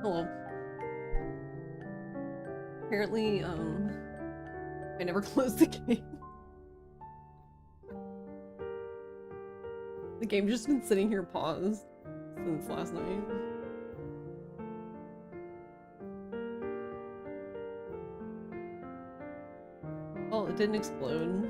Hello. Apparently, I never closed the game. The game's just been sitting here paused since last night. Well, it didn't explode.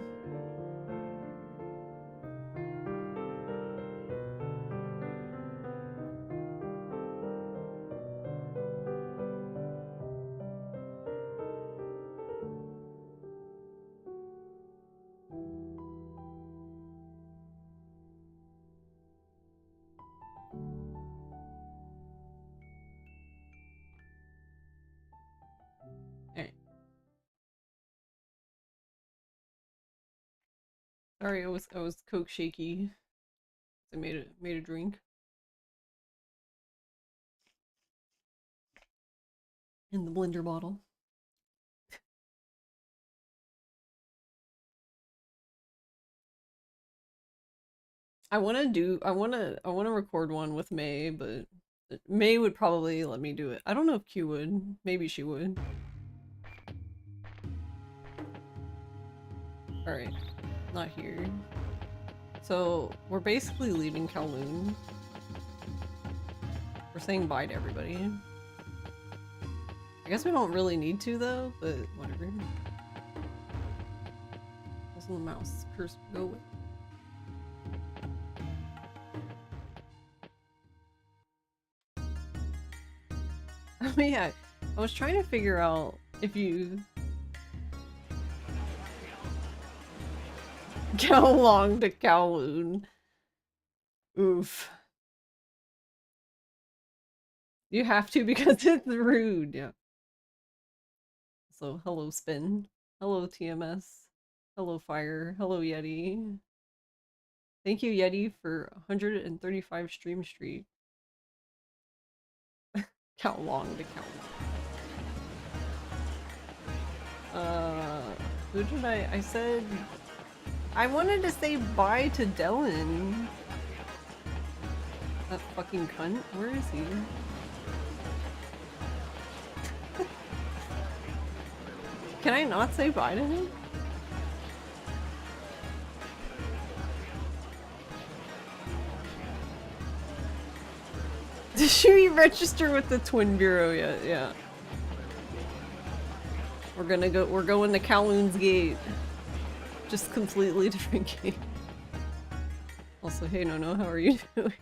Sorry, I was Coke shaky. I made a drink. In the blender bottle. I wanna record one with May, but May would probably let me do it. I don't know if Q would. Maybe she would. Alright. Not here. So, we're basically leaving Kowloon. We're saying bye to everybody. I guess we don't really need to though, but whatever. Also the mouse curse go away. Oh yeah, I was trying to figure out if you... How long to Kowloon? Oof. You have to because it's rude, yeah. So, hello Spin. Hello TMS. Hello Fire. Hello Yeti. Thank you Yeti for 135 stream streak. How long to Kowloon? Who did I said... I wanted to say bye to Dylan. That fucking cunt. Where is he? Can I not say bye to him? Should we register with the Twin Bureau yet? Yeah. We're going to Kowloon's Gate. Just completely different game. Also, hey no, how are you doing?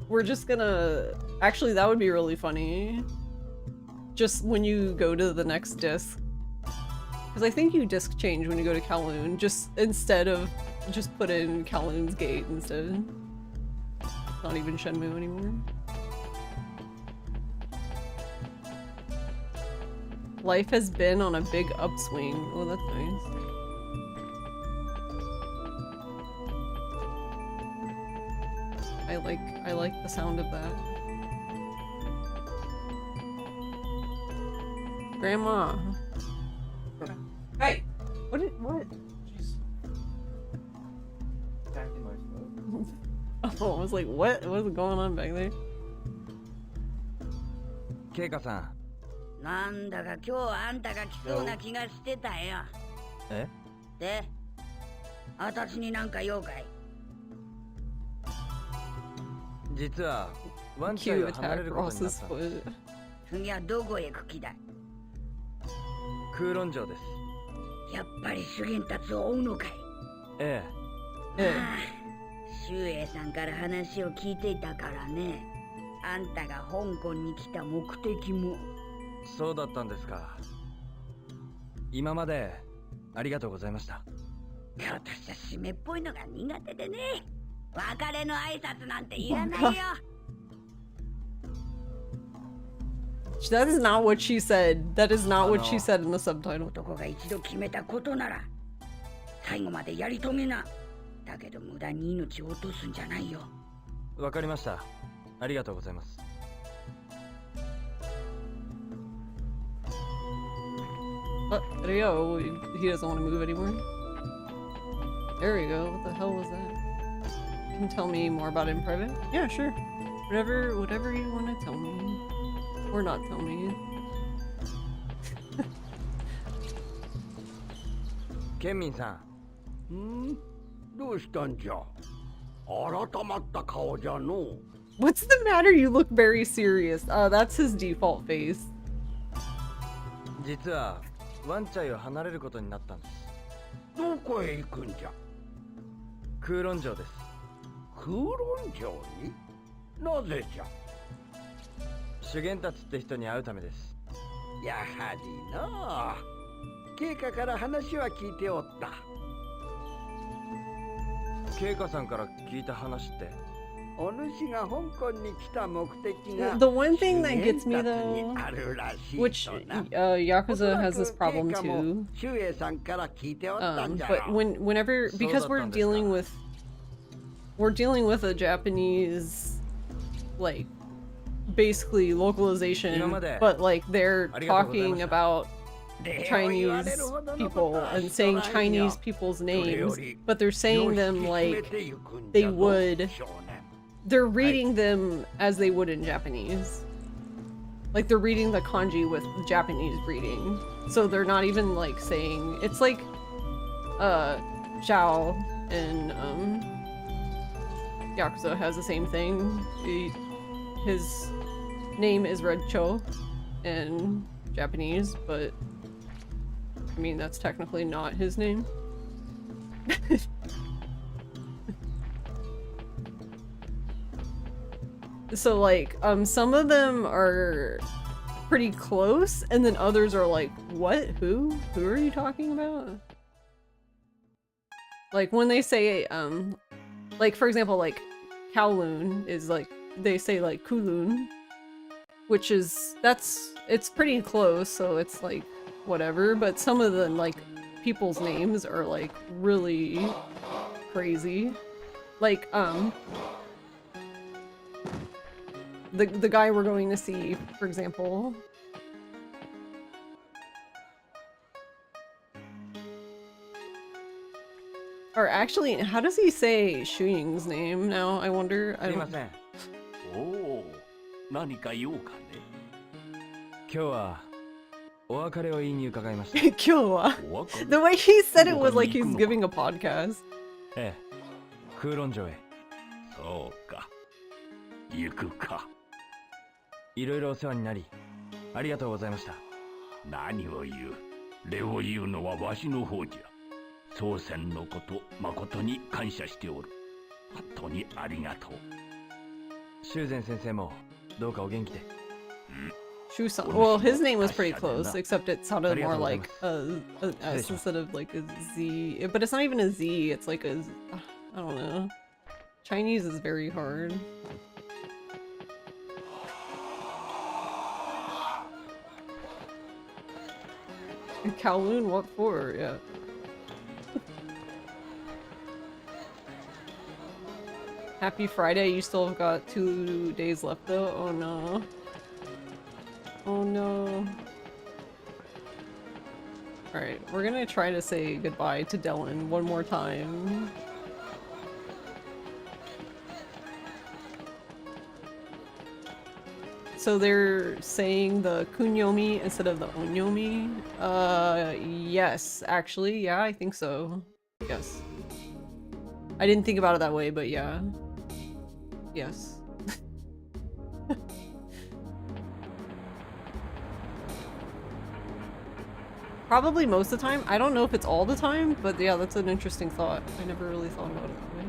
We're just gonna... Actually, that would be really funny. Just when you go to the next disc. Because I think you disc change when you go to Kowloon. Just instead of... Just put in Kowloon's Gate instead. Not even Shenmue anymore. Life has been on a big upswing. Oh, that's nice. I like the sound of that. Grandma. Hey! What? Jeez. Attacking my phone. Oh, I was like, what? What's going on back there? Keika-san. なんだか今日あんたが来そうな気がしてたよ。え？で、私になんか用かい？実はワンちゃん Q が離れ attack ることになっ Ross's た。 foot. 次はどこへ行く気だ？空論城です。やっぱり修験達を追うのかい？えええ。ああ、周英さんから話を聞いていたからね。あんたが香港に来た目的も。そうだったんですか。今までありがとうございました。私は締めっぽいのが苦手でね。別れの挨拶なんていらないよ。That is not what she said. That is not what she said in the subtitle. 男が一度決めたことなら最後までやり遂げな。だけど無駄に命を落とすんじゃないよ。わかりました。ありがとうございます。There you go. He doesn't want to move anymore. There we go. What the hell was that? Can you tell me more about it in private? Yeah, sure. Whatever you want to tell me. Or not tell me. ケンミンさん。どうしたんじゃ。改まった顔じゃの。What's the matter? You look very serious. That's his default face. 実はワンチャイを離れることになったんです。どこへ行くんじゃ。空論城です。空論城に。なぜじゃ。修験たちって人に会うためです。やはりな。経過から話は聞いておった。経過さんから聞いた話って。お主が香港に来た目的が The one thing that gets me though, which Yakuza has this problem too, but whenever, because we're dealing with a Japanese, like, basically localization, but like they're talking about Chinese people and saying Chinese people's names, but they're saying them like they would. They're reading them as they would in Japanese. Like they're reading the kanji with the Japanese reading. So they're not even like saying, it's like Zhao and Yakuza has the same thing. His name is Red Cho in Japanese, but I mean that's technically not his name. So like, some of them are pretty close, and then others are like, what? Who? Who are you talking about? Like when they say, like for example, like Kowloon is like, they say like Kowloon, which is, it's pretty close, so it's like, whatever, but some of the like, people's names are like, really crazy. Like, the guy we're going to see, for example. Or actually, how does he say Shu Ying's name now? I wonder. I don't... おお、何か用かね。今日はお別れを言いに伺いました。今日は The way he said it was like he's giving a podcast. ええ、空論城へ。そうか。行くか。いろいろお世話になり、ありがとうございました。何を言う。礼を言うのはわしの方じゃ。宗仙のこと、誠に感謝しておる。本当にありがとう。修禅先生もどうかお元気で。Shu-san. Well, his name was pretty close, except it sounded more like a S instead of like a Z. But it's not even a Z, it's like a... I don't know. Chinese is very hard. Kowloon, what for? Yeah. Happy Friday, you still have got 2 days left though? Oh no. Oh no. Alright, we're gonna try to say goodbye to Dylan one more time. So they're saying the kunyomi instead of the onyomi? Yes, actually, yeah, I think so. Yes. I didn't think about it that way, but yeah. Yes. Probably most of the time. I don't know if it's all the time, but yeah, that's an interesting thought. I never really thought about it that way.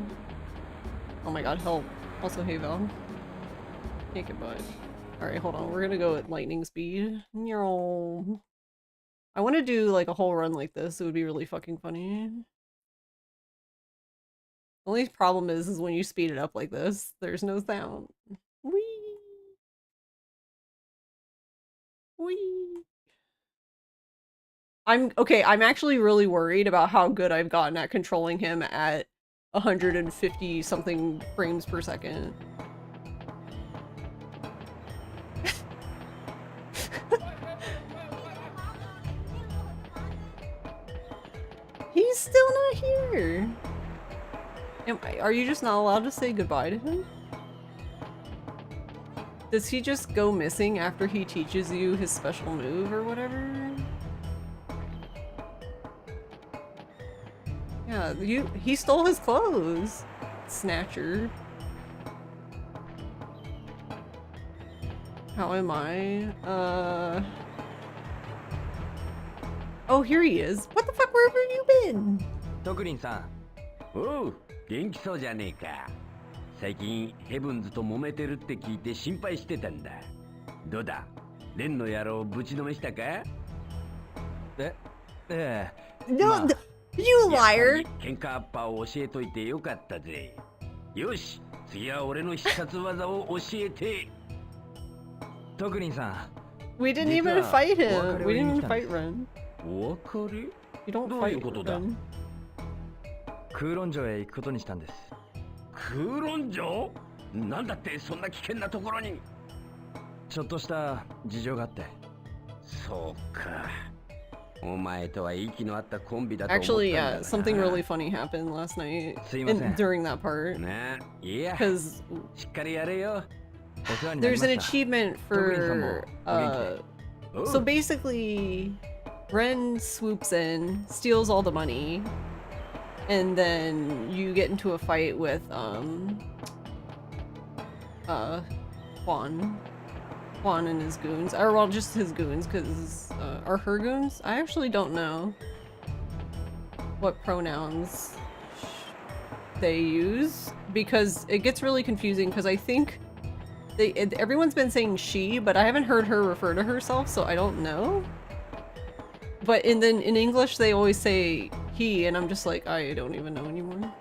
Oh my god, help. Also, hey Val. Can't get by. Alright, hold on. We're gonna go at lightning speed. No. I want to do like a whole run like this. It would be really fucking funny. Only problem is when you speed it up like this, there's no sound. Whee! Whee! I'm actually really worried about how good I've gotten at controlling him at 150 something frames per second. He's still not here. Are you just not allowed to say goodbye to him? Does he just go missing after he teaches you his special move or whatever? Yeah, he stole his clothes. Snatcher. How am I? Oh, here he is. What the fuck, where have you been? 特林さん。おう、元気そうじゃねえか。最近ヘブンズと揉めてるって聞いて心配してたんだ。どうだ、レンの野郎ぶちのめしたか？ええ。No, まあ you liar! 喧嘩アッパーを教えといてよかったぜ。よし、次は俺の必殺技を教えて。特林さん。 We didn't even fight him. We didn't even fight Ren. お別れ？ You don't どういう fight ことだ？ Ren. 空論城へ行くことにしたんです。空論城？なんだってそんな危険なところに？ちょっとした事情があって。そうか。お前とは息の合ったコンビだと思ったんだ Actually, がな。 yeah, something really funny happened last night during that part. な、いや、 Because しっかりやれよ。お世話になり there's ま an した。 achievement for, おう so basically, Ren swoops in, steals all the money, and then you get into a fight with, Juan and his goons. Or, well, just his goons, because, are her goons? I actually don't know what pronouns they use, because it gets really confusing, because I think everyone's been saying she, but I haven't heard her refer to herself, so I don't know. But in English, they always say he, and I'm just like, I don't even know anymore.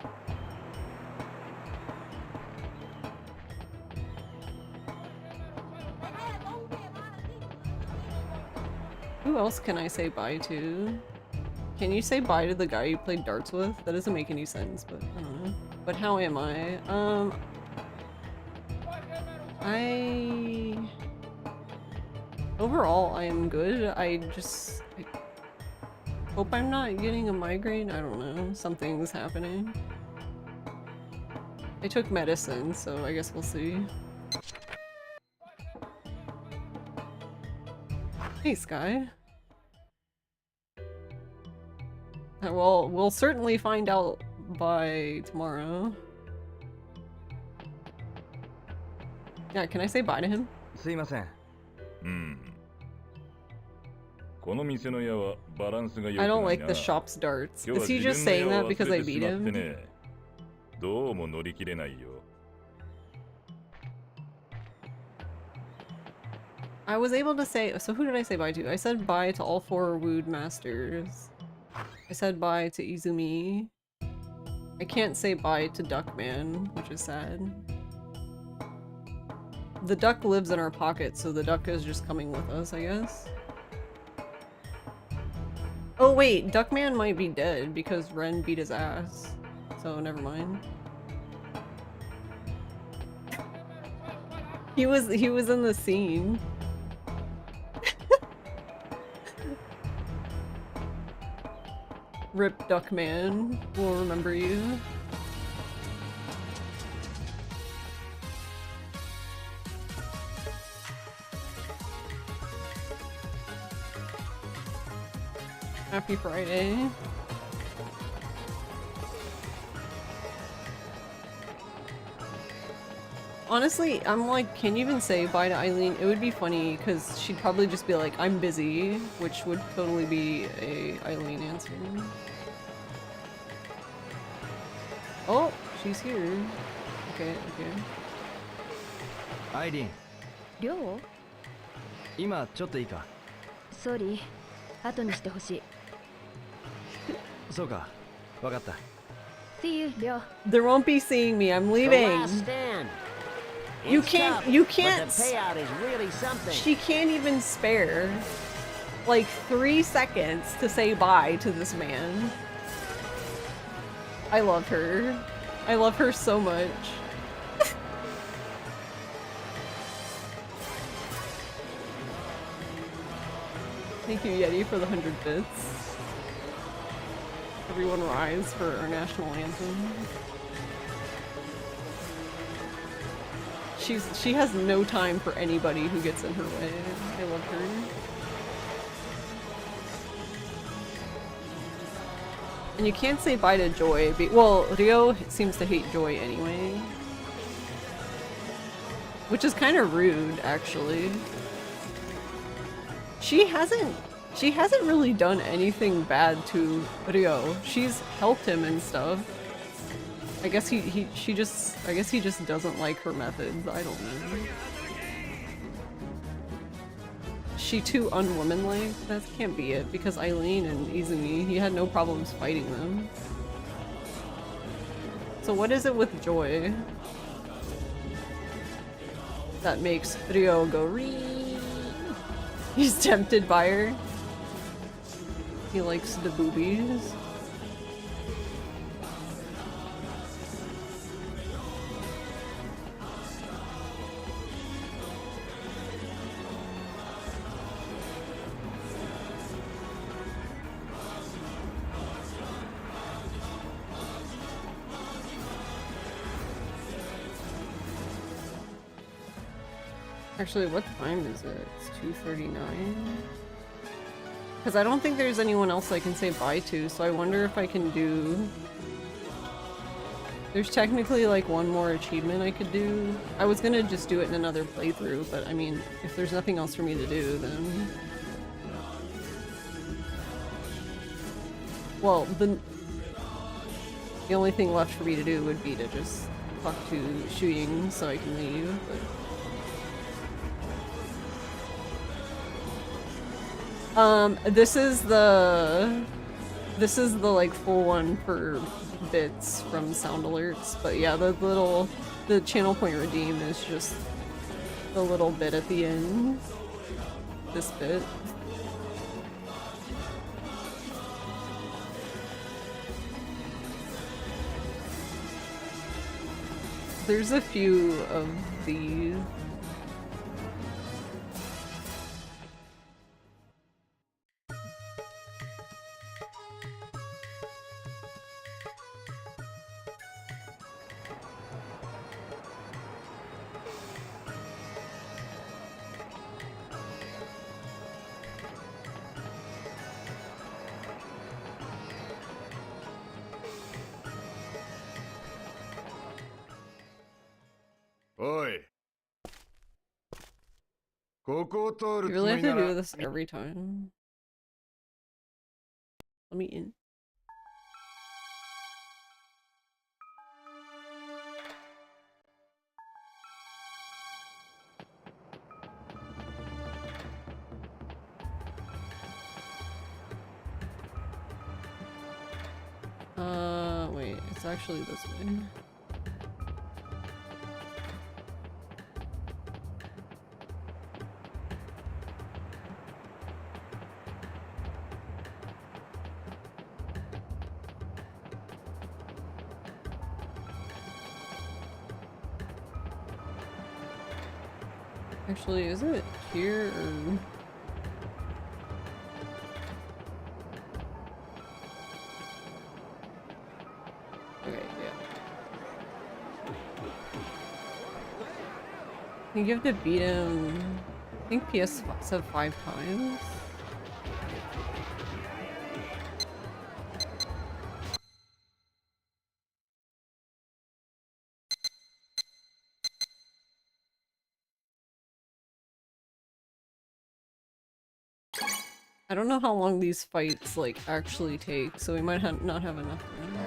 Who else can I say bye to? Can you say bye to the guy you played darts with? That doesn't make any sense, but I don't know. But how am I? Overall, I am good. I hope I'm not getting a migraine. I don't know. Something's happening. I took medicine, so I guess we'll see. Hey, Sky. Well, we'll certainly find out by tomorrow. Yeah, can I say bye to him? すいません。この店の矢はバランスが良く I ない don't な。 like the shop's darts. 今日は Is he 自 just 分 saying の矢 that を because 忘 I れて beat しまって him? ね。どうも乗り切れないよ。I was able to say, so who did I say bye to? I said bye to all 4 wooed masters. I said bye to Izumi. I can't say bye to Duckman, which is sad. The duck lives in our pocket, so the duck is just coming with us, I guess. Oh wait, Duckman might be dead because Ren beat his ass. So never mind. He was in the scene. Rip Duckman, we'll remember you. Happy Friday. Honestly, I'm like, can you even say bye to Eileen? It would be funny because she'd probably just be like, I'm busy, which would totally be a Eileen answer. Oh, she's here. Okay, okay. アイリン、りょう？今ちょっといいか。ソーリー、後にしてほしい。そうか、わかった。See you, りょう。 There won't be seeing me. I'm leaving. You can't. She can't even spare like 3 seconds to say bye to this man. I love her. I love her so much. Thank you, Yeti, for the 100 bits. Everyone rise for our national anthem. She has no time for anybody who gets in her way. I love her. And you can't say bye to Joy. Well, Ryo seems to hate Joy anyway. Which is kind of rude, actually. She hasn't really done anything bad to Ryo. She's helped him and stuff. I guess he just doesn't like her methods. I don't know. She too unwomanlike? That can't be it, because Eileen and Izumi, he had no problems fighting them. So what is it with Joy that makes Ryo go ree? He's tempted by her. He likes the boobies. Actually, what time is it? It's 2:39. Because I don't think there's anyone else I can say bye to, so I wonder if I can do... There's technically like one more achievement I could do. I was gonna just do it in another playthrough, but I mean, if there's nothing else for me to do, then... Well, the only thing left for me to do would be to just talk to Shuying so I can leave, but... this is the like full one for bits from sound alerts, but yeah, the channel point redeem is just the little bit at the end. This bit. There's a few of these. You really have to do this every time. Let me in. Wait, it's actually this way. Actually, is it here or... Okay, yeah. I think you have to beat him... I think PS said 5 times. I don't know how long these fights like actually take, so we might not have enough time.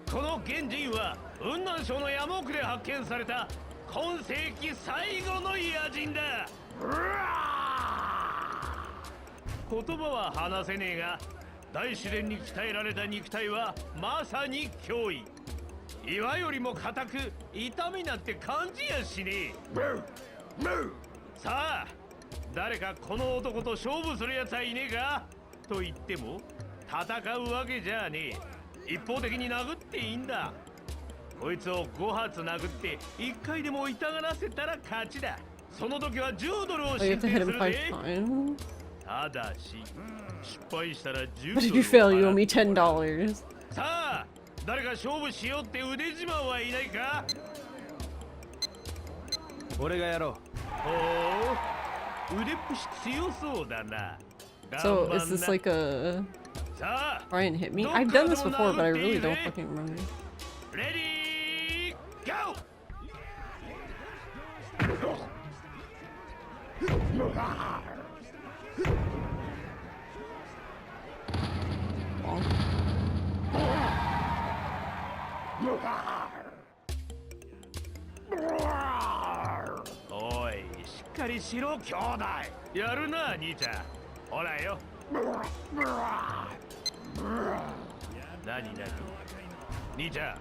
この原人は雲南省の山奥で発見された今世紀最後の野人だ。言葉は話せねえが、大自然に鍛えられた肉体はまさに脅威。岩よりも硬く痛みなんて感じやしねえ。さあ、誰かこの男と勝負するやつはいねえかと言っても戦うわけじゃねえ。一方的に殴っていいんだ。こいつを5発殴って1回でも痛がらせたら勝ちだ。その時は10ドルを申請するぜ。ただし失敗したら10 But if you fail, you owe me $10. さあ誰か勝負しようって腕自慢はいないか。俺がやろう。ほう腕っぷし強そうだな。 So is this like a さあ try and hit me? I've done this before, but I really don't fucking remember. レディーゴー。 おいしっかりしろ兄弟。やるな兄ちゃん。ほらよ。何兄ちゃん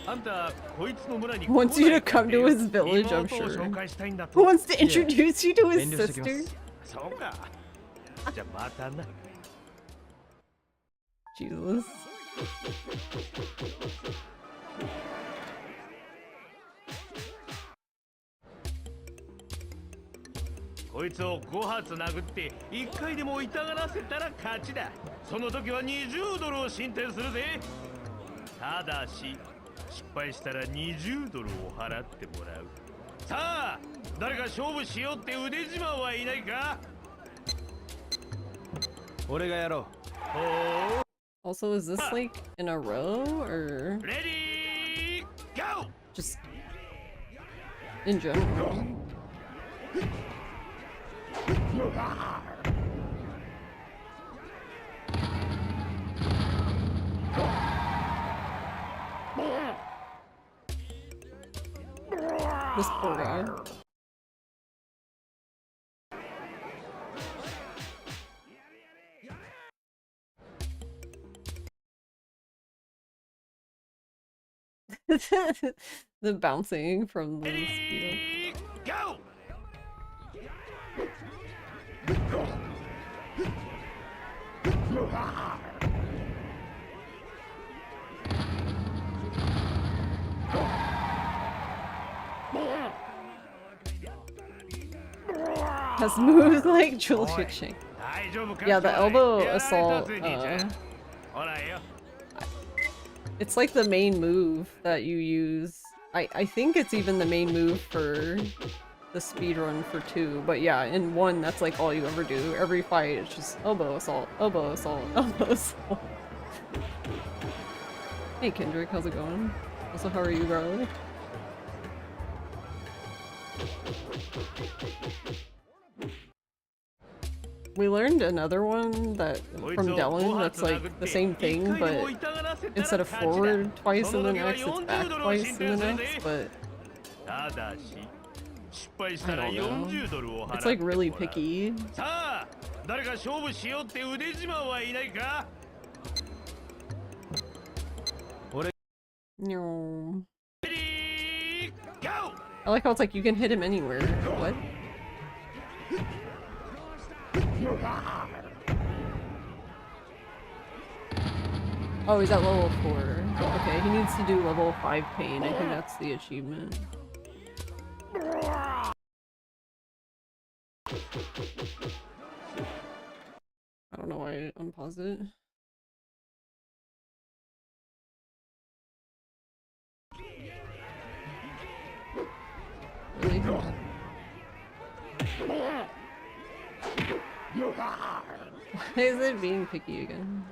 あんたこいつの村に Wants you to come to his village, I'm 妹を sure. 紹介したいんだと。 Who wants to introduce you to his 遠慮してきます sister? そうか。じゃあまたな。 Jesus. こいつを5発殴って1回でも痛がらせたら勝ちだ。その時は20ドルを進展するぜ。ただし失敗したら20ドルを払ってもらう。さあ誰か勝負しようって腕自慢はいないか。俺がやろう。 Also, is this like in a row or レディーゴー。 just in general? This poor guy. The bouncing from the speed. Go! Has moves like Julia Ching. Yeah, the elbow assault, it's like the main move that you use. I think it's even the main move for the speedrun for 2, but yeah, in 1 that's like all you ever do. Every fight it's just elbow assault, elbow assault, elbow assault. Hey Kendrick, how's it going? Also, how are you, bro? We learned another one that from Dylan that's like the same thing, but instead of forward twice in the next, it's back twice in the next, but I don't know. It's like really picky. No. I like how it's like you can hit him anywhere. What? Oh, he's at level 4. Okay, he needs to do level 5 pain. I think that's the achievement. I don't know why I unpaused it. Really? Why is it being picky again?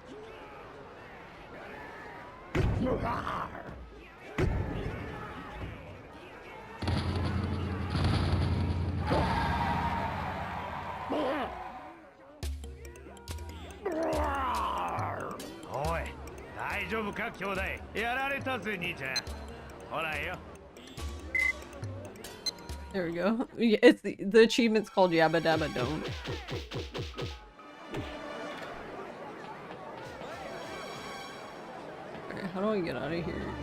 There we go. Yeah, it's the achievement's called Yabba Dabba Don't. Alright, how do I get out of here?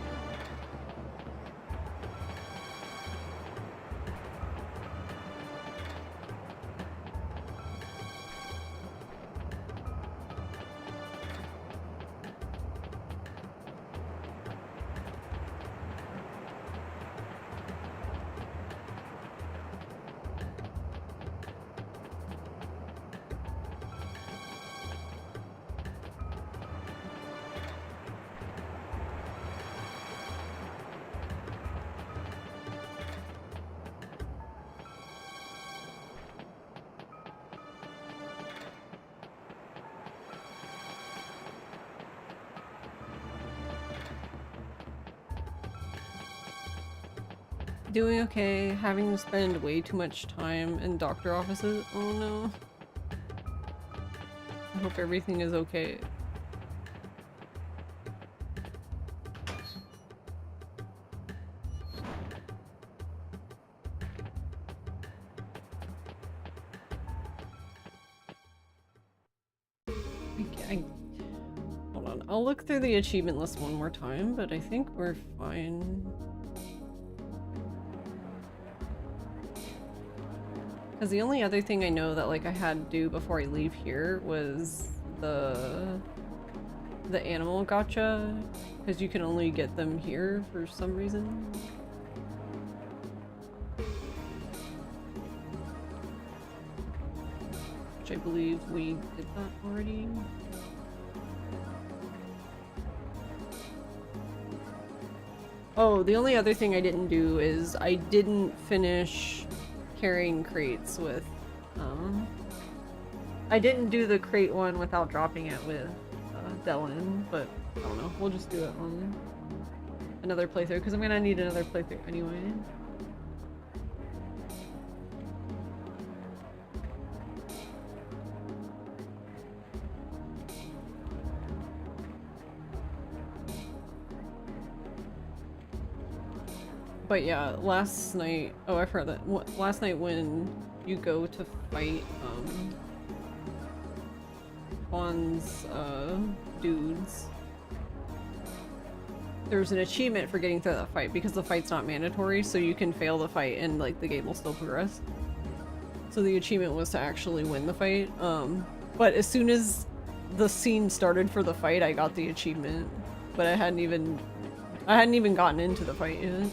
Doing okay, having to spend way too much time in doctor offices. Oh no. I hope everything is okay. Hold on, I'll look through the achievement list one more time, but I think we're fine. Because the only other thing I know that like I had to do before I leave here was the animal gacha, because you can only get them here for some reason. Which I believe we did that already. Oh, the only other thing I didn't do is I didn't finish carrying crates with, I didn't do the crate one without dropping it with Dylan, but I don't know, we'll just do it on another playthrough, because I'm gonna need another playthrough anyway. But yeah, last night, oh I forgot that, last night when you go to fight, Juan's, dudes, there's an achievement for getting through that fight, because the fight's not mandatory, so you can fail the fight and like the game will still progress. So the achievement was to actually win the fight, but as soon as the scene started for the fight, I got the achievement, but I hadn't even gotten into the fight yet.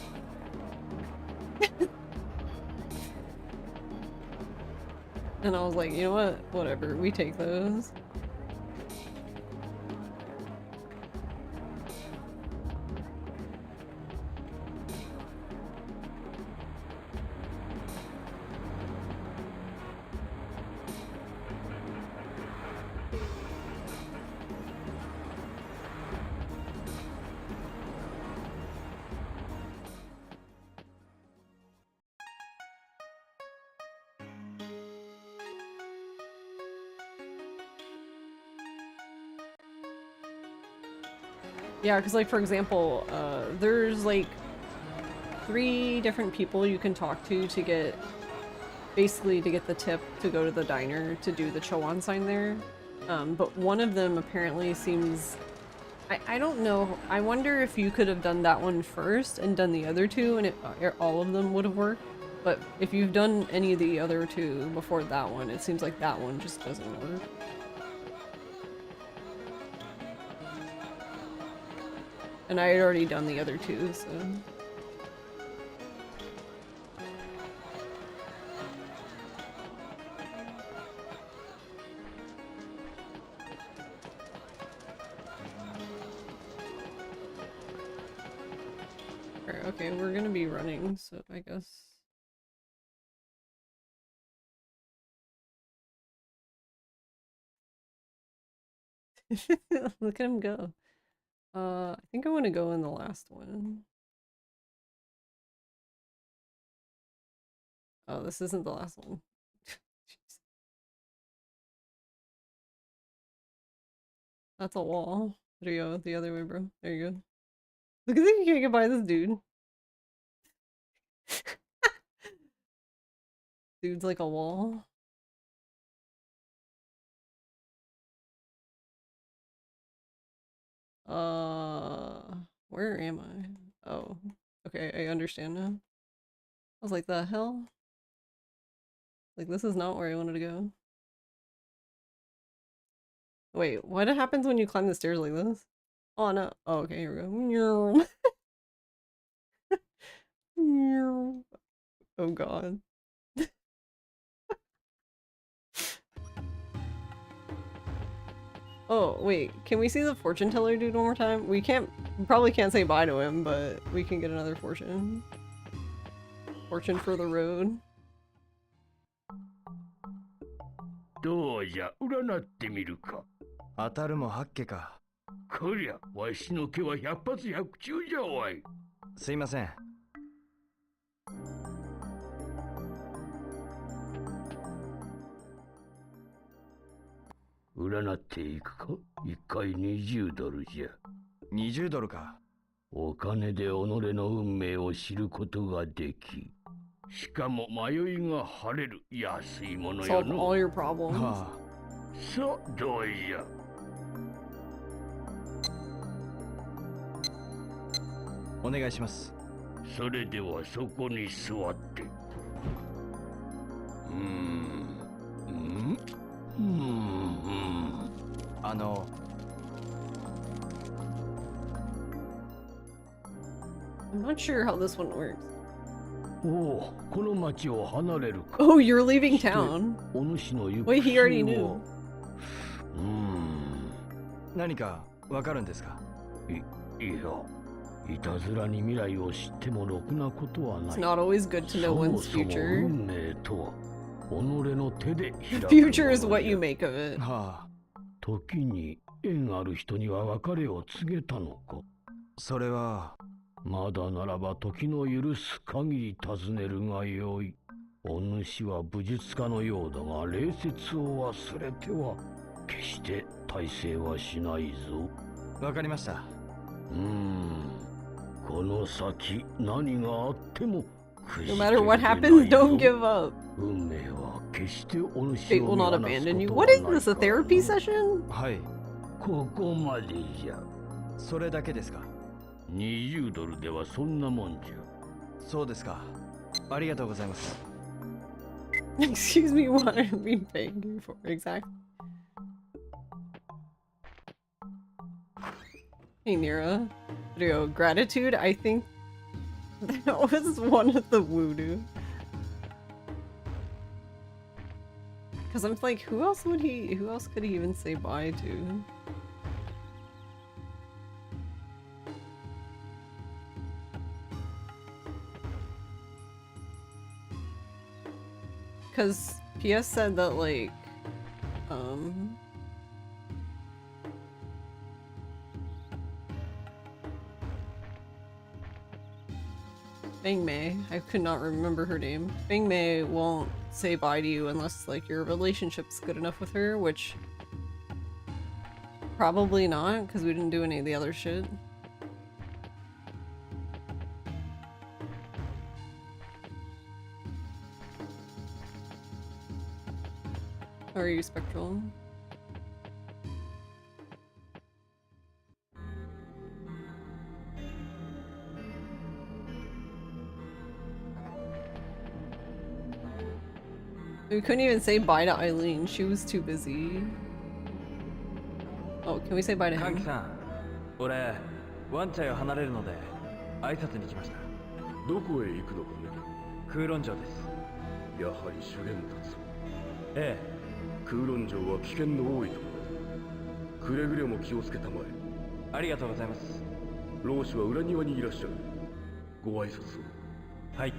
And I was like, you know what? Whatever, we take those. Yeah, because like for example, there's like 3 different people you can talk to get, basically to get the tip to go to the diner to do the Chowan sign there. But one of them apparently seems, I don't know, I wonder if you could have done that one first and done the other 2 and all of them would have worked. But if you've done any of the other 2 before that one, it seems like that one just doesn't work. And I had already done the other 2, so... Okay, we're gonna be running, so I guess... Look at him go. I think I want to go in the last one. Oh, this isn't the last one. Jeez. That's a wall. There you go, the other way, bro. There you go. Look at this, you can't get by this dude. Dude's like a wall. Where am I? Oh, okay, I understand now. I was like, the hell? Like, this is not where I wanted to go. Wait, what happens when you climb the stairs like this? Oh no. Oh, okay, here we go. Oh god. Oh, wait, can we see the fortune teller dude one more time? We probably can't say bye to him, but we can get another fortune. Fortune for the road. どうじゃ、占ってみるか。当たるも八家か。こりゃ、わしの毛は百発百中じゃわい。すいません。占っていくか。1回20ドルじゃ。20ドルか。お金で己の運命を知ることができ、しかも迷いが晴れる安いものよ Solve の。 all your problems. はさあ、どうじゃ。あ、お願いします。それではそこに座って。I'm not sure how this one works. おお、この町を離れるか。 Oh, you're leaving town. お主の行く Wait, he already knew. 何かわかるんですか？いや、いたずらに未来を知ってもろくなことはな It's い。 not always good to know そ one's もそも future. 運命とは己の手で開く Future is もの what じゃ you make of it. はあ、時に縁ある人には別れを告げたのか。それは。まだならば時の許す限り尋ねるがよい。お主は武術家のようだが、礼節を忘れては決して大成はしないぞ。わかりました。この先何があっても No matter what happens, don't give up. 運命は決してお主 Fate を will 見 not 放す abandon you. ことは What is ない this, a から therapy な。 session? はい。ここまでじゃ。それだけですか。20ドルではそんなもんじゃ。そうですか。ありがとうございます。Excuse me, what are we paying you for? Exactly. Hey, Nira. Video gratitude. I think that was one of the voodoo. Because I'm like, who else could he even say bye to? Because PS said that, like, Bang Mei, I could not remember her name. Bang Mei won't say bye to you unless, like, your relationship's good enough with her, which probably not, because we didn't do any of the other shit. How are you, Spectral? We couldn't even say bye to Eileen. She was too busy. Oh, can we say bye to カンキ him? さん、俺ワンチャイを離れるので挨拶に来ました。どこへ行くのかね。空論城です。やはり修験達。え空論城は危険の多いところだ。くれぐれも気をつけたまえ。え、ありがとうございます。老子は裏庭にいらっしゃる。ご挨拶を。はい。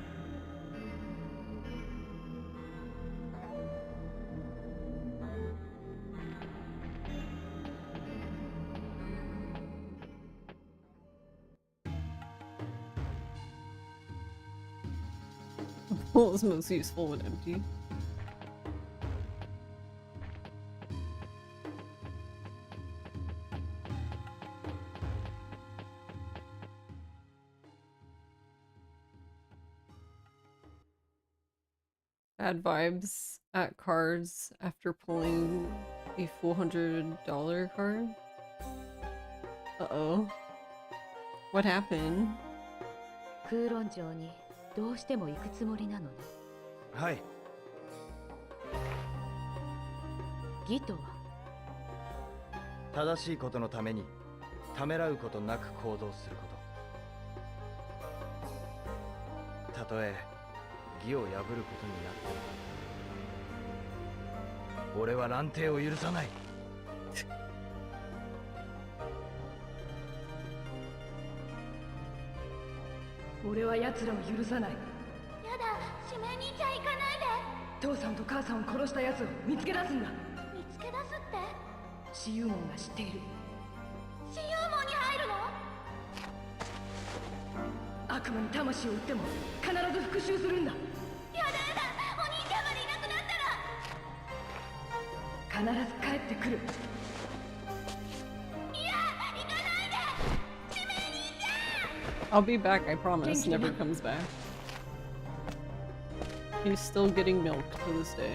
What was most useful when empty? Bad vibes at cards after pulling a $400 card? Uh-oh. What happened? 空論城にどうしても行くつもりなのね。はい。義とは正しいことのためにためらうことなく行動すること。たとえ義を破ることになっても、俺は乱定を許さない。俺は奴らを許さない。やだ、指名にじゃ行かないで。父さんと母さんを殺した奴を見つけ出すんだ。見つけ出すって私有門が知っている。私有門に入るの？悪魔に魂を売っても必ず復讐するんだ。やだやだ、お兄ちゃんまでいなくなったら。必ず帰帰ってくる。 I'll be back, I promise. Never comes back. He's still getting milk to this day.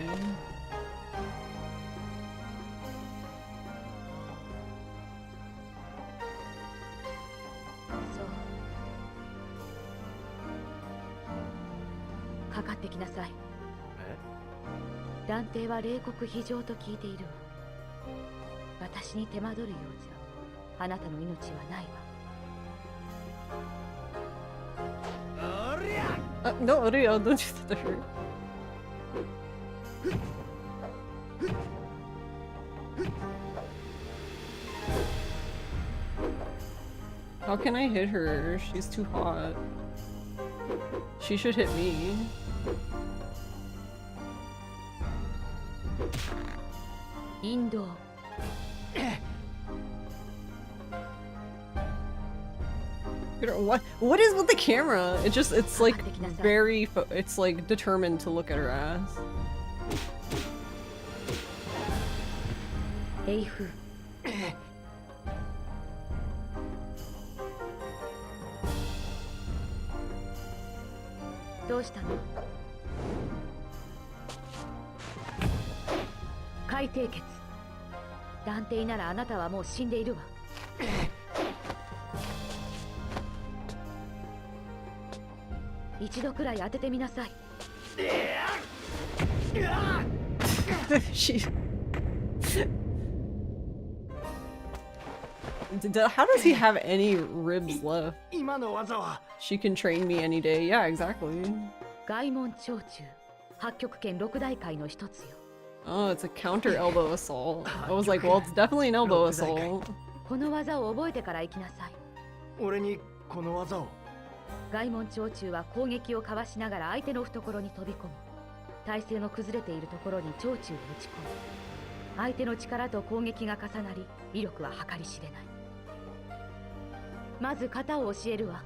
そう。かかってきなさい。断定は冷酷非常と聞いているわ。私に手間取るようじゃあなたの命はないわ。 No, Rio, don't do that to her. How can I hit her? She's too hot. She should hit me. Indo. What is with the camera? It's like very it's like determined to look at her ass. Eifu. どうしたの？海底血。断定ならあなたはもう死んでいるわ。一度くらい当ててみなさい。How does he have any ribs left? She can train me any day. Yeah, exactly. 外門長中、八極拳六大会の一つよ。Oh, it's a counter elbow assault. I was like, well, it's definitely an elbow assault. この技を覚えてから行きなさい。俺にこの技を。外門長中は攻撃をかわしながら相手の懐に飛び込む。体勢の崩れているところに長中を打ち込む。相手の力と攻撃が重なり、威力は計り知れない。まず型を教えるわ。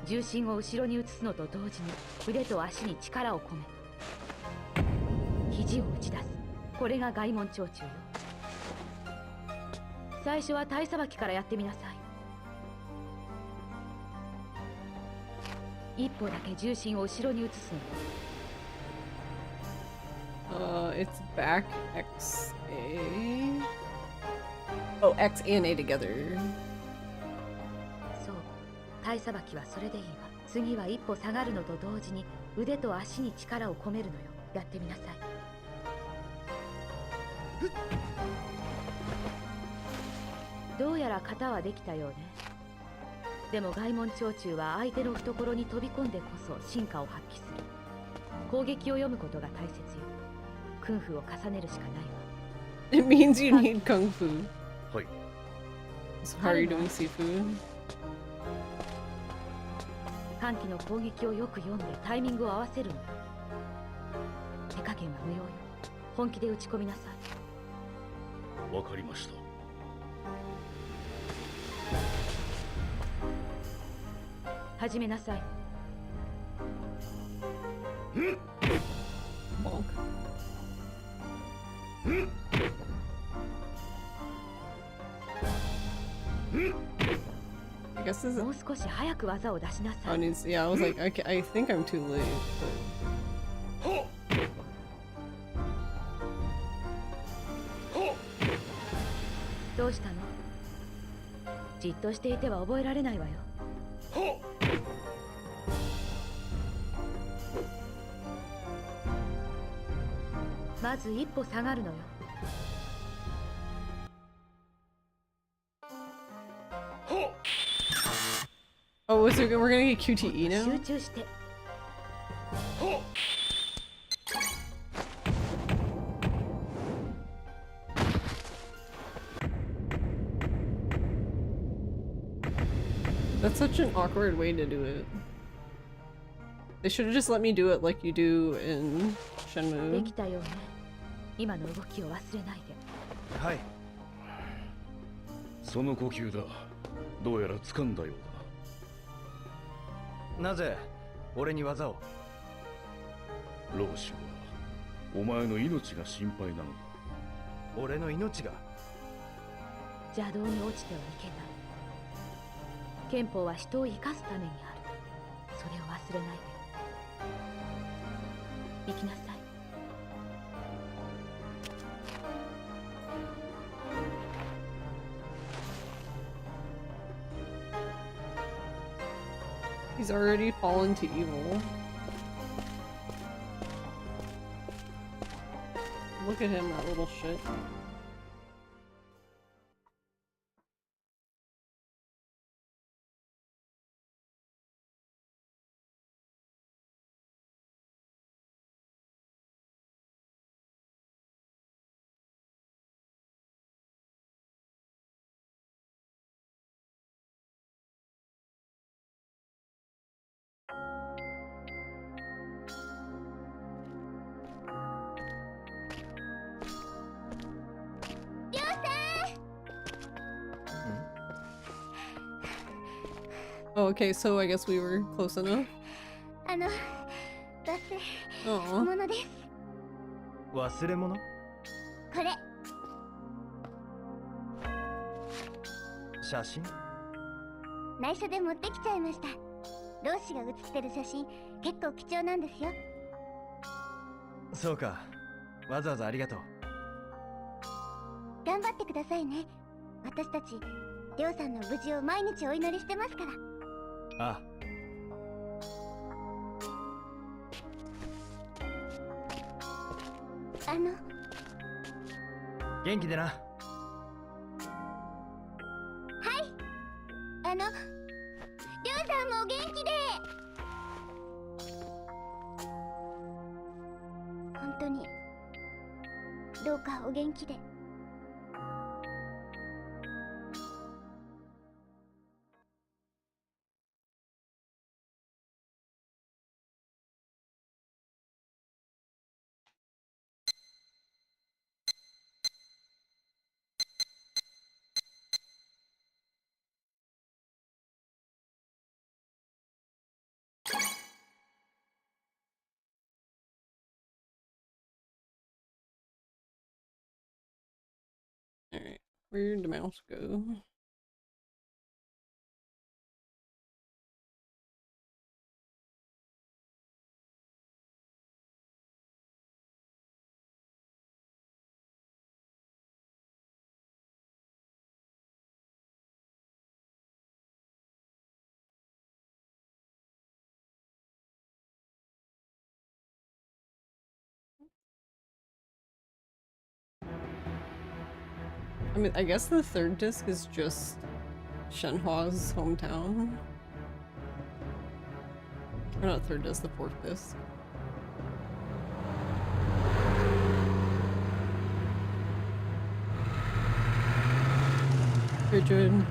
重心を後ろに移すのと同時に腕と足に力を込め、肘を打ち出す。これが外門長中よ。最初は体さばきからやってみなさい。一歩だけ重心を後ろに移すの。It's back X A. Oh, X and A together. そう、体さばきはそれでいいわ。次は一歩下がるのと同時に腕と足に力を込めるのよ。やってみなさい。どうやら型はできたようね。でも外門長中は相手の懐に飛び込んでこそ進化を発揮する。攻撃を読むことが大切よ。クンフを重ねるしかないわ。It means you need kung fu. はい。So how are you doing, seafood? 歓喜の攻撃をよく読んでタイミングを合わせるのよ。手加減は無用よ。本気で打ち込みなさい。わかりました。始めなさい。Bonk. I guess this is. もう少し早く技を出しなさ Oh, い。yeah, I was like, I think I'm too late. But... どうしたの？じっとしていては覚えられないわよ。まず一歩下がるのよ。Oh, so we're gonna get QTE now? 集中して。That's such an awkward way to do it. They should have just let me do it like you do in で Shenmue. きたようね。今の動きを忘れないで。はい。その呼吸だ。どうやら掴んだようなぜ俺に技を？だ。老子はお前の命が心配なのだ。俺の命が。邪道に落ちてはいけない。憲法は人を生かすためにある。それを忘れないで。行きなさい。He's already fallen to evil. Look at him, that little shit. Oh, okay, so I guess we were close enough. 忘れ物です。忘れ物？これ。写真？内緒で持ってきちゃいました。老子が写ってる写真、結構貴重なんですよ。そうか。わざわざありがとう。頑張ってくださいね。私たち、りょうさんの無事を毎日お祈りしてますから。ああ。元気でな。はい。りょうさんもお元気で。本当にどうかお元気で。Alright, where'd the mouse go? I mean, I guess the third disc is just Shenhua's hometown. Or not third disc, the fourth disc. Richard.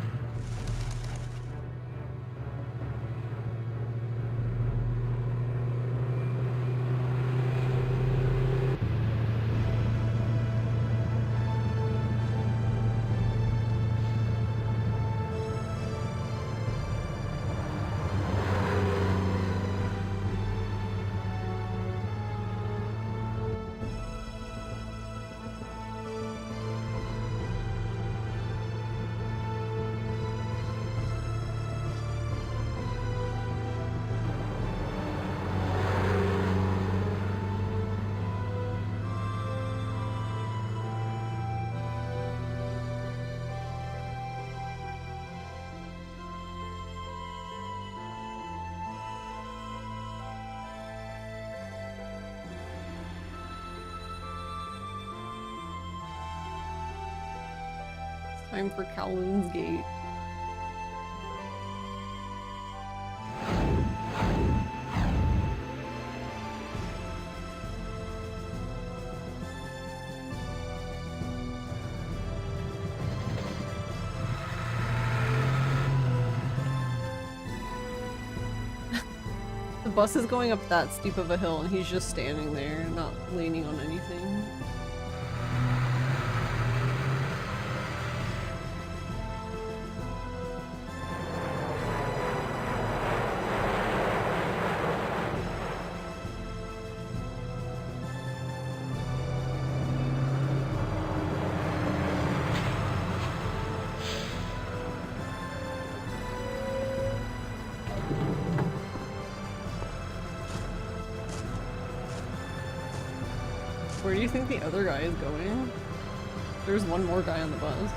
Time for Kowloon's Gate. The bus is going up that steep of a hill and he's just standing there, not leaning on anything. you think the other guy is going? There's one more guy on the bus.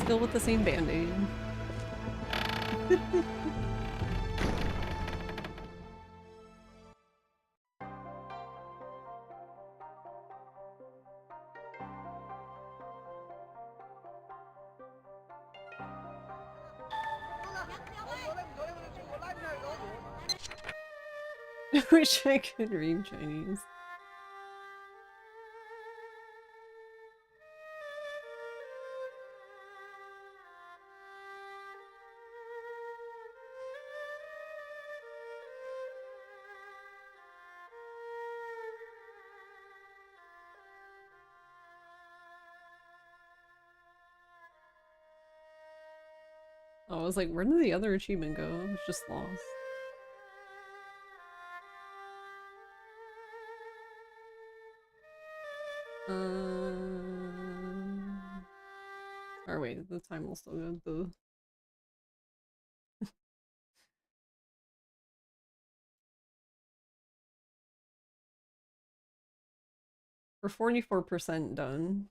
Still with the same band-aid. I wish I could read Chinese. I was like, where did the other achievement go? I was just lost. Or wait, the time will still go though. We're 44% done.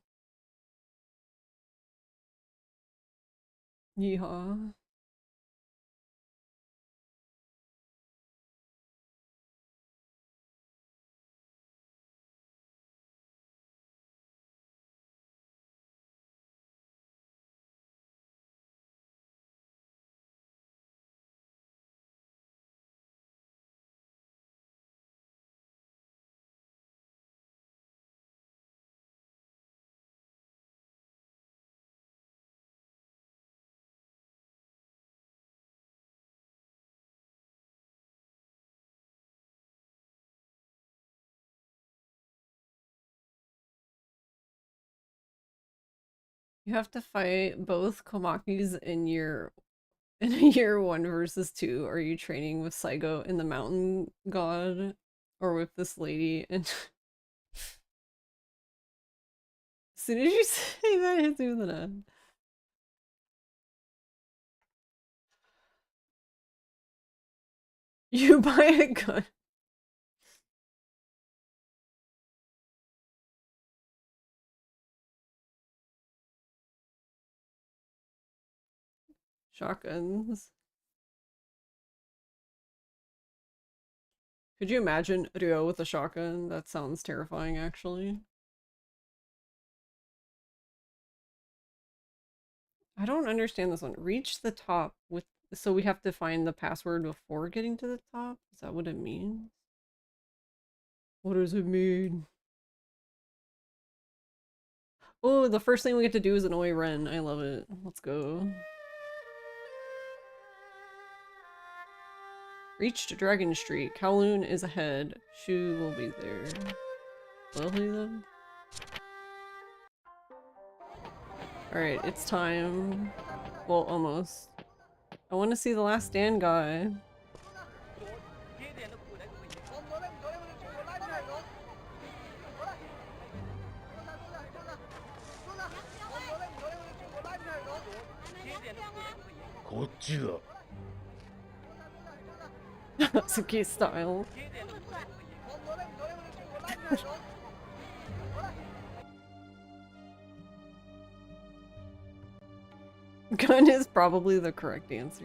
Yeehaw. You have to fight both Komakis in year 1 versus 2. Are you training with Saigo in the mountain god or with this lady? And as soon as you say that, it hits me with an N. You buy a gun. Shotguns. Could you imagine Ryo with a shotgun? That sounds terrifying, actually. I don't understand this one. Reach the top with... So we have to find the password before getting to the top? Is that what it means? What does it mean? Oh, the first thing we get to do is an Oi Ren. I love it. Let's go. Reached Dragon Street. Kowloon is ahead. Shu will be there. Will he though? Alright, it's time. Well, almost. I want to see the last stand guy. Suki style. Gun is probably the correct answer.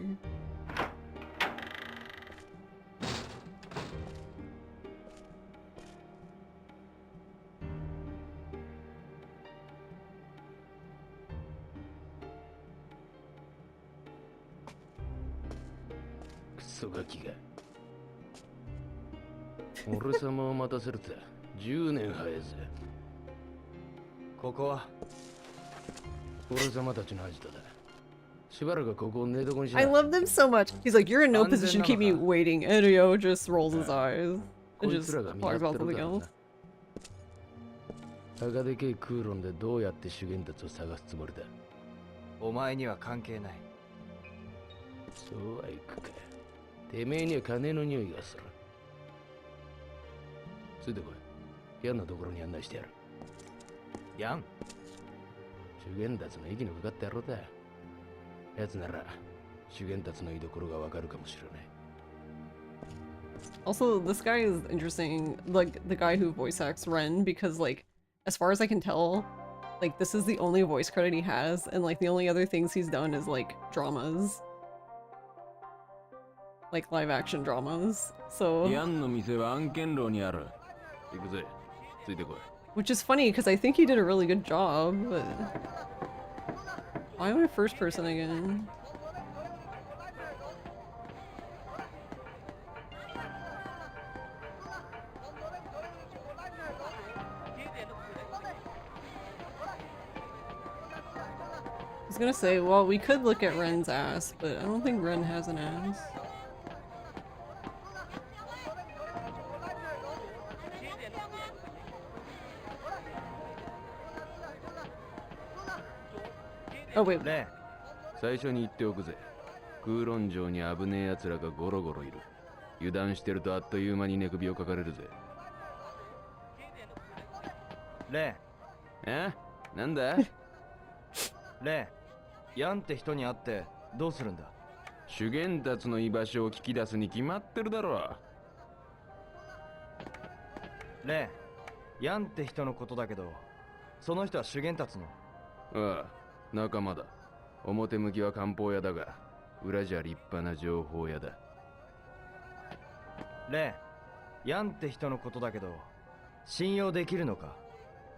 I love them so much. He's like, you're in no position, keep me waiting. Ryo just rolls his eyes. こいつらが見張ってるからな。高でけえ空論でどうやって修験たちを探すつもりだ。お前には関係ない。そうはいくか。てめえには金の匂いがする。ついてこい。ヤンのところに案内してやる。ヤン？修験たちの息のかかった野郎だ。奴なら修験たちの居所がわかるかもしれない。Also, this guy is interesting, like the guy who voice acts Ren, because like, as far as I can tell, like this is the only voice credit he has, and like the only other things he's done is like dramas. Like live action dramas. So ヤンの店は案件楼にある。行くぜ。ついてこい。 which is funny because I think he did a really good job, but why am I first person again? I was gonna say, well, we could look at Ren's ass, but I don't think Ren has an ass. Oh wait. レン、最初に言っておくぜ。空論城に危ねえ奴らがゴロゴロいる。油断してるとあっという間に寝首をかかれるぜ。レえ？なんだ？ン、レン、ヤンって人に会ってどうするんだ？修験たちの居場所を聞き出すに決まってるだろ。レン、ヤンって人のことだけど、その人は修験たちの。ああ、仲間だ。表向きは漢方屋だが、裏じゃ立派な情報屋だ。レン、ヤンって人のことだけど、信用できるのか？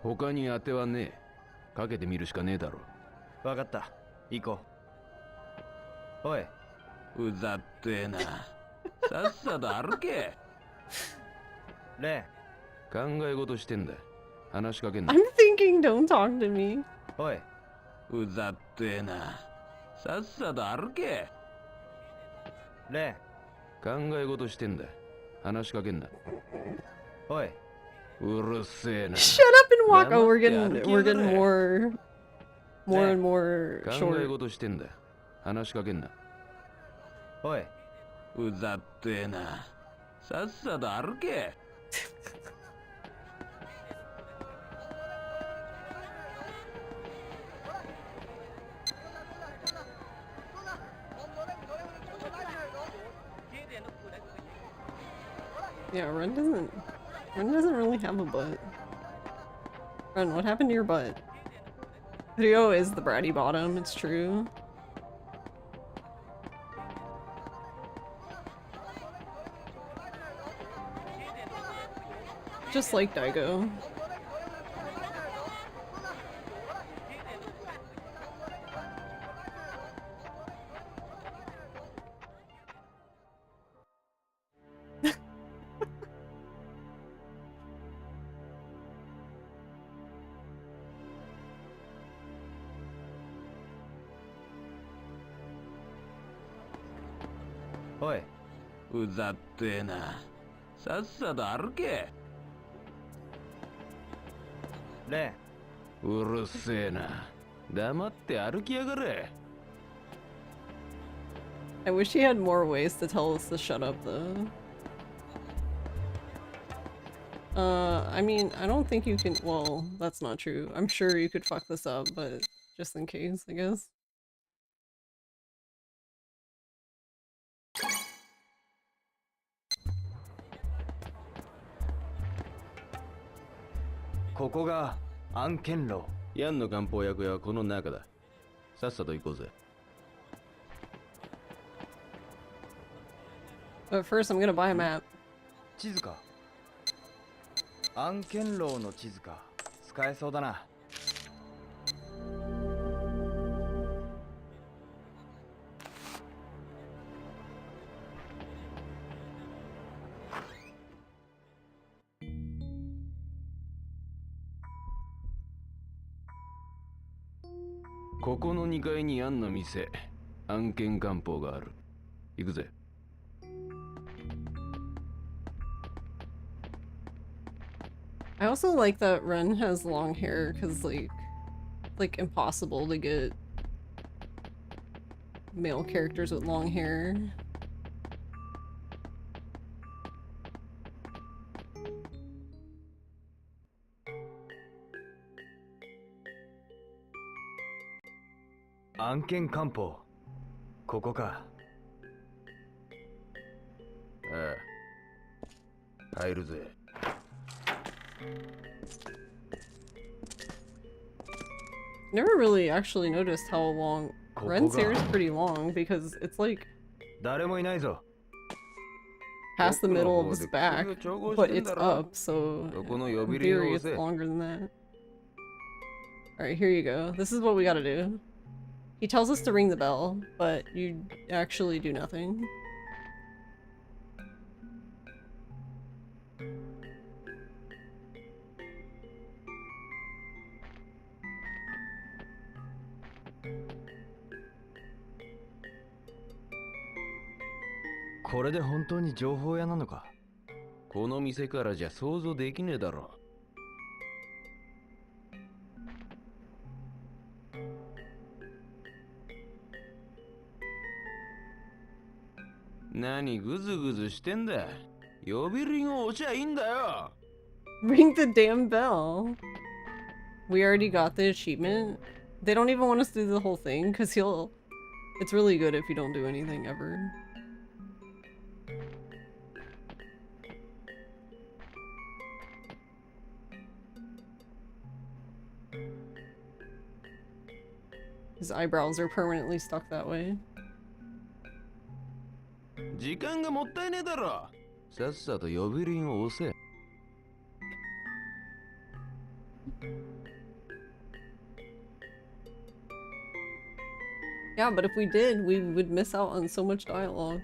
他に当てはねえ。かけてみるしかねえだろ。わかった。行こう。おい。うざってえな。さっさと歩け。レ考え事してんだ。話しかけんな。I'm thinking, don't talk to me. ン、おい。うざってえな。さっさと歩け。レ考え事してんだ。話しかけんな。ン、おい。うるせえな。 Shut up and walk. Oh, we're getting more and more 考え short. 事してんだ。話しかけんな。おい。うざってえな。さっさと歩け。Yeah, Ren doesn't really have a butt. Ren, what happened to your butt? Rio is the bratty bottom, it's true. Just like Daigo.おい。うざってえな。さっさと歩け。レン。うるせえな。黙って歩きやがれ。I wish he had more ways to tell us to shut up though. I mean, I don't think you can- well, that's not true. I'm sure you could fuck this up, but just in case, I guess. ここが案件楼。ヤンの漢方薬屋はこの中だ。さっさと行こうぜ。But first, I'm gonna buy a map. 地図か。案件楼の地図か。使えそうだな。ここの2階にヤンの店、案件漢方がある。行くぜ。I also like that Ren has long hair because like impossible to get male characters with long hair. Anken Kampo. ここか。ああ、入るぜ。Never really actually noticed how long Ren's hair is pretty long because it's like 誰もいないぞ。 past the middle of his back, but it's up, so in theory it's longer than that. Alright, here you go. This is what we gotta do. He tells us to ring the bell, but you actually do nothing. Is これで本当に情報屋なのか。この店からじゃ想像できねえだろ。何グズグズしてんだ。呼び鈴を押しゃいいんだよ。Ring the damn bell. We already got the achievement. They don't even want us to do the whole thing because it's really good if you don't do anything ever. His eyebrows are permanently stuck that way. 時間がもったいねえだろ。さっさと呼び鈴を押せ。Yeah, but if we did, we would miss out on so much dialogue.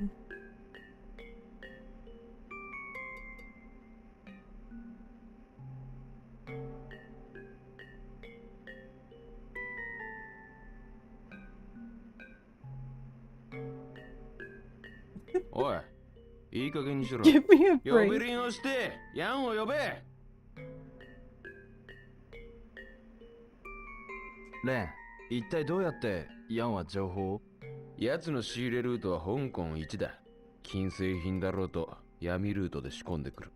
Oi, いい加減にしろ。 Give me a 呼び break. 鈴をして、ヤンを呼べ。レン、一体どうやってヤンは情報を？奴の仕入れルートは香港一だ。金製品だろうと闇ルートで仕込んでくる。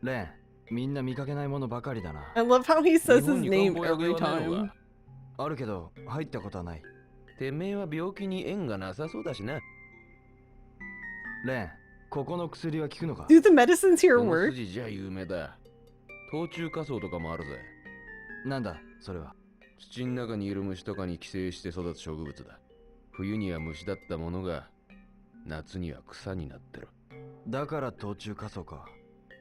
レン、みんな見かけないものばかりだな。I love how he says his 日本に name 観光 every 屋がねえの time. か。あるけど入ったことはない。てめえは病気に縁がなさそうだしな。レン、ここの薬は効くのか？ Do the medicines here この work? 筋じゃ有名だ。冬虫夏草とかもあるぜ。なんだそれは。土の中にいる虫とかに寄生して育つ植物だ。冬には虫だったものが夏には草になってる。だから冬虫夏草か。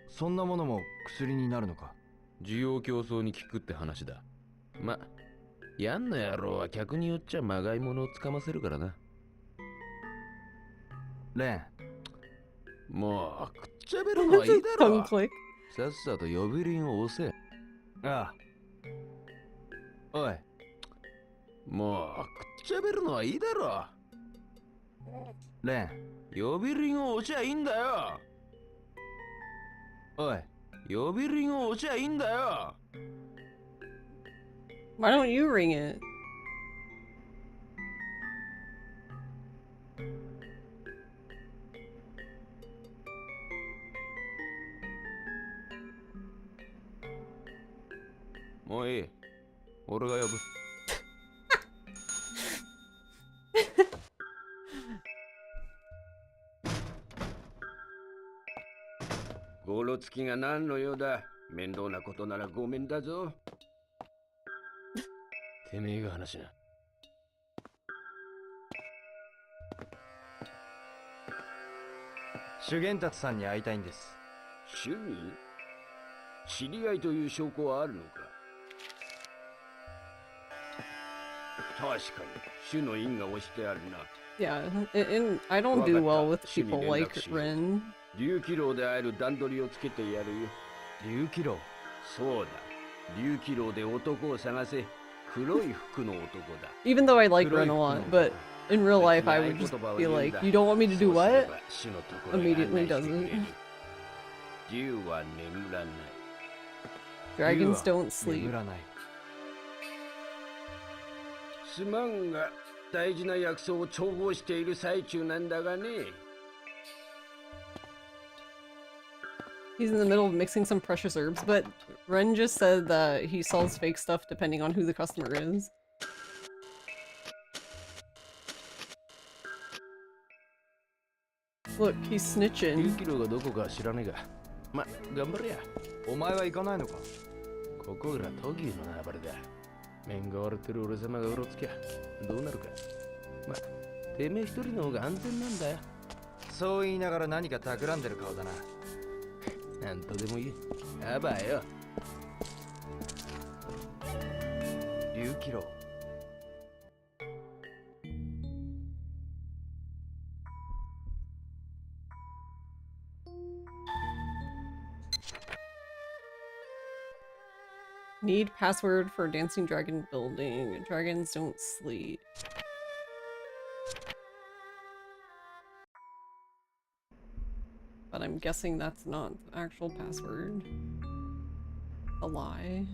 そんなものも薬になるのか。需要競争に効くって話だ。ま、やんな野郎は客によっちゃまがいものをつかませるからな。レン、もうくっちゃべるのはいいだろ。 Tongue click. さっさと呼び鈴を押せ。ああ。おい、もうくっちゃべるのはいいだろ。レン、呼び鈴を押しゃいいんだよ。おい、呼び鈴を押しゃいいんだよ。Why don't you ring it? Moいい。俺が呼ぶ。ゴロつきが何の用だ。面倒なことならごめんだぞ。てめえが話な。修験達さんに会いたいんです。趣味？知り合いという証拠はあるのか。確かに種の因が押してあるな。Yeah, and I don't do well with people like Ren. 竜気楼で会える段取りをつけてやるよ。竜気楼？そうだ。竜気楼で男を探せ。黒い服の男だ。Even though I like Ren a lot, but in real life I would just be like, you don't want me to do what? Immediately doesn't. 竜は眠らない。 Dragons don't sleep. 眠らない。すまんが大事な薬草を調合している最中なんだがね。 He's in the middle of mixing some precious herbs, but Ren just said that he sells fake stuff depending on who the customer is. Look, he's 10 snitching. キロがどこか知らねえが。ま、頑張れや。お前は行かないのか？ここら闘牛の縄張りだ。面が割れてる俺様がうろつきゃどうなるか。ま、てめえ一人の方が安全なんだよ。そう言いながら何か企んでる顔だな。なんとでも言え。やばいよ。竜騎郎。Need password for dancing dragon building. Dragons don't sleep. But I'm guessing that's not the actual password. A lie.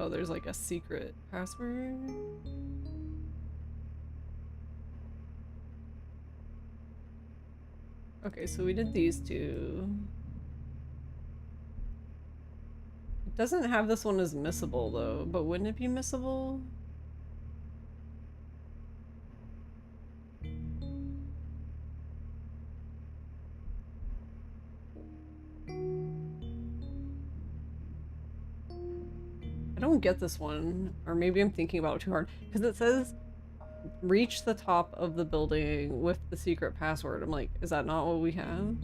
Oh, there's like a secret password. Okay, so we did these two. It doesn't have this one as missable though, but wouldn't it be missable? I don't get this one, or maybe I'm thinking about it too hard, because it says reach the top of the building with the secret password. I'm like, is that not what we have?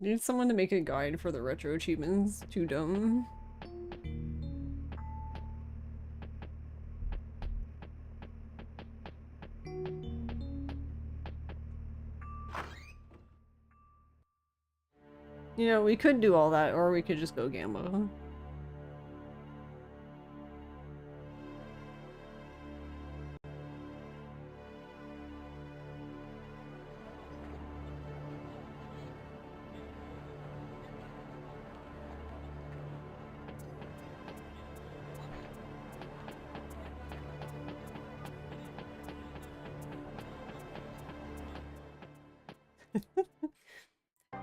Need someone to make a guide for the retro achievements. Too dumb. You know, we could do all that, or we could just go Gambo.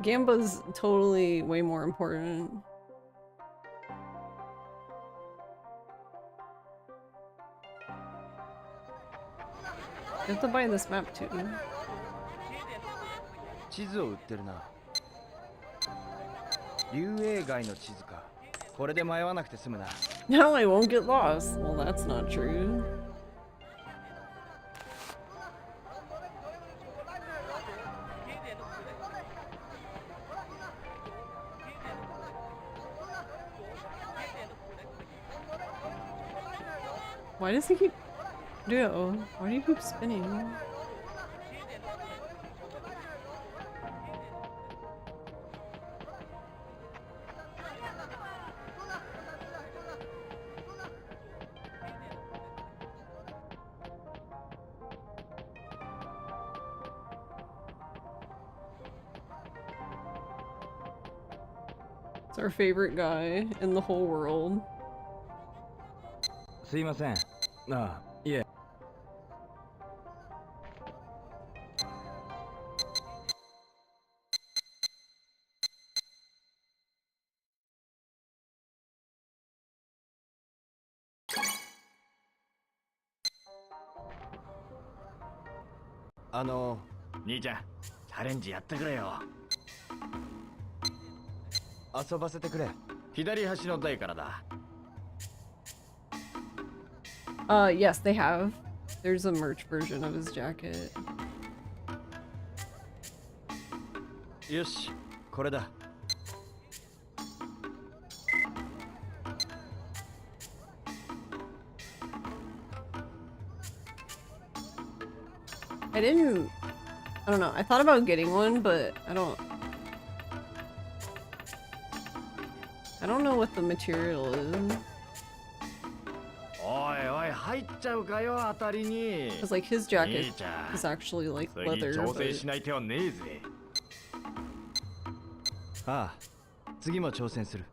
Gamba's totally way more important. You have to buy this map too. 地図を売ってるな。竜英街の地図か。これで迷わなくて済むな。Now I won't get lost. Well, that's not true. Why does he keep... Dude, why do you keep spinning? It's our favorite guy in the whole world. すいません。ああ、いえ。兄ちゃん、チャレンジやってくれよ。遊ばせてくれ。左端の台からだ。Yes, they have. There's a merch version of his jacket. よし、これだ。I don't know. I thought about getting one, but I don't know what the material is. おいおい、入っちゃうかよ、当たりに。 Because like his jacket いいじゃん。 is actually like 次 leather. 調整 But... しない手はねえぜ。ああ、次も挑戦する。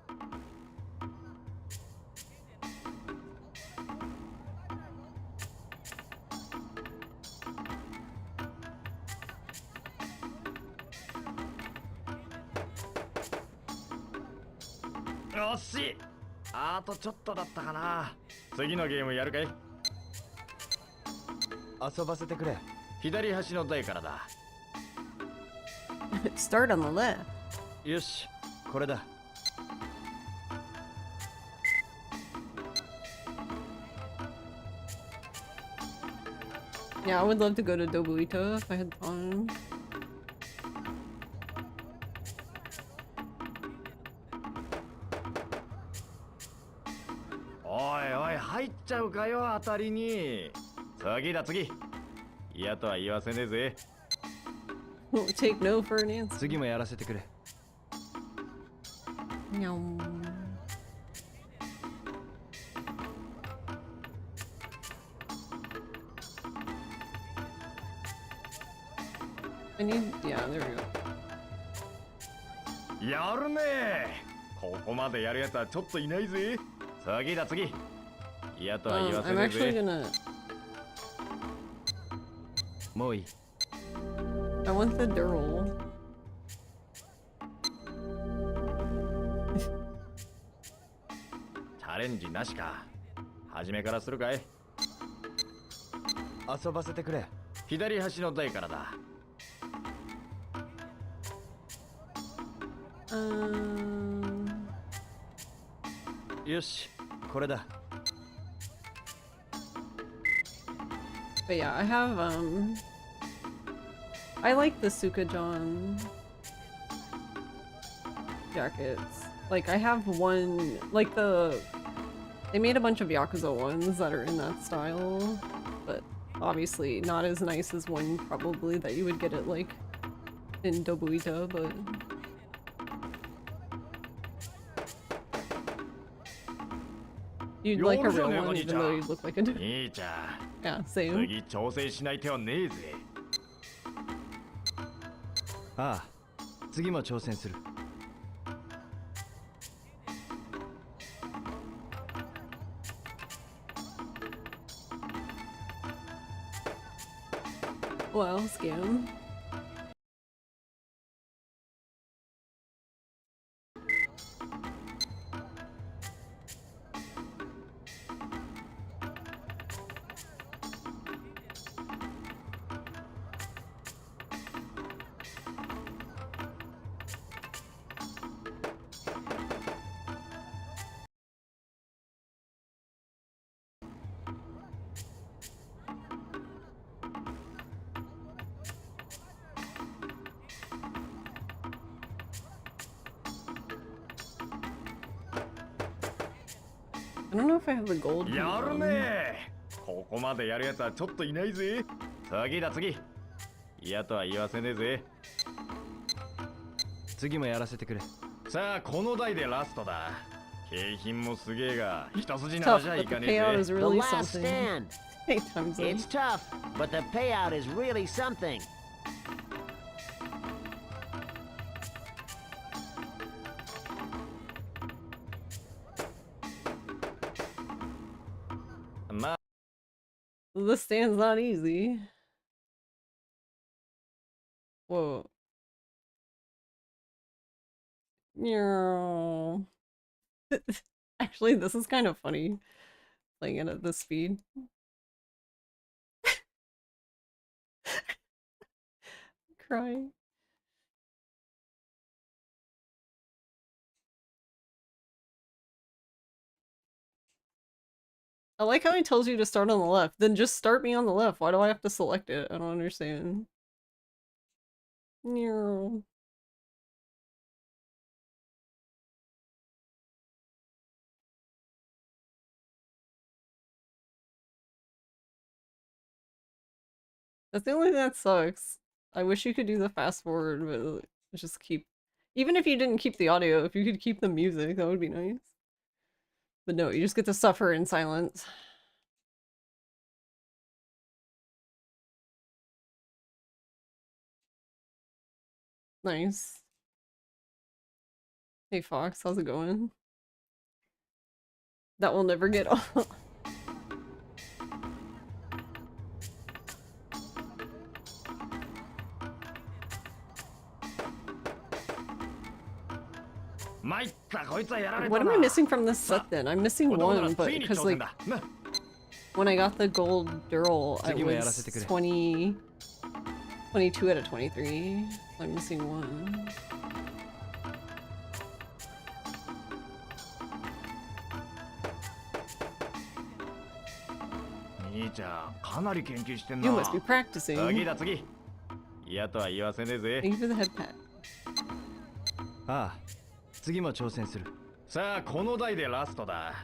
よし、あとちょっとだったかな。次のゲームやるかい？遊ばせてくれ。左端の台からだ。Start on the left. よし、これだ。Yeah, I would love to go to Dobuita if I had time. おいおい、入っちゃうかよ、当たりに。次だ次。嫌とは言わせねえぜ。 Won't take no for an answer. 次もやらせてくれ。Meow. I need, yeah, there we go. やるねえ。ここまでやるやつはちょっといないぜ。次だ次。嫌とは言わせ I'm ねえ actually ぜ。 gonna... もういい。 I want the Dural. チャレンジなしか。初めからするかい？遊ばせてくれ。左端の台からだ。よし、これだ。 But yeah, I have, I like the Sukajon jackets. Like, I have one, like they made a bunch of Yakuza ones that are in that style, but obviously not as nice as one probably that you would get at, like, in Dobuita, but... You'd like a real one even though you look like a... Yeah, same. 次調整しない手はねえぜ。ああ、次も挑戦する。Well, scam. I don't know if I have the gold. やるねえ。ここまでやるやつはちょっといないぜ。次だ次。嫌とは言わせねえぜ。次もやらせてくれ。さあ、この台でラストだ。景品もすげえが、一筋縄じゃいかねえぜ。 The last stand. It's tough, but the payout is really something. The stand's not easy. Whoa. No. Actually, this is kind of funny. Playing it at this speed. Crying. I like how he tells you to start on the left. Then just start me on the left. Why do I have to select it? I don't understand. No. That's the only thing that sucks. I wish you could do the fast forward, but just keep... Even if you didn't keep the audio, if you could keep the music, that would be nice. But no, you just get to suffer in silence. Nice. Hey Fox, how's it going? That will never get old. What am I missing from this set then? I'm missing one, but because like when I got the gold Dural, I was 22 out of 23. So I'm missing one. You must be practicing. Thank you for the head pat. ああ、次も挑戦する。さあ、この台でラストだ。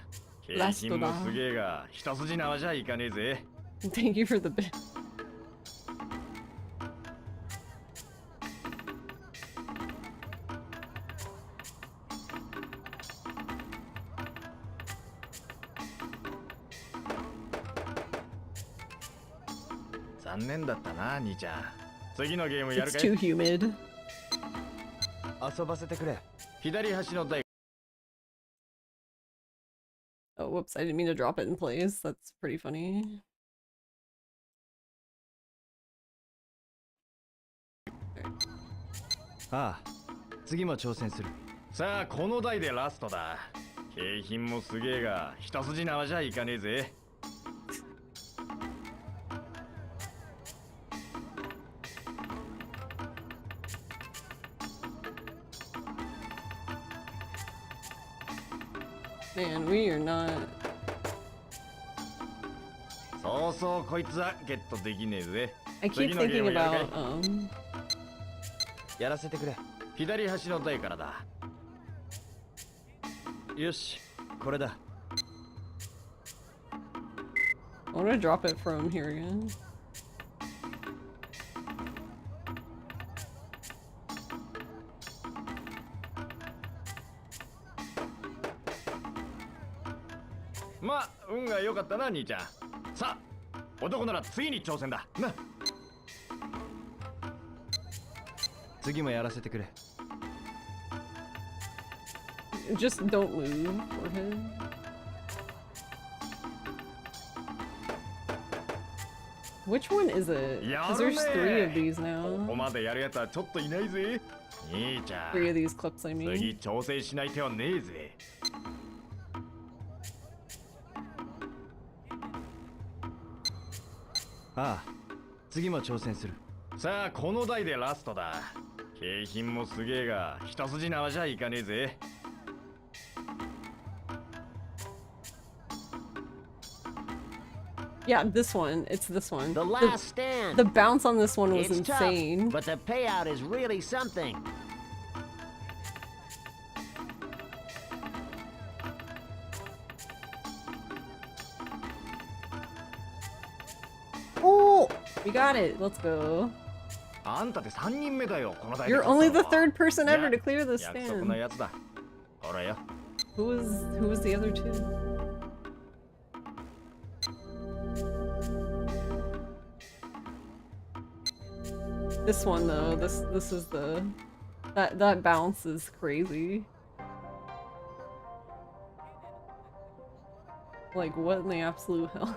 景品もすげえが、一筋縄じゃいかねえぜ。Thank you for the bit. 残念だったな、兄ちゃん。次のゲームやるかい？ It's too humid. 遊ばせてくれ。左端の台。Oh, whoops, I didn't mean to drop it in place. That's pretty funny. Okay. ああ、次も挑戦する。さあ、この台でラストだ。景品もすげえが、一筋縄じゃいかねえぜ。Man, we are not. そうそう、こいつはゲットできねえぜ。I keep thinking about, やらせてくれ。左端の台からだ。よし、これだ。I want to drop it from here again. Ma, 運が良かったな、兄ちゃん。さあ、男なら次に挑戦だ。な。次もやらせてくれ。Just don't move for him. Which one is it? Because there's 3 of these now. ここまでやるやつはちょっといないぜ。兄ちゃん。 3 of these clips, I mean. 次調整しない手はねえぜ。ああ、次も挑戦する。さあ、この台でラストだ。景品もすげえが、一筋縄じゃいかねえぜ。Yeah, this one. It's this one. The last stand. The bounce on this one was It's insane. tough, but the payout is really something. Oh, we got it. Let's go. あんたって3人目だよ、この台で。 You're only the 3rd person ever to clear this 約束の stand. やつだ。ほらよ。Who was the other 2? This one though, this is the that bounce is crazy. Like what in the absolute hell?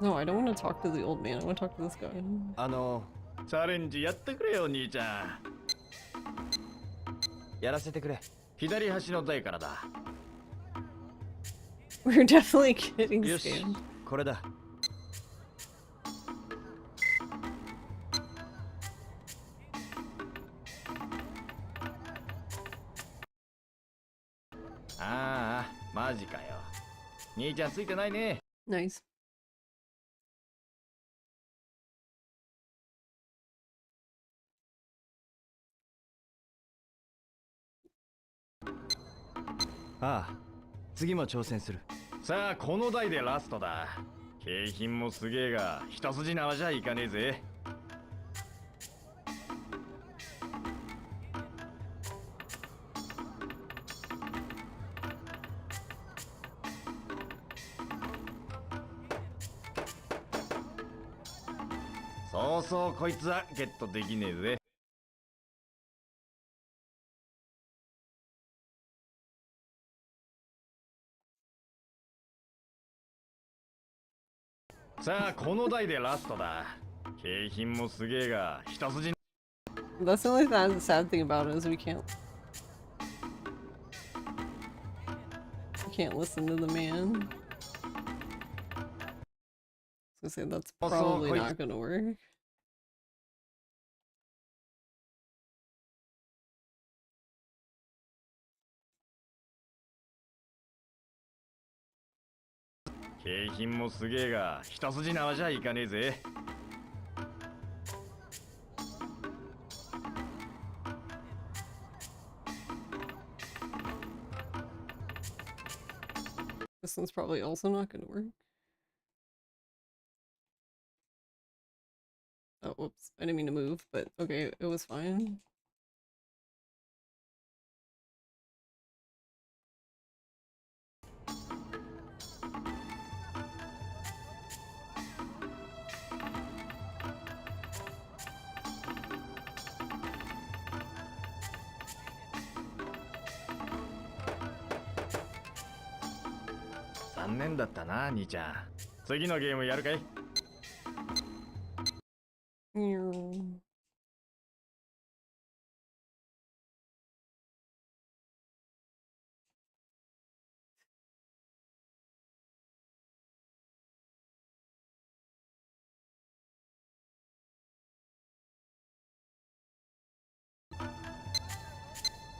No, I don't want to talk to the old man. I want to talk to this guy. チャレンジやってくれよ兄ちゃん。やらせてくれ。左端の台からだ。We're definitely getting よし scammed. これだ。ああマジかよ。兄ちゃんついてないね。 Nice. ああ次も挑戦する。さあこの台でラストだ。景品もすげえが一筋縄じゃいかねえぜ。そうそうこいつはゲットできねえぜ。さあこの台でラストだ。景品もすげえが一筋。 That's the only sad thing about it is we can't listen to the man. I was gonna say that's probably not gonna work. 景品もすげえが一筋縄じゃいかねえぜ。This one's probably also not gonna work. Oh, whoops. I didn't mean to move, but okay, it was fine. .残念だったな兄ちゃん。次のゲームやるかい？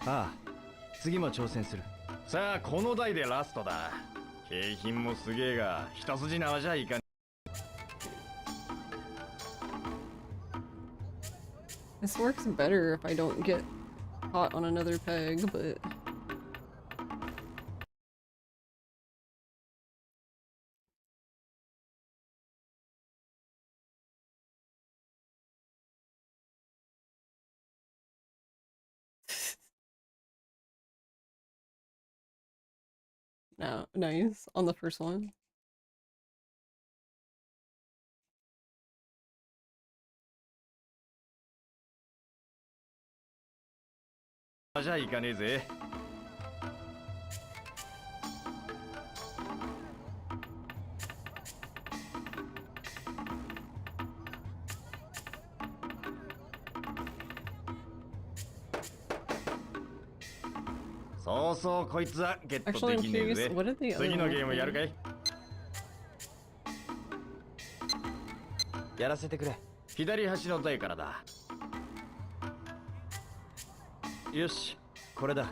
ああ次も挑戦する。さあこの台でラストだ。景品もすげえが一筋縄じゃいかねえ。 This works better if I don't get caught on another peg, but... No, nice. On the first one. Actually, I'm curious, what did the other one play? やらせてくれ。左端の台からだ。よしこれだ。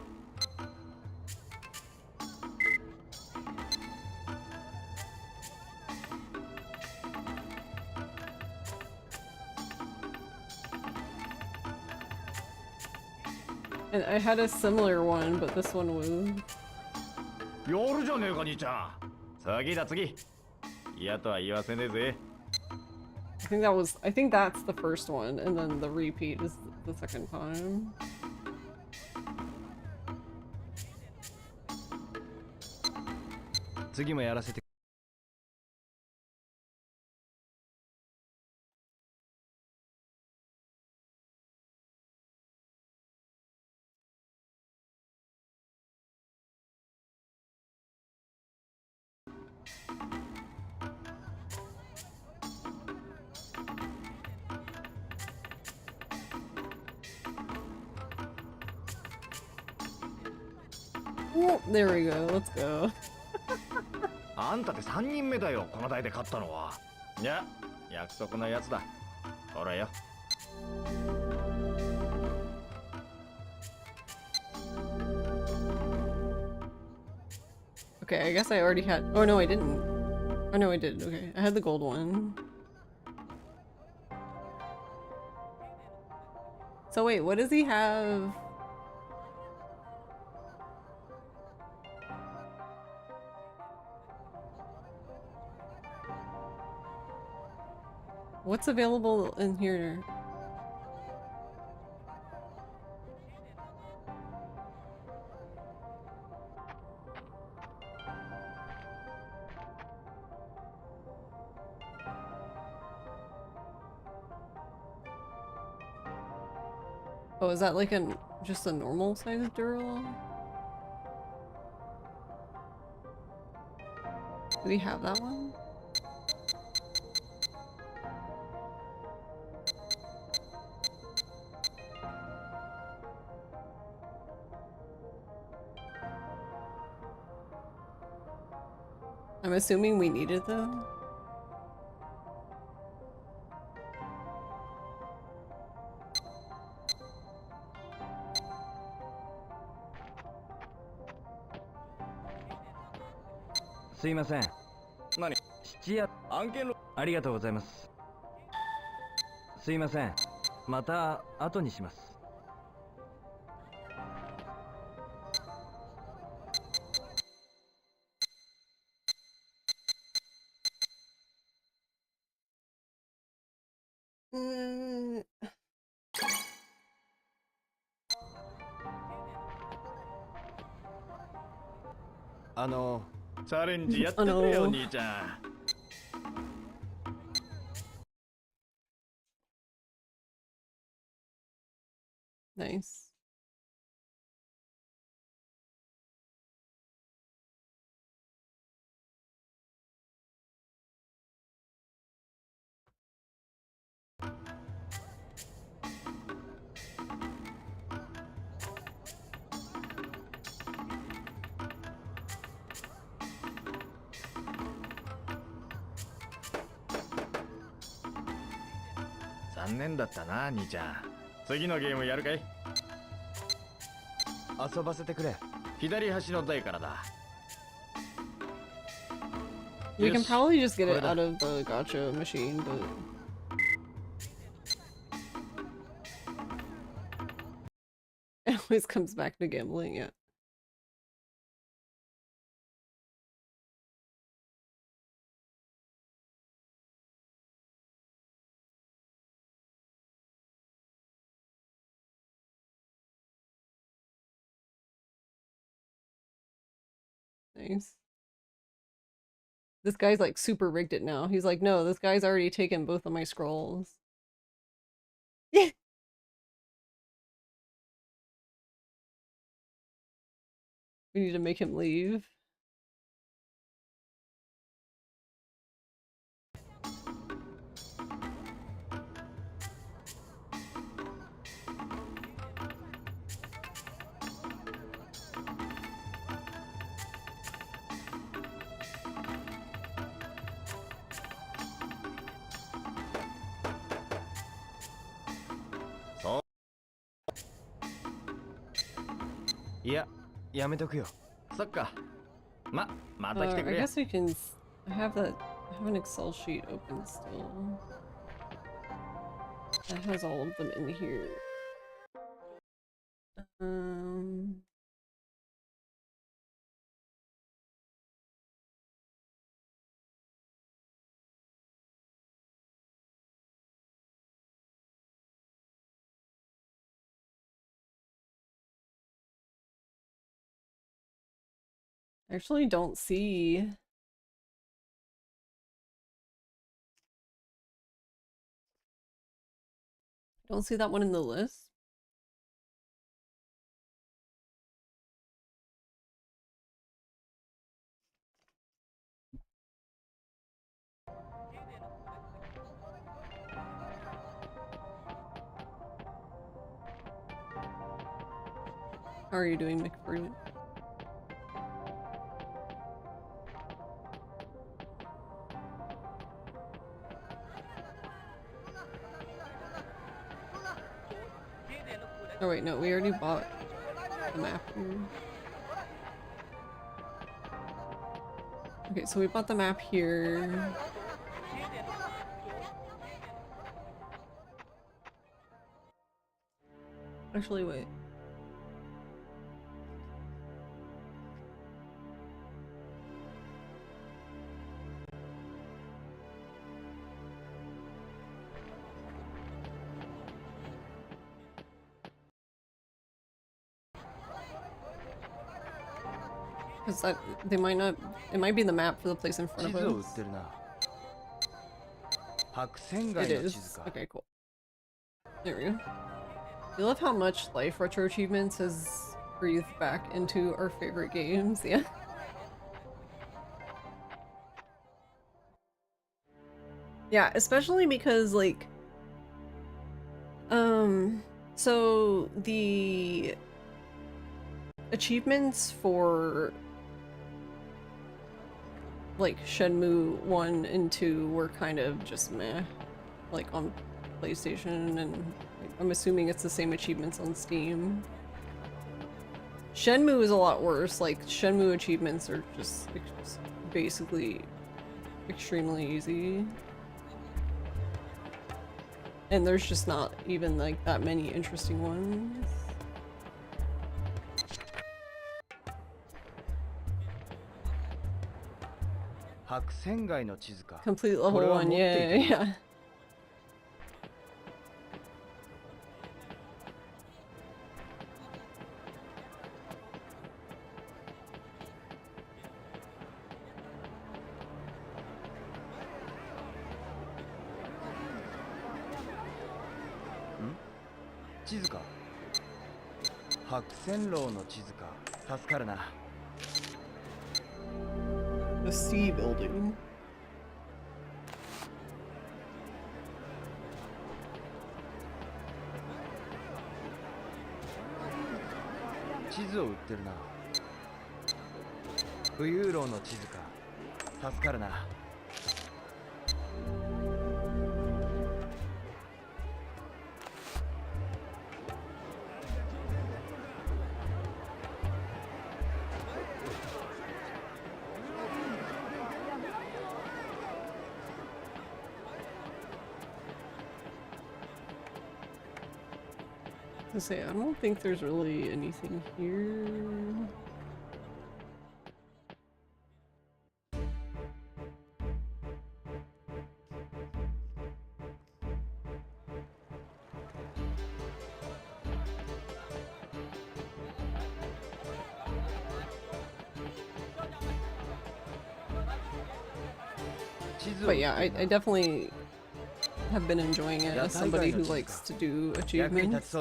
And I had a similar one, but this one was... やるじゃねえか兄ちゃん。次だ次。嫌とは言わせねえぜ。 I think that's the first one, and then the repeat is the second time. Oh, there we go. Let's go. あんたで3人目だよ、この台で勝ったのは。いや、約束のやつだ。ほらよ。Okay, I guess I already had. Oh no, I didn't. Oh no, I did. Okay, I had the gold one. So wait, what does he have? What's available in here? Oh, is that like just a normal size Duro? Do we have that one? I'm assuming we need it though.すいません。何？質屋案件のありがとうございます。すいません。また後にします。チャレンジやってくれよ、兄ちゃん。Nice.残念だったな、兄ちゃん。次のゲームやるかい？遊ばせてくれ。左端の台からだ。We can probably just get it out of the gacha machine, but it always comes back to gambling, yeah. Nice. This guy's like super rigged it now. He's like, no, this guy's already taken both of my scrolls. Yeah. We need to make him leave. So いや、やめとくよ。そっか。また来てく I れ。guess we can. I have an Excel sheet open still. That has all of them in here. I actually don't see. Don't see that one in the list. How are you doing, McFruit? Oh wait, no, we already bought the map here. Okay, so we bought the map here. Actually, wait. Because they might not. It might be the map for the place in front of us. It is. Okay, cool. There we go. I love how much life Retro Achievements has breathed back into our favorite games. Yeah. Yeah, especially because like, so the achievements for like Shenmue 1 and 2 were kind of just meh, like on PlayStation, and like, I'm assuming it's the same achievements on Steam. Shenmue is a lot worse. Like Shenmue achievements are just basically extremely easy. And there's just not even like that many interesting ones. Complete level 1, yeah. The C building. To say, I don't think there's really anything here. But yeah, I definitely have been enjoying it as somebody who likes to do achievements.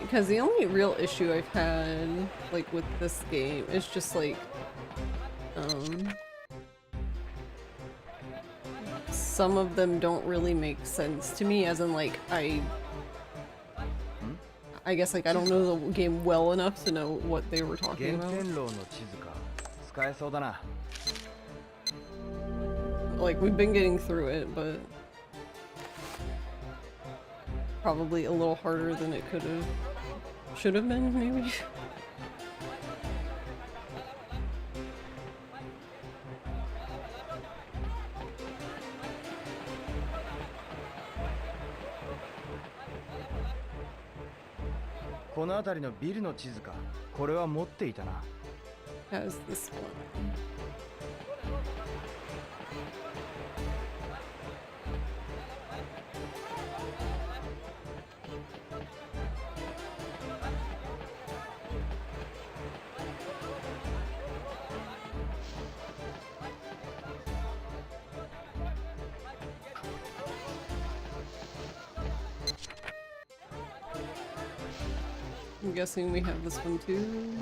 Because the only real issue I've had, like, with this game is just, like, some of them don't really make sense to me, as in, like, I guess, like, I don't know the game well enough to know what they were talking about. Like, we've been getting through it, but probably a little harder than it should have been, maybe. How's this one? I'm guessing we have this one too.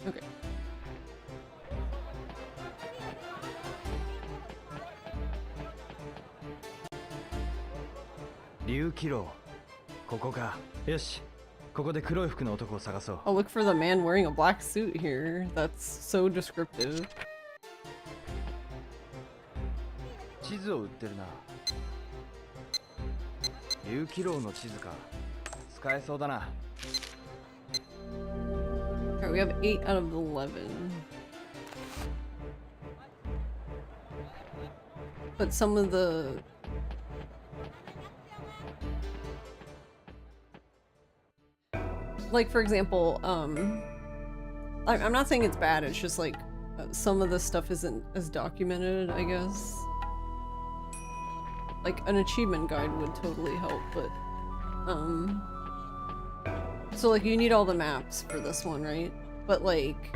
Okay. 竜騎郎。ここか。よし。ここで黒い服の男を探そう。I'll look for the man wearing a black suit here. That's so descriptive. 地図を売ってるな。竜騎郎の地図か。使えそうだな。Alright, we have 8 out of 11. But some of the... Like, for example, I'm not saying it's bad, it's just like some of the stuff isn't as documented, I guess. Like, an achievement guide would totally help, but, so, like, you need all the maps for this one, right? But, like,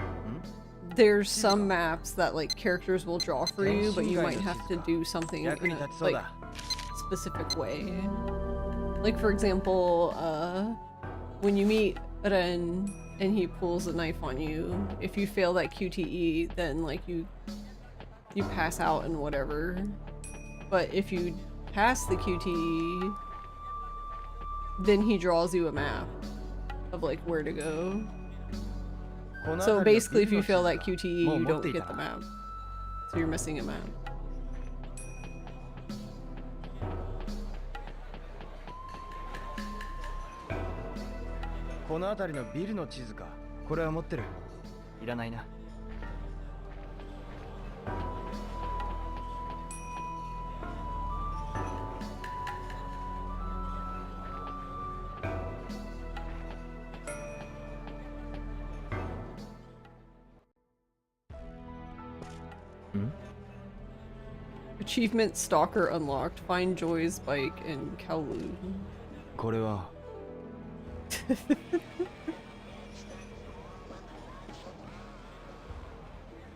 there's some maps that, like, characters will draw for you, but you might have to do something in a, like, specific way. Like, for example, when you meet Ren and he pulls a knife on you, if you fail that QTE, then, like, you pass out and whatever. But if you pass the QTE, then he draws you a map of, like, where to go. So basically, if you fail that QTE, you don't get the map. So you're missing a map. この辺りのビルの地図か。これは持ってる。いらないな。Achievement Stalker unlocked. Find Joy's bike in Kowloooooooon. これは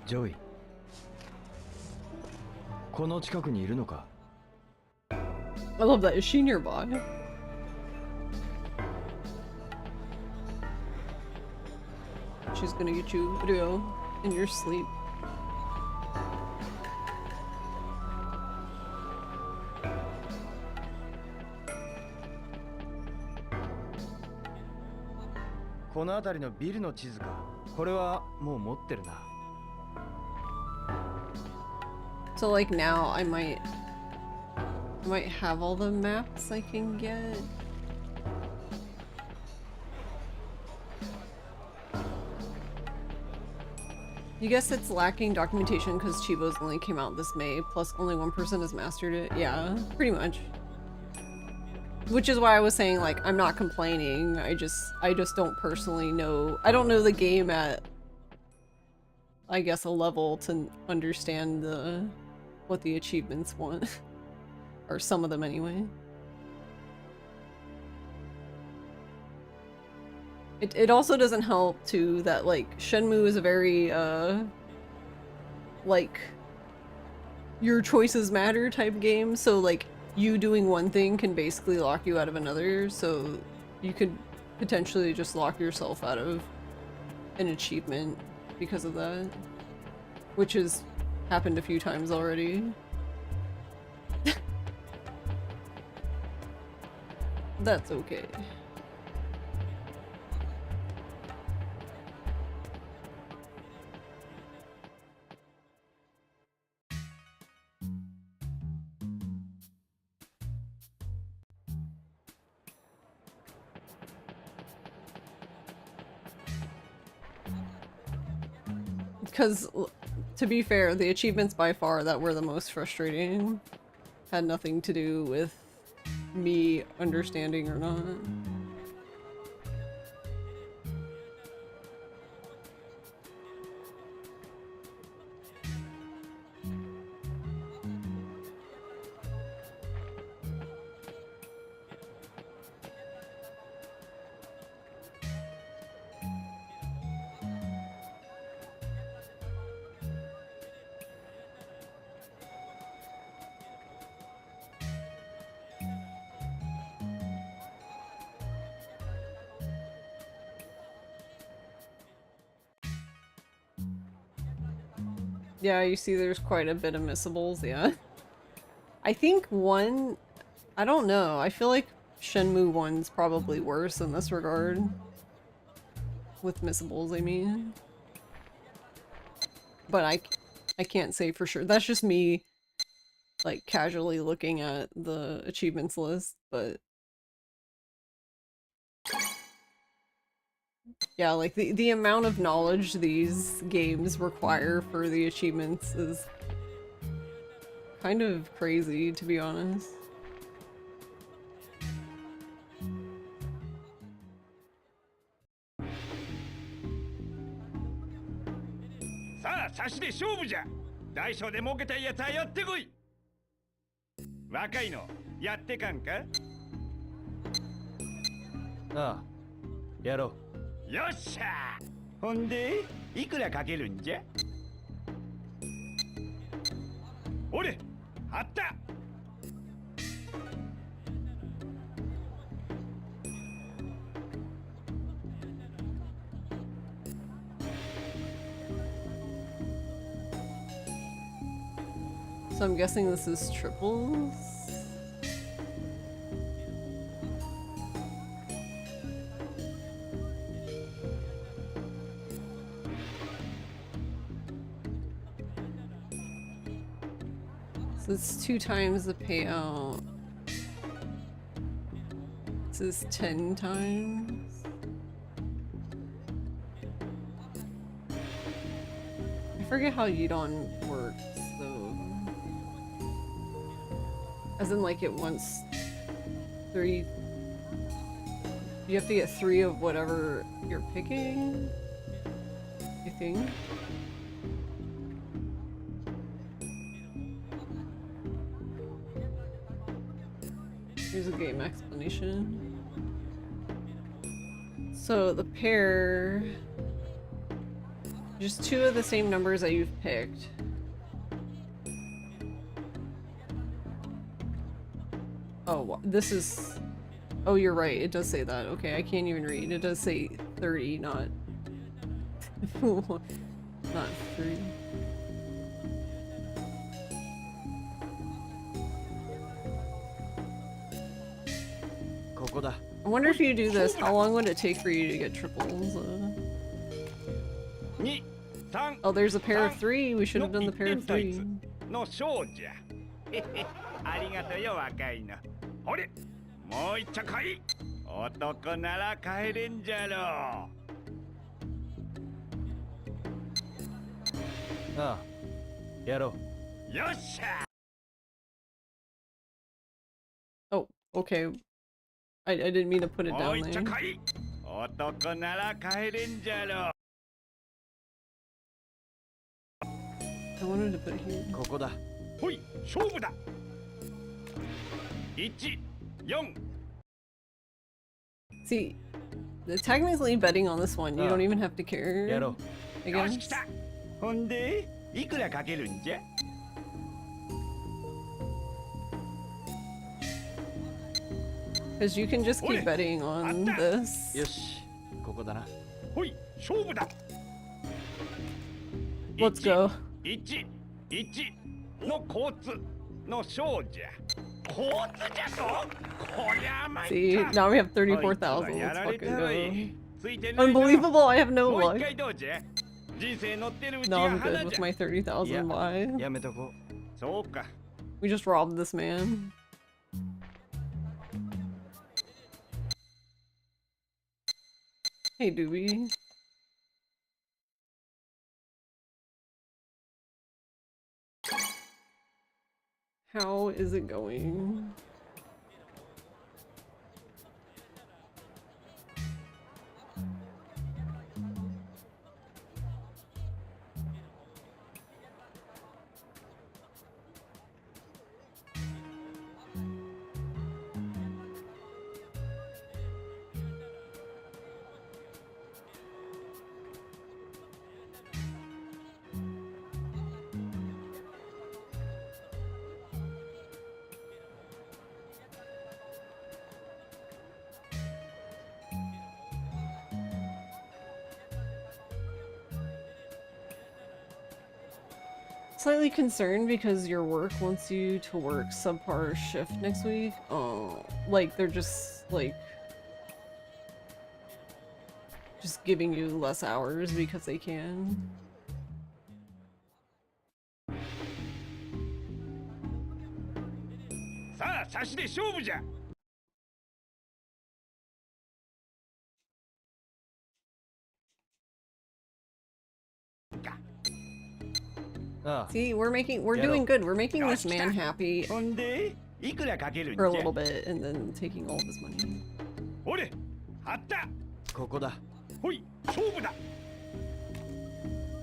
ジョイ。この近くにいるのか。I love that. Is she nearby? She's gonna get you, Ryo, in your sleep. So like now I might have all the maps I can get. You guess it's lacking documentation because Chibo's only came out this May, plus only one person has mastered it. Yeah, pretty much. Which is why I was saying, like, I'm not complaining. I just don't personally know. I don't know the game at, I guess, a level to understand what the achievements want. Or some of them anyway. It also doesn't help too that, like, Shenmue is a very like, your choices matter type game, so like you doing one thing can basically lock you out of another, so you could potentially just lock yourself out of an achievement because of that, which has happened a few times already. That's okay. Because, to be fair, the achievements by far that were the most frustrating had nothing to do with me understanding or not. Yeah, you see there's quite a bit of missables, yeah. I think one I don't know. I feel like Shenmue 1's probably worse in this regard. With missables, I mean. But I can't say for sure. That's just me, like, casually looking at the achievements list, but... Yeah, like, the amount of knowledge these games require for the achievements is kind of crazy, to be honest.さあ差しで勝負じゃ。大将で儲けたいやつはやってこい。若いのやってかんか。ああ、やろう。よっしゃ。ほんでいくらかけるんじゃ。おれ、あった。So I'm guessing this is triples? So it's 2 times the payout. This is 10 times. I forget how Yidon works though. As in, like, it wants 3. You have to get 3 of whatever you're picking, I think. Here's a game explanation. So the pair, just 2 of the same numbers that you've picked. Oh, this is... Oh, you're right. It does say that. Okay, I can't even read. It does say 30, not... not 3. I wonder if you do this, how long would it take for you to get triples? Oh, there's a pair of 3. We should have done the pair of 3. ありがとうよ若いの。ほれ、もう一丁来い。男なら帰れんじゃろう。ああ、やろう。よっしゃ。Oh, okay. I didn't mean to put it もう down 一丁 there. 来い。男なら帰れんじゃろう。I wanted to put it here. ここだ。ほい、勝負だ。1、4。 See, technically betting on this one, you don't even have to care. I guess. ほんで、いくらかけるんじゃ。Because you can just keep betting on this. よし、ここだな。ほい、勝負だ。 Let's go. 1、1の交通の勝じゃ。交通じゃと。こりゃまい。 See, now we have 34,000. Let's fucking go. Unbelievable, I have no luck. 人生乗ってるうち No, が I'm 花 good じ with ゃ。 my 30,000. Why? やめとこう。そうか。 We just robbed this man. Hey, Doobie. How is it going? slightly concerned because your work wants you to work subpar shift next week. Oh, like they're just like just giving you less hours because they can. See, we're doing good. We're making this man happy for a little bit and then taking all of his money. ここだ。ほい、勝負だ。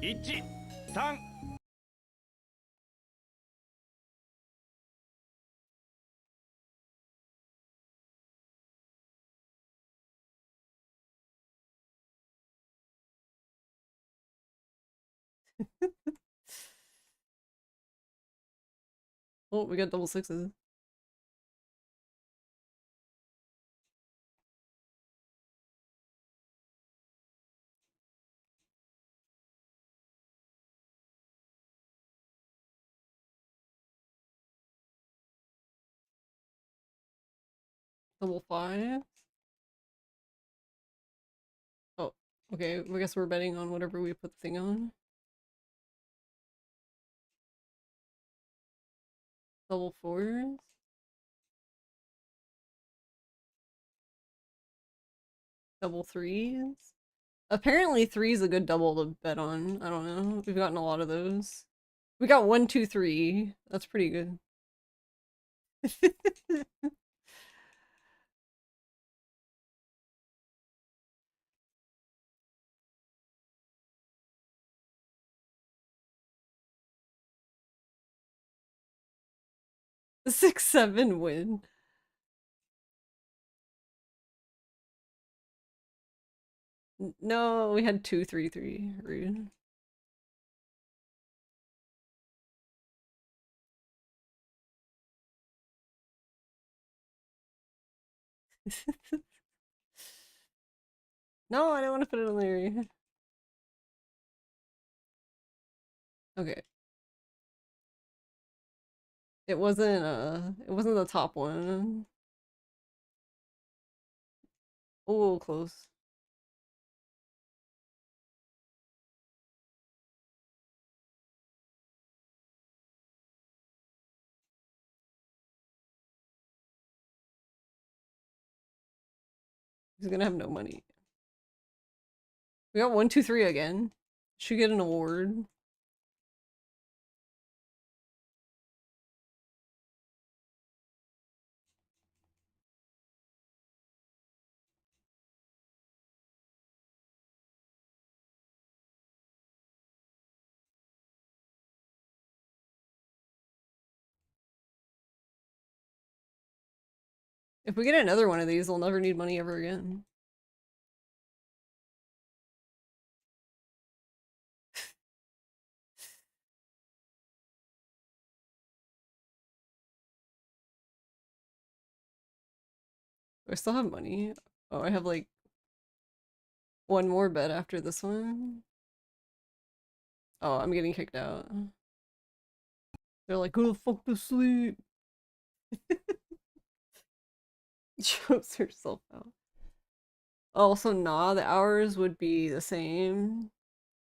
1、3。Oh, we got double sixes. Double five. Oh, okay. I guess we're betting on whatever we put the thing on. Double fours. Double threes. Apparently 3 is a good double to bet on. I don't know. We've gotten a lot of those. We got 1, 2, 3. That's pretty good. The 6-7 win. No, we had 2, 3, 3. Rude. No, I don't want to put it on there. Okay. It wasn't the top one. Oh, close. He's gonna have no money. We got 1, 2, 3 again. Should get an award. If we get another one of these, we'll never need money ever again. Do I still have money? Oh, I have like one more bet after this one. Oh, I'm getting kicked out. They're like, go the fuck to sleep. Shows herself out. Also, nah, the hours would be the same.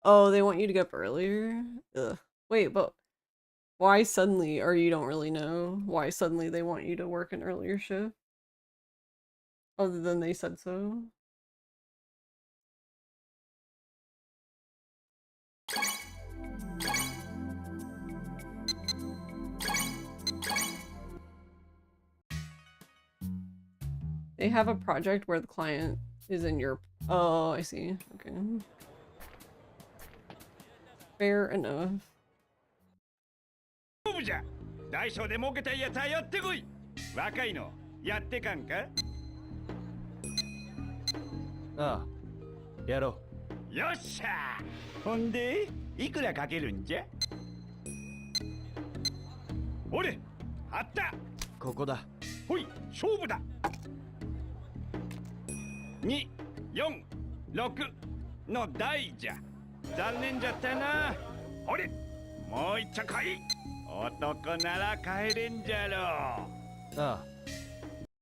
Oh, they want you to get up earlier? Ugh. Wait, but why suddenly, or you don't really know why suddenly they want you to work an earlier shift? Other than they said so? They have a project where the client is in your... Oh, I see. Okay. Fair enough. じゃ。大小で儲けたいやつはやってこい。若いのやってかんか。ああ、やろう。よっしゃ。ほんで、いくらかけるんじゃ。おれ、あった。ここだ。ほい、勝負だ。2、4、6の台じゃ。残念じゃったな。ほれ、もう一丁来い。男なら帰れんじゃろう。ああ、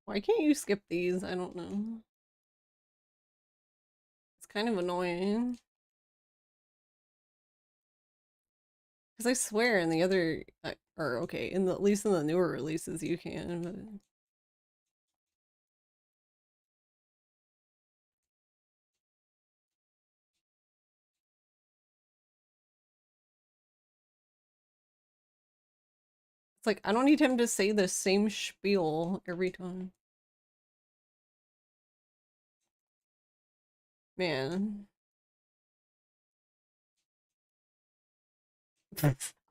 Why can't you skip these? I don't know. It's kind of annoying. Because I swear in the other, or okay, at least in the newer releases you can, but... It's like, I don't need him to say the same spiel every time. Man.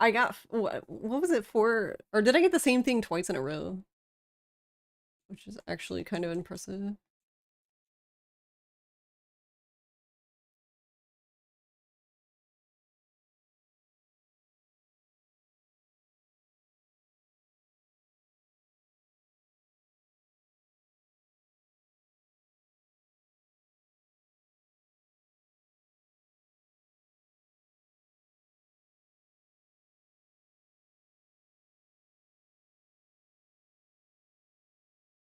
I got, what was it for? Or did I get the same thing twice in a row? Which is actually kind of impressive.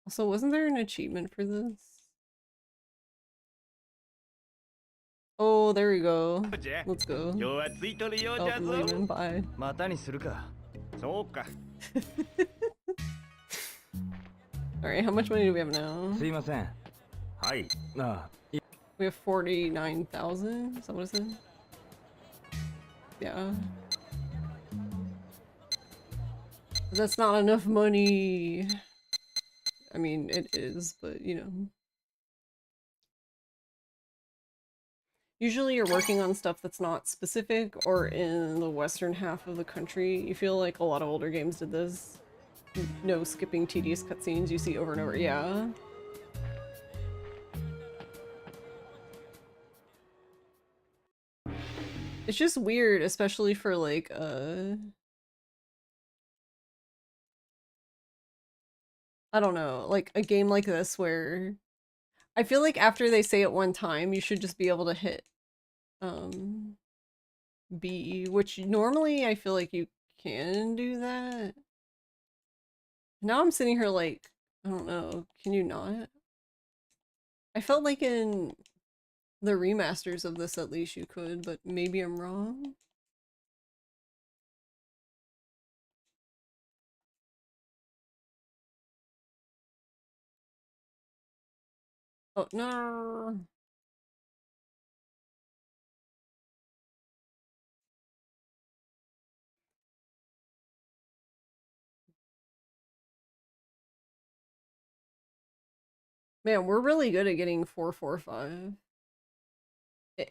Also, wasn't there an achievement for this? Oh, there we go. Let's go. 今日はついとるよう Oh, じゃ I'm ぞ。 leaving. Bye. またにするか。そうか。Alright, how much money do we have now? すいません。はい。ああ、 We have 49,000? Is that what it said? Yeah. That's not enough money. I mean, it is, but you know. Usually you're working on stuff that's not specific or in the western half of the country. You feel like a lot of older games did this. No skipping tedious cutscenes you see over and over. Yeah. It's just weird, especially for like I don't know, like a game like this where I feel like after they say it one time, you should just be able to hit B, which normally I feel like you can do that. Now I'm sitting here like, I don't know, can you not? I felt like in the remasters of this at least you could, but maybe I'm wrong. Oh, no. Man, we're really good at getting 445.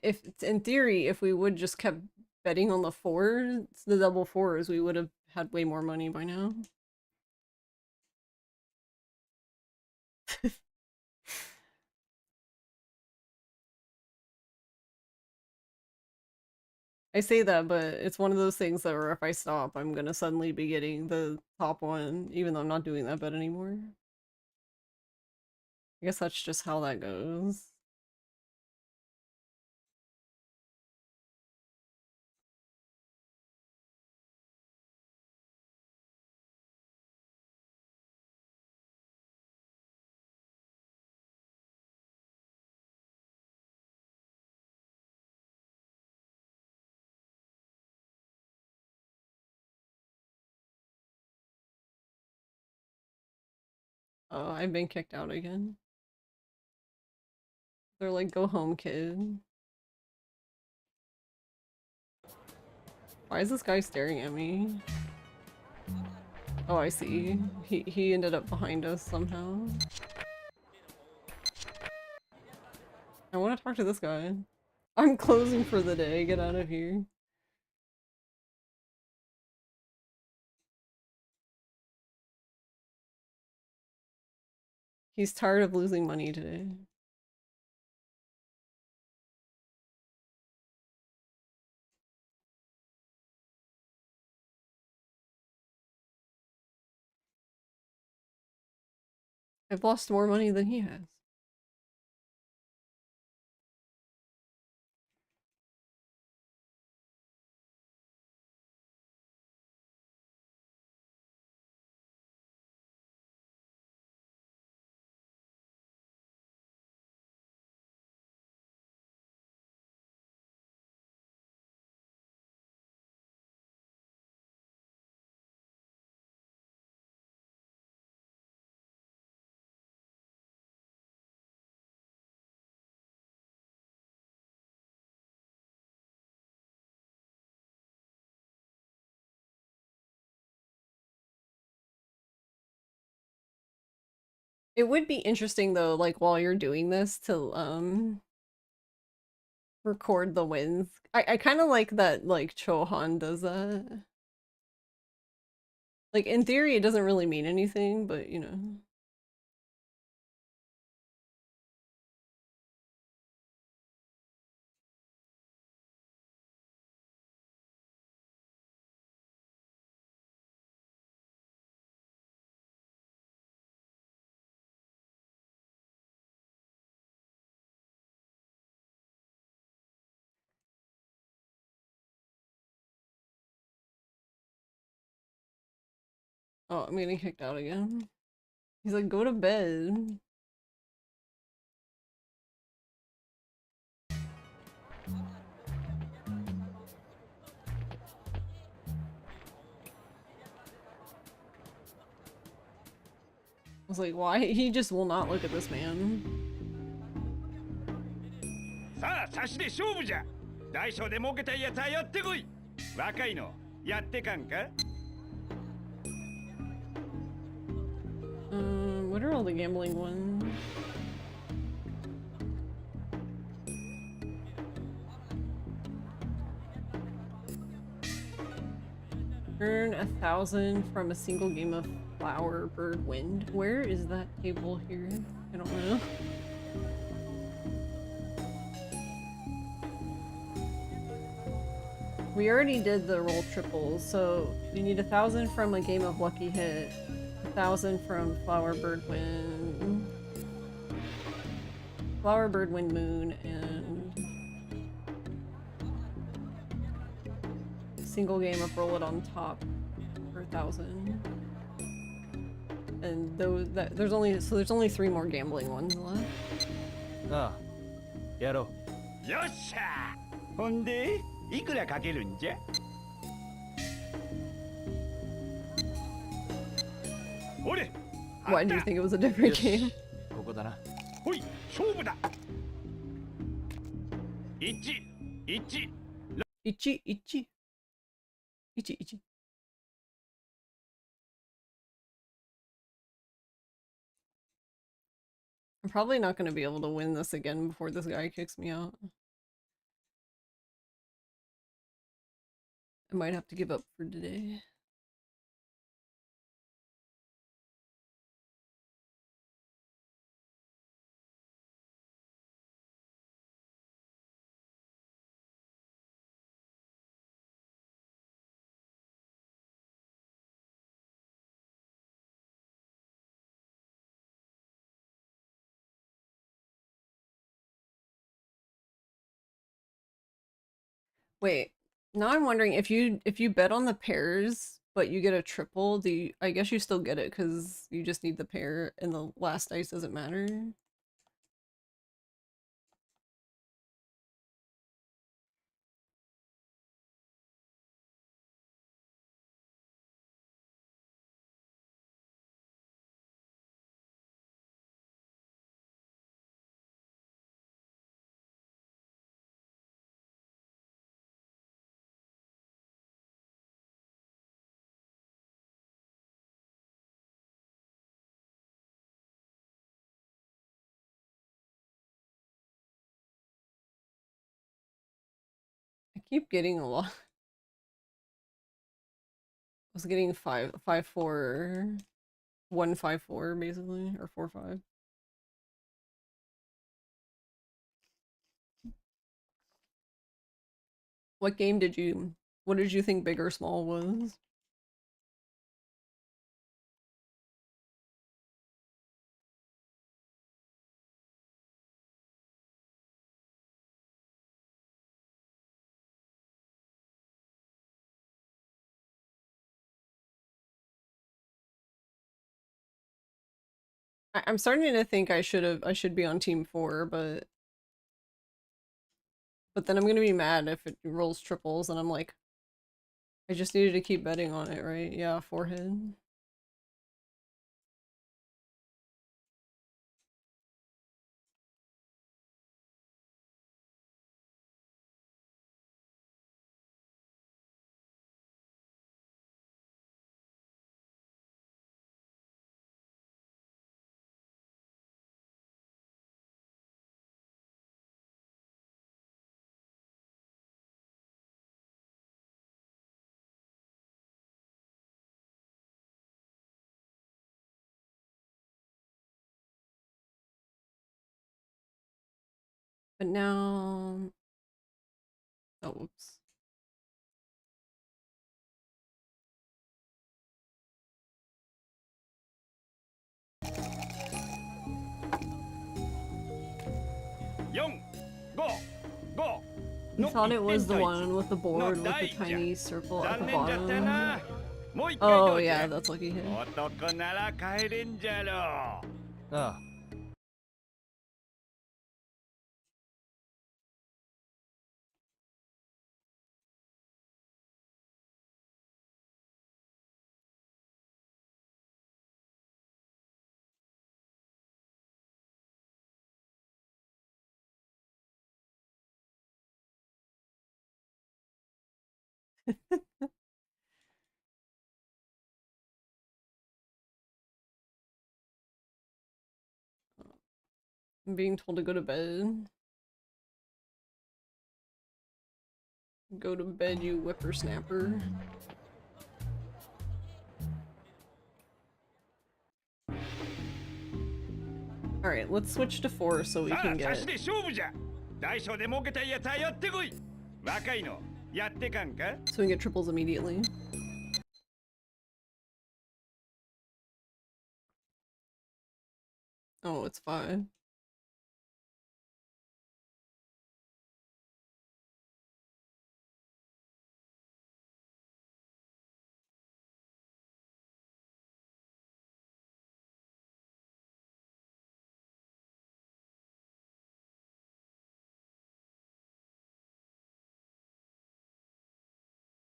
If in theory, if we would just kept betting on the fours, the double fours, we would have had way more money by now. I say that, but it's one of those things that where if I stop, I'm gonna suddenly be getting the top one, even though I'm not doing that bet anymore. I guess that's just how that goes. Oh, I've been kicked out again. They're like, go home, kid. Why is this guy staring at me? Oh, I see. He ended up behind us somehow. I want to talk to this guy. I'm closing for the day. Get out of here. He's tired of losing money today. I've lost more money than he has. It would be interesting though, like while you're doing this to record the wins. I kind of like that like Chohan does that. Like in theory it doesn't really mean anything, but you know. Oh, I'm getting kicked out again. He's like, go to bed. I was like, why? He just will not look at this man. さあ差しで勝負じゃ。大将で儲けたいやつはやってこい。若いのやってかんか。What are all the gambling ones? Earn 1,000 from a single game of Flower Bird Wind. Where is that table here? I don't know. We already did the roll triples, so you need 1,000 from a game of Lucky Hit, 1,000 from Flower Bird Wind, Flower Bird Wind Moon, and single game of Roll It on Top for 1,000. And there's only 3 more gambling ones left. Ah, yaro. よっしゃ。ほんでいくらかけるんじゃ。おれ。Why do you think it was a different game? ここだな。ほい、勝負だ。1、1。Ichi, ichi. Ichi, ichi. I'm probably not going to be able to win this again before this guy kicks me out. I might have to give up for today. Wait, now I'm wondering if you bet on the pairs, but you get a triple, I guess you still get it because you just need the pair and the last dice doesn't matter. I keep getting a lot. I was getting 5, 5, 4, 1, 5, 4 basically, or 4, 5. What did you think big or small was? I'm starting to think I should be on team 4, but then I'm gonna be mad if it rolls triples and I'm like, I just needed to keep betting on it, right? Yeah, forehead. But now... Oh, whoops. I thought it was the one with the board with the tiny circle at the bottom. Oh yeah, that's lucky hit. Ah. I'm being told to go to bed. Go to bed, you whippersnapper. Alright, let's switch to 4 so we can get... So we can get triples immediately. Oh, it's 5.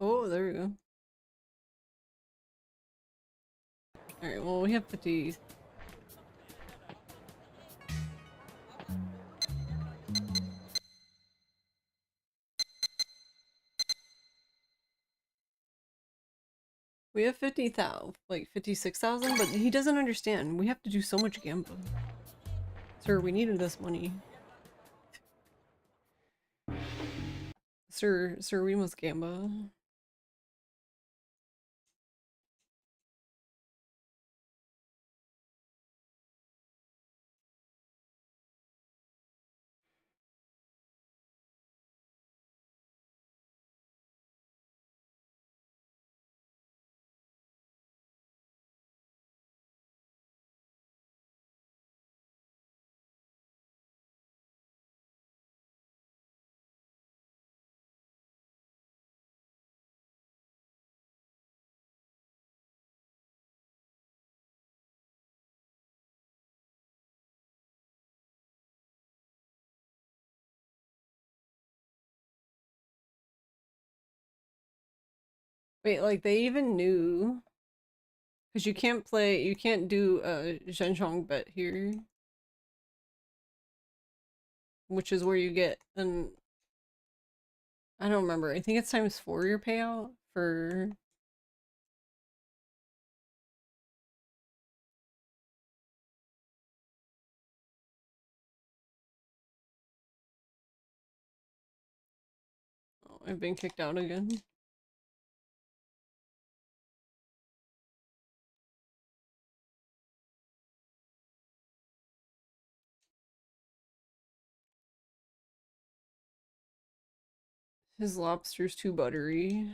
Oh, there we go. Alright, well, we have 50. We have 50,000, like 56,000, but he doesn't understand. We have to do so much gambling. Sir, we needed this money. Sir, we must gamble. Wait, like they even knew, because you can't do a Zhenchong bet here, which is where you get an, I don't remember, I think it's ×4 your payout for, oh, I've been kicked out again. His lobster's too buttery.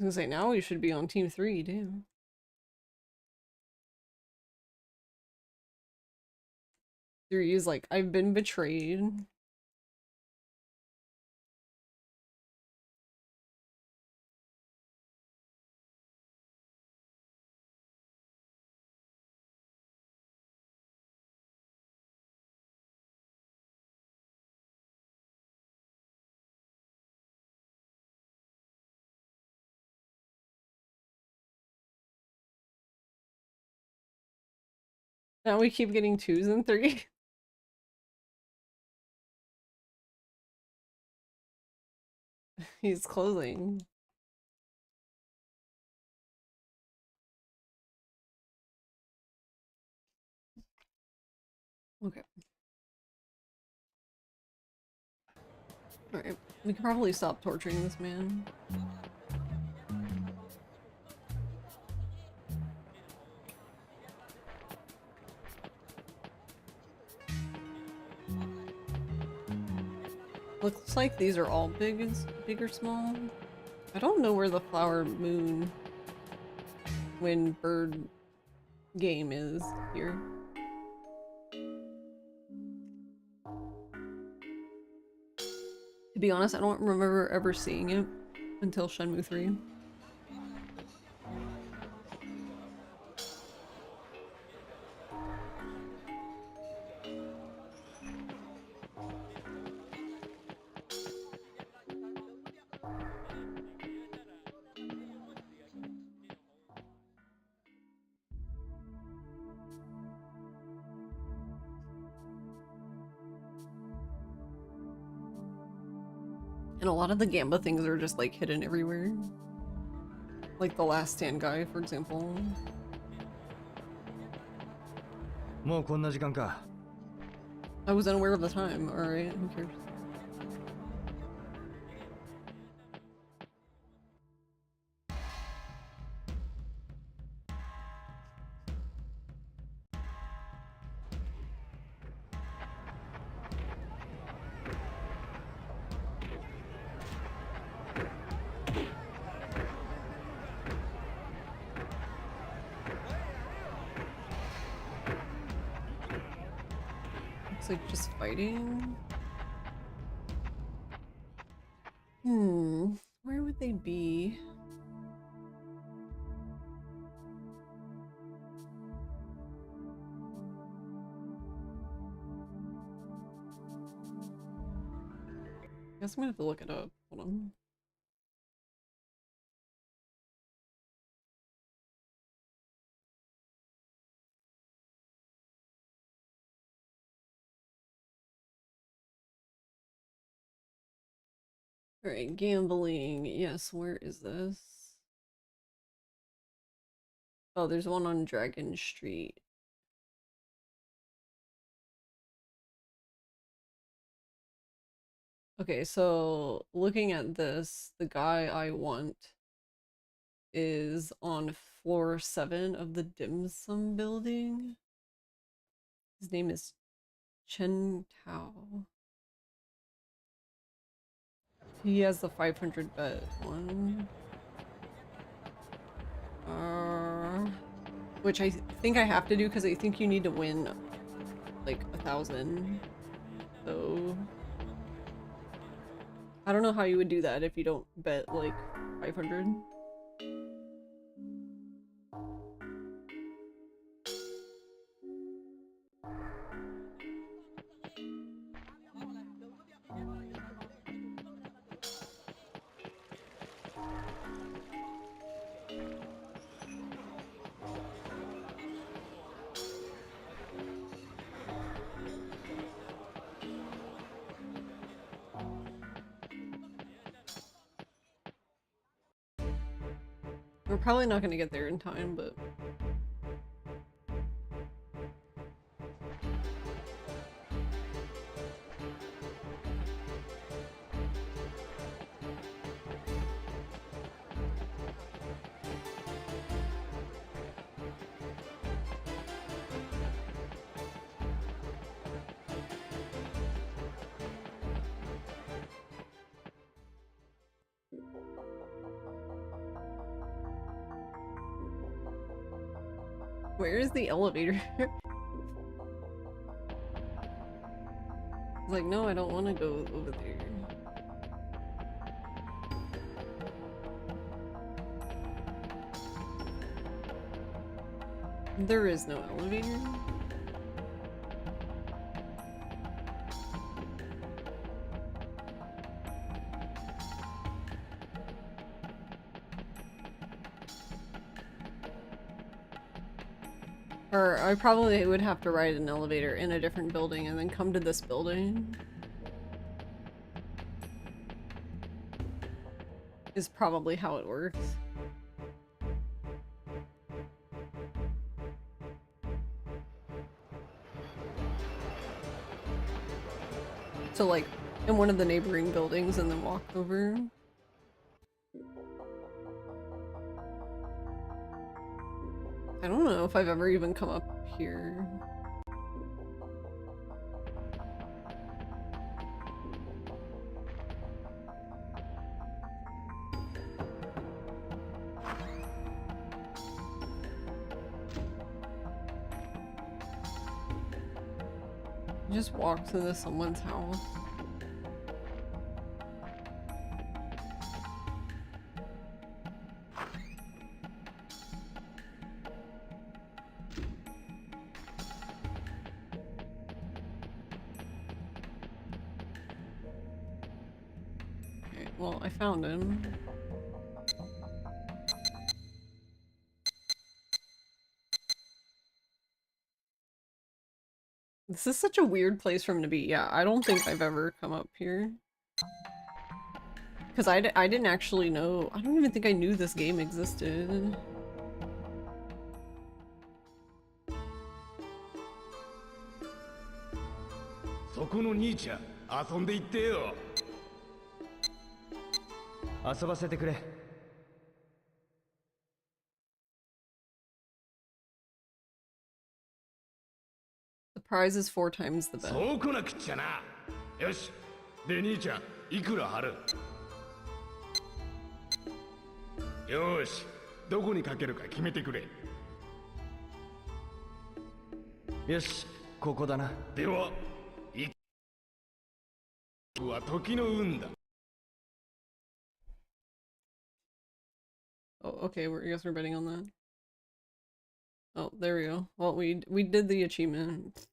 I was gonna say, now we should be on team 3, damn. 3 is like, I've been betrayed. Now we keep getting 2s and 3. He's closing. Alright, we can probably stop torturing this man. Looks like these are all big or small. I don't know where the Flower Moon Wind Bird game is here. To be honest, I don't remember ever seeing it until Shenmue 3. And a lot of the Gamba things are just like hidden everywhere. Like the Last Stand guy, for example. もうこんな時間か。 I was unaware of the time. Alright, who cares? It's like just fighting. Where would they be? I guess I'm gonna have to look it up. Hold on. Alright, gambling. Yes, where is this? Oh, there's one on Dragon Street. Okay, so looking at this, the guy I want is on floor 7 of the dim sum building. His name is Chen Tao. He has the 500 bet one. Which I think I have to do because I think you need to win like 1,000. So I don't know how you would do that if you don't bet like 500. We're probably not gonna get there in time, but where is the elevator? It's like, no, I don't want to go over there. There is no elevator. Or I probably would have to ride an elevator in a different building and then come to this building. Is probably how it works. So like in one of the neighboring buildings and then walk over. I don't know if I've ever even come up here. Just walked into someone's house. Okay, well, I found him. This is such a weird place for him to be. Yeah, I don't think I've ever come up here. Because I didn't actually know. I don't even think I knew this game existed. The prize is 4 times the bet. そうこなくっちゃな。よし。で兄ちゃん、いくら払う？よし。どこにかけるか決めてくれ。よし、ここだな。では、は時の運だ。Oh, okay, I guess we're betting on that. Oh, there we go. Well, we did the achievement.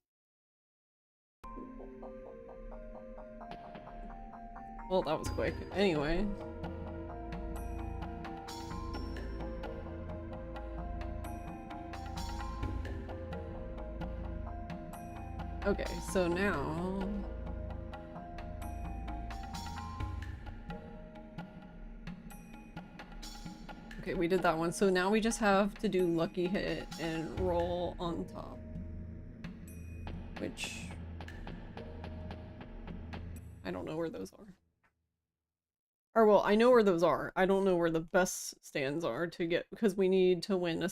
Well, that was quick. Anyway. Okay, so now... Okay, we did that one. So now we just have to do lucky hit and roll on top. Which... I don't know where those are. Or well, I know where those are. I don't know where the best stands are to get, because we need to win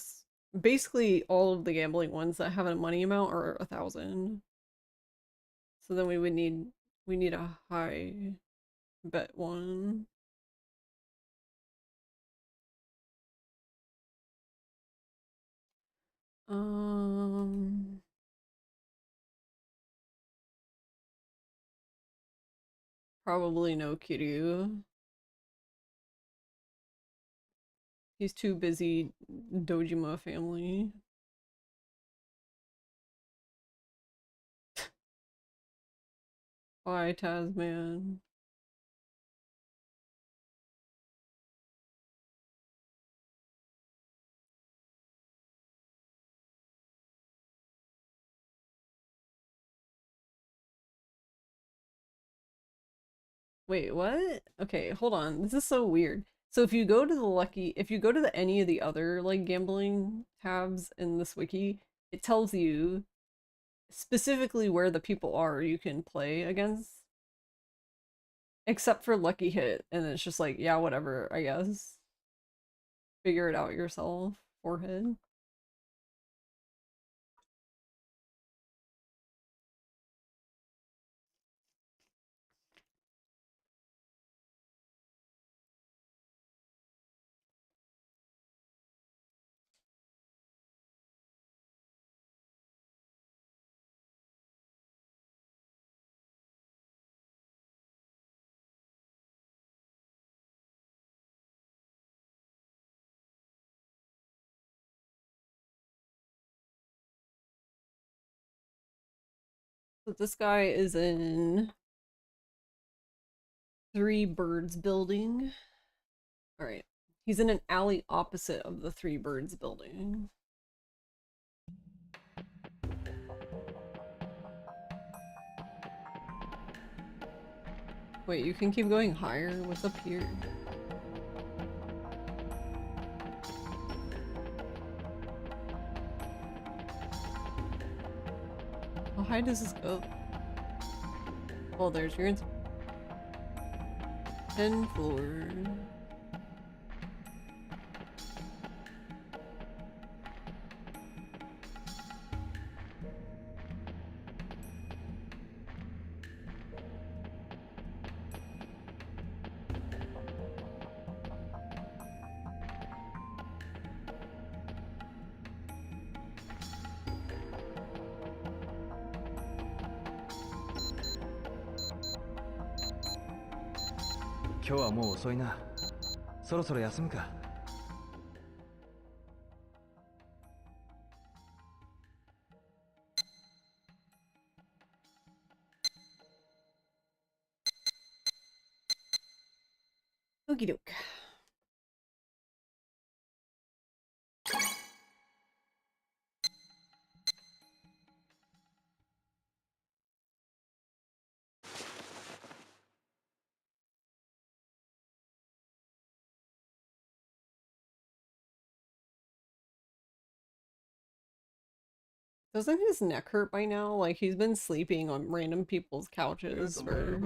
basically all of the gambling ones that have a money amount are 1,000. So then we need a high bet one. Probably no Kiryu. He's too busy Dojima family. Bye, Tasman. Wait, what? Okay, hold on. This is so weird. So if you go to any of the other like gambling tabs in this wiki, it tells you specifically where the people are you can play against. Except for Lucky Hit, and it's just like, yeah, whatever, I guess. Figure it out yourself, forehead. So this guy is in Three Birds building. All right. He's in an alley opposite of the Three Birds building. Wait, you can keep going higher? What's up here? How high does this go? Well, there's your answer. 10 floors.今日はもう遅いな。そろそろ休むか。Okie doke. Doesn't his neck hurt by now? Like, he's been sleeping on random people's couches for...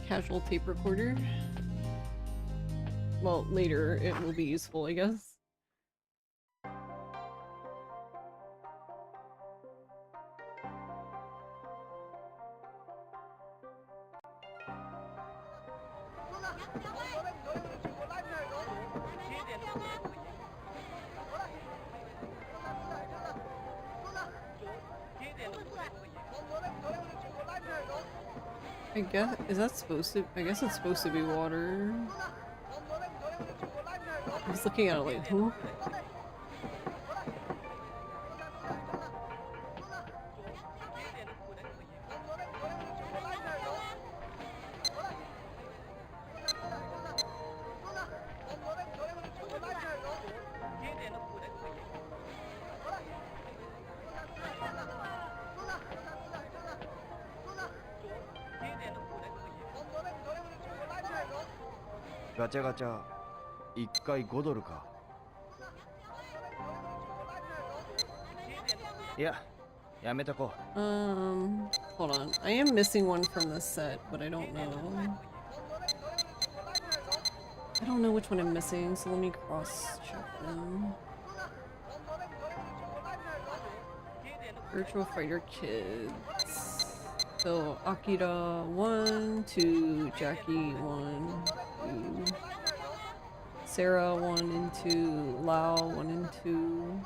Casual tape recorder. Well, later it will be useful, I guess. I guess, is that supposed to, I guess it's supposed to be water. I was looking at it like, who?ガチャガチャ1回5ドルか。いや、やめとこう。Hold on. I am missing one from the set, but I don't know. I don't know which one I'm missing, so let me cross-check them. Virtual Fighter Kids. So, Akira 1, 2, Jackie 1, 2, Sarah 1 and 2, Lao 1 and 2,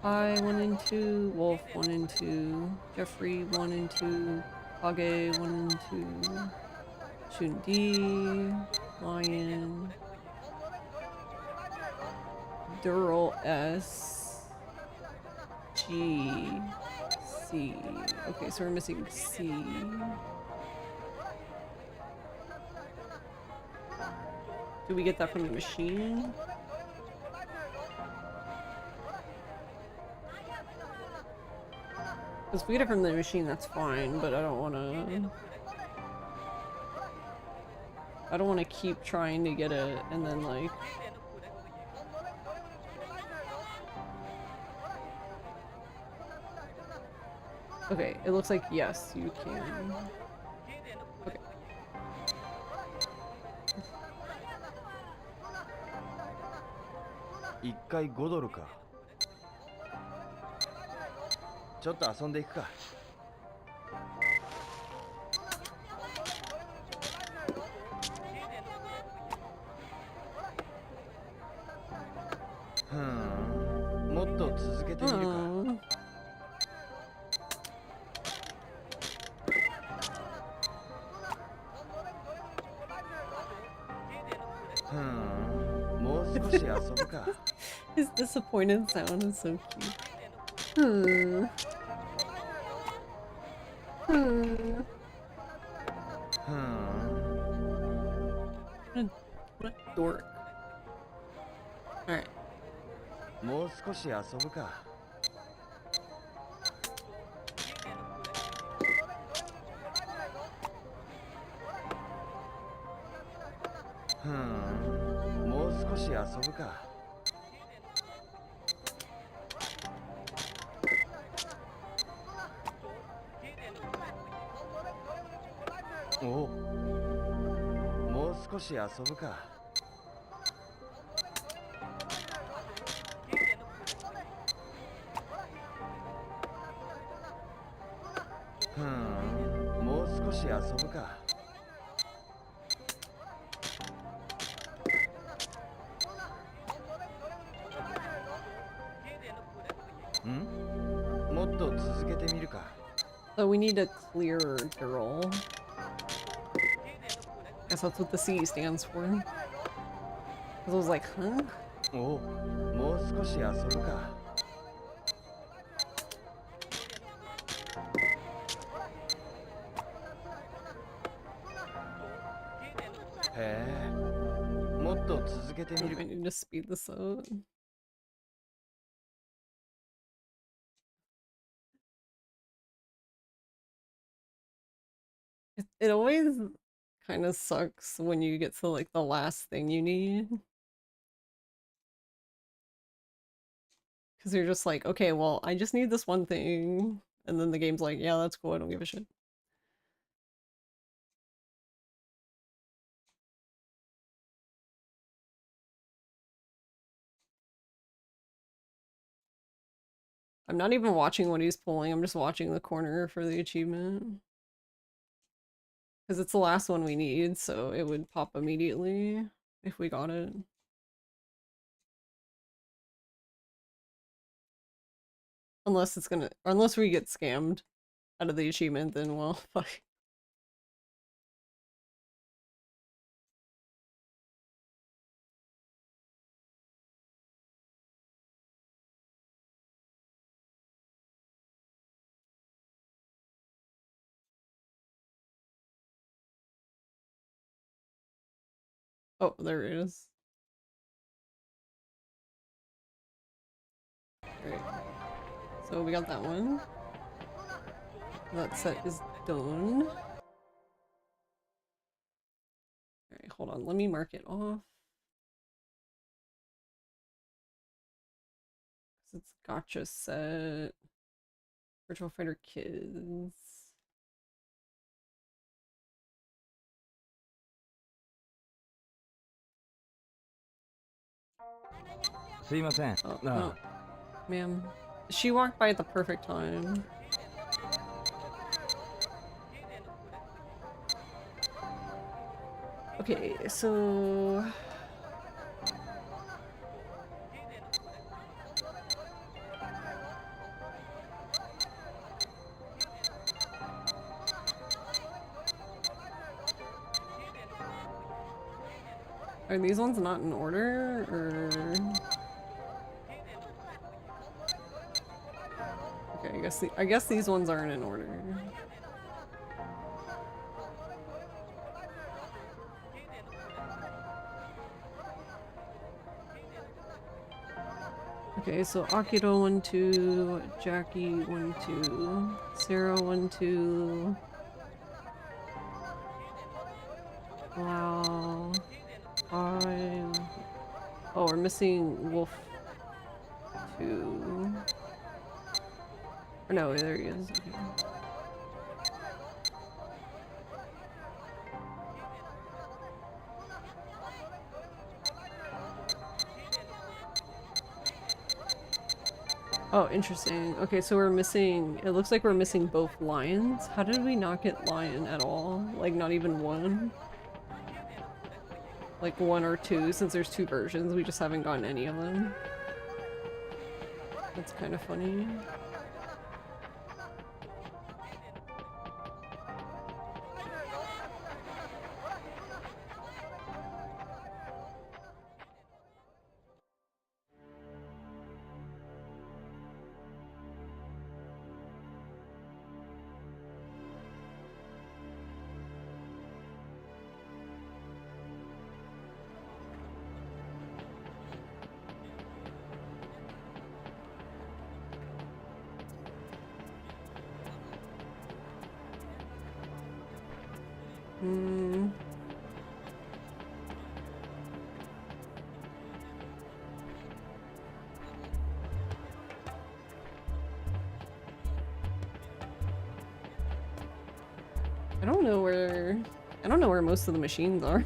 I 1 and 2, Wolf 1 and 2, Jeffrey 1 and 2, Kage 1 and 2, Shundi, Lion, Dural S, G, C. Okay, so we're missing C. Do we get that from the machine? Because if we get it from the machine, that's fine, but I don't want to keep trying to get it and then like... Okay, it looks like yes, you can. Okay.1回5ドルか。ちょっと遊んでいくか。もっと続けてみるか。His disappointed sound is so cute. What a dork. Alright. もう少し遊ぶか。もう少し遊ぶか。お、もう少し遊ぶか。もう少し遊ぶか。もっと続けてみるか。So we need a clear girl. Guess that's what the C stands for. Cause I was like, huh? お、もう少し遊ぶか。へえ、もっと続けてみる。I need to speed this up. It always kind of sucks when you get to like the last thing you need. Because you're just like, okay, well, I just need this one thing. And then the game's like, yeah, that's cool, I don't give a shit. I'm not even watching what he's pulling, I'm just watching the corner for the achievement. Because it's the last one we need, so it would pop immediately if we got it. Unless it's gonna, or unless we get scammed out of the achievement, then well, fuck. Oh, there it is. Alright. So we got that one. That set is done. Alright, hold on. Let me mark it off. It's gotcha set. Virtual Fighter Kids. Oh, no. Ma'am. She walked by at the perfect time. Okay, so... Are these ones not in order, or...? Okay, I guess these ones aren't in order. Okay, so Akira 1, 2, Jackie 1, 2, Sarah 1, 2. Wow. 5. Oh, we're missing Wolf 2. Or no, there he is. Okay. Oh, interesting. Okay, so we're missing, it looks like we're missing both lions. How did we not get lion at all? Like, not even one? Like 1 or 2, since there's 2 versions, we just haven't gotten any of them. That's kind of funny. Hmm. I don't know where most of the machines are.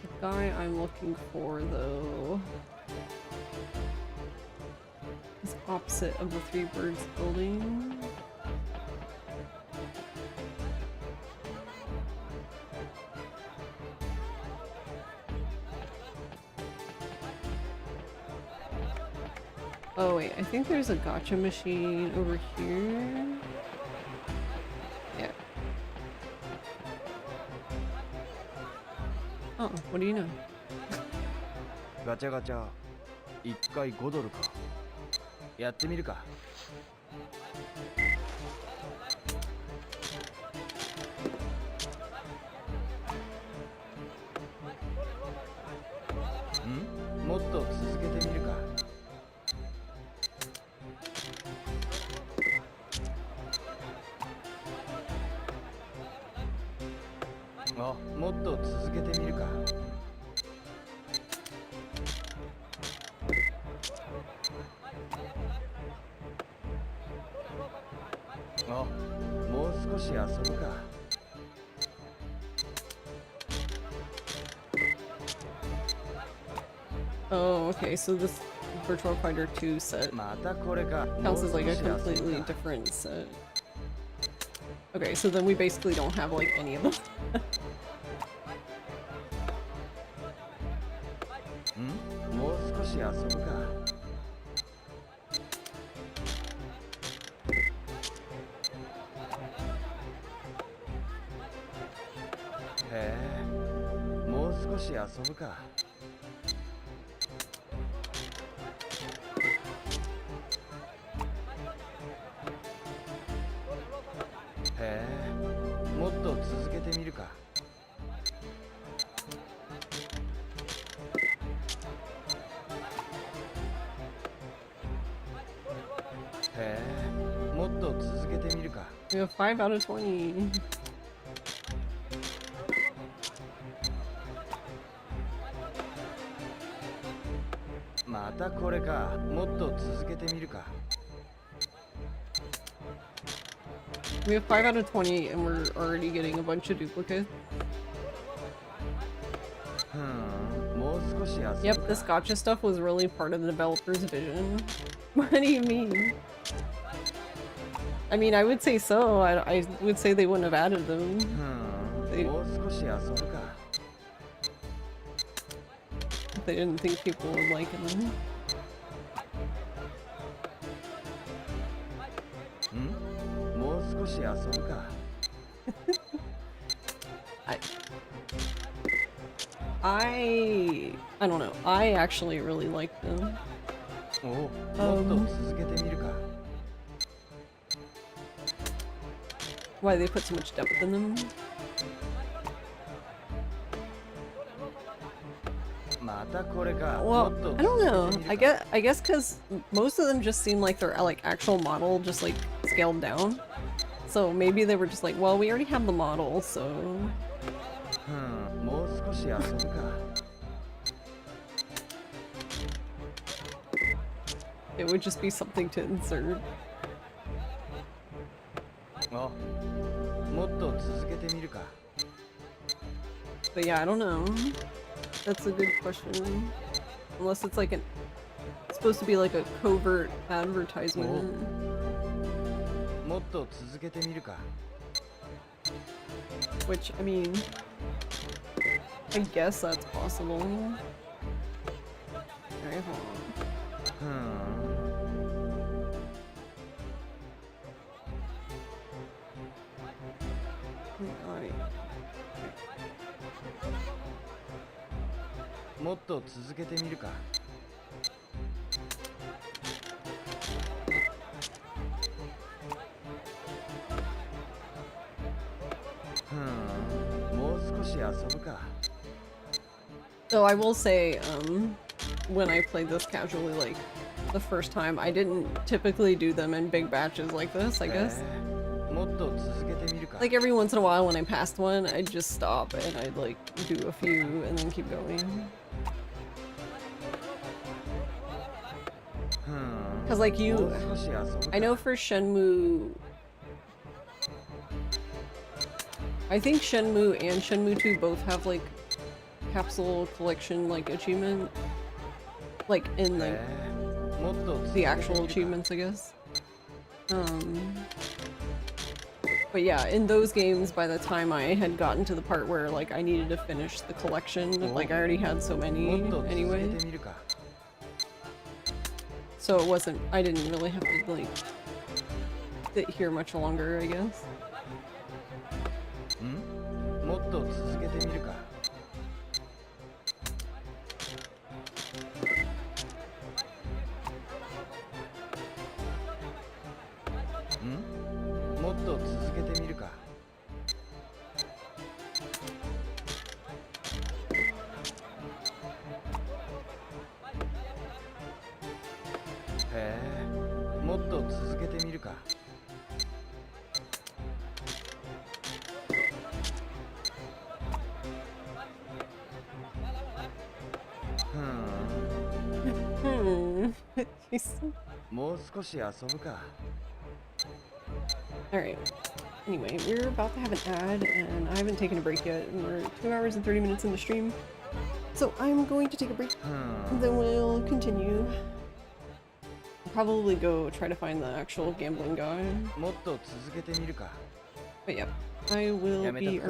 The guy I'm looking for, though, is opposite of the Three Birds building. Oh wait, I think there's a gacha machine over here. Yeah. Oh, what do you know? ガチャガチャ1回5ドルか。やってみるか。ん？もっと続けてみるか。あ、もっと続けてみるか。あ、もう少し遊ぶか。Oh, okay, so this Virtual Fighter 2 set またこれか。 counts as like a completely different set. Okay, so then we basically don't have like any of them. ん？もう少し遊ぶか。へえ、もう少し遊ぶか。へえ、もっと続けてみるか。へえ、もっと続けてみるか。 We have 5 out of 20. またこれか。もっと続けてみるか。 We have 5 out of 20 and we're already getting a bunch of duplicates. もう少し遊ぶか。 Yep, this gacha stuff was really part of the developer's vision. What do you mean? I mean, I would say so. I would say they wouldn't have added them. もう少し遊ぶか。 If they didn't think people would like them. もう少し遊ぶか。I don't know. I actually really like them. もっと続けてみるか。 Why they put so much depth in them? またこれか。 Well, I don't know. I guess because most of them just seem like they're like actual model, just like scaled down. So maybe they were just like, well, we already have the model, so. もう少し遊ぶか。 It would just be something to insert. あ、もっと続けてみるか。 But yeah, I don't know. That's a good question. Unless it's like it's supposed to be like a covert advertisement. もっと続けてみるか。 Which, I mean, I guess that's possible. Alright, hold on. もっと続けてみるか。もう少し遊ぶか。 So I will say, when I played this casually, like, the first time, I didn't typically do them in big batches like this, I guess. もっと続けてみるか。 Like, every once in a while when I passed one, I'd just stop and I'd, like, do a few and then keep going. Cause, like, I know for Shenmue... I think Shenmue and Shenmue 2 both have, like, capsule collection, like, achievement. Like, in, like, the actual achievements, I guess. But yeah, in those games, by the time I had gotten to the part where, like, I needed to finish the collection, like, I already had so many anyway. So it wasn't, I didn't really have to, like, sit here much longer, I guess. もっと続けてみるか。 もっと続けてみるか。へえ、もっと続けてみるか。もう少し遊ぶか。 Alright. Anyway, we're about to have an ad, and I haven't taken a break yet, and we're 2 hours and 30 minutes in the stream. So I'm going to take a break, and then we'll continue. I'll probably go try to find the actual gambling guy. もっと続けてみるか。 But yeah, I will be...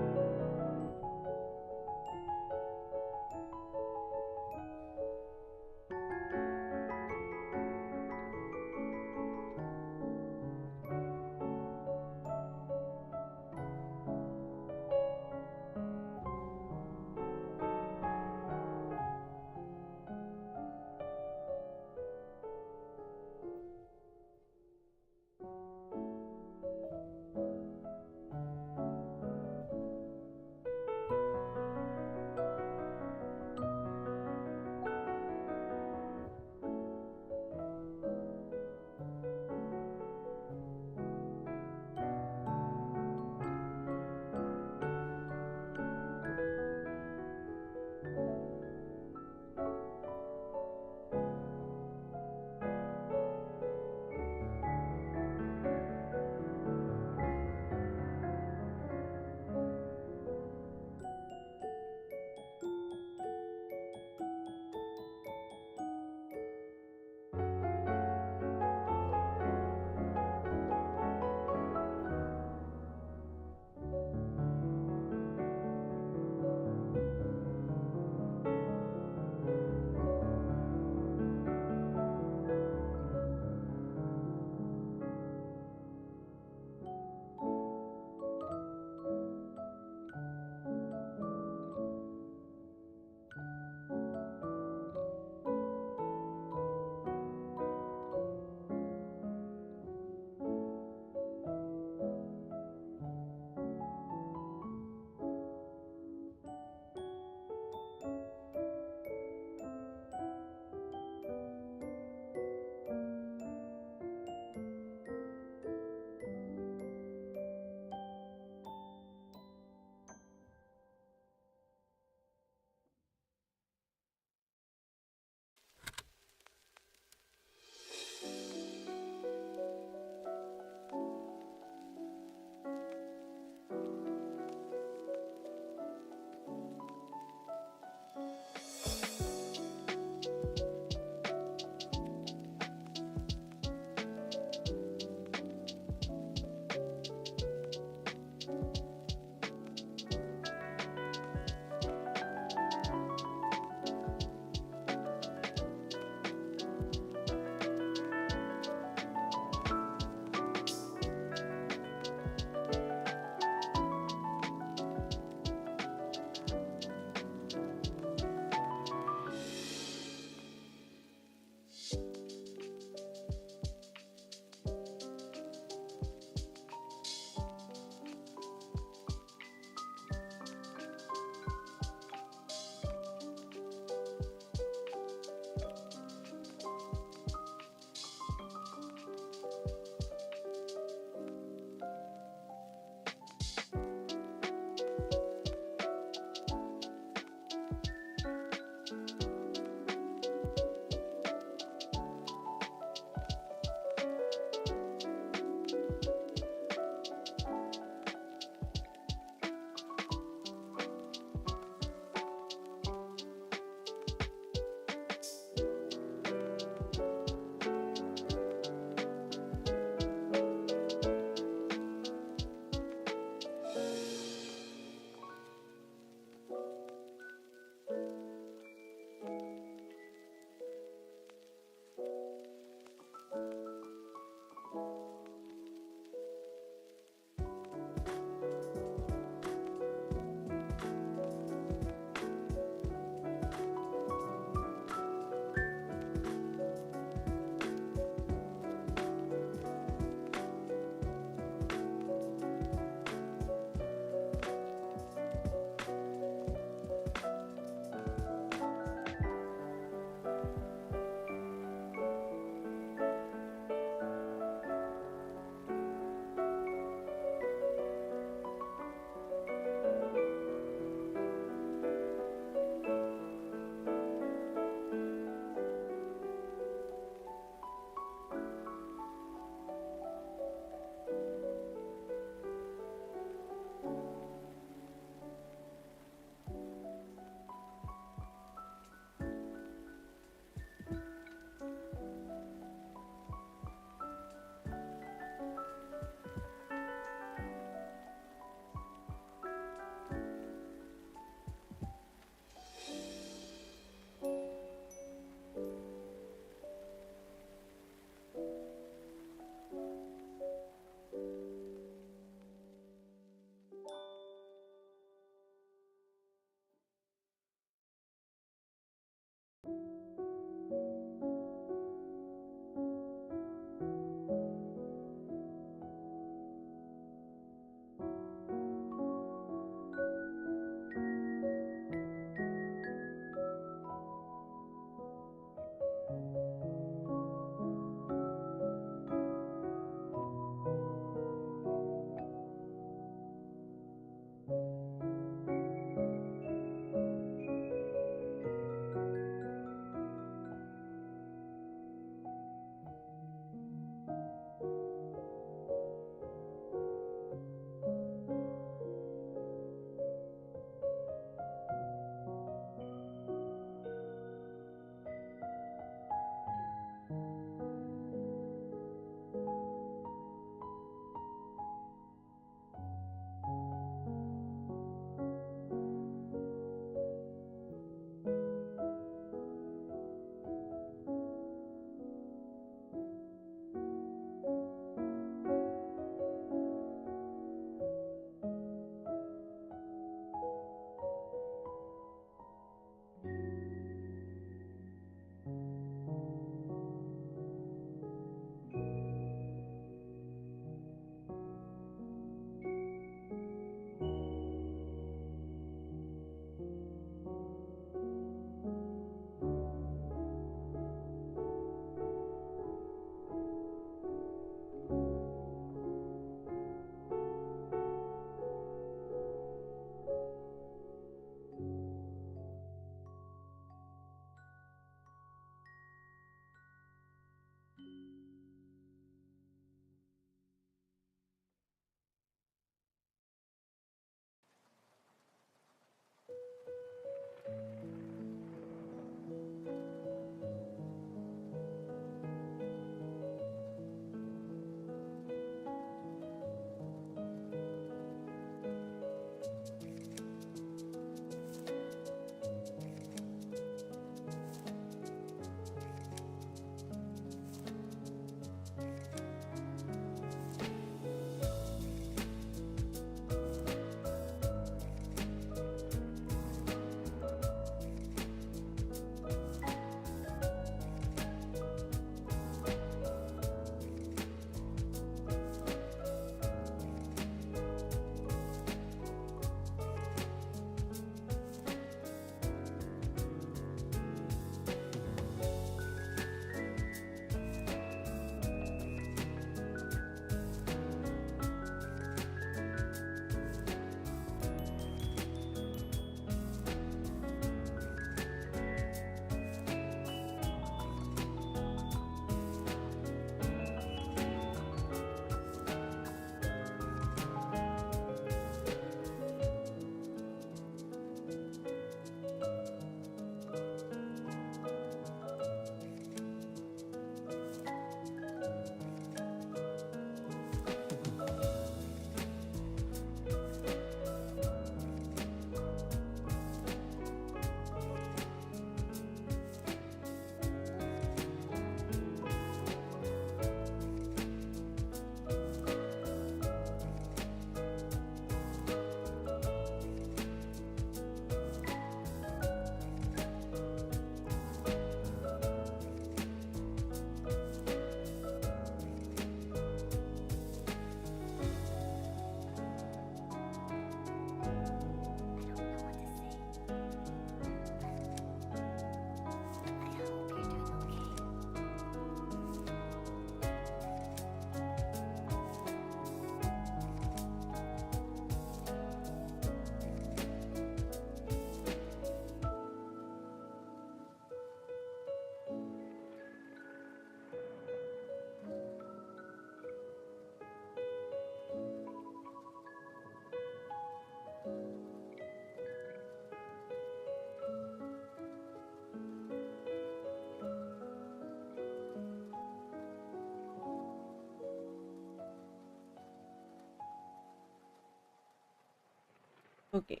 Okay.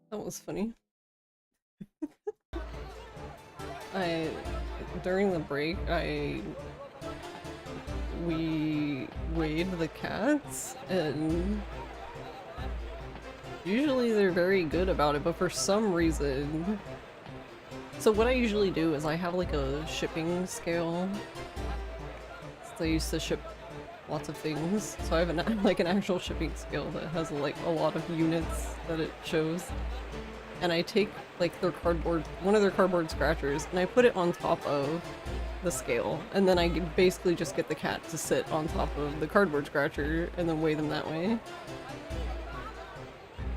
That was funny. During the break, we weighed the cats, and usually they're very good about it, but for some reason... So what I usually do is I have like a shipping scale. So I used to ship lots of things, so I have like an actual shipping scale that has like a lot of units that it shows. And I take like one of their cardboard scratchers, and I put it on top of the scale, and then I basically just get the cat to sit on top of the cardboard scratcher and then weigh them that way.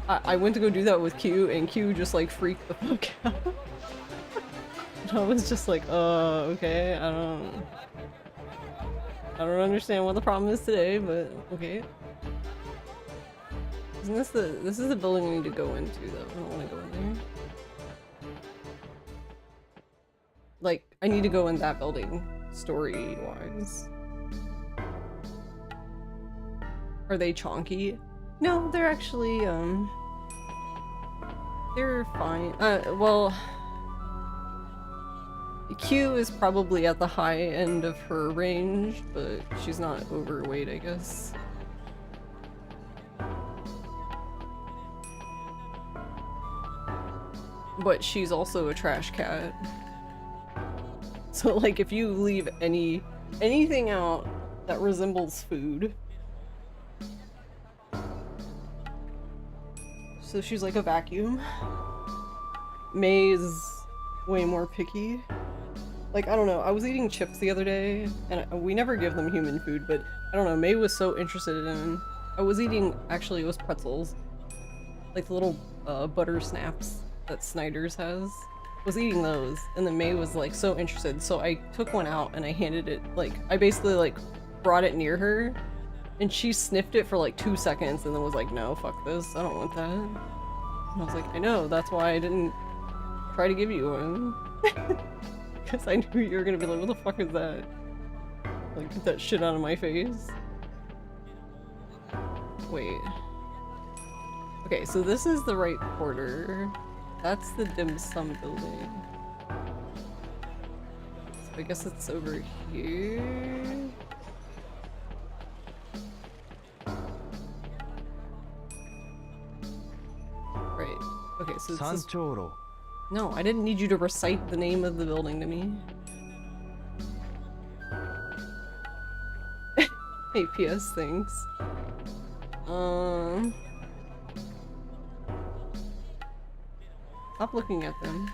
I went to go do that with Q, and Q just like freaked the fuck out. And I was just like, okay, I don't understand what the problem is today, but okay. Isn't this is the building we need to go into though? I don't want to go in there. Like, I need to go in that building, story-wise. Are they chonky? No, they're actually, they're fine. Well, Q is probably at the high end of her range, but she's not overweight, I guess. But she's also a trash cat. So like if you leave anything out that resembles food. So she's like a vacuum. May is way more picky. Like, I don't know, I was eating chips the other day, and we never give them human food, but I don't know, May was so interested in... I was eating, actually it was pretzels. Like the little butter snaps that Snyder's has. Was eating those, and then May was like so interested, so I took one out and I handed it, like, I basically like brought it near her, and she sniffed it for like 2 seconds and then was like, no, fuck this, I don't want that. And I was like, I know, that's why I didn't try to give you one. Because I knew you were gonna be like, what the fuck is that? Like, get that shit out of my face. Wait. Okay, so this is the right quarter. That's the dim sum building. So I guess it's over here. Right. Okay, so this is... No, I didn't need you to recite the name of the building to me. Hey, PS, thanks. Stop looking at them.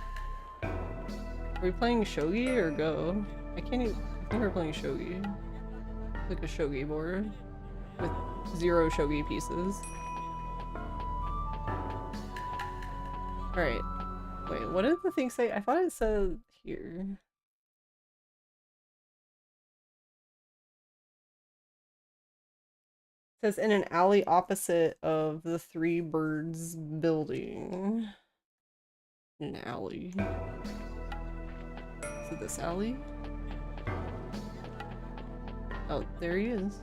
Are we playing shogi or go? I can't even... I think we're playing shogi. It's like a shogi board with 0 shogi pieces. Alright. Wait, what did the thing say? I thought it said here. It says in an alley opposite of the Three Birds building. An alley. Is it this alley? Oh, there he is.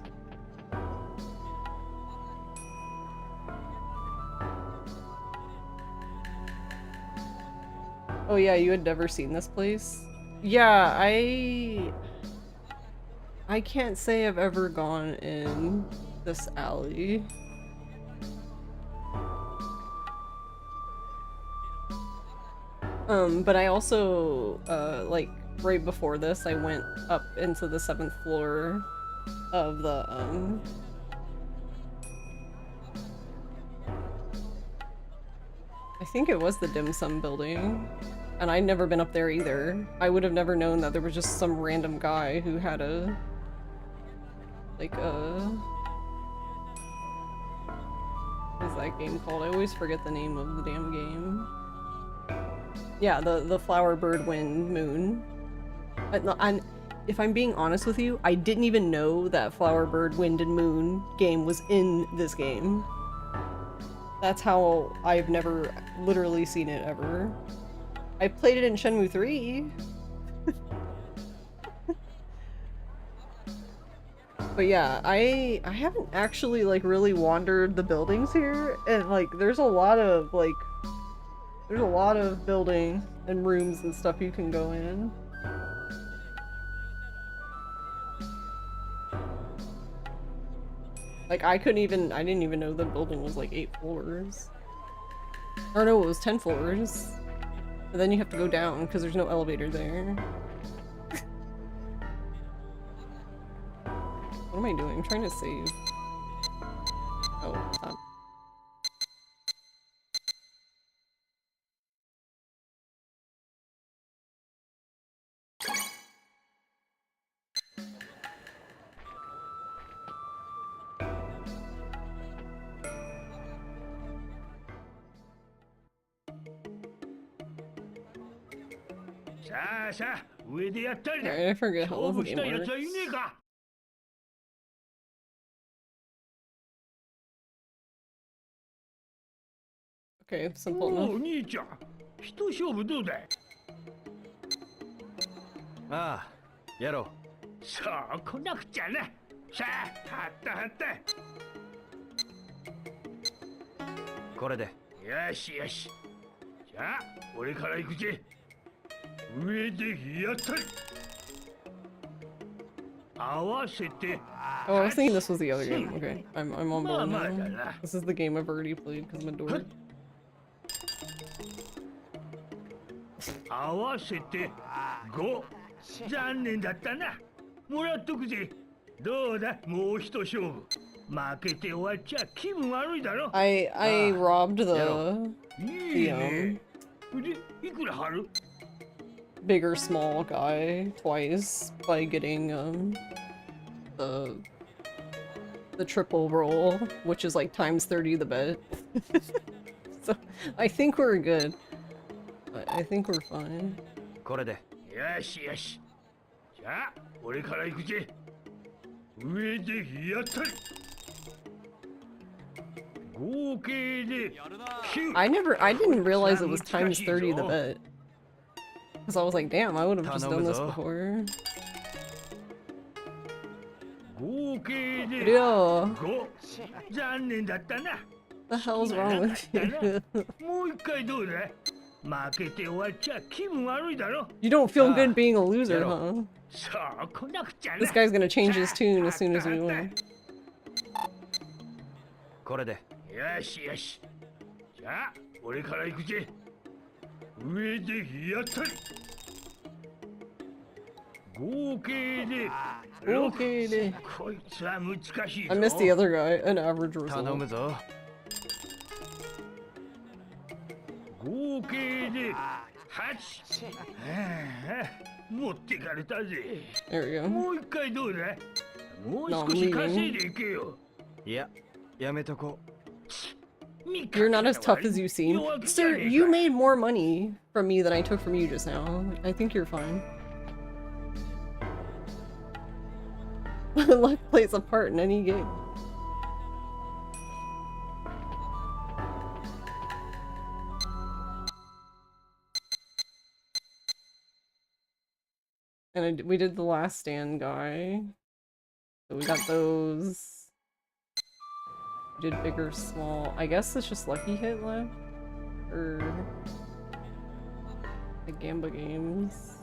Oh yeah, you had never seen this place? Yeah, I can't say I've ever gone in this alley. But I also, like, right before this, I went up into the 7th floor of the, I think it was the dim sum building, and I'd never been up there either. I would have never known that there was just some random guy who had a, like, what is that game called? I always forget the name of the damn game. Yeah, the Flower, Bird, Wind, Moon. If I'm being honest with you, I didn't even know that Flower, Bird, Wind, and Moon game was in this game. That's how I've never literally seen it ever. I played it in Shenmue 3. But yeah, I haven't actually like really wandered the buildings here, and like there's a lot of building and rooms and stuff you can go in. Like I didn't even know the building was like 8 floors. Or no, it was 10 floors. And then you have to go down because there's no elevator there. What am I doing? I'm trying to save. Oh, stop. Alright, I forget how this game works. Okay, simple enough. Ah, やろう。そう来なくちゃな。さあ、はったはった。これで。よしよし。じゃあ、俺から行くぜ。上でやったり。合わせて。Oh, I was thinking this was the other game. Okay, I'm on board now. This is the game I've already played because I'm a dork. 合わせて5。残念だったな。もらっとくぜ。どうだ、もう一勝負。負けて終わっちゃ気分悪いだろ。I robbed the bigger small guy twice by getting the triple roll, which is like times 30 the bet. So I think we're good. I think we're fine. これで。よしよし。じゃあ、俺から行くぜ。上でやったり。合計で9。I didn't realize it was times 30 the bet. Because I was like, damn, I would have just done this before. 合計で 5. 残念だったな。 The hell's wrong with you? もう一回どうだ。負けて終わっちゃ気分悪いだろ。 You don't feel good being a loser, huh? そう来なくちゃな。 This guy's gonna change his tune as soon as we win. これで。よしよし。じゃあ、俺から行くぜ。上でやったり。合計で6。こいつは難しいぞ。 I missed the other guy, an average result. 頼むぞ。合計で8。持ってかれたぜ。 There we go. もう一回どうだ。もう少し稼いでいけよ。いや、やめとこう。 You're not as tough as you seem. Sir, you made more money from me than I took from you just now. I think you're fine. Luck plays a part in any game. And we did the last stand guy. So we got those. We did bigger, small. I guess it's just lucky hit left. Or the Gamba games.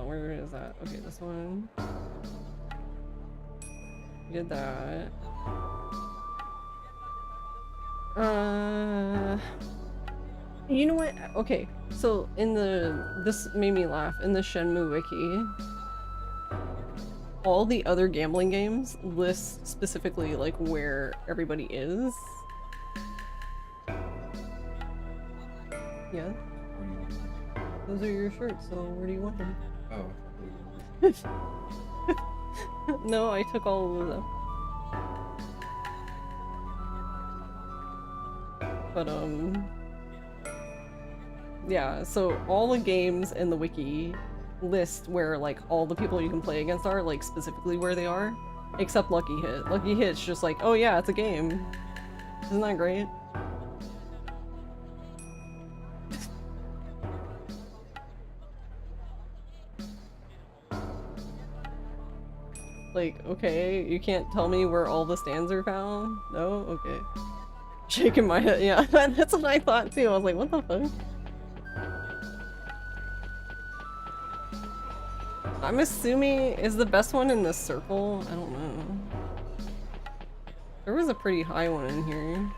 Where is that? Okay, this one. We did that. You know what? Okay, so this made me laugh. In the Shenmue wiki, all the other gambling games list specifically like where everybody is. Yeah. Those are your shirts, so where do you want them? Oh. No, I took all of them. But, yeah, so all the games in the wiki list where, like, all the people you can play against are, like, specifically where they are, except Lucky Hit. Lucky Hit's just like, oh yeah, it's a game. Isn't that great? Like, okay, you can't tell me where all the stands are found? No? Okay. Shaking my head, yeah, that's what I thought too. I was like, what the fuck? I'm assuming, is the best one in this circle? I don't know. There was a pretty high one in here.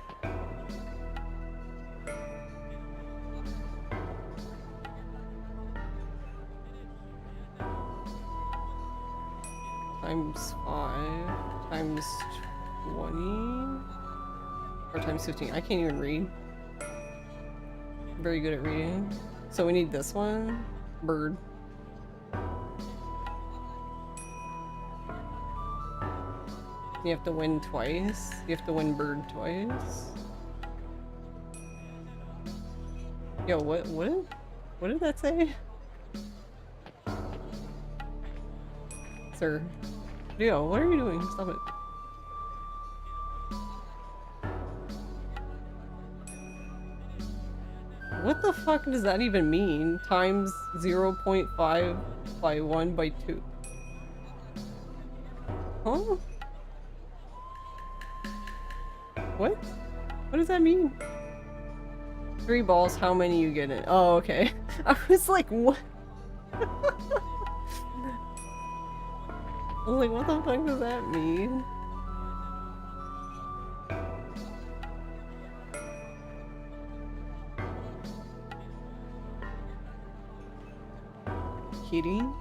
Times 5 times 20 or times 15. I can't even read. I'm very good at reading. So we need this one. Bird. You have to win twice. You have to win bird twice. Yo, what did that say? Sir. Yo, what are you doing? Stop it. What the fuck does that even mean? Times 0.5 by 1 by 2. Huh? What? What does that mean? 3 balls, how many you get in? Oh, okay. I was like, what? I was like, what the fuck does that mean? Kidding?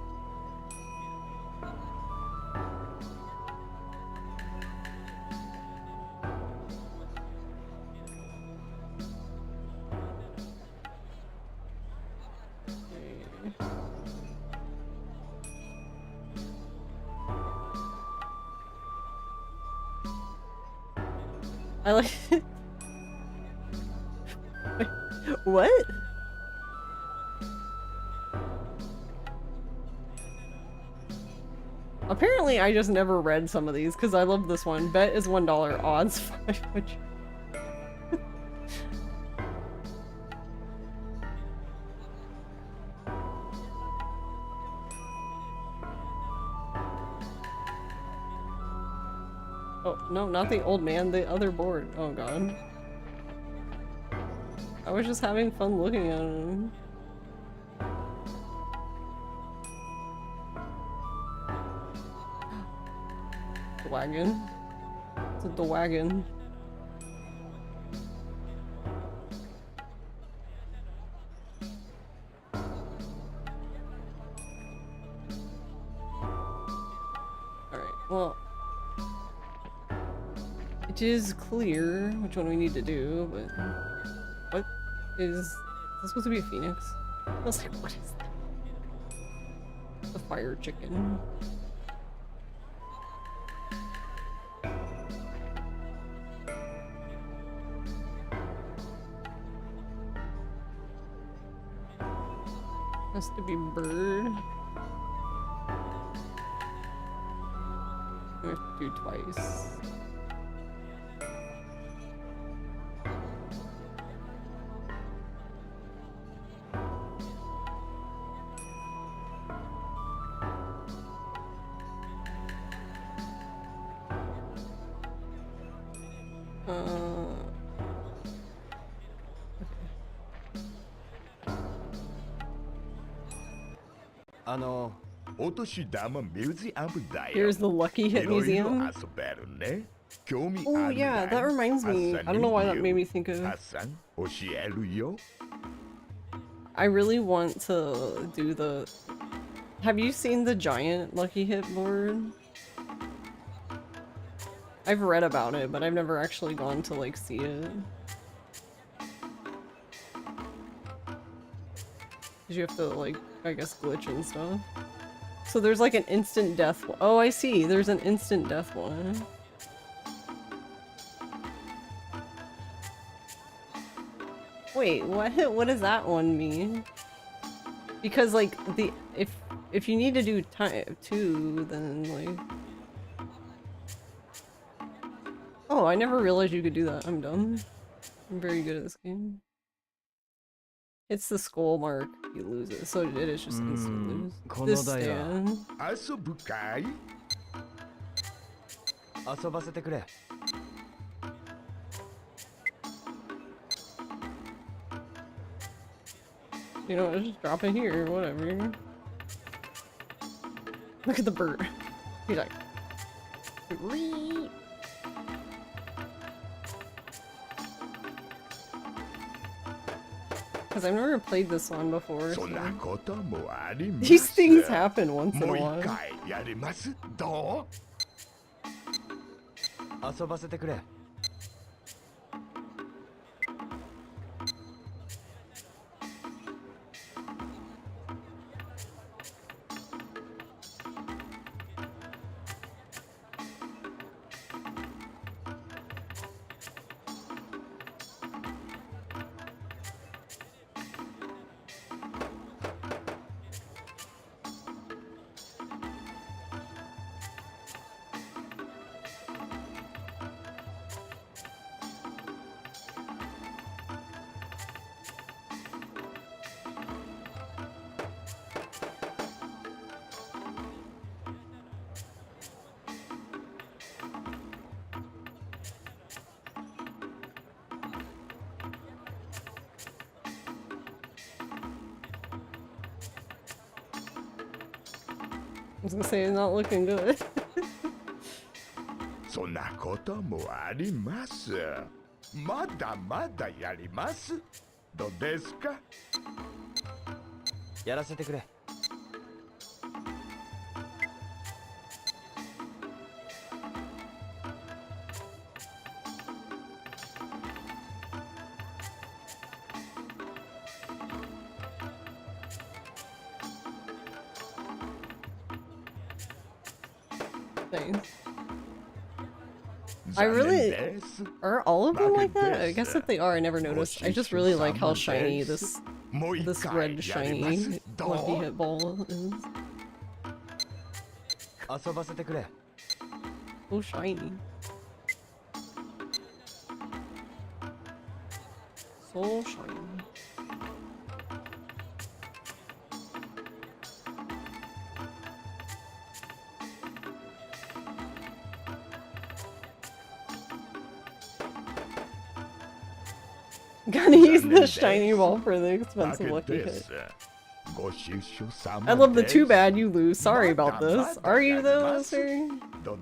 I like it. Wait, what? Apparently I just never read some of these because I love this one. Bet is $1, odds 500. Oh, no, not the old man, the other board. Oh god. I was just having fun looking at him. The wagon. It's the wagon. Alright, well. It is clear which one we need to do, but what is this supposed to be a phoenix? I was like, what is that? The fire chicken. Has to be bird. We have to do twice. Here's the Lucky Hit Museum. Oh yeah, that reminds me. I don't know why that made me think of. I really want to do the... Have you seen the giant Lucky Hit board? I've read about it, but I've never actually gone to like see it. You have to like, I guess, glitch and stuff. So there's like an instant death. Oh, I see. There's an instant death one. Wait, what? What does that one mean? Because like the if you need to do time 2, then like. Oh, I never realized you could do that. I'm dumb. I'm very good at this game. It's the skull mark, you lose it, so it is just instant lose. This stand. 遊ぶかい？遊ばせてくれ。You know, just drop it here, whatever. Look at the bird. He's like, Wee. Because I've never played this one before. So. These things happen once in a while. 遊ばせてくれ。I was gonna say it's not looking good. そんなこともあります。まだまだやります。どうですか？やらせてくれ。Nice. I really... Are all of them like that? I guess if they are, I never noticed. I just really like how shiny this red shiny lucky hit ball is. So shiny. So shiny. Gotta use the shiny ball for the expensive lucky hit. I love the too bad you lose. Sorry about this. Are you though, sir?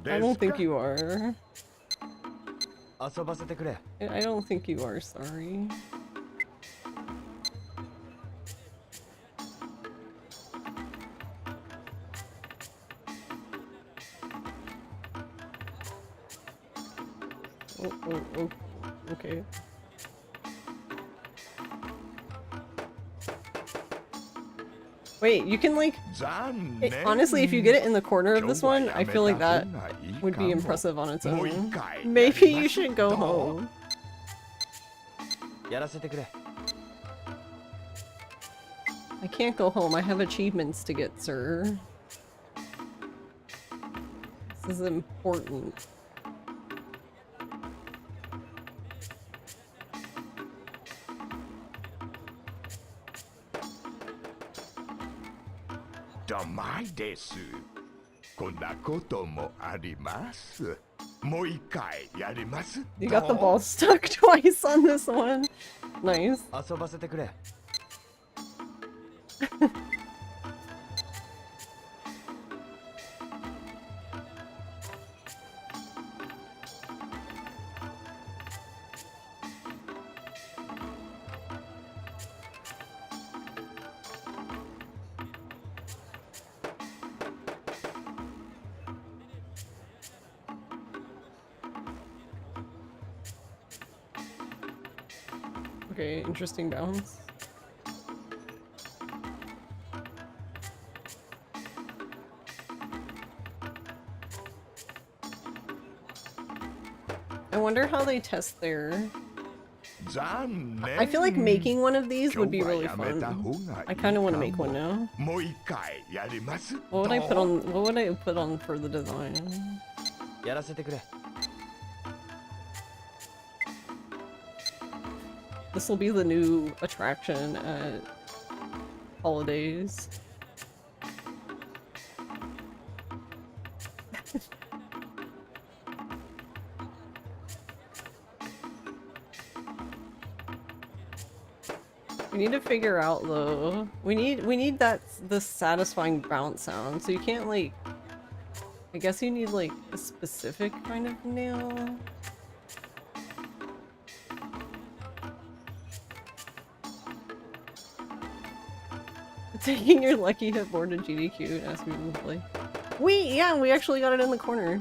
I don't think you are. I don't think you are, sorry. Oh, okay. Wait, you can like... honestly, if you get it in the corner of this one, I feel like that would be impressive on its own. Maybe you should go home. I can't go home, I have achievements to get, sir. This is important. You got the ball stuck twice on this one. Nice. Okay, interesting bounce. I wonder how they test their... I feel like making one of these would be really fun. I kind of want to make one now. What would I put on? What would I put on for the design? This will be the new attraction at holidays. We need to figure out though. We need the satisfying bounce sound. So you can't like. I guess you need like a specific kind of nail. Taking your lucky hit board to GDQ and ask me to play. Yeah, we actually got it in the corner.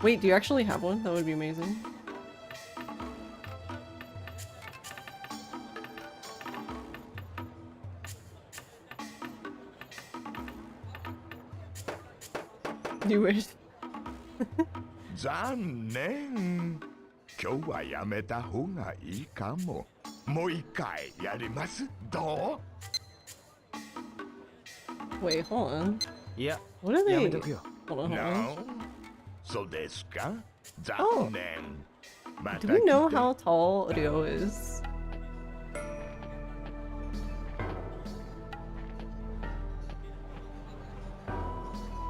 Wait, do you actually have one? That would be amazing. You wish. 残念。今日はやめた方がいいかも。もう一回やります。どう？ Wait, hold on. Yeah. What are they? やめとくよ。 Hold on, hold on. No. そうですか？残念。また Do we know how tall Ryo is?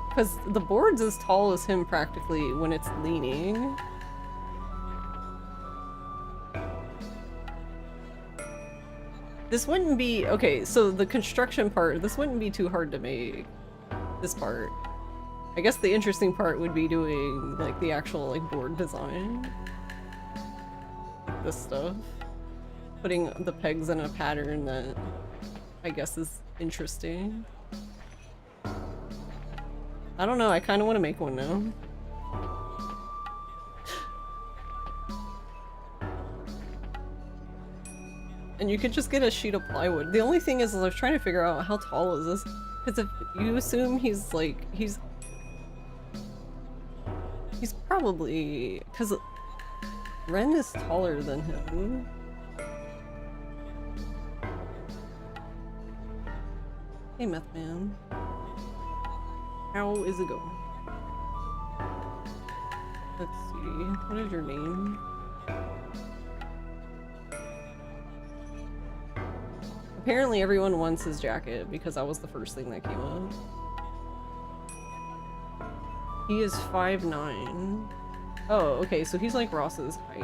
Because the board's as tall as him practically when it's leaning. This wouldn't be... Okay, so the construction part, this wouldn't be too hard to make. This part. I guess the interesting part would be doing, like, the actual, like, board design. This stuff. Putting the pegs in a pattern that I guess is interesting. I don't know, I kind of want to make one now. And you could just get a sheet of plywood. The only thing is I was trying to figure out how tall is this? Because if you assume he's like, he's probably, because Ren is taller than him. Hey, Meth Man. How is it going? Let's see. What is your name? Apparently everyone wants his jacket because that was the first thing that came up. He is 5'9". Oh, okay, so he's like Ross's height.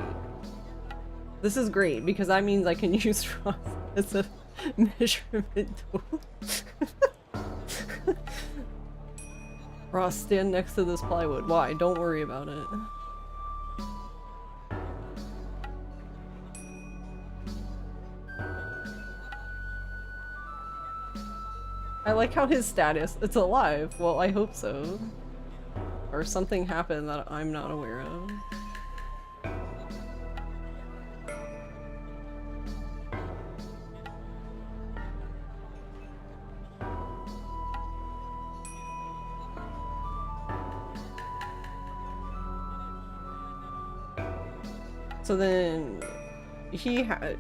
This is great because that means I can use Ross as a measurement tool. Ross, stand next to this plywood. Why? Don't worry about it. I like how his status, it's alive. Well, I hope so. Or something happened that I'm not aware of. So then,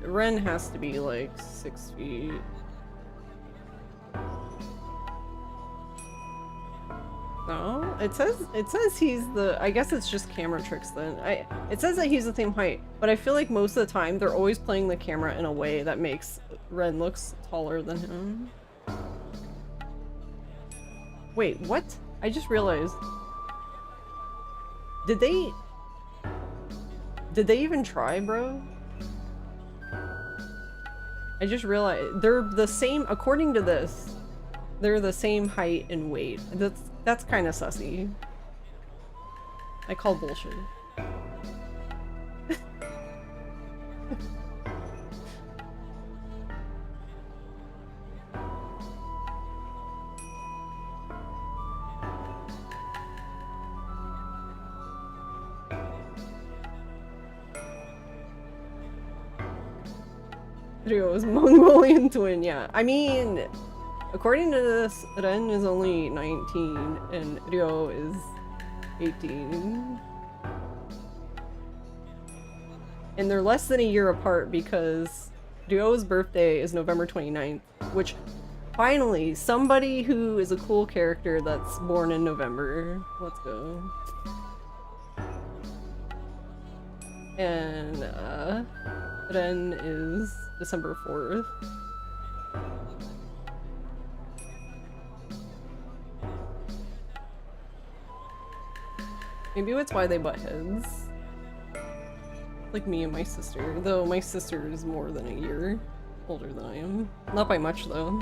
Ren has to be like 6 feet. No, it says he's the, I guess it's just camera tricks then. It says that he's the same height, but I feel like most of the time they're always playing the camera in a way that makes Ren looks taller than him. Wait, what? I just realized. Did they even try, bro? I just realized they're the same, according to this, they're the same height and weight. That's kind of sussy. I call bullshit. Ryo's Mongolian twin, yeah. I mean, according to this, Ren is only 19 and Ryo is 18. And they're less than a year apart because Ryo's birthday is November 29th, which finally, somebody who is a cool character that's born in November. Let's go. And Ren is December 4th. Maybe that's why they butt heads. Like me and my sister, though my sister is more than a year older than I am. Not by much, though.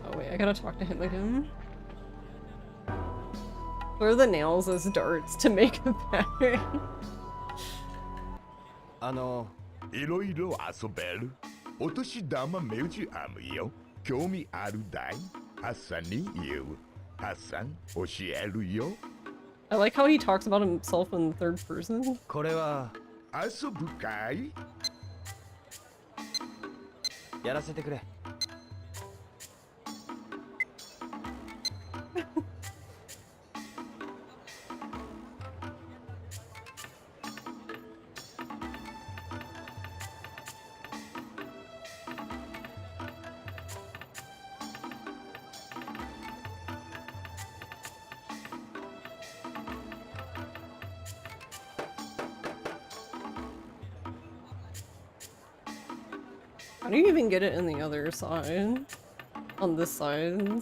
Oh wait, I gotta talk to him again. Throw the nails as darts to make a pattern. いろいろ遊べる。お年玉ミュージアムよ。興味あるだい？ハッサンに言う。ハッサン教えるよ。I like how he talks about himself in third person. これは遊ぶかい？やらせてくれ。How do you even get it in the other side? On this side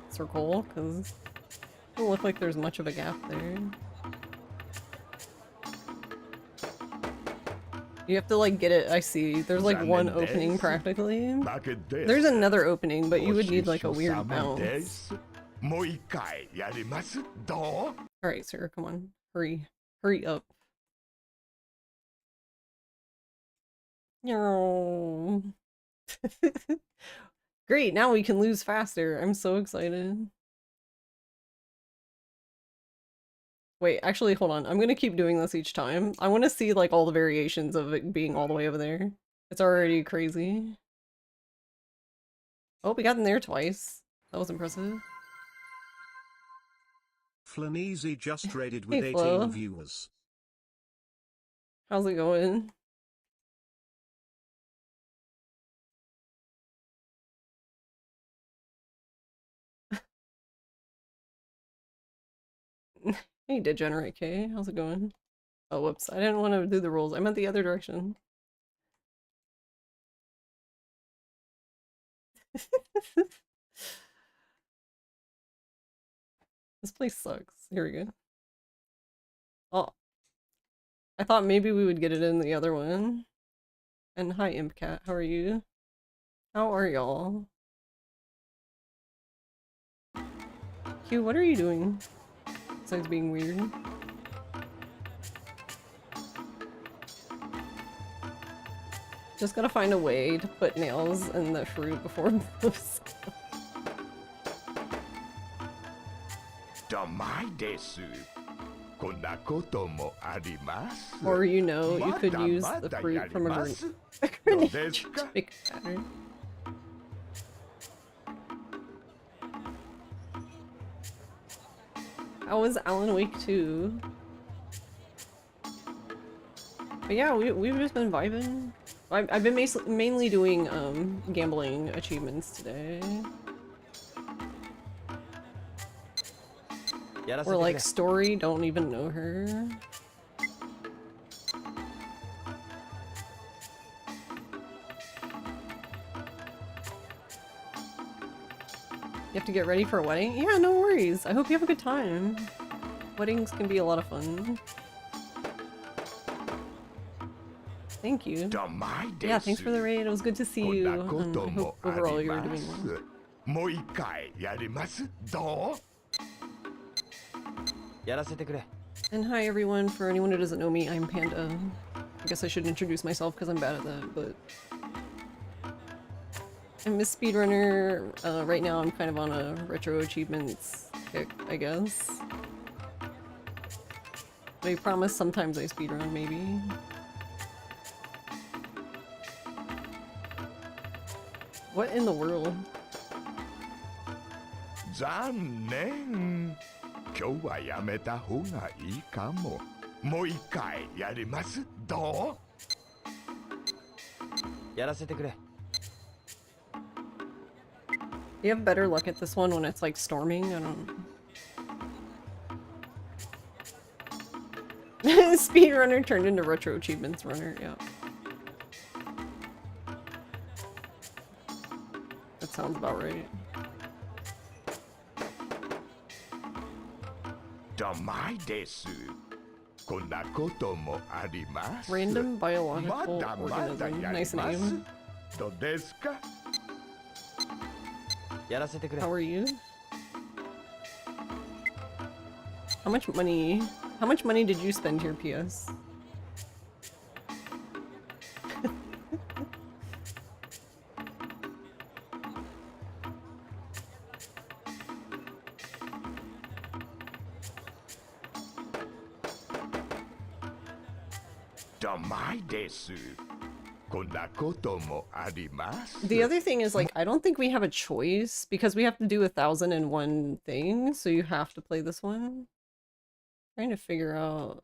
circle? Because it doesn't look like there's much of a gap there. You have to like get it, I see. There's like one opening practically. There's another opening, but you would need like a weird bounce. Alright, sir, come on. Hurry. Hurry up. No. Great, now we can lose faster. I'm so excited. Wait, actually, hold on. I'm gonna keep doing this each time. I want to see like all the variations of it being all the way over there. It's already crazy. Oh, we got in there twice. That was impressive. Flaneezy just raided with Hey, 18 Flo. viewers. How's it going? Hey, Degenerate K, how's it going? Oh, whoops, I didn't want to do the rules. I meant the other direction. This place sucks. Here we go. Oh. I thought maybe we would get it in the other one. And hi, Impcat, how are you? How are y'all? Q, what are you doing? Besides being weird. Just gotta find a way to put nails in the fruit before it moves. Or you know, you could use the fruit from a grenade to make a pattern. How was Alan Wake 2? But yeah, we've just been vibing. I've been mainly doing gambling achievements today. Or like story, don't even know her. You have to get ready for a wedding? Yeah, no worries. I hope you have a good time. Weddings can be a lot of fun. Thank you. Yeah, thanks for the raid. It was good to see you. I hope overall you're doing well. And hi everyone, for anyone who doesn't know me, I'm Panda. I guess I should introduce myself because I'm bad at that, but... I'm a speedrunner. Right now I'm kind of on a retro achievements kick, I guess. But I promise sometimes I speedrun, maybe. What in the world? 残念。今日はやめた方がいいかも。もう一回やります。どう？やらせてくれ。You have better luck at this one when it's like storming. I don't. Speedrunner turned into RetroAchievements runner. Yeah. That sounds about right. Random biological organism. Nice name. How are you? How much money did you spend here, PS? The other thing is, like, I don't think we have a choice because we have to do 1,001 things, so you have to play this one. Trying to figure out.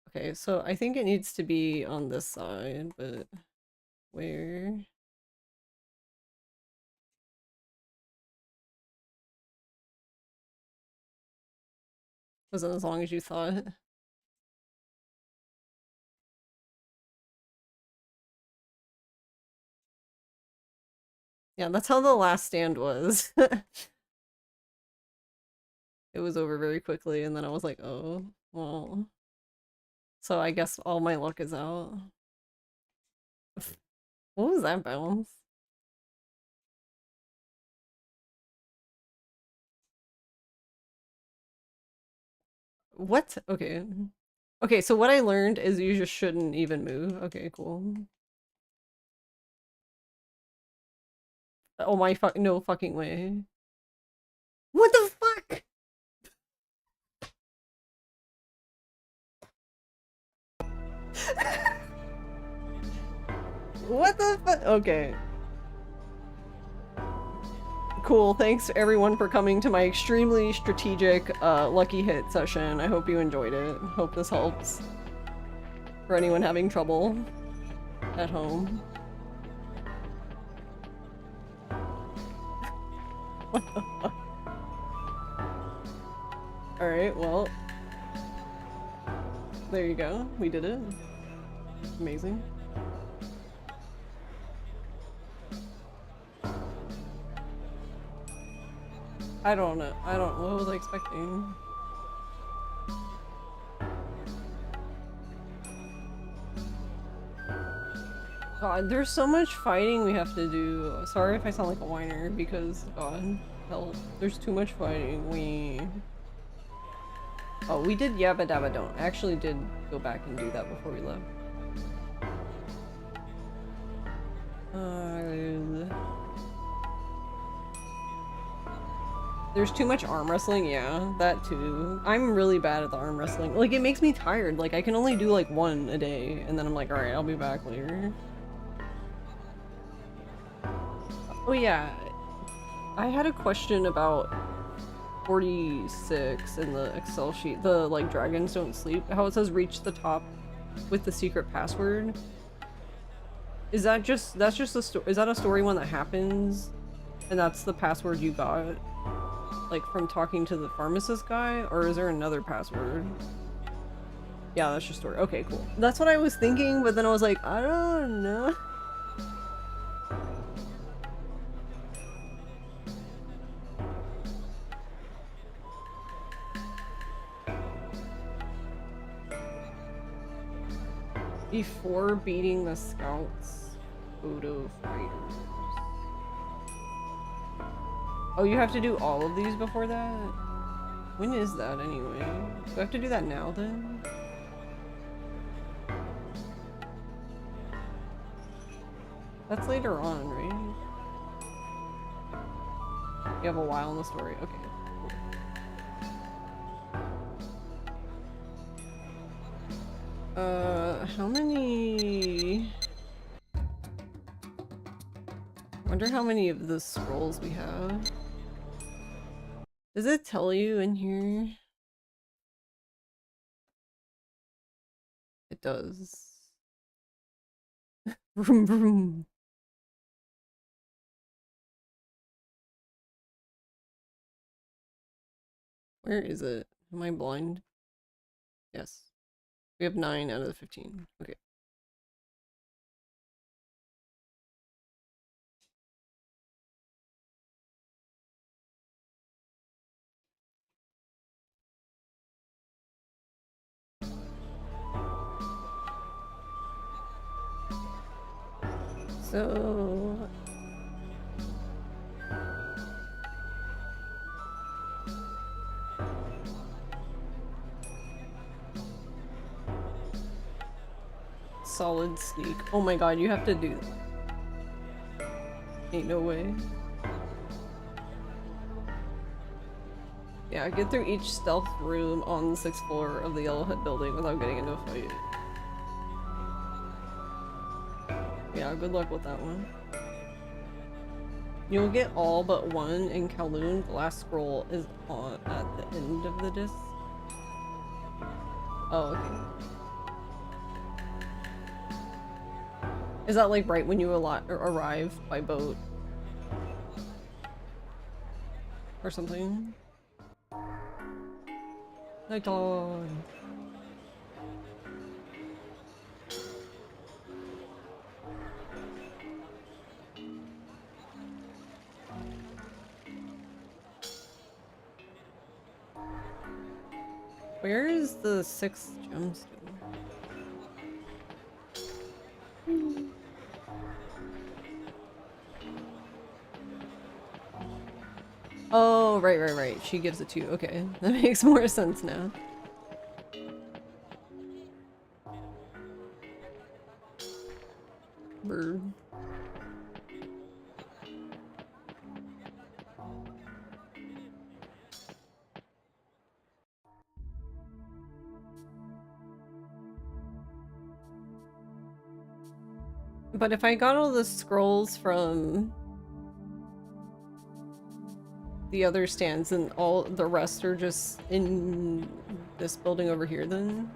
Okay, so I think it needs to be on this side, but where? Wasn't as long as you thought. Yeah, that's how the last stand was. It was over very quickly, and then I was like, oh, well. So I guess all my luck is out. What was that bounce? What? Okay. Okay, so what I learned is you just shouldn't even move. Okay, cool. Oh my fuck, no fucking way. What the fuck? What the fuck? Okay. Cool, thanks everyone for coming to my extremely strategic lucky hit session. I hope you enjoyed it. Hope this helps. For anyone having trouble at home. What the fuck? Alright, well. There you go. We did it. Amazing. I don't know. What was I expecting? God, there's so much fighting we have to do. Sorry if I sound like a whiner, because, God, hell, there's too much fighting. Oh, we did Yabba Dabba Don't. I actually did go back and do that before we left. There's too much arm wrestling, yeah, that too. I'm really bad at the arm wrestling. Like, it makes me tired. Like, I can only do like one a day, and then I'm like, alright, I'll be back later. Oh yeah, I had a question about 46 in the Excel sheet. The, like, dragons don't sleep. How it says reach the top with the secret password. Is that just, that's just a story? Is that a story one that happens? And that's the password you got? Like, from talking to the pharmacist guy? Or is there another password? Yeah, that's your story. Okay, cool. That's what I was thinking, but then I was like, I don't know. Before beating the scouts, photo fighters. Oh, you have to do all of these before that? When is that anyway? Do I have to do that now then? That's later on, right? You have a while in the story. Okay. How many... Wonder how many of the scrolls we have. Does it tell you in here? It does. Vroom vroom. Where is it? Am I blind? Yes. We have 9 out of the 15. Okay. So solid sneak. Oh my god, you have to do that. Ain't no way. Yeah, get through each stealth room on the 6th floor of the Yellowhead building without getting into a fight. Yeah, good luck with that one. You'll get all but one in Kowloon. The last scroll is on at the end of the disc. Oh, okay. Is that like right when you arrive by boat? Or something? Night on. Where is the 6th gemstone? Oh, right. She gives it to you. Okay, that makes more sense now. Bird. But if I got all the scrolls from the other stands and all the rest are just in this building over here then?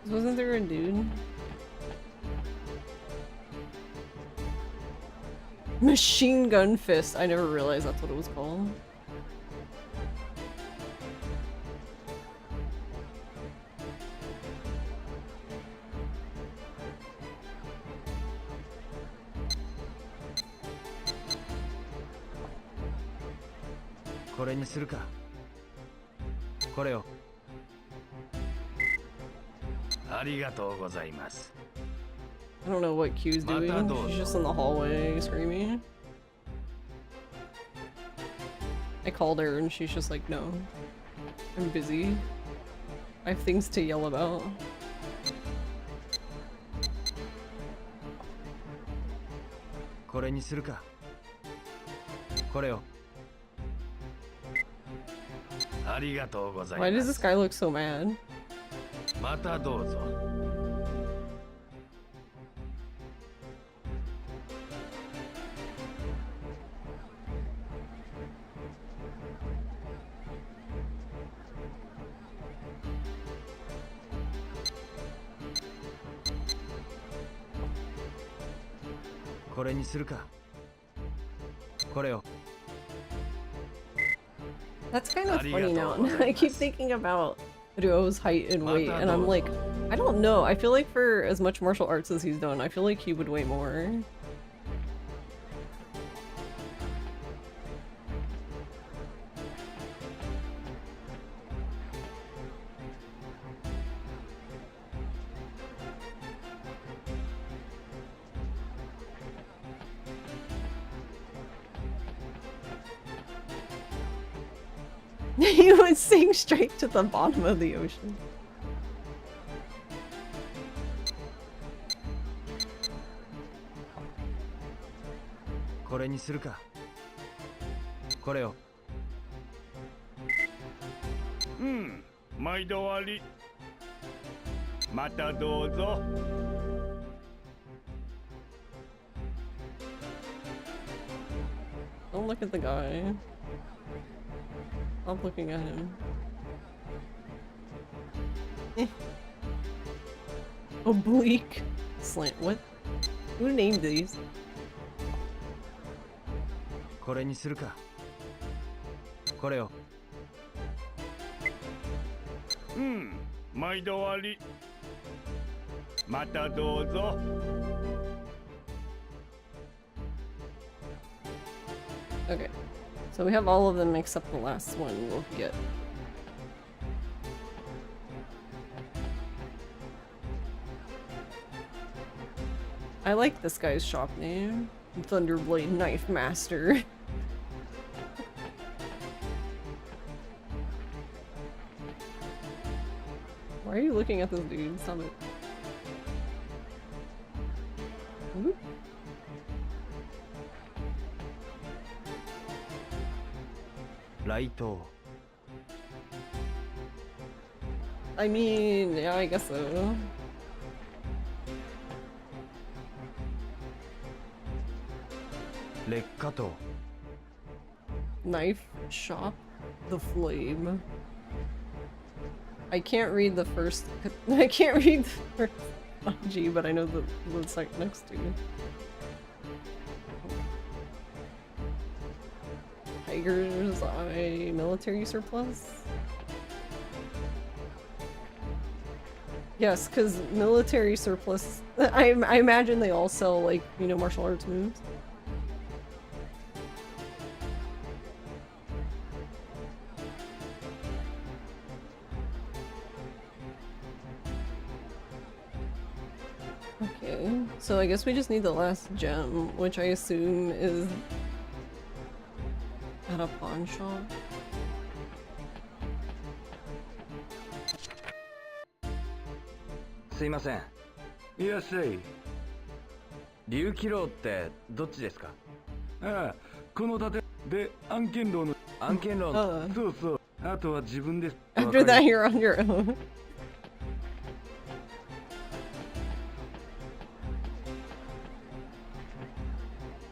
Wasn't there a dude? Machine gun fist. I never realized that's what it was called. I don't know what Q's doing. She's just in the hallway screaming. I called her and she's just like, no. I'm busy. I have things to yell about. Why does this guy look so mad? That's kind of funny now. I keep thinking about Ryo's height and weight, and I'm like, I don't know. I feel like for as much martial arts as he's done, I feel like he would weigh more. He would sink straight to the bottom of the ocean. Don't look at the guy. Stop looking at him. Eh. Oblique slant. What? Who named these? これにするか。これを。うん、毎度あり。またどうぞ。Okay, so we have all of them except the last one we'll get. I like this guy's shop name. Thunderblade Knife Master. Why are you looking at this dude? Stop it. Ooh. Light. I mean, yeah, I guess so. Lekkato. Knife shop, the flame. I can't read the first. I can't read the first kanji, but I know the site next to it. Tiger's Eye military surplus. Yes, because military surplus. I imagine they all sell, like, you know, martial arts moves. Okay, so I guess we just need the last gem, which I assume is at a pawn shop. Sumimasen. いらっしゃい。竜気楼ってどっちですか？ああ、この建てで案件楼の案件楼。そうそう。あとは自分で。After that, you're on your own.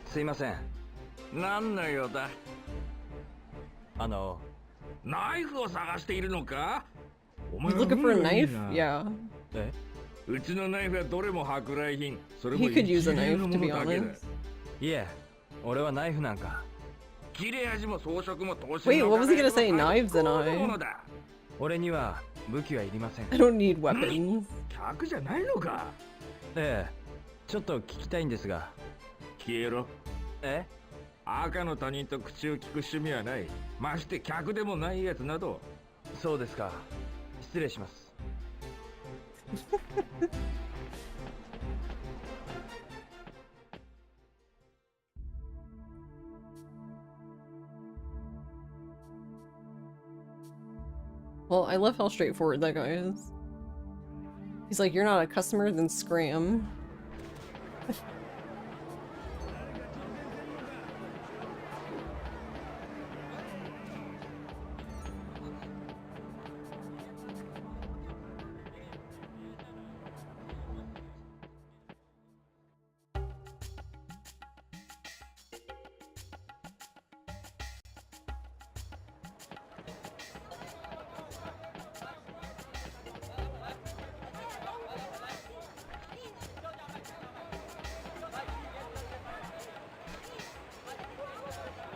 すいません。何の用だ？ナイフを探しているのか？ You looking for a knife? Yeah. え？うちのナイフはどれも舶来品。それ He も could use a 一流 knife, の to も be のだけだ。 honest. いえ、俺はナイフなんか。切れ味も装飾も投資 Wait, what was he gonna say? Knives and I? 俺には武器はいりません。 I don't need weapons. 客じゃないのか？ええ、ちょっと聞きたいんですが。消えろ。え？赤の他人と口を聞く趣味はない。まして客でもないやつなど。そうですか。失礼します。Well, I love how straightforward that guy is. He's like, you're not a customer, then scram.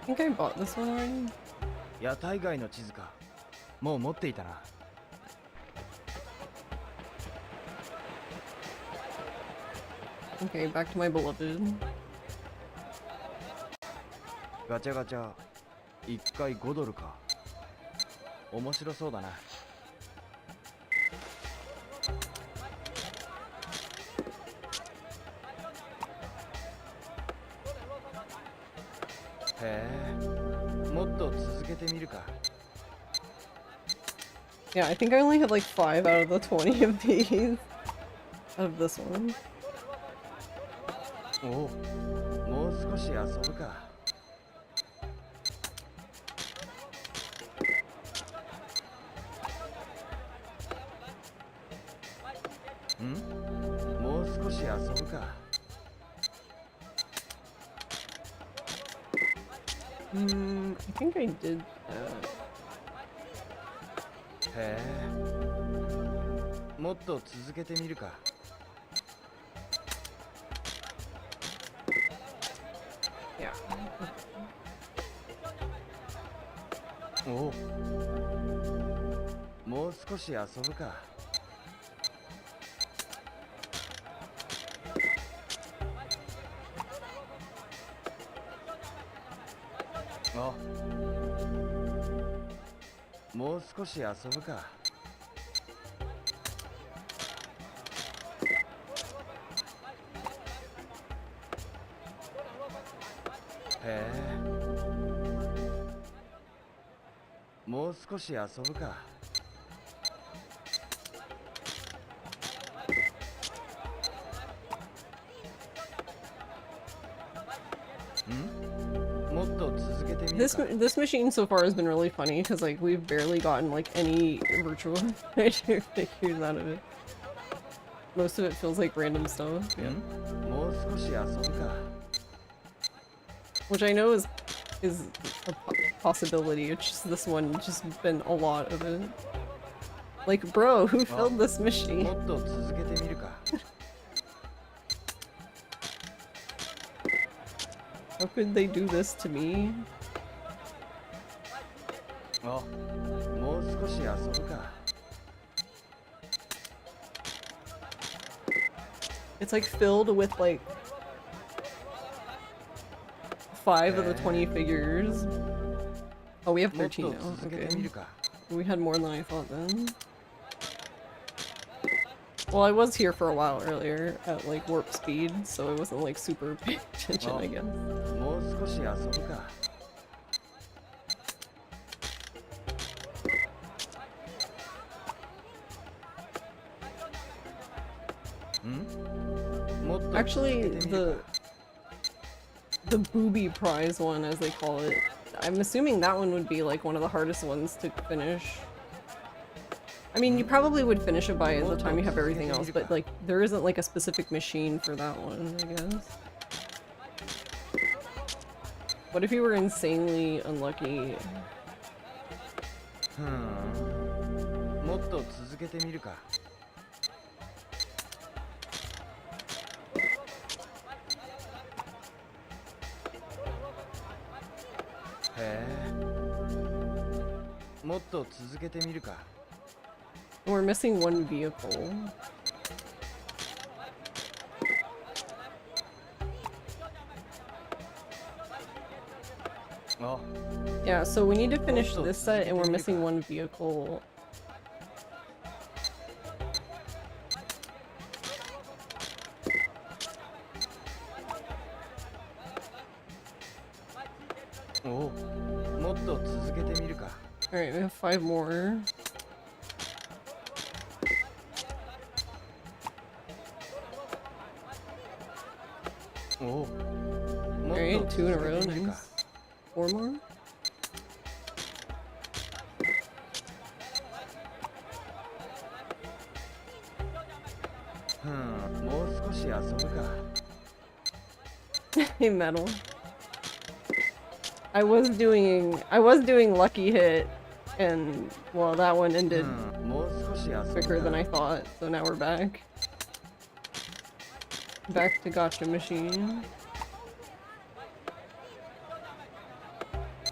I think I bought this one already. 屋台街の地図か。もう持っていたな。Okay, back to my beloved. ガチャガチャ。1回5ドルか。面白そうだな。へえ、もっと続けてみるか。Yeah, I think I only have like 5 out of the 20 of these. Out of this one. おお、もう少し遊ぶか。もう少し遊ぶか。I think I did that. へえ、もっと続けてみるか。Yeah. お、もう少し遊ぶか。あ、もう少し遊ぶか。へえ、もう少し遊ぶか。もっと続けてみるか。This machine so far has been really funny because like we've barely gotten like any virtual figures out of it. Most of it feels like random stuff. Yeah. もう少し遊ぶか。Which I know is a possibility. It's just this one just been a lot of it. Like, bro, who filled this machine? もっと続けてみるか。How could they do this to me? あ、もう少し遊ぶか。It's like filled with like 5 of the 20 figures. Oh, we have 13 now. Okay. We had more than I thought then. Well, I was here for a while earlier at like warp speed, so I wasn't like super paying attention, I guess. もう少し遊ぶか。Actually, the booby prize one, as they call it, I'm assuming that one would be like one of the hardest ones to finish. I mean, you probably would finish it by the time you have everything else, but like there isn't like a specific machine for that one, I guess. What if you were insanely unlucky? もっと続けてみるか。へえ、もっと続けてみるか。We're missing one vehicle. Oh. Yeah, so we need to finish this set and we're missing one vehicle. Oh. もっと続けてみるか。Alright, we have 5 more. Oh. Alright, 2 in a row, nice. 4 more?もう少し遊ぶか。Hey, metal. I was doing lucky hit, and well, that one ended quicker than I thought. So now we're back. Back to gotcha machine.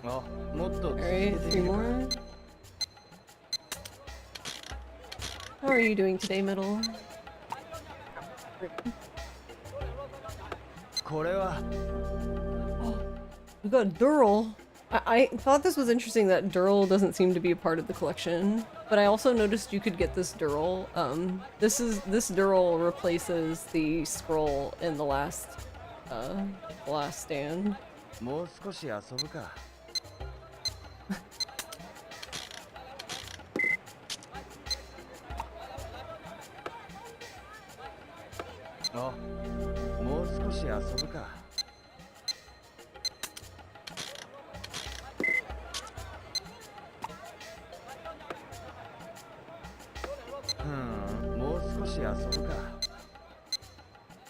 Alright, 3 more. How are you doing today, metal? We got Dural. I thought this was interesting that Dural doesn't seem to be a part of the collection, but I also noticed you could get this Dural. This Dural replaces the scroll in the last stand. もう少し遊ぶか。あ、もう少し遊ぶか。もう少し遊ぶか。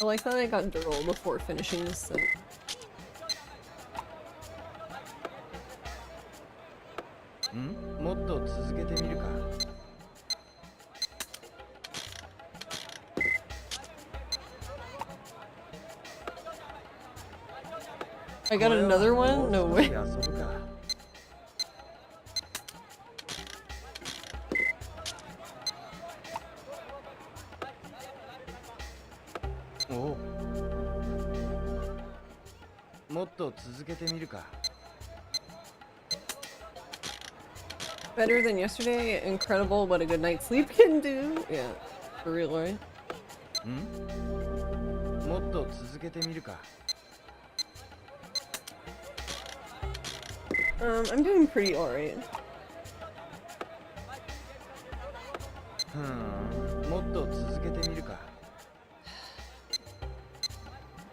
I like that I got Dural before finishing this set. I got another one? No way. Oh. もっと続けてみるか。 Better than yesterday. Incredible what a good night's sleep can do. Yeah, for real, right? もっと続けてみるか。 I'm doing pretty alright. もっと続けてみるか。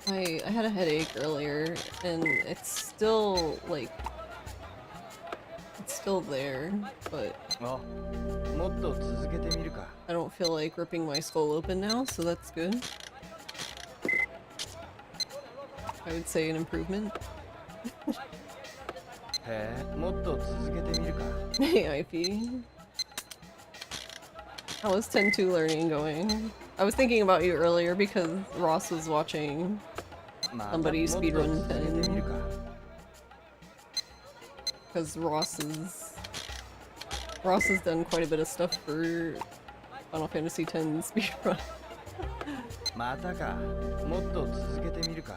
I had a headache earlier, and it's still, like, it's still there, but I don't feel like ripping my skull open now, so that's good. I would say an improvement. Hey, IP. How is 10-2 learning going? I was thinking about you earlier because Ross was watching somebody speedrun 10. Because Ross has done quite a bit of stuff for Final Fantasy X speedrun.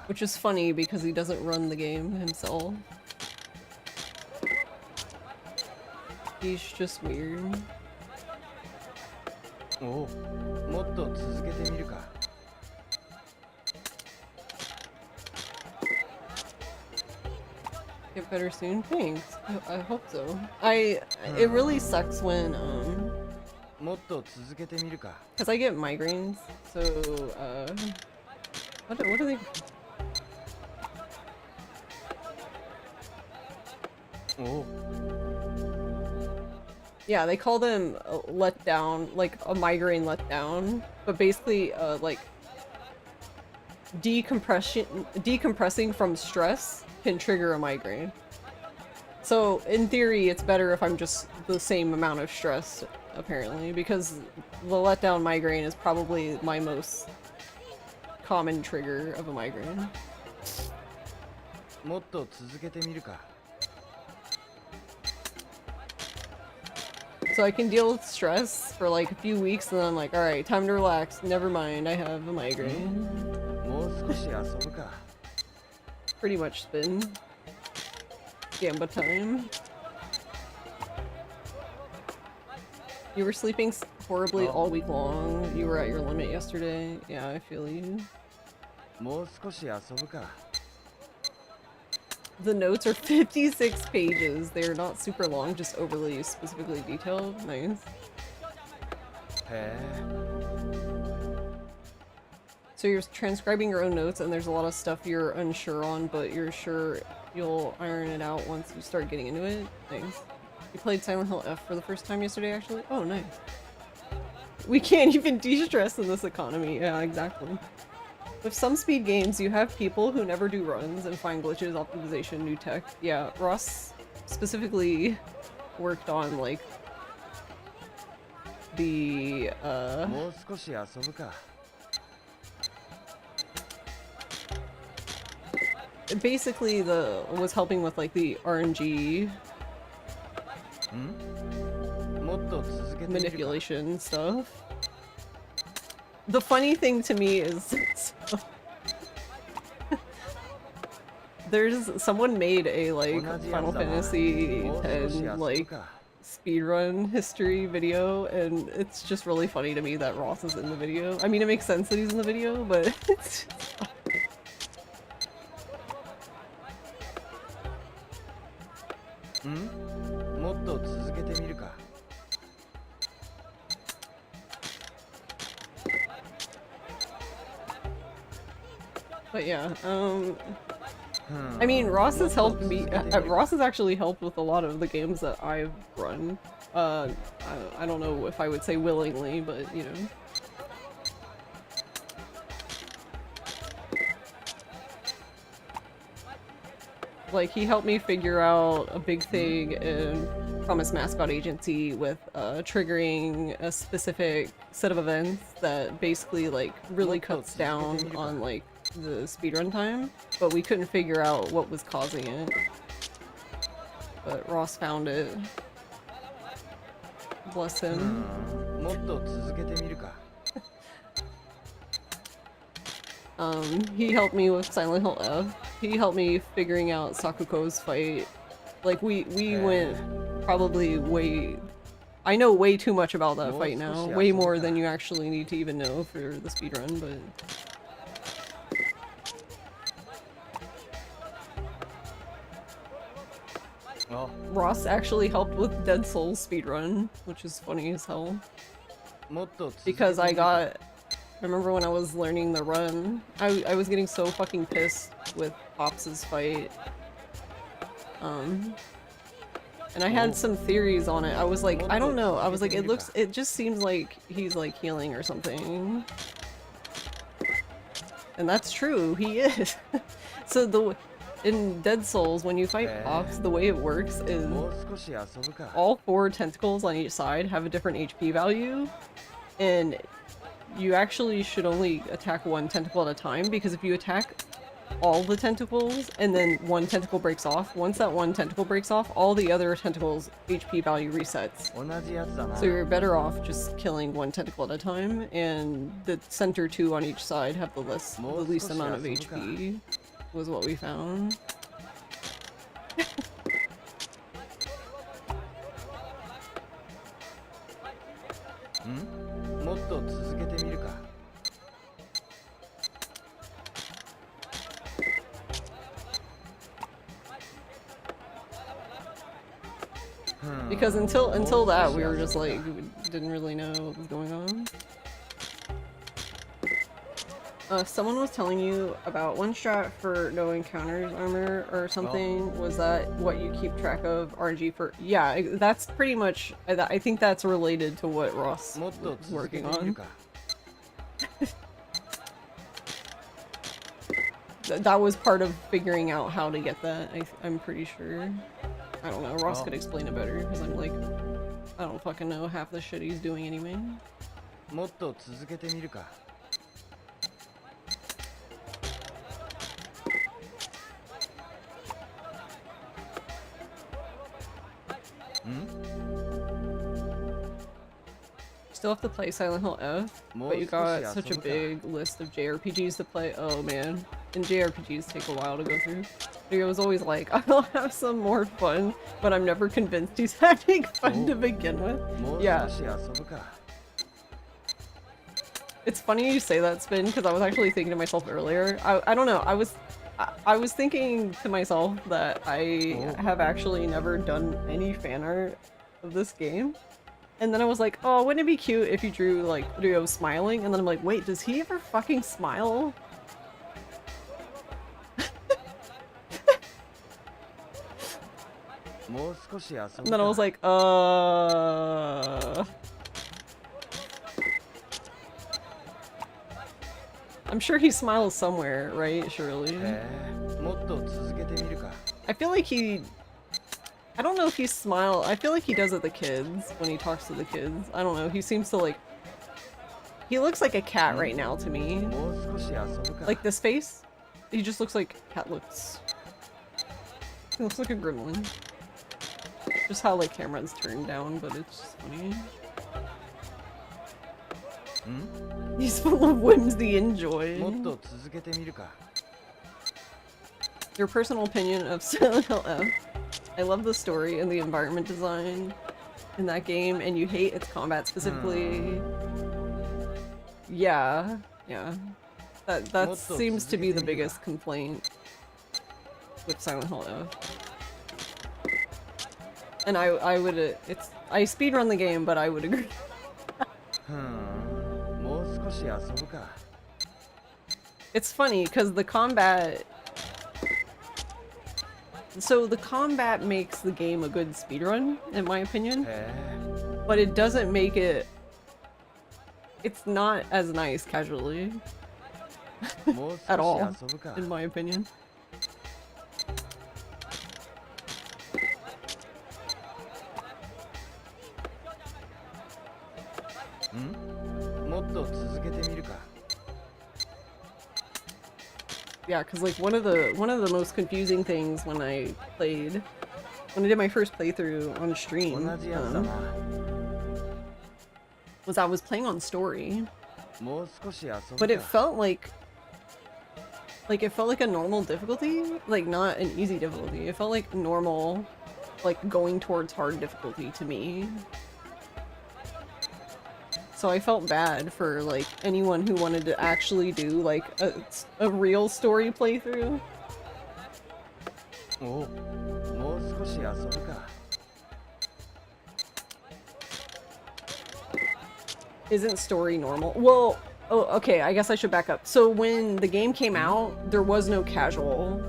Which is funny because he doesn't run the game himself. He's just weird. Oh, もっと続けてみるか。 Get better soon? Thanks. I hope so. It really sucks when, もっと続けてみるか。 because I get migraines, so, what are they? Oh. Yeah, they call them letdown, like a migraine letdown, but basically, like, decompressing from stress can trigger a migraine. So, in theory, it's better if I'm just the same amount of stress, apparently, because the letdown migraine is probably my most common trigger of a migraine. もっと続けてみるか。 So I can deal with stress for like a few weeks and then I'm like, alright, time to relax. Never mind, I have a migraine. もう少し遊ぶか。 Pretty much spin. Gamba time. You were sleeping horribly all week long. You were at your limit yesterday. Yeah, I feel you. もう少し遊ぶか。 The notes are 56 pages. They're not super long, just overly specifically detailed. Nice. So you're transcribing your own notes and there's a lot of stuff you're unsure on, but you're sure you'll iron it out once you start getting into it. Nice. You played Silent Hill F for the first time yesterday, actually? Oh, nice. We can't even de-stress in this economy. Yeah, exactly. With some speed games, you have people who never do runs and find glitches, optimization, new tech. Yeah, Ross specifically worked on, like, the, basically was helping with, like, the RNG manipulation stuff. The funny thing to me is someone made a like Final Fantasy X like speedrun history video, and it's just really funny to me that Ross is in the video. I mean, it makes sense that he's in the video, but it's But yeah, I mean, Ross has helped me. Ross has actually helped with a lot of the games that I've run. I don't know if I would say willingly, but you know. Like, he helped me figure out a big thing in Promise Mascot Agency with triggering a specific set of events that basically, like, really cuts down on, like, the speedrun time, but we couldn't figure out what was causing it. But Ross found it. Bless him. He helped me with Silent Hill F. He helped me figuring out Sakuko's fight. Like, we went probably way... I know way too much about that fight now. Way more than you actually need to even know for the speedrun, but... Ross actually helped with Dead Souls speedrun, which is funny as hell. Because I remember when I was learning the run, I was getting so fucking pissed with Pops' fight. And I had some theories on it. I was like, I don't know. I was like, it just seems like he's like healing or something. And that's true, he is. So in Dead Souls, when you fight Pops, the way it works is all 4 tentacles on each side have a different HP value, and you actually should only attack 1 tentacle at a time, because if you attack all the tentacles and then 1 tentacle breaks off, once that 1 tentacle breaks off, all the other tentacles' HP value resets. So you're better off just killing 1 tentacle at a time, and the center 2 on each side have the least amount of HP. Was what we found. Because until that, we were just like, we didn't really know what was going on. Someone was telling you about one strat for no encounters armor or something. Was that what you keep track of RNG for? Yeah, that's pretty much, I think that's related to what Ross was working on. That was part of figuring out how to get that, I'm pretty sure. I don't know, Ross could explain it better, because I'm like, I don't fucking know half the shit he's doing anyway. Still have to play Silent Hill F, but you got such a big list of JRPGs to play. Oh man, and JRPGs take a while to go through. I was always like, I'll have some more fun, but I'm never convinced he's having fun to begin with. Yeah. It's funny you say that, Spin, because I was actually thinking to myself earlier. I don't know, I was thinking to myself that I have actually never done any fan art of this game. And then I was like, oh, wouldn't it be cute if you drew, like, Ryo smiling? And then I'm like, wait, does he ever fucking smile? And then I was like, I'm sure he smiles somewhere, right? Surely. I feel like I don't know if he smiles. I feel like he does at the kids when he talks to the kids. I don't know. He seems to like... He looks like a cat right now to me. Like this face. He just looks like cat looks. He looks like a gremlin. Just how like camera's turned down, but it's just funny. He's full of whimsy and joy. Your personal opinion of Silent Hill F. I love the story and the environment design in that game, and you hate its combat specifically. Yeah, yeah. That seems to be the biggest complaint with Silent Hill F. And I would, I speedrun the game, but I would agree. It's funny, because the combat... So the combat makes the game a good speedrun, in my opinion. But it doesn't make it... It's not as nice casually. At all, in my opinion. Yeah, because like one of the most confusing things when I did my first playthrough on stream was I was playing on story, but it felt like a normal difficulty, like not an easy difficulty. It felt like normal, like going towards hard difficulty to me. So I felt bad for like anyone who wanted to actually do like a real story playthrough. Isn't story normal? Well, oh, okay, I guess I should back up. So when the game came out, there was no casual.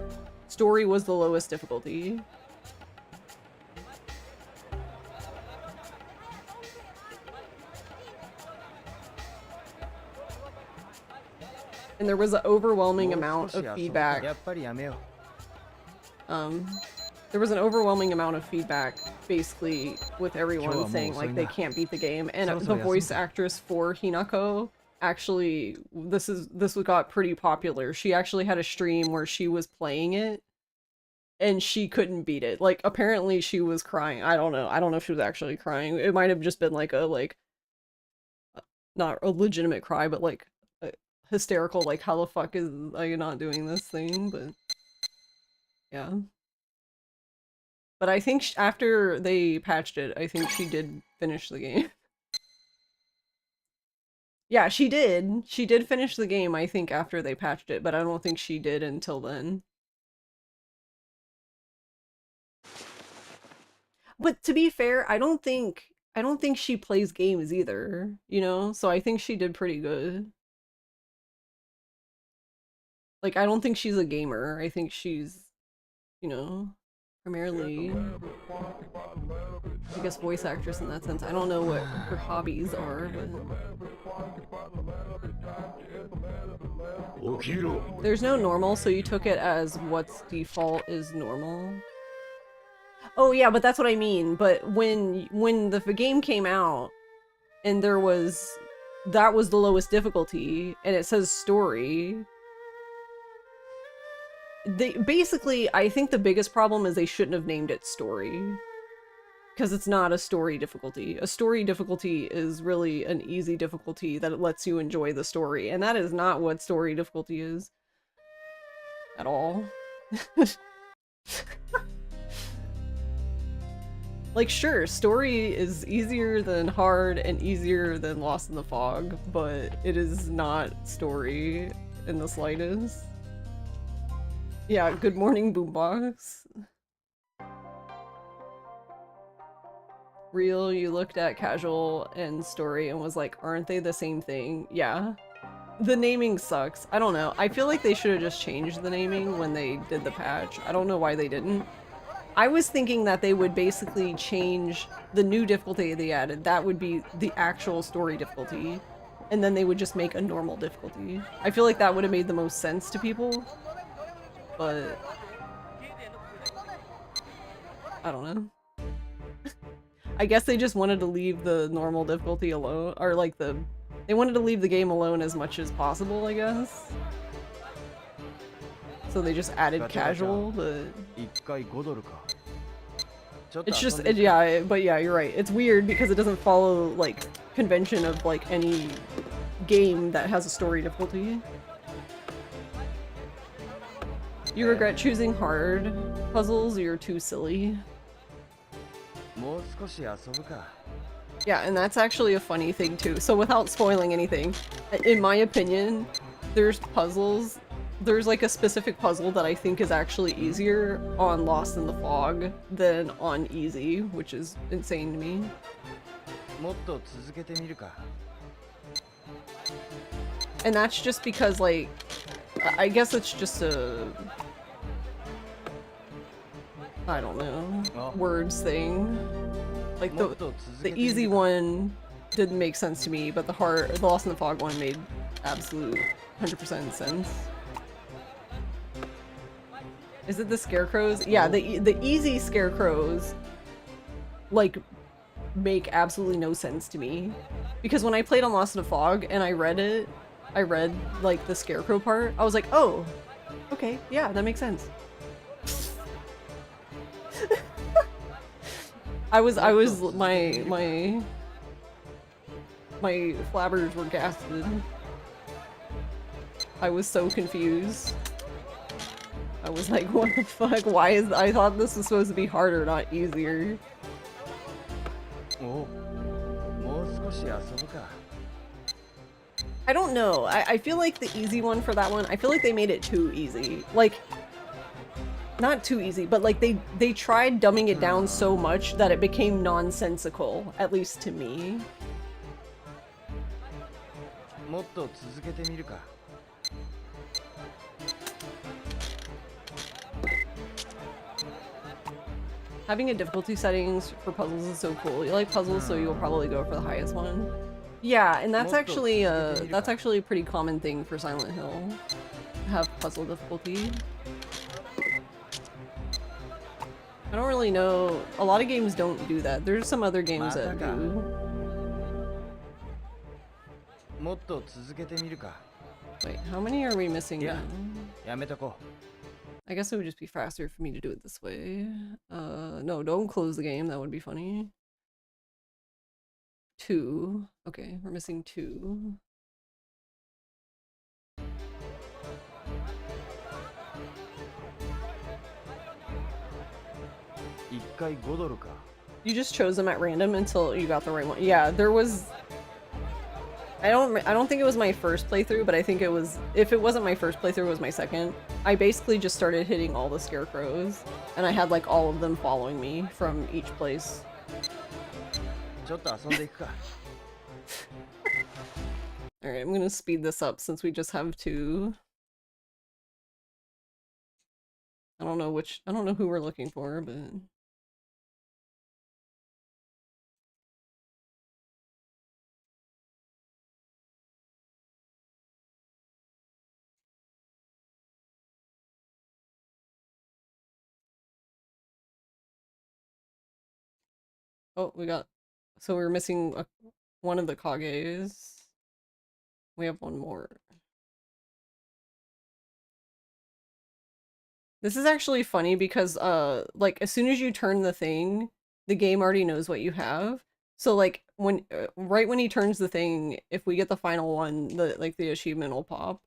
Story was the lowest difficulty. And there was an overwhelming amount of feedback. There was an overwhelming amount of feedback, basically, with everyone saying like they can't beat the game. And the voice actress for Hinako actually, this got pretty popular. She actually had a stream where she was playing it, and she couldn't beat it. Like apparently she was crying. I don't know if she was actually crying. It might have just been like not a legitimate cry, but like hysterical, like how the fuck is I not doing this thing? But yeah. But I think after they patched it, I think she did finish the game. Yeah, she did. She did finish the game, I think, after they patched it, but I don't think she did until then. But to be fair, I don't think she plays games either, you know? So I think she did pretty good. Like, I don't think she's a gamer. I think she's, you know, primarily, I guess, voice actress in that sense. I don't know what her hobbies are, but... There's no normal, so you took it as what's default is normal. Oh yeah, but that's what I mean. But when the game came out, and that was the lowest difficulty, and it says story... basically, I think the biggest problem is they shouldn't have named it story. Because it's not a story difficulty. A story difficulty is really an easy difficulty that it lets you enjoy the story. And that is not what story difficulty is. At all. Like, sure, story is easier than hard and easier than Lost in the Fog, but it is not story in the slightest. Yeah, good morning, Boombox. Real, you looked at casual and story and was like, aren't they the same thing? Yeah. The naming sucks. I don't know. I feel like they should have just changed the naming when they did the patch. I don't know why they didn't. I was thinking that they would basically change the new difficulty they added. That would be the actual story difficulty. And then they would just make a normal difficulty. I feel like that would have made the most sense to people. But I don't know. I guess they just wanted to leave the normal difficulty alone, or like they wanted to leave the game alone as much as possible, I guess. So they just added casual, but it's just yeah, but yeah, you're right. It's weird because it doesn't follow like convention of like any game that has a story difficulty. You regret choosing hard puzzles? You're too silly. Yeah, and that's actually a funny thing too. So without spoiling anything, in my opinion, there's puzzles. There's like a specific puzzle that I think is actually easier on Lost in the Fog than on Easy, which is insane to me. And that's just because, like, I guess it's just a... I don't know, words thing. Like, the easy one didn't make sense to me, but the Lost in the Fog one made absolute 100% sense. Is it the scarecrows? Yeah, the easy scarecrows, like, make absolutely no sense to me. Because when I played on Lost in the Fog and I read like, the scarecrow part, I was like, oh, Okay, yeah, that makes sense. my flabbers were gasted. I was so confused. I was like, what the fuck? Why is I thought this was supposed to be harder, not easier. I don't know. I feel like the easy one for that one, I feel like they made it too easy. Like, not too easy, but like they tried dumbing it down so much that it became nonsensical, at least to me. Having a difficulty settings for puzzles is so cool. You like puzzles, so you'll probably go for the highest one. Yeah, and that's actually a pretty common thing for Silent Hill. Have puzzle difficulty. I don't really know. A lot of games don't do that. There's some other games that do. Wait, how many are we missing now? I guess it would just be faster for me to do it this way. No, don't close the game. That would be funny. 2. Okay, we're missing 2. You just chose them at random until you got the right one. Yeah, there was... I don't think it was my first playthrough, but I think it was... If it wasn't my first playthrough, it was my second. I basically just started hitting all the scarecrows, and I had like all of them following me from each place. Alright, I'm gonna speed this up since we just have 2. I don't know who we're looking for, but... Oh, so we're missing one of the Kages. We have one more. This is actually funny because, like, as soon as you turn the thing, the game already knows what you have. So, like, when, right when he turns the thing, if we get the final one, the achievement will pop.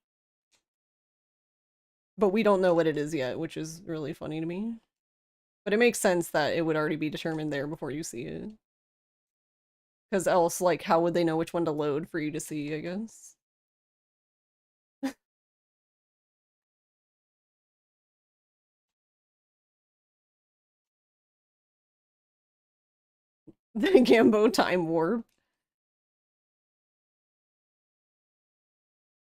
But we don't know what it is yet, which is really funny to me. But it makes sense that it would already be determined there before you see it. Because else, like, how would they know which one to load for you to see, I guess? The Gambo time warp.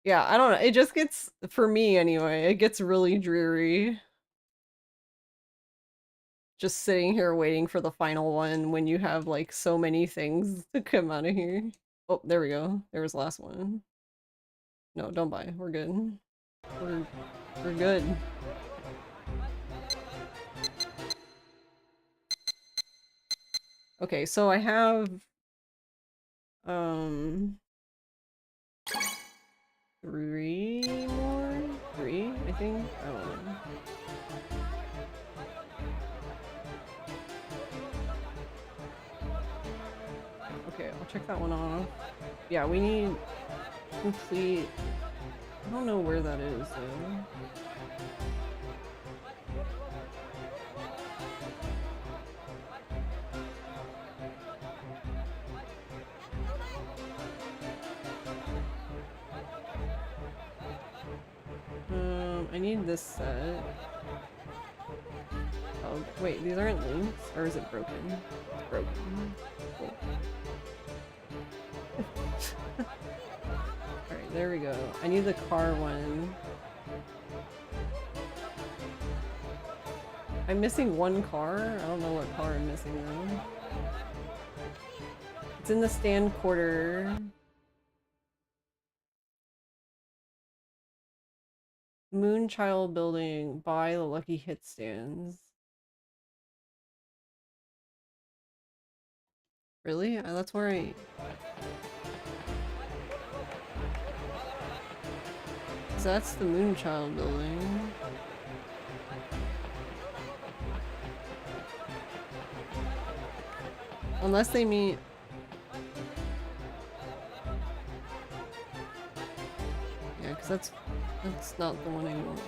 Yeah, I don't know. It just gets, for me anyway, it gets really dreary. Just sitting here waiting for the final one when you have like so many things to come out of here. Oh, there we go. There was the last one. No, don't buy. We're good. We're good. Okay, so I have 3 more? 3, I think? I don't know. Okay, I'll check that one off. Yeah, we need complete... I don't know where that is, though. I need this set. Oh, wait, these aren't links? Or is it broken? It's broken. Cool. Alright, there we go. I need the car one. I'm missing one car? I don't know what car I'm missing though. It's in the stand quarter. Moonchild building by the Lucky Hit stands. Really? That's where I... So that's the Moonchild building. Unless they meet... Yeah, because that's not the one I want.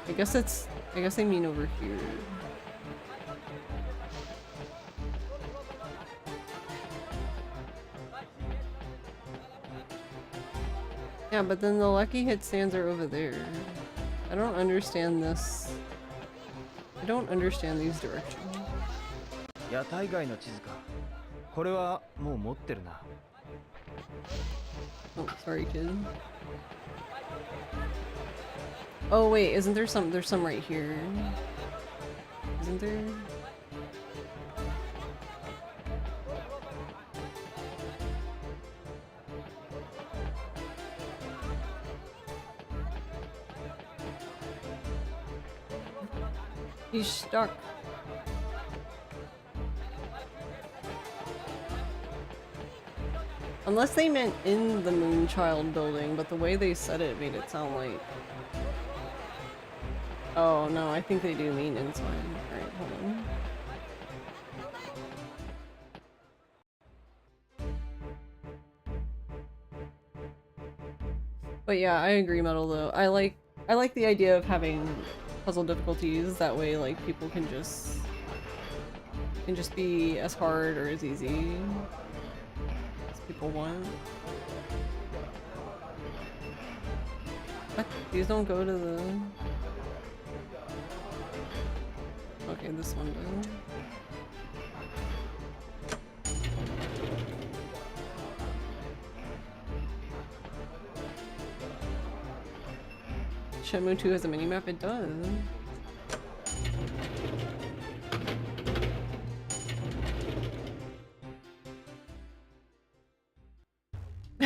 I guess they mean over here. Yeah, but then the lucky hit stands are over there. I don't understand this. I don't understand these directions. 屋台街の地図か。これはもう持ってるな。Oh, sorry, kid. Oh wait, isn't there some? There's some right here. Isn't there? He's stuck. Unless they meant in the Moonchild building, but the way they said it made it sound like... Oh no, I think they do mean inside. Alright, hold on. But yeah, I agree, Metal, though. I like the idea of having puzzle difficulties, that way like people can just be as hard or as easy as people want. What? These don't go to the... Okay, this one does. Shenmue 2 has a minimap? It does.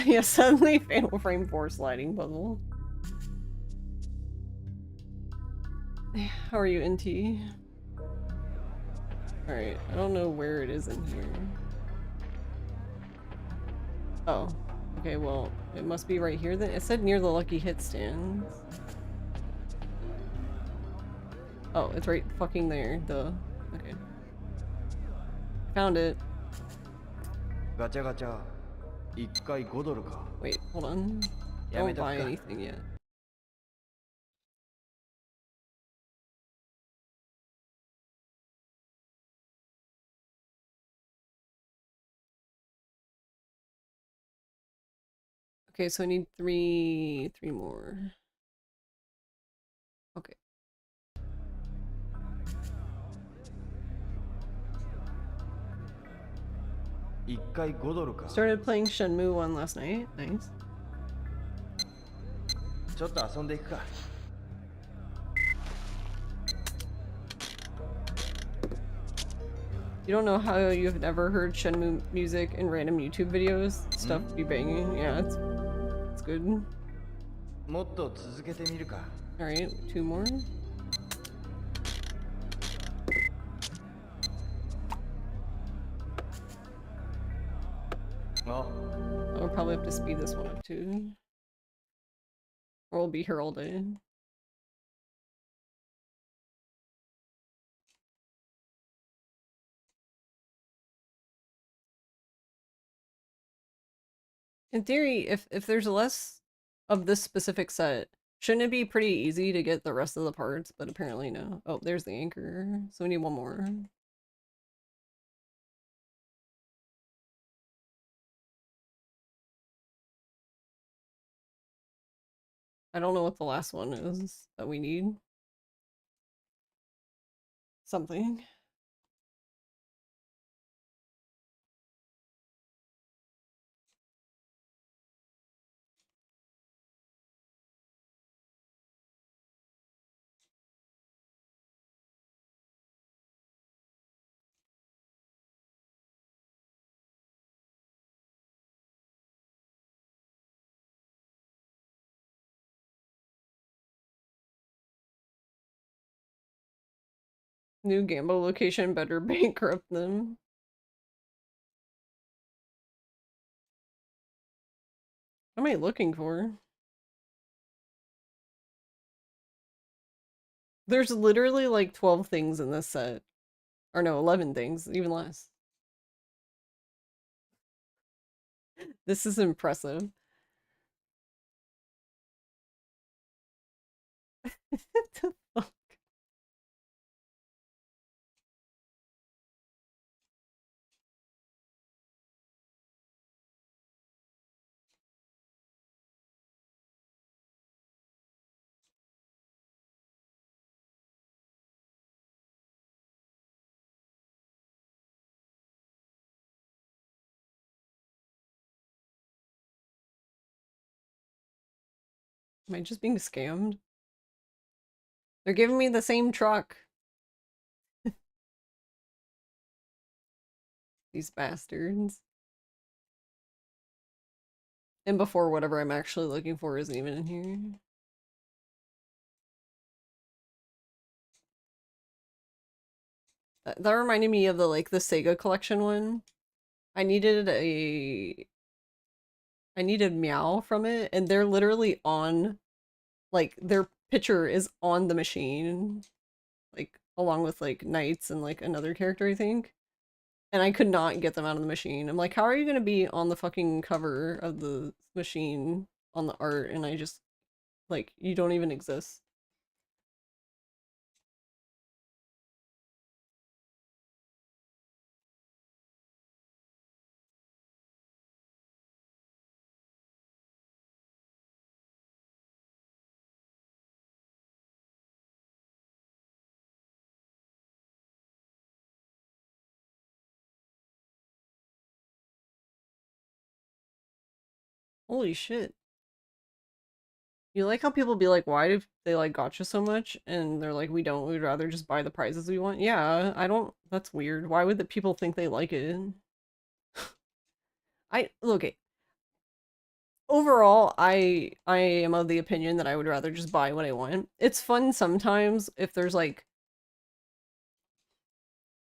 Yeah, suddenly Fatal Frame 4 sliding puzzle. How are you, NT? Alright, I don't know where it is in here. Oh. Okay, well, it must be right here then. It said near the lucky hit stands. Oh, it's right fucking there. Duh. Okay. Found it. Gacha gacha. 1回5ドルか。 Wait, hold on. Don't buy anything yet. Okay, so I need three more. Okay. Started playing Shenmue 1 last night. Nice. ちょっと遊んでいくか。 You don't know how you've never heard Shenmue music in random YouTube videos? Stuff be banging. Yeah, it's good. もっと続けてみるか。 Alright, 2 more. I'll probably have to speed this one up too. Or we'll be here all day. In theory, if there's less of this specific set, shouldn't it be pretty easy to get the rest of the parts? But apparently no. Oh, there's the anchor. So we need one more. I don't know what the last one is that we need. Something. New Gambo location better bankrupt them. What am I looking for? There's literally like 12 things in this set. Or no, 11 things, even less. This is impressive. What the fuck? Am I just being scammed? They're giving me the same truck. These bastards. And before whatever I'm actually looking for isn't even in here. That reminded me of the the Sega collection one. I needed Meow from it, and they're literally on, like, their picture is on the machine, like, along with, like, Knights and, like, another character, I think. And I could not get them out of the machine. I'm like, how are you gonna be on the fucking cover of the machine on the art, and I just, like, you don't even exist. Holy shit. You like how people be like, why do they like gotcha so much? And they're like, we don't, we'd rather just buy the prizes we want. Yeah, I don't, that's weird. Why would the people think they like it? Look, overall, I am of the opinion that I would rather just buy what I want. It's fun sometimes if there's like,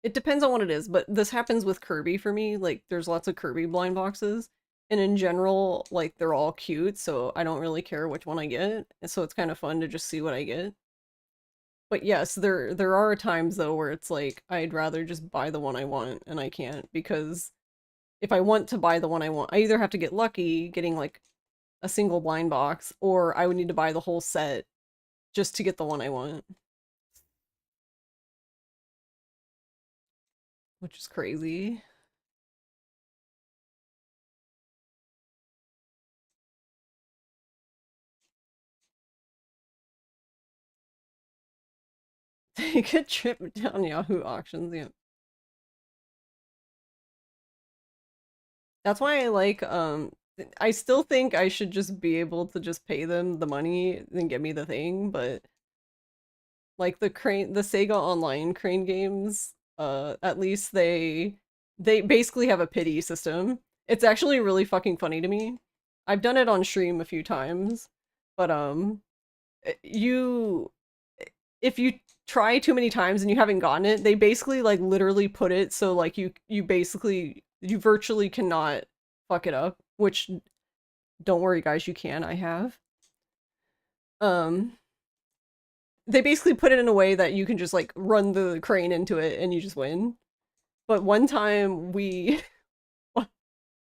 it depends on what it is, but this happens with Kirby for me. Like, there's lots of Kirby blind boxes. And in general, like, they're all cute, so I don't really care which one I get. And so it's kind of fun to just see what I get. But yes, there are times, though, where it's like, I'd rather just buy the one I want, and I can't, because if I want to buy the one I want, I either have to get lucky getting, like, a single blind box, or I would need to buy the whole set just to get the one I want. Which is crazy. Take a trip down Yahoo auctions, yeah. That's why I like, I still think I should just be able to just pay them the money and get me the thing, but like the Sega Online crane games, at least they basically have a pity system. It's actually really fucking funny to me. I've done it on stream a few times, but if you try too many times and you haven't gotten it, they basically like literally put it so like you virtually cannot fuck it up, which don't worry guys, you can. I have. They basically put it in a way that you can just like run the crane into it and you just win. But one time we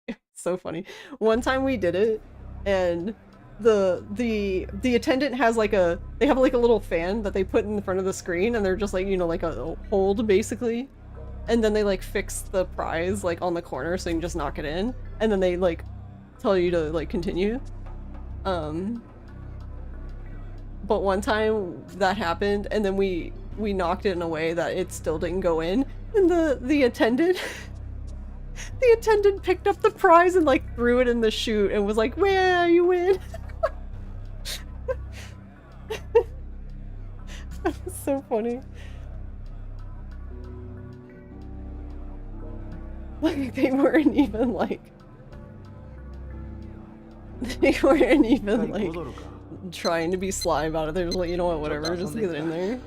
it's so funny. One time we did it and the attendant has like they have like a little fan that they put in front of the screen, and they're just like, you know, like a hold basically. And then they like fix the prize like on the corner so you can just knock it in, and then they like tell you to like continue. But one time that happened, and then we knocked it in a way that it still didn't go in, and the attendant the attendant picked up the prize and like threw it in the chute and was like, "Where you win." That's so funny. Like they weren't even like trying to be sly about it. They're just like, you know what, whatever, just get it in there.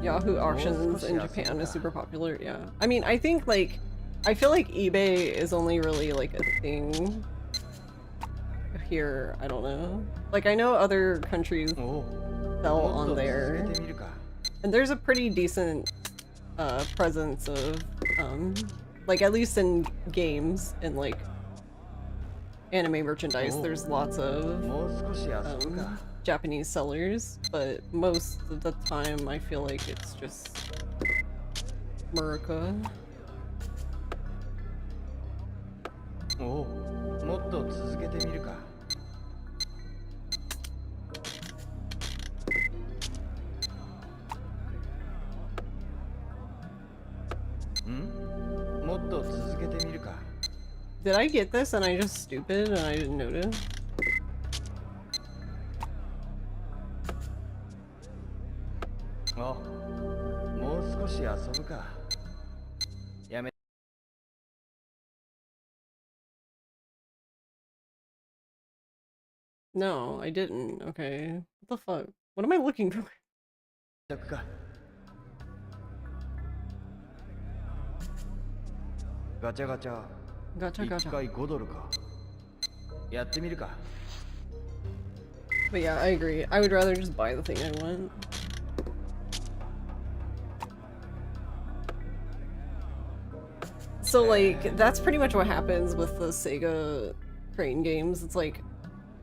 Yahoo Auctions in Japan is super popular, yeah. I mean, I think like, I feel like eBay is only really like a thing here, I don't know. Like I know other countries sell on there. And there's a pretty decent presence of like at least in games and like anime merchandise, there's lots of Japanese sellers, but most of the time I feel like it's just America. Oh, もっと続けてみるか。もっと続けてみるか。Did I get this and I just stupid and I didn't notice? Oh, もう少し遊ぶか。やめ。No, I didn't. Okay. What the fuck? What am I looking for? ガチャガチャ。ガチャガチャ。1回5ドルか。やってみるか。But yeah, I agree. I would rather just buy the thing I want. So like, that's pretty much what happens with the Sega crane games. It's like,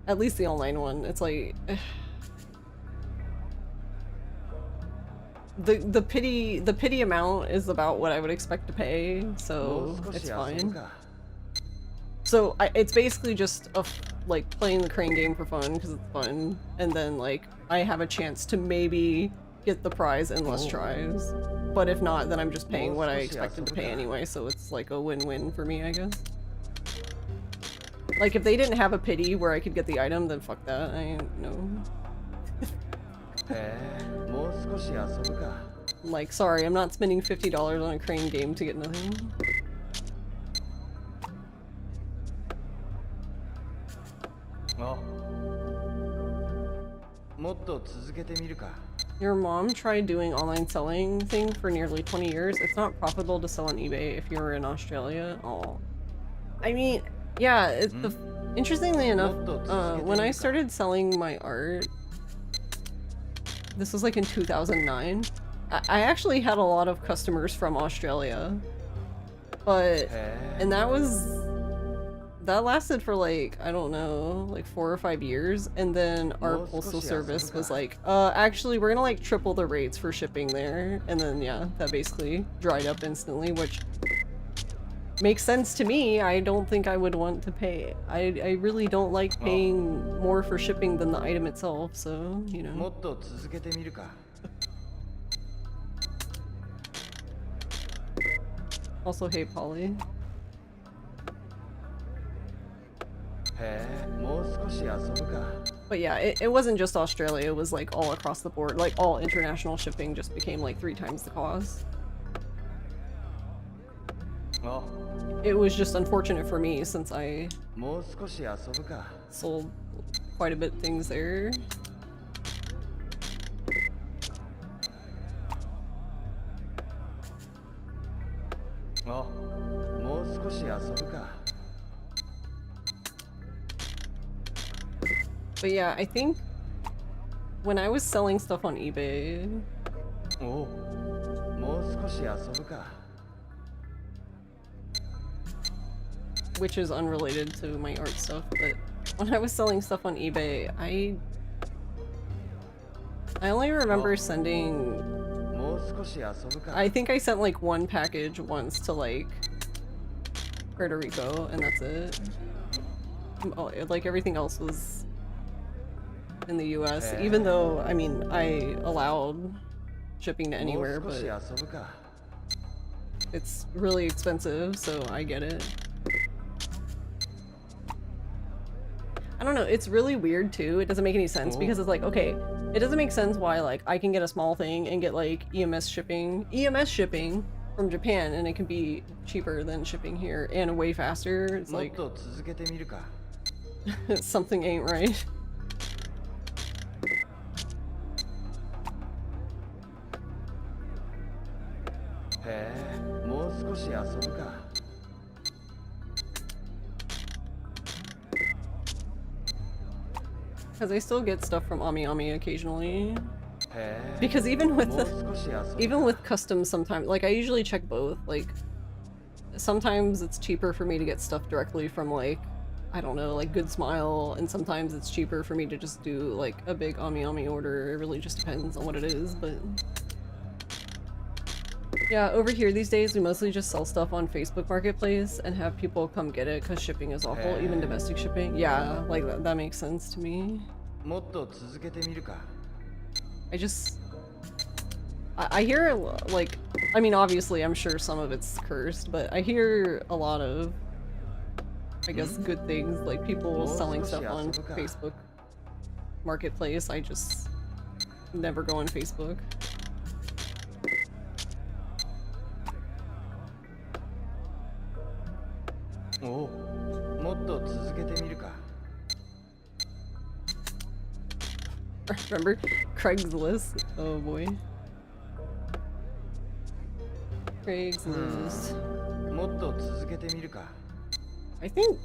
at least the online one, it's like the pity amount is about what I would expect to pay, so it's fine. So it's basically just like playing the crane game for fun because it's fun, and then like I have a chance to maybe get the prize in less tries. But if not, then I'm just paying what I expected to pay anyway, so it's like a win-win for me, I guess. Like, if they didn't have a pity where I could get the item, then fuck that. I know. Like, sorry, I'm not spending $50 on a crane game to get nothing. Your mom tried doing online selling thing for nearly 20 years. It's not profitable to sell on eBay if you're in Australia. Oh, I mean, yeah. Interestingly enough, when I started selling my art, this was like in 2009. I actually had a lot of customers from Australia, and that lasted for like, I don't know, like 4 or 5 years, and then our postal service was like, actually we're gonna like triple the rates for shipping there, and then yeah, that basically dried up instantly, which makes sense to me. I don't think I would want to pay. I really don't like paying more for shipping than the item itself, so, you know. Also, hey Polly. But yeah, it wasn't just Australia, it was like all across the board. Like all international shipping just became like 3 times the cost. It was just unfortunate for me since I sold quite a bit of things there. But yeah, I think when I was selling stuff on eBay, which is unrelated to my art stuff, but when I was selling stuff on eBay, I only remember sending, I think I sent like 1 package once to like Puerto Rico, and that's it. Oh, like everything else was in the US, even though, I mean, I allowed shipping to anywhere, but it's really expensive, so I get it. I don't know, it's really weird too. It doesn't make any sense because it's like, okay, it doesn't make sense why like I can get a small thing and get like EMS shipping from Japan, and it can be cheaper than shipping here and way faster. It's like something ain't right. へえ、もう少し遊ぶか。Because I still get stuff from Ami Ami occasionally. Because even with customs sometimes, like, I usually check both. Like, sometimes it's cheaper for me to get stuff directly from, like, I don't know, like Good Smile, and sometimes it's cheaper for me to just do like a big Ami Ami order. It really just depends on what it is, but yeah, over here these days we mostly just sell stuff on Facebook Marketplace and have people come get it because shipping is awful, even domestic shipping. Yeah, like that makes sense to me. I hear, like, I mean, obviously I'm sure some of it's cursed, but I hear a lot of, I guess, good things, like people selling stuff on Facebook Marketplace. I just never go on Facebook. Oh, remember Craigslist? Oh boy. Craigslist. I think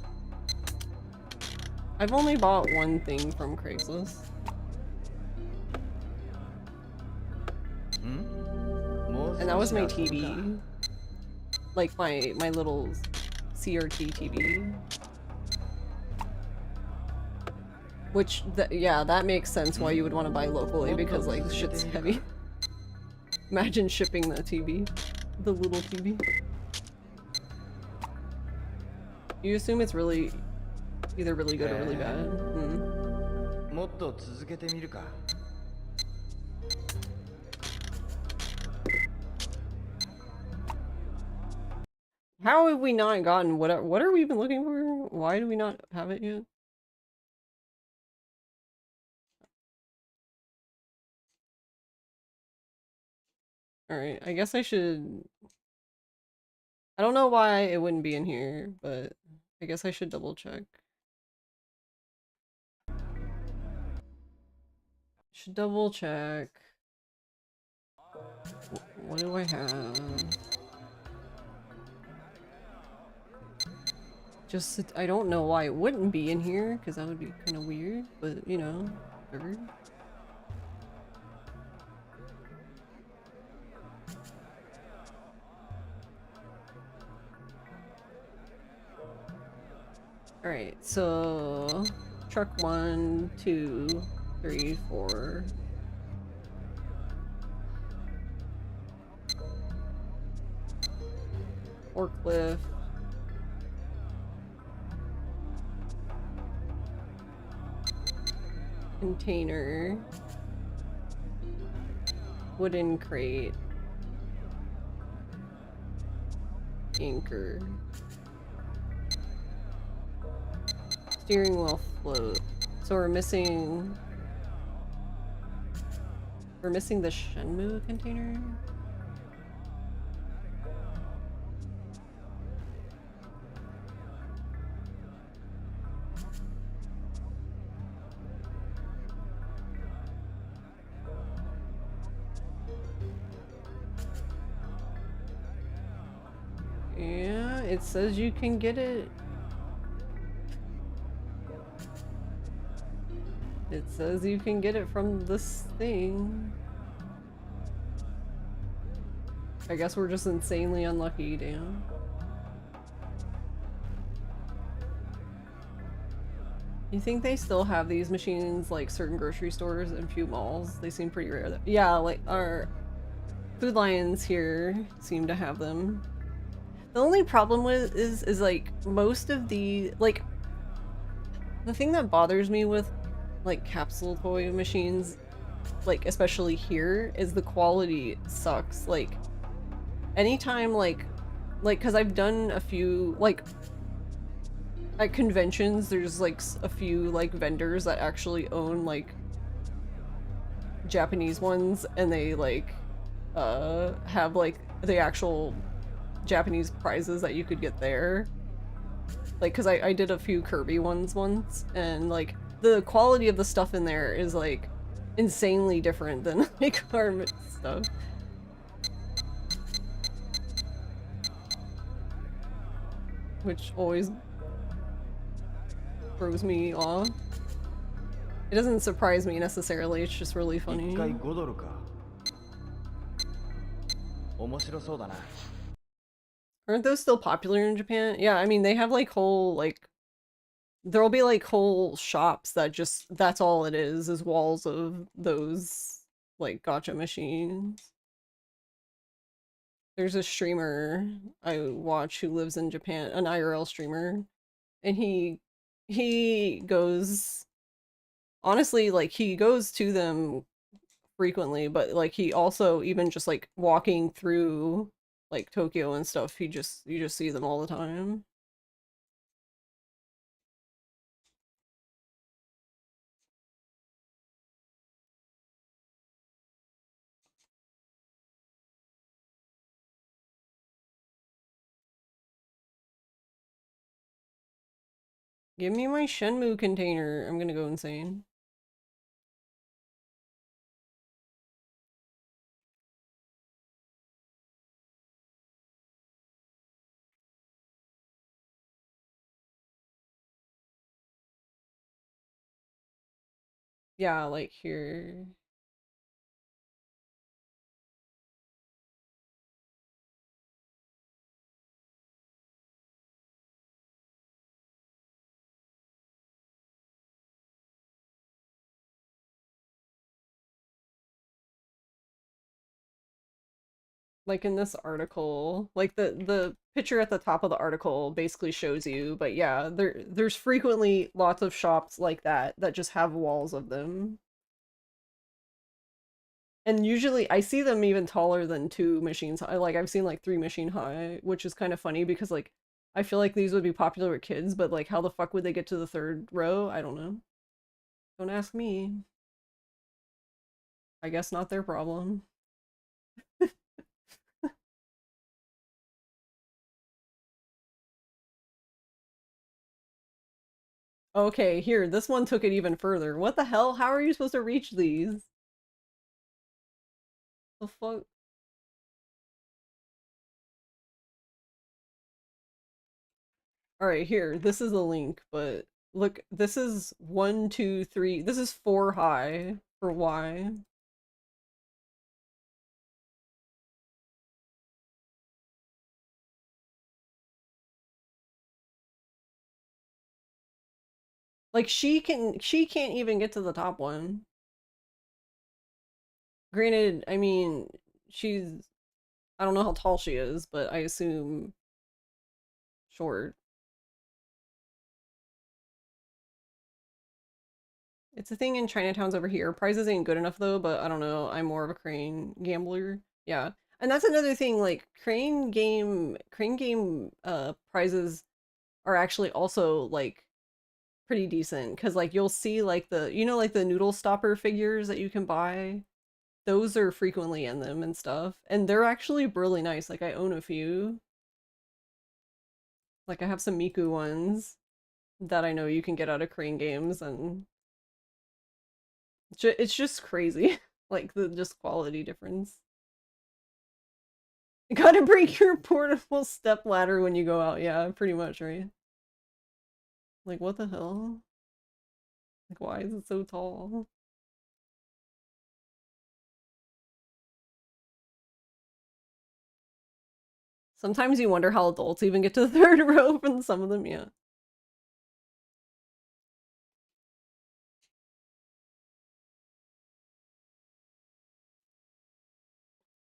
I've only bought one thing from Craigslist. And that was my TV. Like my little CRT TV. Which, yeah, that makes sense why you would want to buy locally, because like shit's heavy. Imagine shipping the TV. The little TV. You assume it's really either really good or really bad. How have we not gotten what are we even looking for? Why do we not have it yet? Alright, I guess I should... I don't know why it wouldn't be in here, but I guess I should double check. Should double check. What do I have? Just, I don't know why it wouldn't be in here, because that would be kind of weird, but you know, whatever. Alright, so truck 1, 2, 3, 4. Forklift. Container. Wooden crate. Anchor. Steering wheel float. So we're missing the Shenmue container? Yeah, it says you can get it. It says you can get it from this thing. I guess we're just insanely unlucky, damn. You think they still have these machines like certain grocery stores and few malls? They seem pretty rare. Yeah, like our Food Lions here seem to have them. The only problem with is like most of the like the thing that bothers me with like capsule toy machines, like especially here, is the quality sucks. Like anytime like because I've done a few like at conventions, there's like a few like vendors that actually own like Japanese ones, and they like have like the actual Japanese prizes that you could get there. Like, because I did a few Kirby ones once, and like the quality of the stuff in there is like insanely different than like our stuff. which always throws me off. It doesn't surprise me necessarily, it's just really funny. Aren't those still popular in Japan? Yeah, I mean, they have like whole, like, there'll be like whole shops that just, that's all it is walls of those, like, gacha machines. There's a streamer I watch who lives in Japan, an IRL streamer, and he goes, honestly, like, he goes to them frequently, but like he also, even just like walking through like Tokyo and stuff, you just see them all the time. Give me my Shenmue container. I'm gonna go insane. Yeah, like here. Like in this article, like the picture at the top of the article basically shows you, but yeah, there's frequently lots of shops like that that just have walls of them. And usually I see them even taller than 2 machines high. Like I've seen like 3 machine high, which is kind of funny because like I feel like these would be popular with kids, but like how the fuck would they get to the 3rd row? I don't know. Don't ask me. I guess not their problem. Okay, here, this one took it even further. What the hell? How are you supposed to reach these? The fuck? Alright, here, this is a link, but look, this is 1, 2, 3, this is 4 high for Y. Like she can't even get to the top one. Granted, I mean, she's, I don't know how tall she is, but I assume short. It's a thing in Chinatowns over here. Prizes ain't good enough though, but I don't know. I'm more of a crane gambler. Yeah. And that's another thing, like crane game prizes are actually also like pretty decent because like you'll see like the, you know, like the noodle stopper figures that you can buy. Those are frequently in them and stuff. And they're actually really nice. Like I own a few. Like I have some Miku ones that I know you can get out of crane games, and it's just crazy. Like the just quality difference. You gotta bring your portable step ladder when you go out. Yeah, pretty much, right? Like what the hell? Like why is it so tall? Sometimes you wonder how adults even get to the 3rd row from some of them, yeah.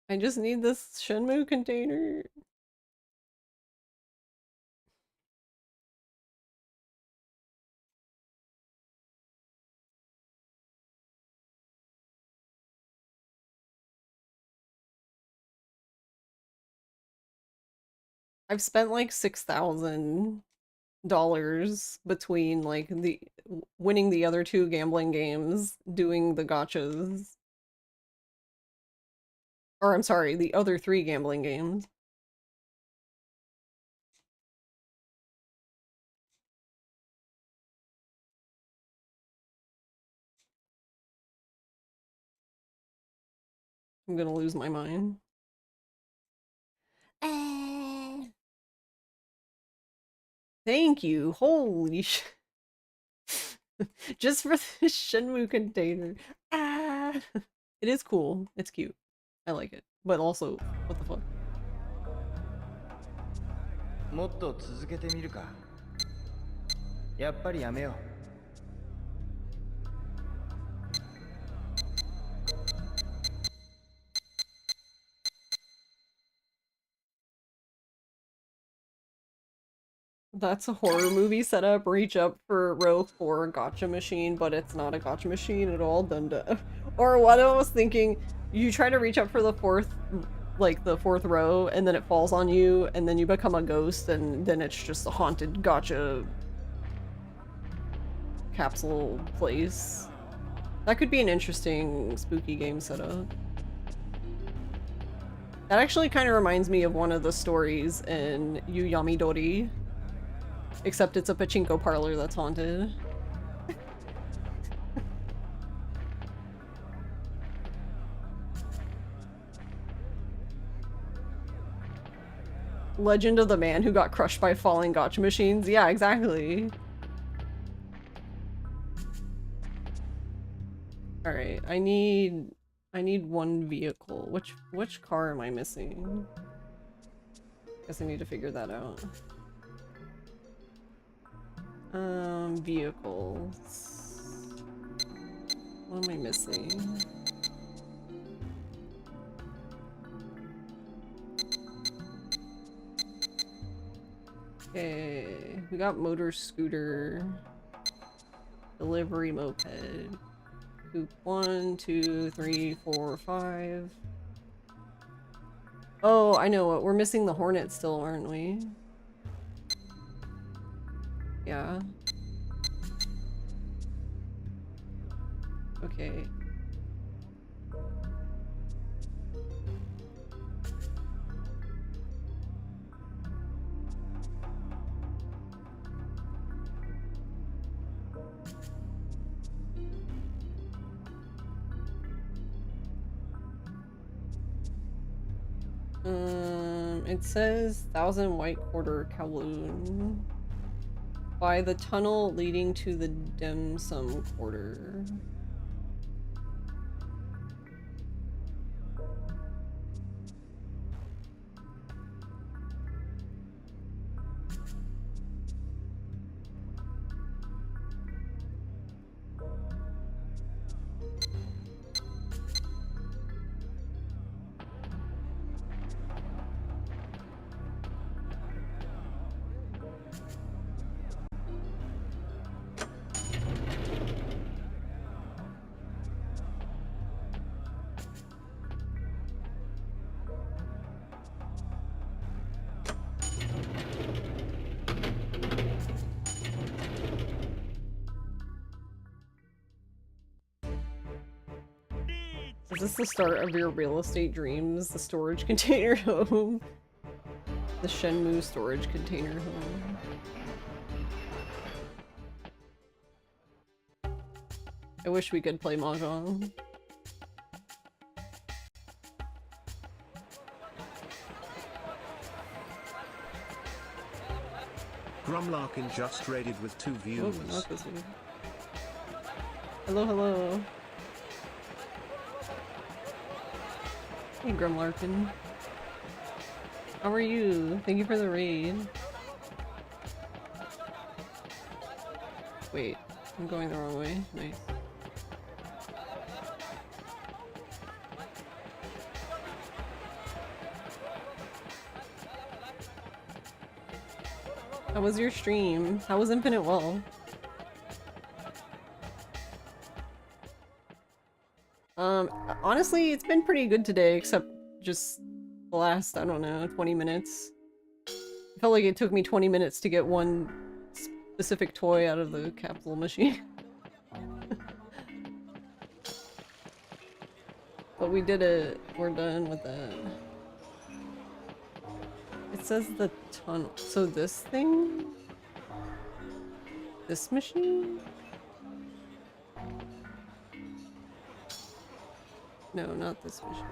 I just need this Shenmue container. I've spent like $6,000 between like the winning the other 2 gambling games, doing the gachas. Or I'm sorry, the other 3 gambling games. I'm gonna lose my mind. Thank you. Holy sh. Just for the Shenmue container. Ah. It is cool. It's cute. I like it. But also, what the fuck? もっと続けてみるか。やっぱりやめよう。That's a horror movie setup. Reach up for row 4 gotcha machine, but it's not a gotcha machine at all. Dunda. Or what I was thinking, you try to reach up for the fourth row, and then it falls on you, and then you become a ghost, and then it's just a haunted gotcha capsule place. That could be an interesting spooky game setup. That actually kind of reminds me of one of the stories in Yu Yamidori. Except it's a pachinko parlor that's haunted. Legend of the man who got crushed by falling gotcha machines. Yeah, exactly. Alright, I need one vehicle. Which car am I missing? Guess I need to figure that out. Vehicles. What am I missing? Okay, we got motor scooter, delivery moped, coupe 1, 2, 3, 4, 5. Oh, I know what, we're missing the Hornet still, aren't we? Yeah. Okay. It says 1000 White Quarter Kowloon. By the tunnel leading to the dim sum quarter. Is this the start of your real estate dreams? The storage container home? The Shenmue storage container home. I wish we could play Mahjong. Grumlarkin just raided with 2 views. Oh, not this one. Hello, hello. Hey, Grumlarkin. How are you? Thank you for the raid. Wait, I'm going the wrong way. Nice. How was your stream? How was Infinite Well? Honestly, it's been pretty good today, except just the last, I don't know, 20 minutes. I felt like it took me 20 minutes to get one specific toy out of the capsule machine. But we did it. We're done with that. It says the tunnel. So this thing? This machine? No, not this machine.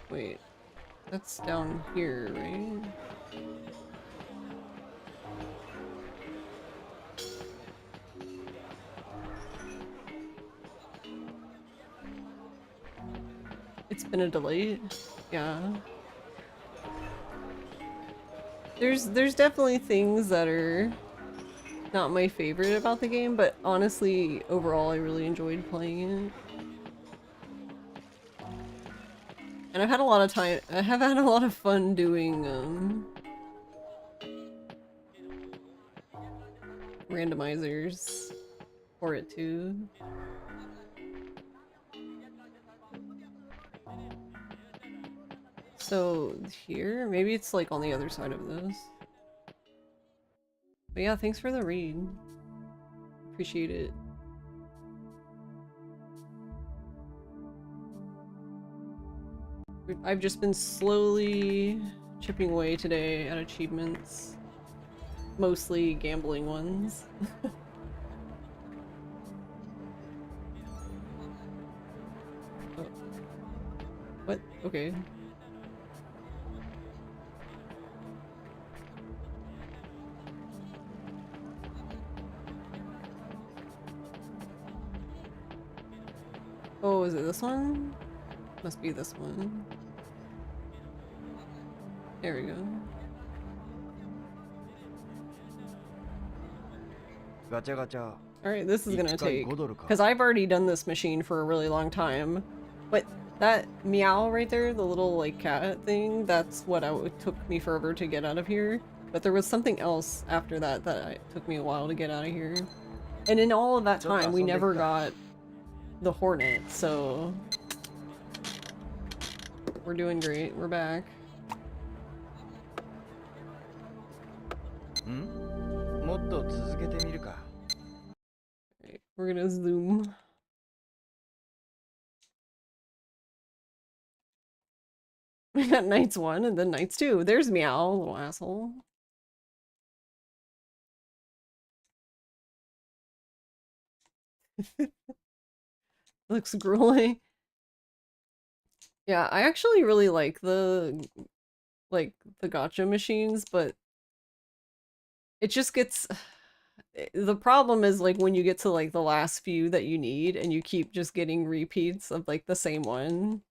Wait, that's down here, right? It's been a delay. Yeah. There's definitely things that are not my favorite about the game, but honestly, overall I really enjoyed playing it. And I've had a lot of time, I have had a lot of fun doing, randomizers for it too. So here, maybe it's like on the other side of this. But yeah, thanks for the read. Appreciate it. I've just been slowly chipping away today at achievements. Mostly gambling ones. Oh. What? Okay. Oh, is it this one? Must be this one. There we go. Gacha gacha. Alright, this is gonna take... Because I've already done this machine for a really long time. But that meow right there, the little like cat thing, that's what it took me forever to get out of here. But there was something else after that that it took me a while to get out of here. And in all of that time, we never got the Hornet, so... We're doing great. We're back. Right, we're gonna zoom. We got Knights 1 and then Knights 2. There's Meow, little asshole. Looks grueling. Yeah, I actually really like the gacha machines, but it just gets the problem is like when you get to like the last few that you need and you keep just getting repeats of like the same one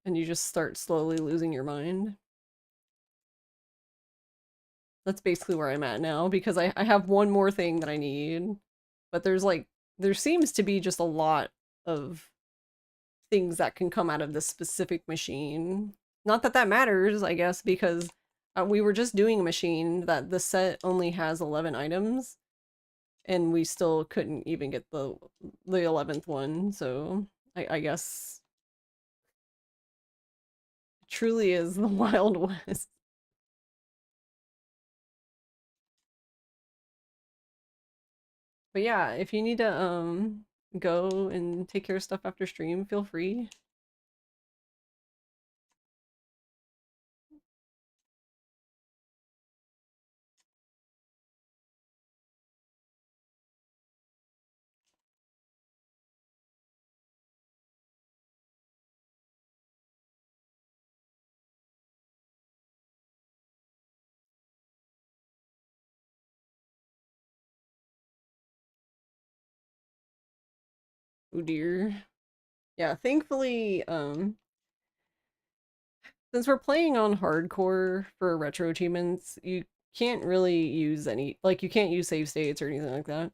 and you just start slowly losing your mind. That's basically where I'm at now because I have one more thing that I need, but there seems to be just a lot of things that can come out of this specific machine. Not that that matters, I guess, because we were just doing a machine that the set only has 11 items and we still couldn't even get the 11th one, so I guess it truly is the Wild West. But yeah, if you need to go and take care of stuff after stream, feel free. Oh dear. Yeah, thankfully, since we're playing on hardcore for retro achievements, you can't really use you can't use save states or anything like that.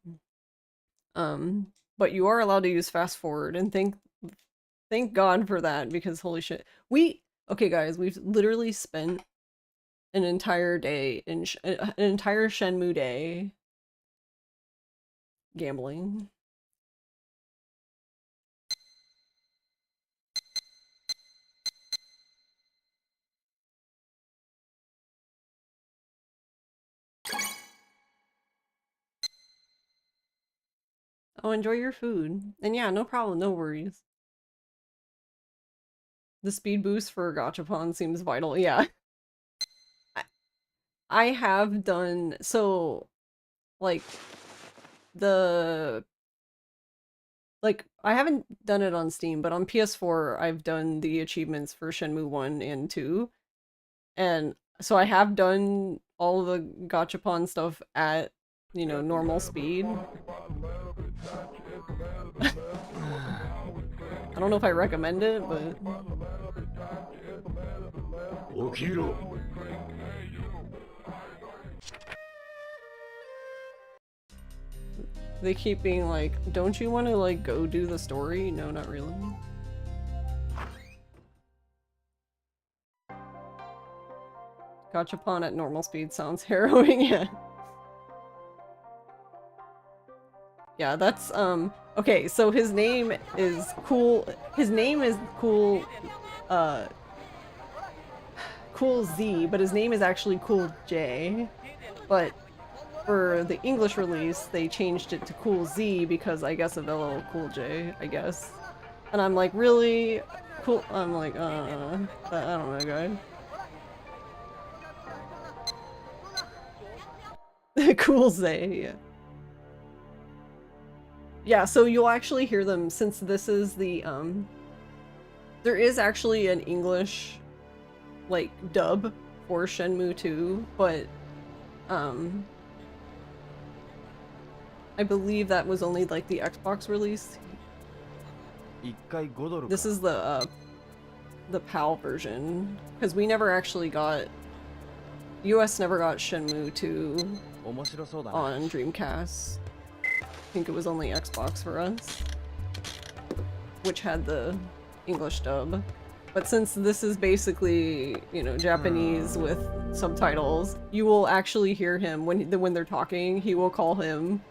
But you are allowed to use fast forward, and thank God for that, because holy shit. Okay guys, we've literally spent an entire day, an entire Shenmue day gambling. Oh, enjoy your food. And yeah, no problem, no worries. The speed boost for Gachapon seems vital. Yeah. I have done, so, like, the like, I haven't done it on Steam, but on PS4, I've done the achievements for Shenmue 1 and 2. And so I have done all of the gachapon stuff at, you know, normal speed. I don't know if I recommend it, but... They keep being like, don't you want to, like, go do the story? No, not really. Gachapon at normal speed sounds harrowing, yeah. Yeah, that's, okay, so his name is Cool Cool Z, but his name is actually Cool J. But for the English release, they changed it to Cool Z because I guess of LL Cool J, I guess. And I'm like, really? Cool? I'm like, I don't know, guy. Cool Z, yeah. Yeah, so you'll actually hear them since this is the, there is actually an English, like, dub for Shenmue 2, but, I believe that was only, like, the Xbox release. This is the PAL version, because we never actually got, US never got Shenmue 2 on Dreamcast. I think it was only Xbox for us, which had the English dub. But since this is basically, you know, Japanese with subtitles, you will actually hear him when they're talking. He will call him,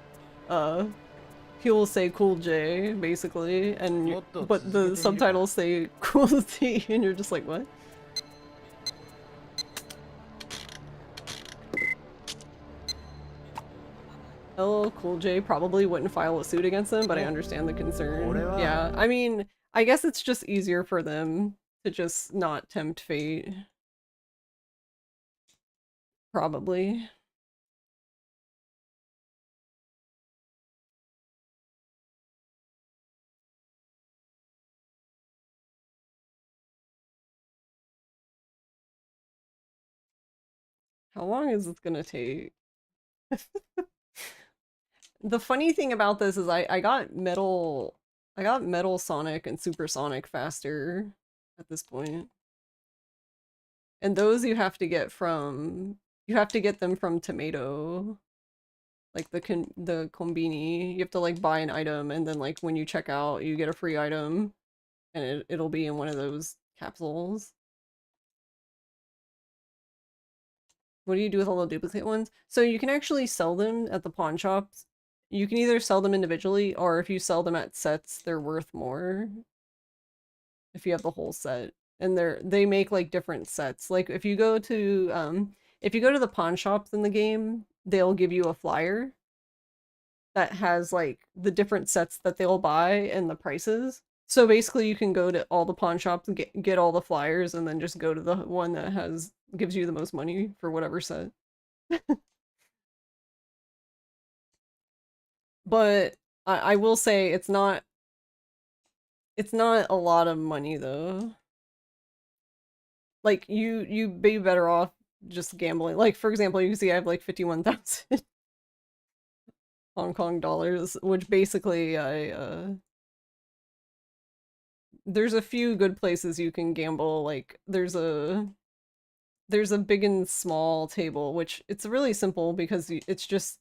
he will say Cool J basically, and but the subtitles say Cool Z, and you're just like, what? LL Cool J probably wouldn't file a suit against them, but I understand the concern. Yeah, I mean, I guess it's just easier for them to just not tempt fate. Probably. How long is this gonna take? The funny thing about this is I got Metal Sonic and Supersonic faster at this point. And those you have to get them from Tomato. Like the Konbini. You have to like buy an item and then like when you check out you get a free item and it'll be in one of those capsules. What do you do with all the duplicate ones? So you can actually sell them at the pawn shops. You can either sell them individually, or if you sell them at sets, they're worth more. If you have the whole set. And they make like different sets. Like if you go to the pawn shops in the game, they'll give you a flyer that has like the different sets that they'll buy and the prices. So basically you can go to all the pawn shops and get all the flyers and then just go to the one that gives you the most money for whatever set. But I will say it's not a lot of money though. Like you'd be better off just gambling. Like for example, you can see I have like 51,000 Hong Kong dollars, which basically there's a few good places you can gamble. Like there's a big and small table, which it's really simple because it's just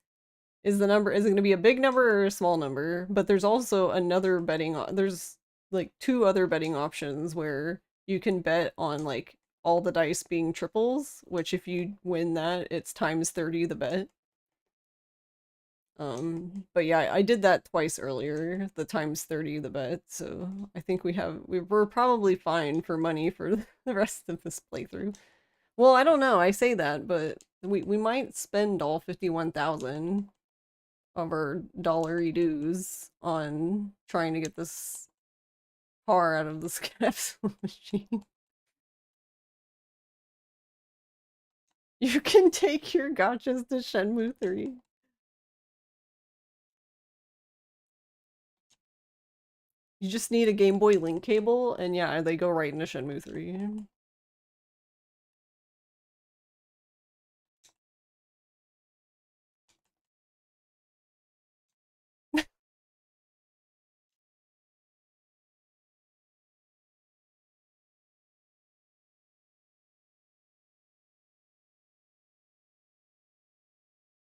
is it going to be a big number or a small number? But there's also another there's like two other betting options where you can bet on like all the dice being triples, which if you win that, it's times 30 the bet. But yeah, I did that twice earlier, the times 30 the bet, so I think we're probably fine for money for the rest of this playthrough. Well, I don't know, I say that, but we might spend all 51,000 of our dollary dues on trying to get this car out of this capsule machine. You can take your gachas to Shenmue 3. You just need a Game Boy link cable, and yeah, they go right into Shenmue 3.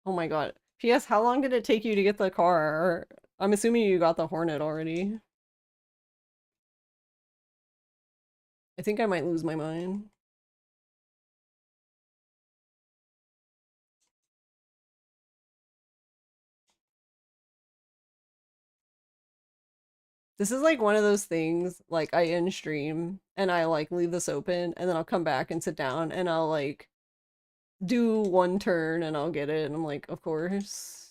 Oh my god. P.S. How long did it take you to get the car? I'm assuming you got the Hornet already. I think I might lose my mind. This is like one of those things, like I end stream and I like leave this open and then I'll come back and sit down and I'll like do one turn and I'll get it and I'm like, of course.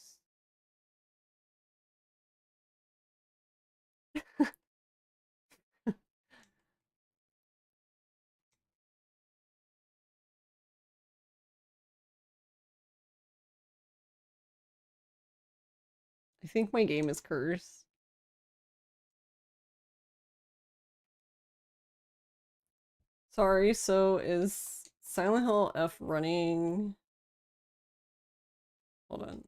I think my game is cursed. Sorry, so is Silent Hill F running? Hold on.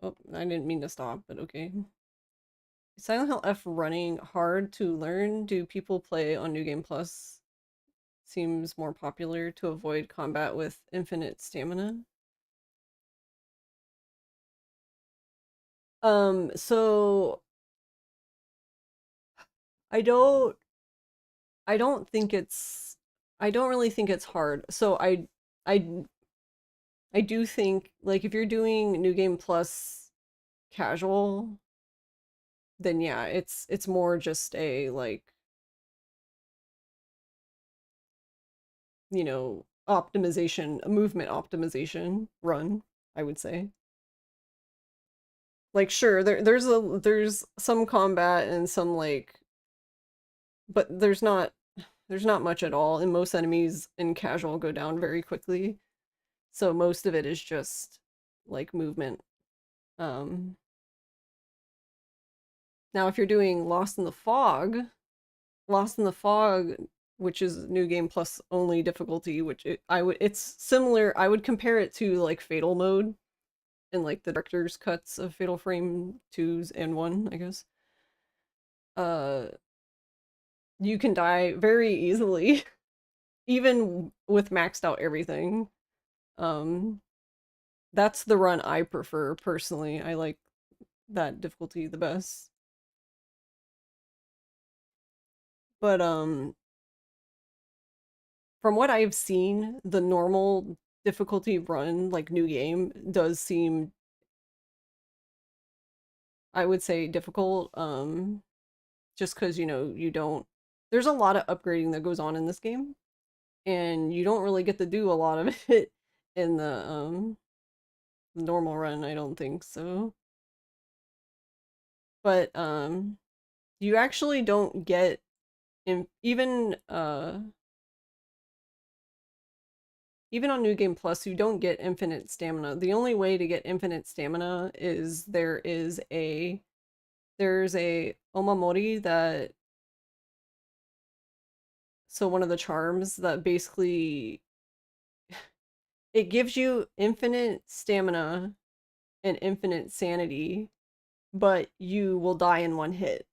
Oh, I didn't mean to stop, but okay. Is Silent Hill F running hard to learn? Do people play on New Game Plus? Seems more popular to avoid combat with infinite stamina. So I don't think it's I don't really think it's hard. So I do think like if you're doing New Game Plus casual, then yeah, it's more just a like, you know, optimization, a movement optimization run, I would say. Like sure, there's some combat and some like, but there's not much at all, and most enemies in casual go down very quickly. So most of it is just like movement. Now if you're doing Lost in the Fog, which is New Game Plus only difficulty, which it's similar. I would compare it to like Fatal Mode and like the director's cuts of Fatal Frame 2s and 1, I guess. You can die very easily, even with maxed out everything. That's the run I prefer personally. I like that difficulty the best. But from what I've seen, the normal difficulty run, like new game, does seem, I would say, difficult. Just because, you know, there's a lot of upgrading that goes on in this game, and you don't really get to do a lot of it in the normal run, I don't think so. But you actually don't get even on New Game Plus, you don't get infinite stamina. The only way to get infinite stamina is there's a omamori that, so one of the charms that basically it gives you infinite stamina and infinite sanity, but you will die in one hit.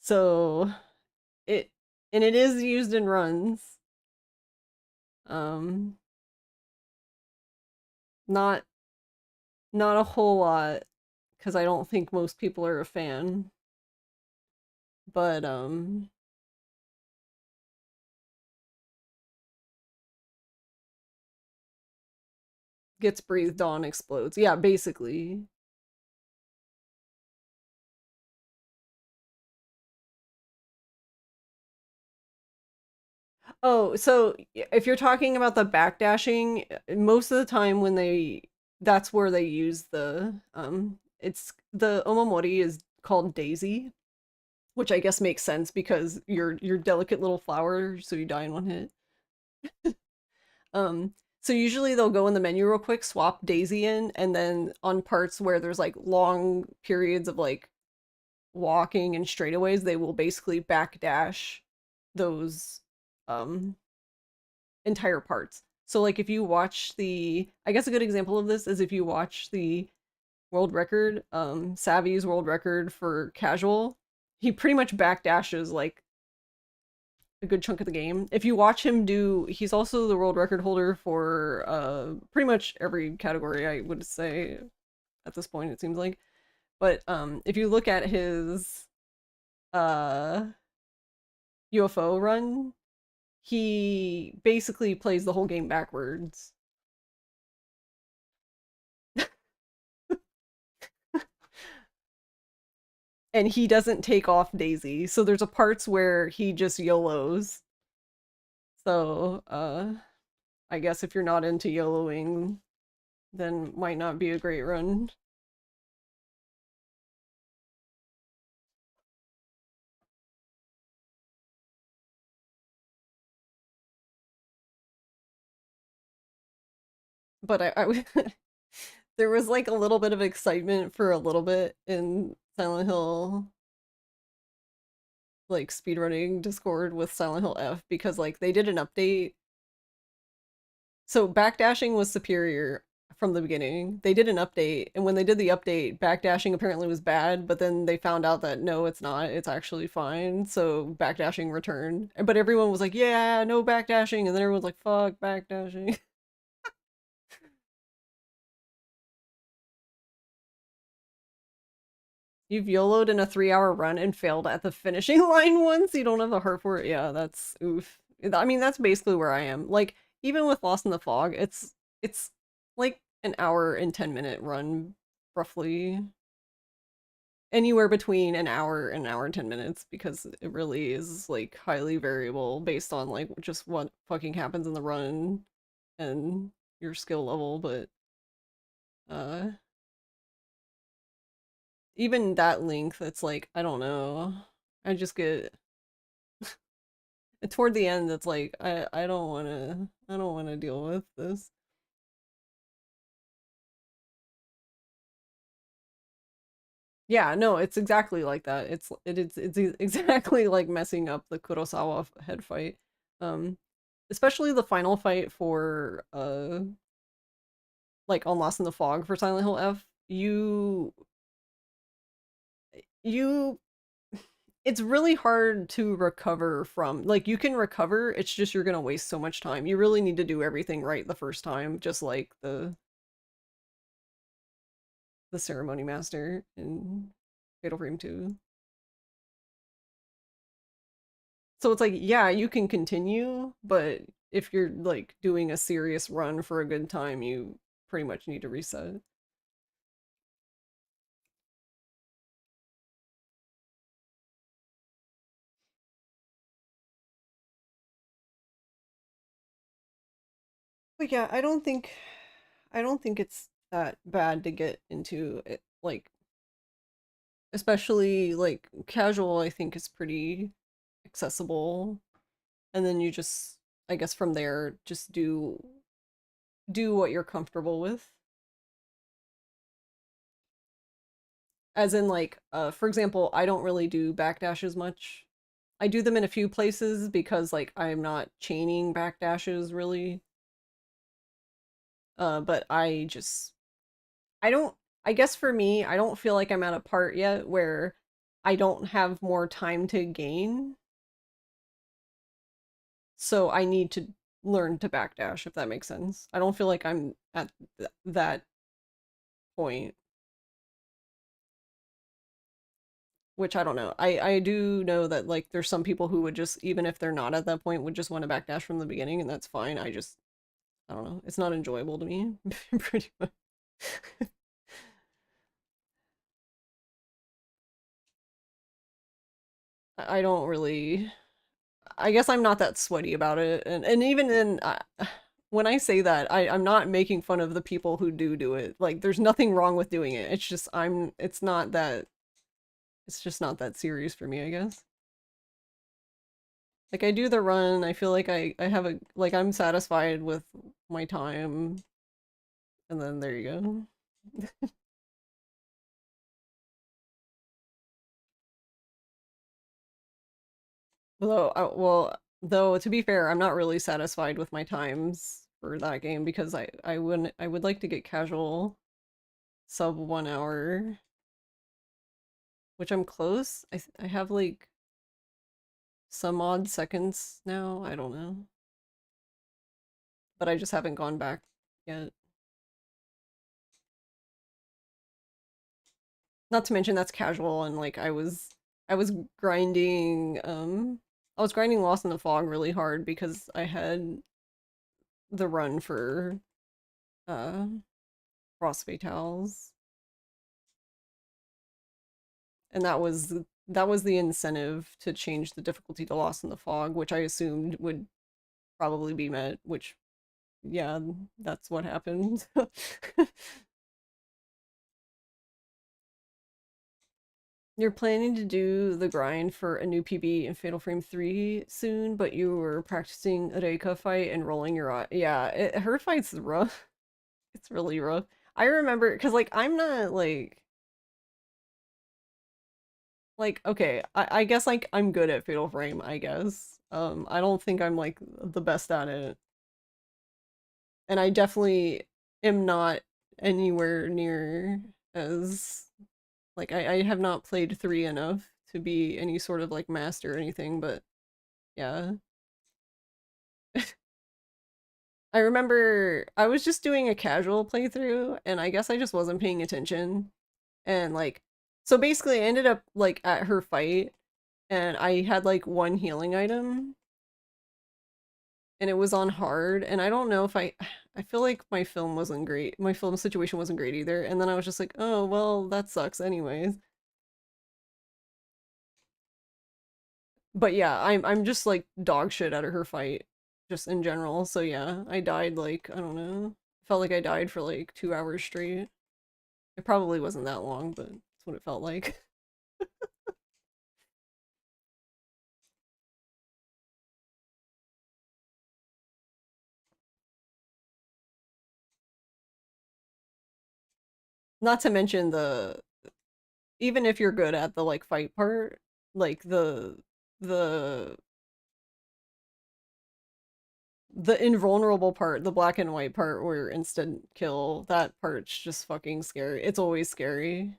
So it is used in runs. Not a whole lot, because I don't think most people are a fan. But gets breathed on, explodes. Yeah, basically. Oh, so if you're talking about the backdashing, most of the time when that's where they use the it's the omamori is called Daisy. which I guess makes sense because you're delicate little flower, so you die in one hit. So usually they'll go in the menu real quick, swap Daisy in, and then on parts where there's like long periods of like walking and straightaways, they will basically backdash those entire parts. So like if you watch I guess a good example of this is if you watch the world record, Savvy's world record for casual, he pretty much backdashes like a good chunk of the game. If you watch him he's also the world record holder for pretty much every category, I would say, at this point, it seems like. But if you look at his UFO run, he basically plays the whole game backwards. And he doesn't take off Daisy, so there's a parts where he just YOLOs. So, I guess if you're not into YOLOing, then might not be a great run. But I there was like a little bit of excitement for a little bit in Silent Hill, like speedrunning Discord with Silent Hill F, because like they did an update. So backdashing was superior from the beginning. They did an update, and when they did the update, backdashing apparently was bad, but then they found out that no, it's not. It's actually fine. So backdashing returned. But everyone was like, yeah, no backdashing, and then everyone's like, fuck backdashing. You've YOLO'd in a 3-hour run and failed at the finishing line once? You don't have the heart for it? Yeah, that's oof. I mean, that's basically where I am. Like, even with Lost in the Fog, it's like an hour and 10-minute run, roughly. Anywhere between an hour and 10 minutes, because it really is, like, highly variable based on, like, just what fucking happens in the run and your skill level, but, even that length, it's like, I don't know. I just get toward the end, it's like I don't wanna deal with this. Yeah, no, it's exactly like that. It's exactly like messing up the Kurosawa head fight. Especially the final fight for like on Lost in the Fog for Silent Hill F, you it's really hard to recover from. Like, you can recover, it's just you're gonna waste so much time. You really need to do everything right the first time, just like the ceremony master in Fatal Frame 2. So it's like, yeah, you can continue, but if you're like doing a serious run for a good time, you pretty much need to reset. But yeah, I don't think it's that bad to get into it, like, especially like casual, I think is pretty accessible. And then you just, I guess from there, just do what you're comfortable with. As in, like, for example, I don't really do backdashes much. I do them in a few places because, like, I'm not chaining backdashes, really. But I don't, I guess for me, I don't feel like I'm at a part yet where I don't have more time to gain. So I need to learn to backdash, if that makes sense. I don't feel like I'm at that point. Which I don't know. I do know that, like, there's some people who would just, even if they're not at that point, would just want to backdash from the beginning, and that's fine. I don't know. It's not enjoyable to me, pretty much. I don't really... I guess I'm not that sweaty about it, and even then, when I say that, I'm not making fun of the people who do it. Like, there's nothing wrong with doing it. It's just it's not that It's just not that serious for me, I guess. Like, I do the run, I feel like I have a, like, I'm satisfied with my time, and then there you go. Though to be fair, I'm not really satisfied with my times for that game because I would like to get casual sub 1 hour, which I'm close. I have like some odd seconds now. I don't know, but I just haven't gone back yet. Not to mention that's casual, and like I was grinding I was grinding Lost in the Fog really hard because I had the run for uh Cross Fatales. And that was the incentive to change the difficulty to Lost in the Fog, which I assumed would probably be met, which yeah, that's what happened. You're planning to do the grind for a new PB in Fatal Frame 3 soon, but you were practicing a Reika fight and rolling your eye. Yeah, her fight's rough. It's really rough. I remember, because, like, I'm not, like, okay, I guess, like, I'm good at Fatal Frame, I guess. I don't think I'm, like, the best at it. And I definitely am not anywhere near as, like, I have not played 3 enough to be any sort of, like, master or anything, but yeah. I remember I was just doing a casual playthrough, and I guess I just wasn't paying attention. And, like, so basically I ended up, like, at her fight, and I had, like, one healing item, and it was on hard, and I don't know if I feel like my film wasn't great. My film situation wasn't great either, and then I was just like, oh, well, that sucks anyways. But yeah, I'm just like dog shit out of her fight, just in general. So yeah, I died like, I don't know. Felt like I died for like 2 hours straight. It probably wasn't that long, but that's what it felt like. Not to mention even if you're good at the like fight part, like the the invulnerable part, the black and white part where instant kill, that part's just fucking scary. It's always scary.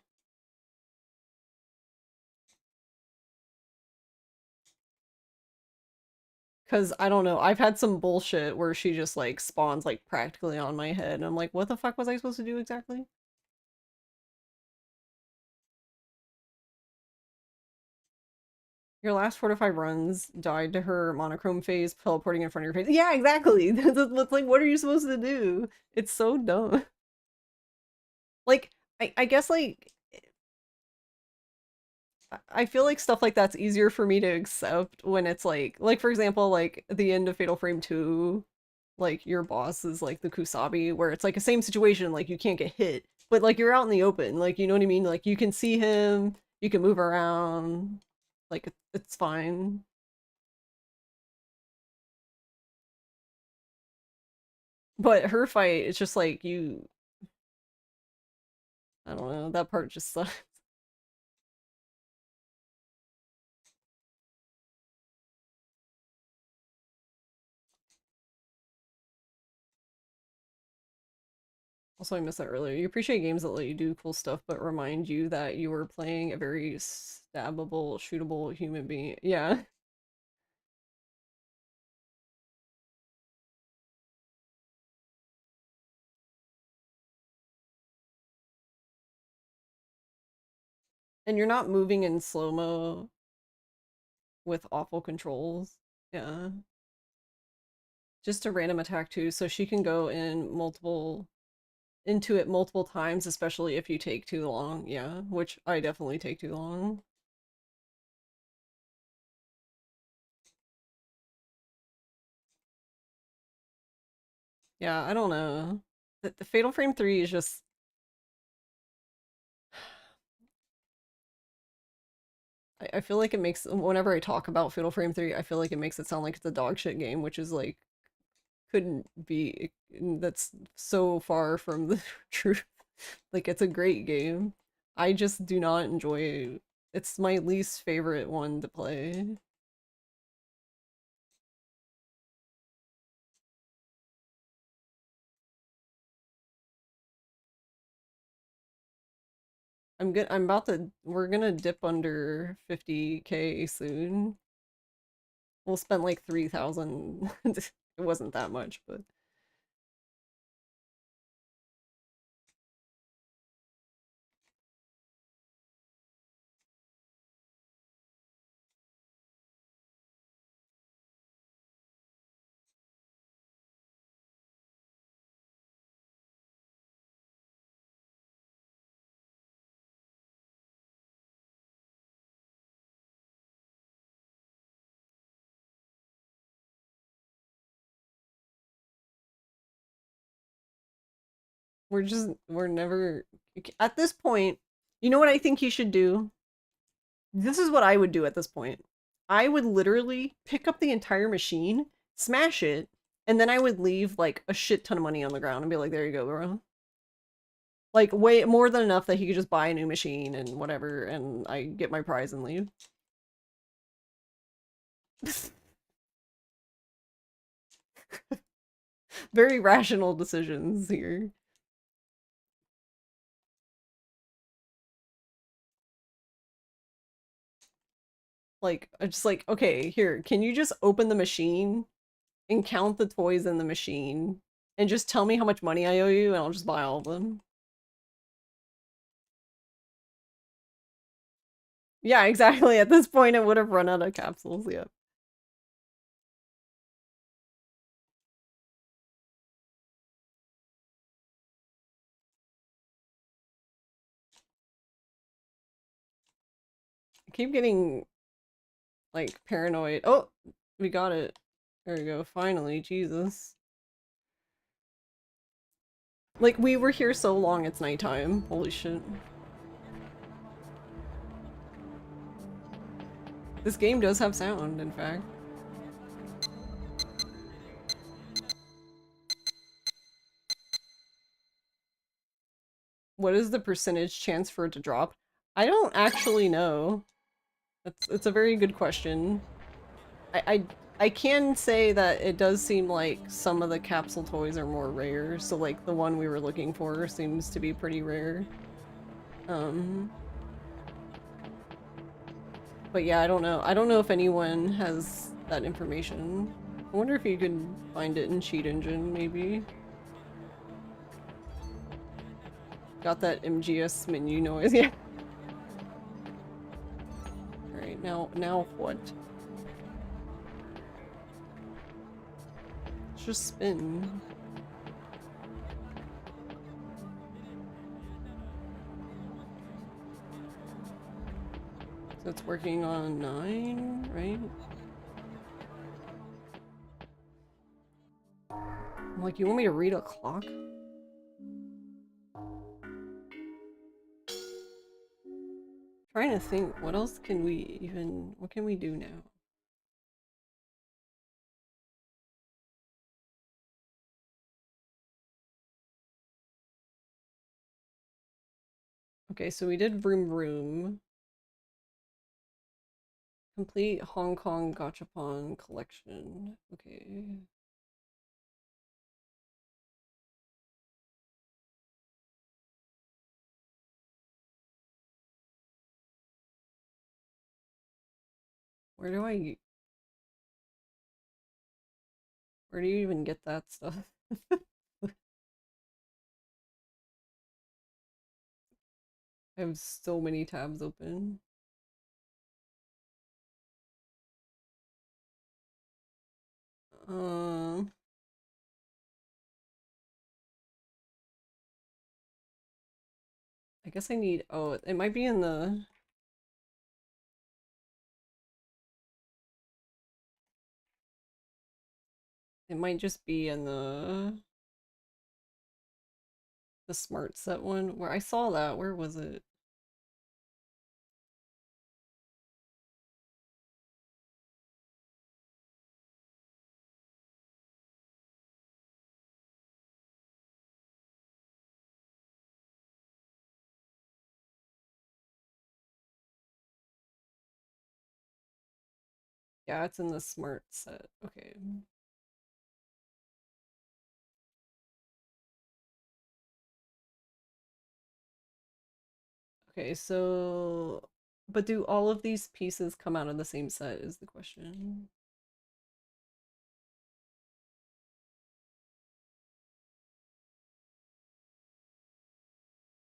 Cause I don't know, I've had some bullshit where she just like spawns like practically on my head and I'm like, what the fuck was I supposed to do exactly? Your last 4 to 5 runs died to her monochrome phase teleporting in front of your face. Yeah, exactly. That's like, what are you supposed to do? It's so dumb. Like, I guess like I feel like stuff like that's easier for me to accept when it's like for example, like the end of Fatal Frame 2, like your boss is like the Kusabi, where it's like a same situation, like you can't get hit, but like you're out in the open, like you know what I mean? Like you can see him, you can move around, like it's fine. But her fight, it's just like I don't know, that part just sucks. Also, I missed that earlier. You appreciate games that let you do cool stuff, but remind you that you were playing a very stabbable, shootable human being. Yeah. And you're not moving in slow-mo with awful controls. Yeah. Just a random attack too, so she can go into it multiple times, especially if you take too long. Yeah, which I definitely take too long. Yeah, I don't know. The Fatal Frame 3 is just I feel like it makes, whenever I talk about Fatal Frame 3, I feel like it makes it sound like it's a dog shit game, which is like, couldn't be, that's so far from the truth. Like, it's a great game. I just do not enjoy it. It's my least favorite one to play. I'm about to, we're gonna dip under 50K soon. We'll spend like 3,000. It wasn't that much, but we're never, at this point, you know what I think you should do? This is what I would do at this point. I would literally pick up the entire machine, smash it, and then I would leave like a shit ton of money on the ground and be like, there you go, bro. Like way more than enough that he could just buy a new machine and whatever, and I get my prize and leave. Very rational decisions here. Like, I'm just like, okay, here, can you just open the machine and count the toys in the machine and just tell me how much money I owe you and I'll just buy all of them? Yeah, exactly. At this point, it would have run out of capsules, yeah. I keep getting, like, paranoid. Oh, we got it. There we go, finally, Jesus. Like, we were here so long, it's nighttime. Holy shit. This game does have sound, in fact. What is the percentage chance for it to drop? I don't actually know. It's a very good question. I can say that it does seem like some of the capsule toys are more rare, so like the one we were looking for seems to be pretty rare. But yeah, I don't know. I don't know if anyone has that information. I wonder if you could find it in Cheat Engine, maybe. Got that MGS menu noise, yeah. Alright, now what? Let's just spin. So it's working on 9, right? I'm like, you want me to read a clock? Trying to think, what else can we even, what can we do now? Okay, so we did Vroom Vroom. Complete Hong Kong Gachapon collection. Okay. Where do you even get that stuff? I have so many tabs open. I guess I need, oh, it might be in the, it might just be in the smart set one where I saw that. Where was it? Yeah, it's in the smart set. Okay. Okay, so... But do all of these pieces come out of the same set is the question.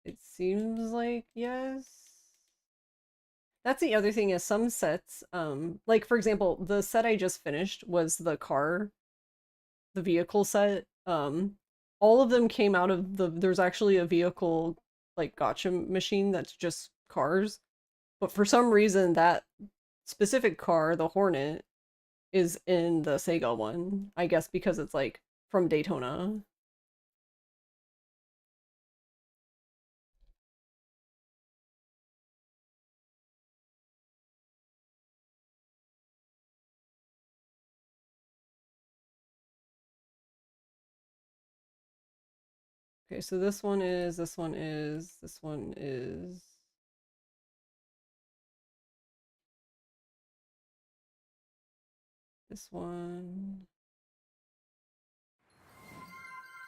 It seems like yes. That's the other thing is some sets, like for example, the set I just finished was the vehicle set. All of them came out of there's actually a vehicle like gotcha machine that's just cars. But for some reason that specific car, the Hornet, is in the Sega one. I guess because it's like from Daytona. Okay, so this one is, this one is, this one is. This one.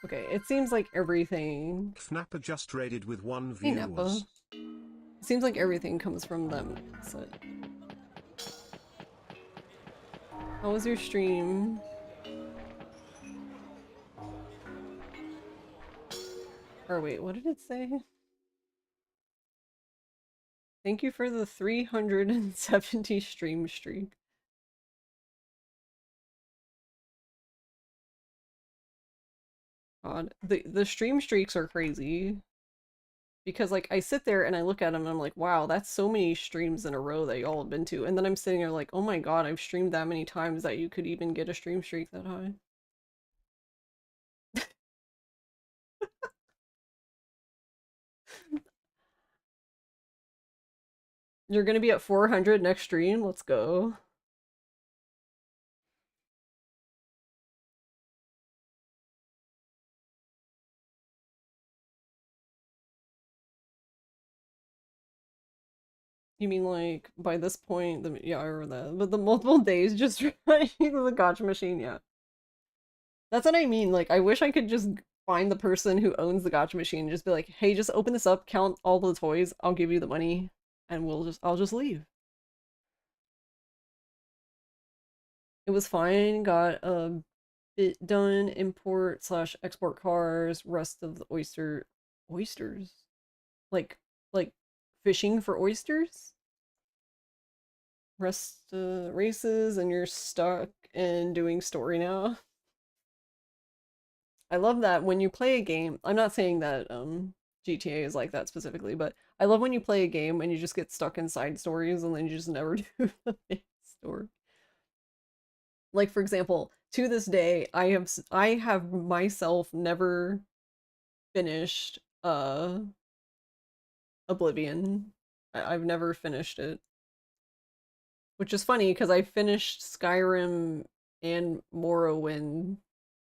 Okay, it seems like everything. Fnapper just raided with 1 Hey, viewers. Nappa. It seems like everything comes from them. So. How was your stream? Or wait, what did it say? Thank you for the 370 stream streak. God, the stream streaks are crazy. Because like I sit there and I look at them and I'm like, wow, that's so many streams in a row that y'all have been to. And then I'm sitting there like, oh my god, I've streamed that many times that you could even get a stream streak that high. You're gonna be at 400 next stream? Let's go. You mean like by this point, yeah, I remember that. But the multiple days just running the gotcha machine, yeah. That's what I mean. Like, I wish I could just find the person who owns the gotcha machine and just be like, hey, just open this up, count all the toys, I'll give you the money, and I'll just leave. It was fine, got a bit done, import / export cars, rest of the oysters? Like fishing for oysters? Rest races, and you're stuck in doing story now. I love that when you play a game, I'm not saying that GTA is like that specifically, but I love when you play a game and you just get stuck in side stories and then you just never do the main story. Like for example, to this day, I have myself never finished Oblivion. I've never finished it. Which is funny because I finished Skyrim and Morrowind,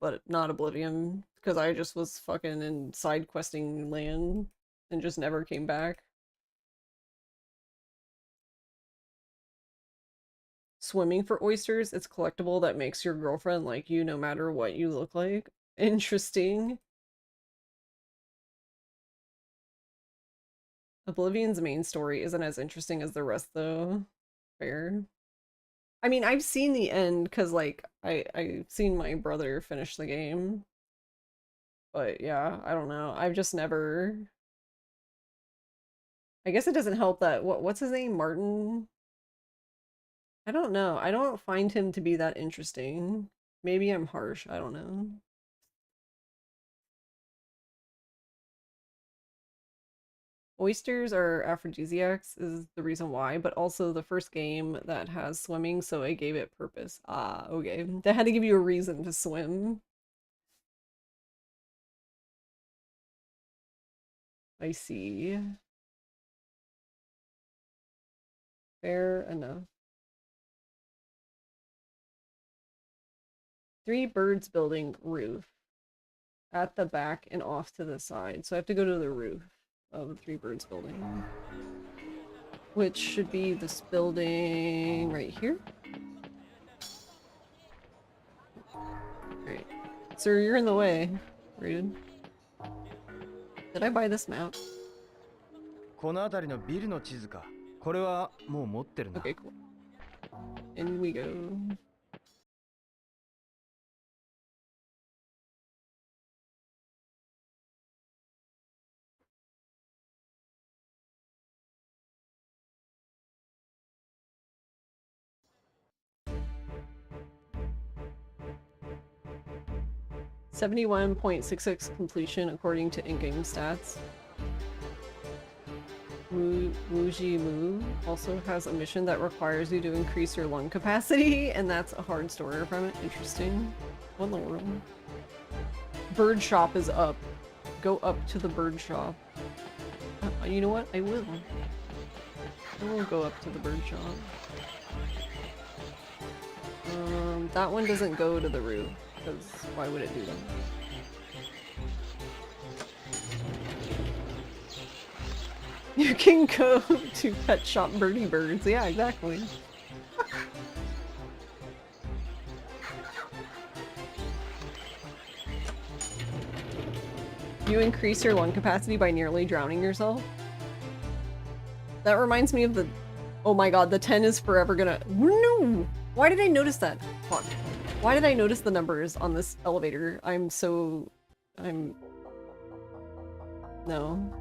but not Oblivion, because I just was fucking in side questing land and just never came back. Swimming for oysters, it's collectible that makes your girlfriend like you no matter what you look like. Interesting. Oblivion's main story isn't as interesting as the rest though. Fair. I mean, I've seen the end because like I've seen my brother finish the game. But yeah, I don't know. I've just never. I guess it doesn't help that what's his name? Martin? I don't know. I don't find him to be that interesting. Maybe I'm harsh. I don't know. Oysters are aphrodisiacs is the reason why, but also the first game that has swimming, so I gave it purpose. Ah, okay. They had to give you a reason to swim. I see. Fair enough. 3 birds building roof. At the back and off to the side. So I have to go to the roof of the 3 birds building. Which should be this building right here. Sir, you're in the way. Rude. Did I buy this map? この辺りのビルの地図か。これはもう持ってるな。Okay, cool. In we go. .66 completion according to in-game stats. Wuji Mu also has a mission that requires you to increase your lung capacity, and that's a hard story from it. Interesting. What in the world? Bird shop is up. Go up to the bird shop. You know what? I will. I will go up to the bird shop. That one doesn't go to the roof, because why would it do that? You can go to Pet Shop Birdie Birds. Yeah, exactly. You increase your lung capacity by nearly drowning yourself? That reminds me of the... Oh my god, the 10 is forever gonna... No! Why did I notice that? Fuck. Why did I notice the numbers on this elevator? No.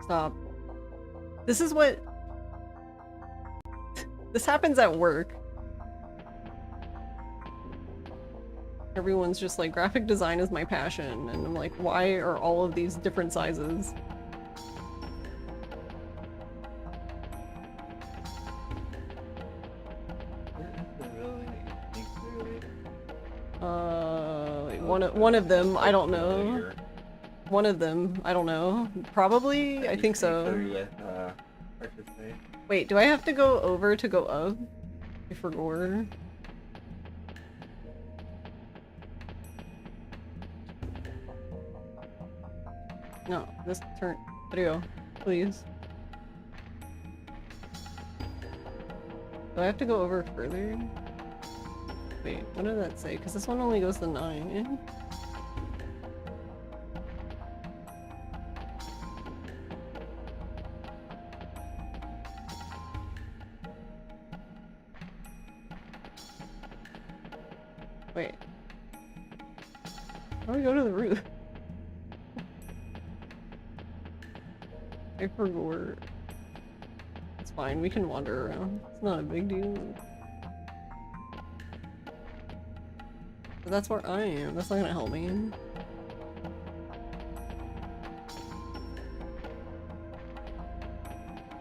Stop. This is what... This happens at work. Everyone's just like, graphic design is my passion, and I'm like, why are all of these different sizes? One of them, I don't know. One of them, I don't know. Probably? I think so. Wait, do I have to go over to go up? I forgot. No, this turn. Video, please. Do I have to go over further? Wait, what did that say? Because this one only goes to 9. Wait. How do we go to the roof? I forgot. It's fine, we can wander around. It's not a big deal. But that's where I am. That's not gonna help me.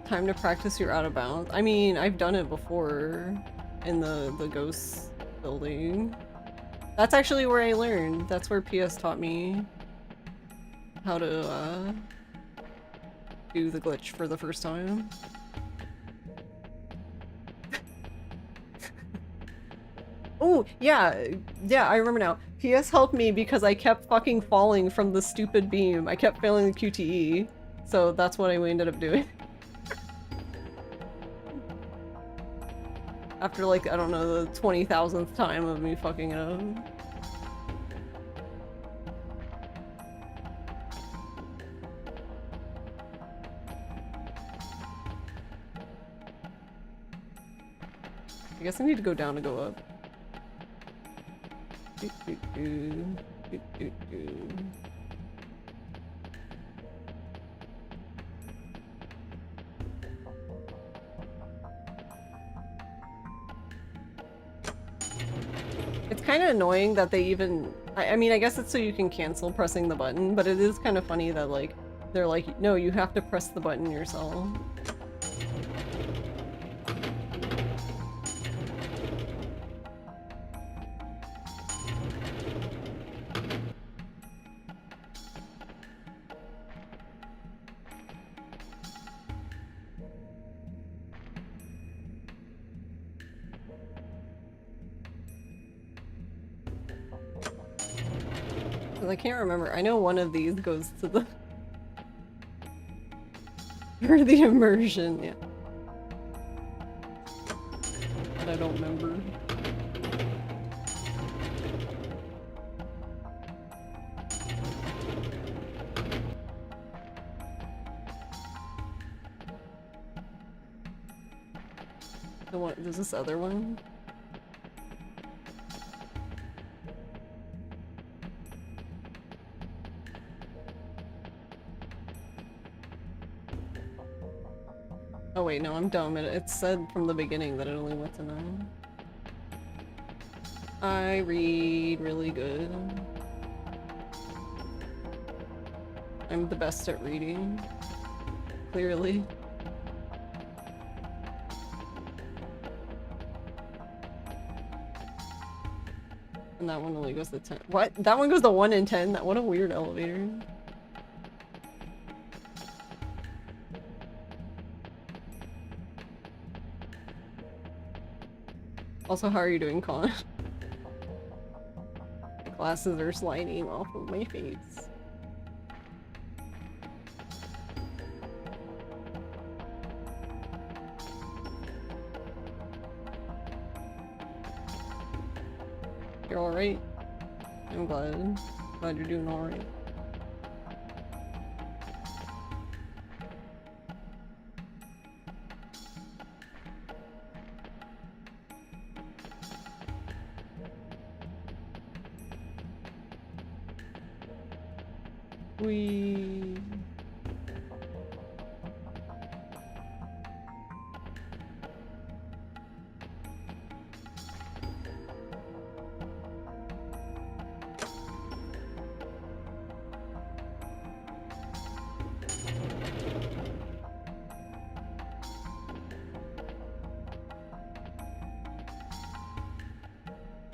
Time to practice your out of bounds. I mean, I've done it before in the ghost building. That's actually where I learned. That's where PS taught me how to do the glitch for the first time. Oh, yeah, I remember now. PS helped me because I kept fucking falling from the stupid beam. I kept failing the QTE, so that's what I ended up doing. After like, I don't know, the 20,000th time of me fucking it up. I guess I need to go down to go up. It's kind of annoying that they even... I mean, I guess it's so you can cancel pressing the button, but it is kind of funny that, like, they're like, no, you have to press the button yourself. I can't remember. I know one of these goes to the... for the immersion, yeah. But I don't remember. The one, there's this other one. Oh wait, no, I'm dumb. It said from the beginning that it only went to 9. I read really good. I'm the best at reading. Clearly. And that one only goes to 10. What? That one goes to 1 and 10? What a weird elevator. Also, how are you doing, Con? Glasses are sliding off of my face. You're alright? I'm glad. Glad you're doing alright. We...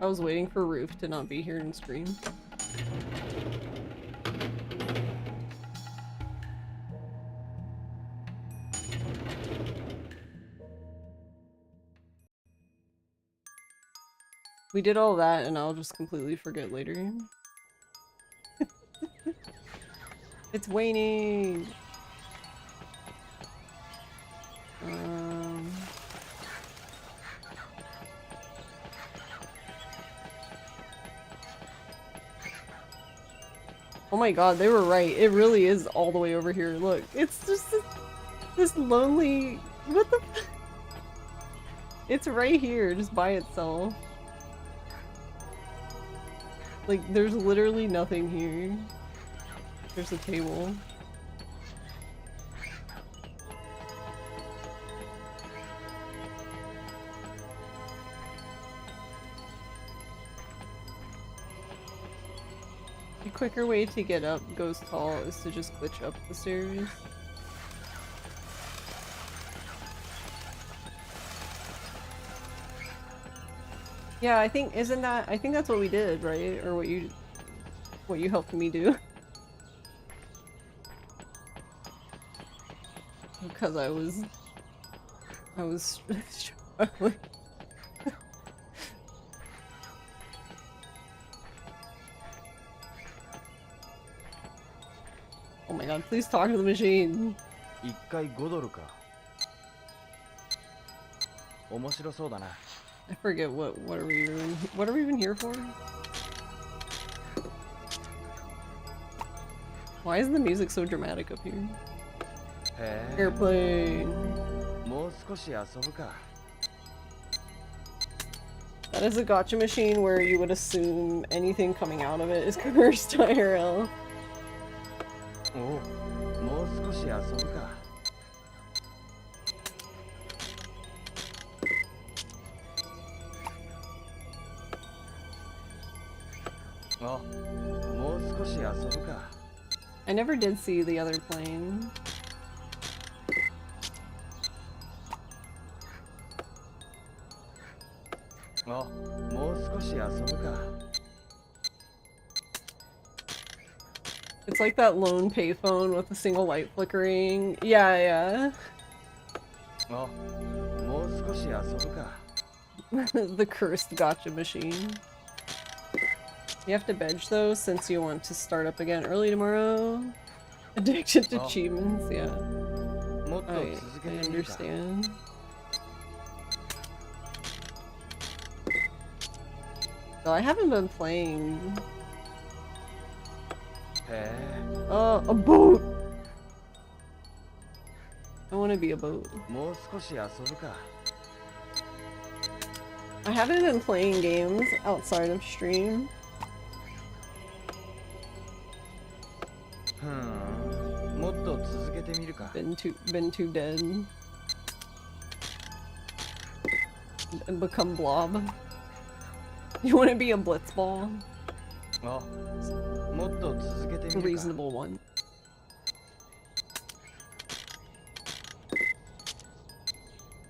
I was waiting for Roof to not be here and scream. We did all that and I'll just completely forget later. It's waning! Oh my god, they were right. It really is all the way over here. Look, it's just this lonely... What the f- It's right here, just by itself. Like, there's literally nothing here. There's a table. A quicker way to get up Ghost Hall is to just glitch up the stairs. Yeah, I think I think that's what we did, right? Or what you helped me do. Because I was struggling. Oh my god, please talk to the machine. 1回5ドルか。面白そうだな。 I forget what are we even here for? Why is the music so dramatic up here? Airplane. もう少し遊ぶか。 That is a gacha machine where you would assume anything coming out of it is cursed IRL. おう、もう少し遊ぶか。 I never did see the other plane. It's like that lone payphone with a single light flickering. Yeah, yeah. The cursed gacha machine. You have to bench though, since you want to start up again early tomorrow. Addicted to achievements, yeah. I understand. So I haven't been playing. A boat! I want to be a boat. I haven't been playing games outside of stream. Been too dead. And become blob. You want to be a blitzball? Oh. A reasonable one.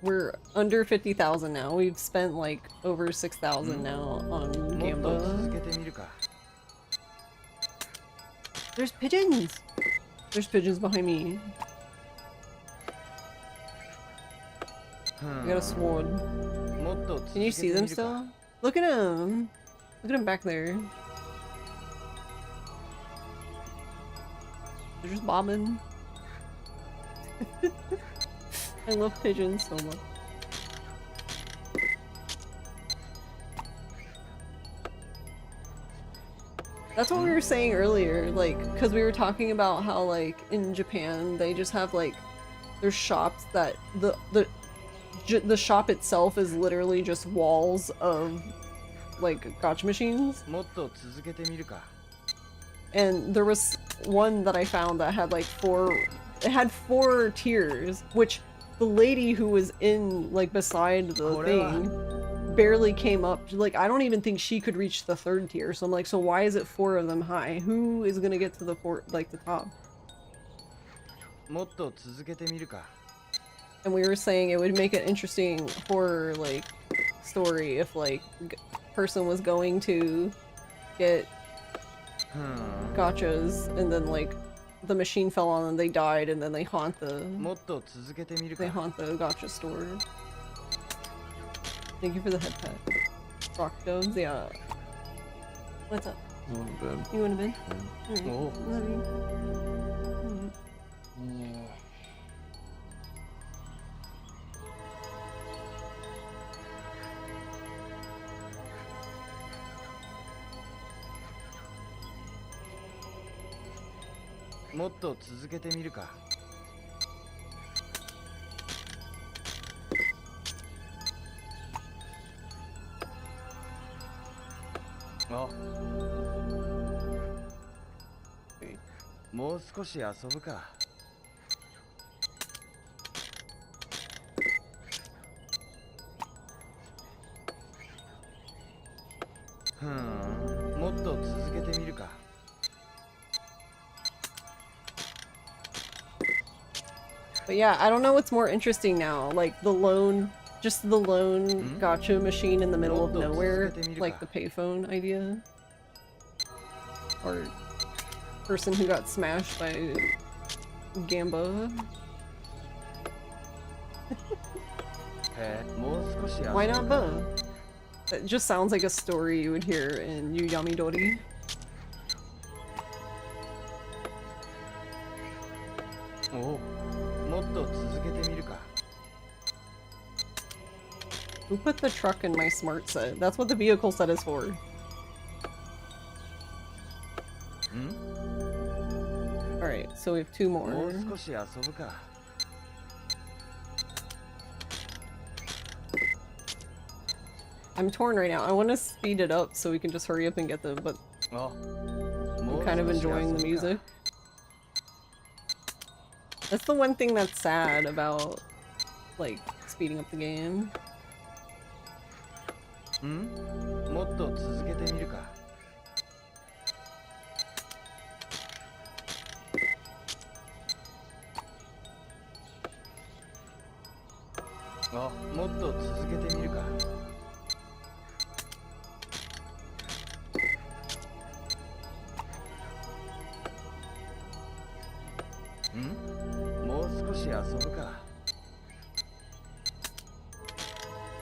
We're under 50,000 now. We've spent like over 6,000 now on Gamba. There's pigeons! There's pigeons behind me. I got a sword. Can you see them still? Look at him! Look at him back there. They're just bobbing. I love pigeons so much. That's what we were saying earlier, like, because we were talking about how, like, in Japan, they just have, like, there's shops that the shop itself is literally just walls of, like, gacha machines. And there was one that I found that had, like, it had 4 tiers, which the lady who was in, like, beside the thing barely came up. Like, I don't even think she could reach the 3rd tier. So I'm like, so why is it 4 of them high? Who is gonna get to the the top? And we were saying it would make an interesting horror, like, story if, like, person was going to get gachas and then, like, the machine fell on them, they died, and then they haunt the gacha store. Thank you for the head pet. Rock domes, yeah. What's up? You want to bed? You want to bed? Yeah. Alright. Love you. But yeah, I don't know what's more interesting now, like just the lone gacha machine in the middle of nowhere, like the payphone idea. Or person who got smashed by Gamba. Why not both? It just sounds like a story you would hear in Yu Yamidori. Who put the truck in my smart set? That's what the vehicle set is for. Alright, so we have 2 more. I'm torn right now. I want to speed it up so we can just hurry up and get them, but I'm kind of enjoying the music. That's the one thing that's sad about, like, speeding up the game.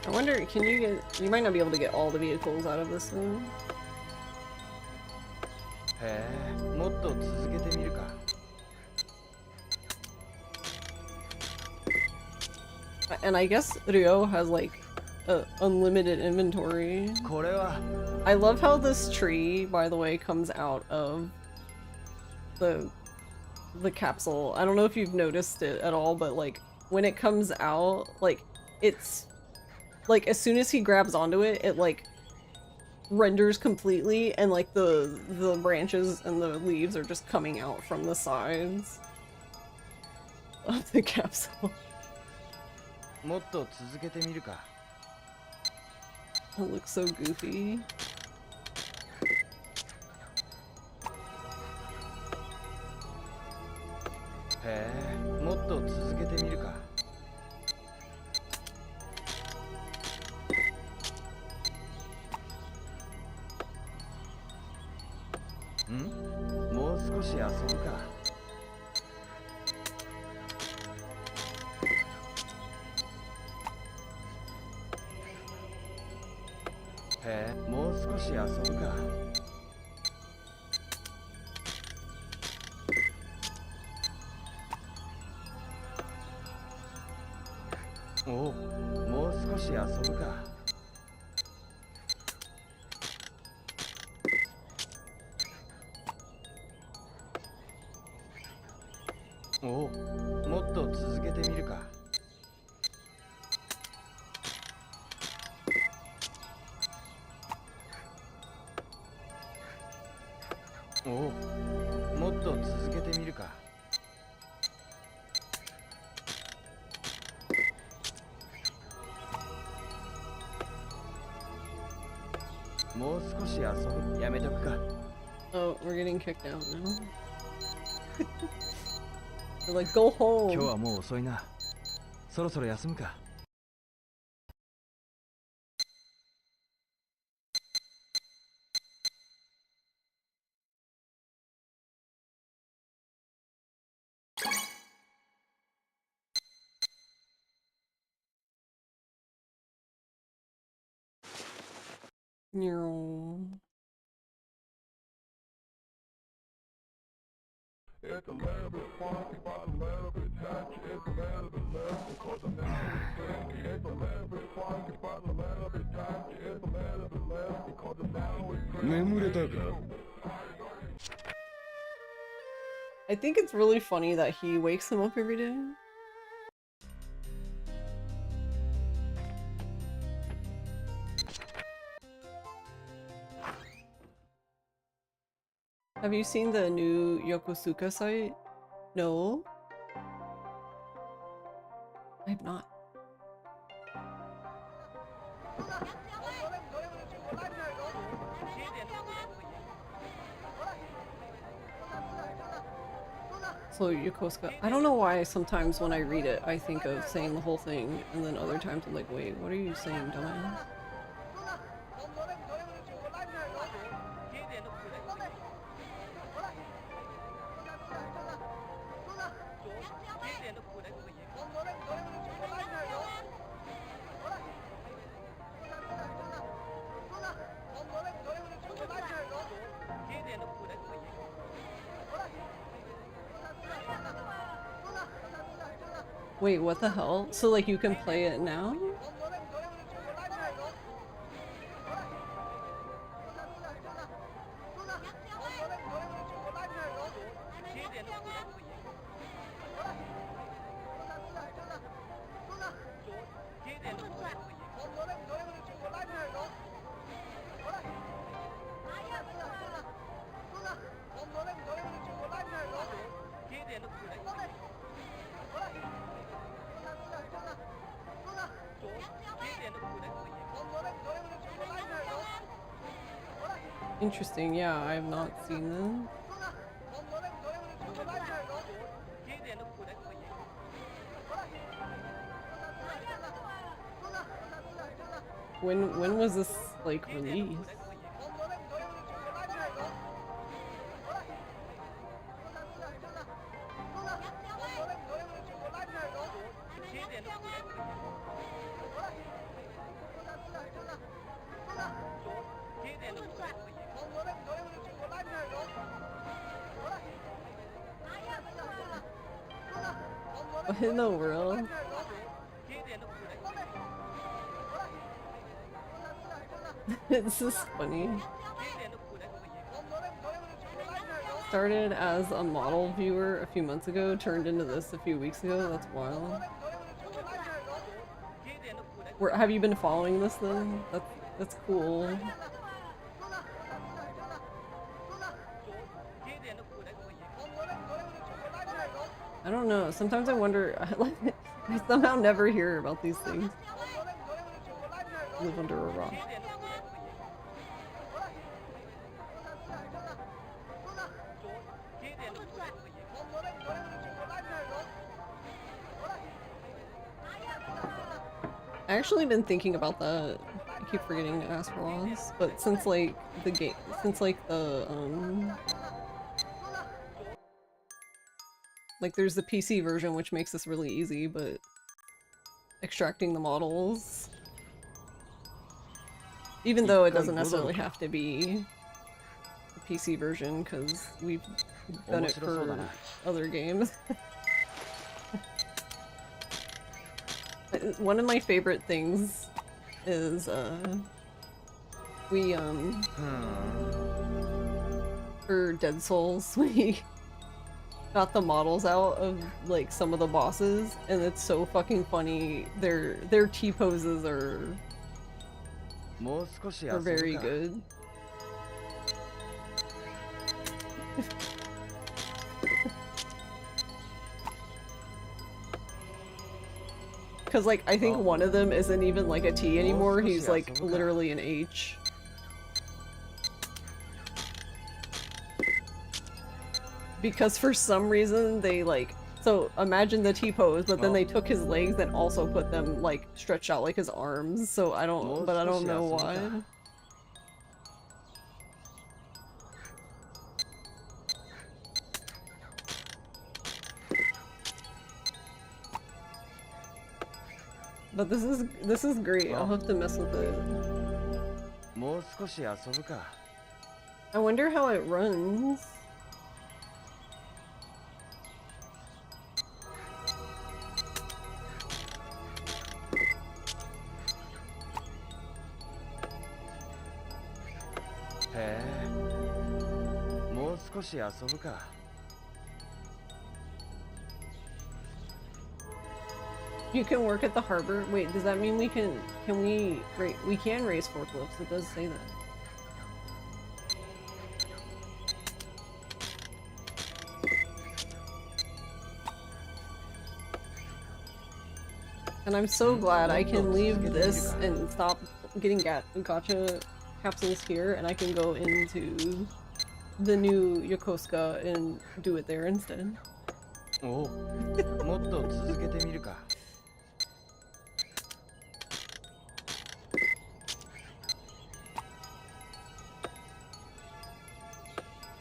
I wonder, can you get... You might not be able to get all the vehicles out of this thing. And I guess Ryo has, like, unlimited inventory. I love how this tree, by the way, comes out of the capsule. I don't know if you've noticed it at all, but, like, when it comes out, like, it's like as soon as he grabs onto it, it like renders completely, and like the branches and the leaves are just coming out from the sides of the capsule. It looks so goofy. Oh, we're getting kicked out now. They're like, go home. No. I think it's really funny that he wakes him up every day. Have you seen the new Yokosuka site? No? I have not. So Yokosuka, I don't know why sometimes when I read it I think of saying the whole thing, and then other times I'm like, wait, what are you saying, dumbass? Wait, what the hell? So like you can play it now? Interesting, yeah, I have not seen them. When was this like released? What in the world? This is funny. Started as a model viewer a few months ago, turned into this a few weeks ago. That's wild. Have you been following this then? That's cool. I don't know. Sometimes I wonder. I somehow never hear about these things. Live under a rock. I actually been thinking about that. I keep forgetting to ask Ross, but since like the game, like there's the PC version which makes this really easy, but extracting the models, even though it doesn't necessarily have to be the PC version because we've done it for other games. One of my favorite things is we for Dead Souls we got the models out of like some of the bosses and it's so fucking funny. Their T-poses are very good. Because, like, I think one of them isn't even, like, a T anymore, he's, like, literally an H. Because for some reason, they, like... So, imagine the T-pose, but then they took his legs and also put them, like, stretched out like his arms, so I don't know why. But this is great. I'll have to mess with it. I wonder how it runs. You can work at the harbor? Wait, does that mean we can we can raise forklifts? It does say that. And I'm so glad I can leave this and stop getting gacha capsules here and I can go into the new Yokosuka and do it there instead. Oh.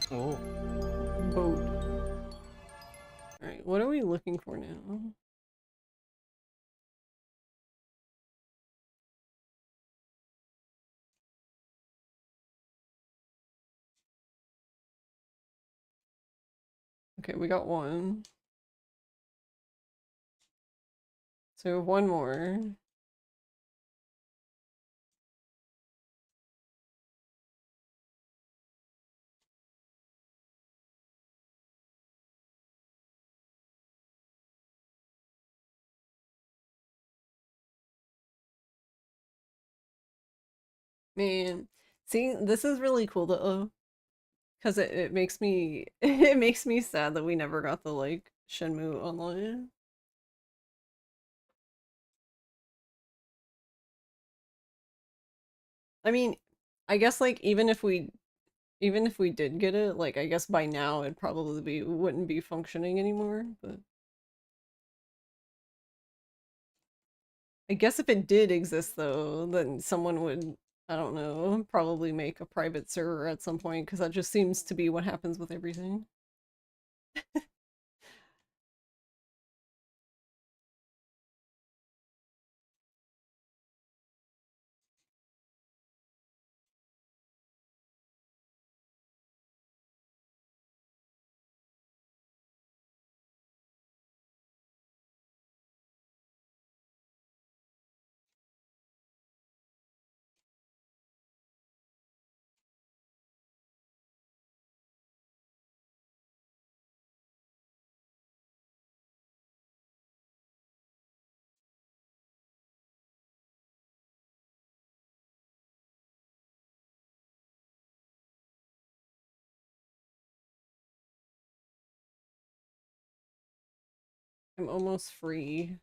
Oh. Boat. Alright, what are we looking for now? Okay, we got one. So one more. Man, see, this is really cool though, because it makes me it makes me sad that we never got the like Shenmue online. I mean, I guess like even if we did get it, like I guess by now it probably wouldn't be functioning anymore, but I guess if it did exist though, then someone would, I don't know, probably make a private server at some point because that just seems to be what happens with everything. I'm almost free.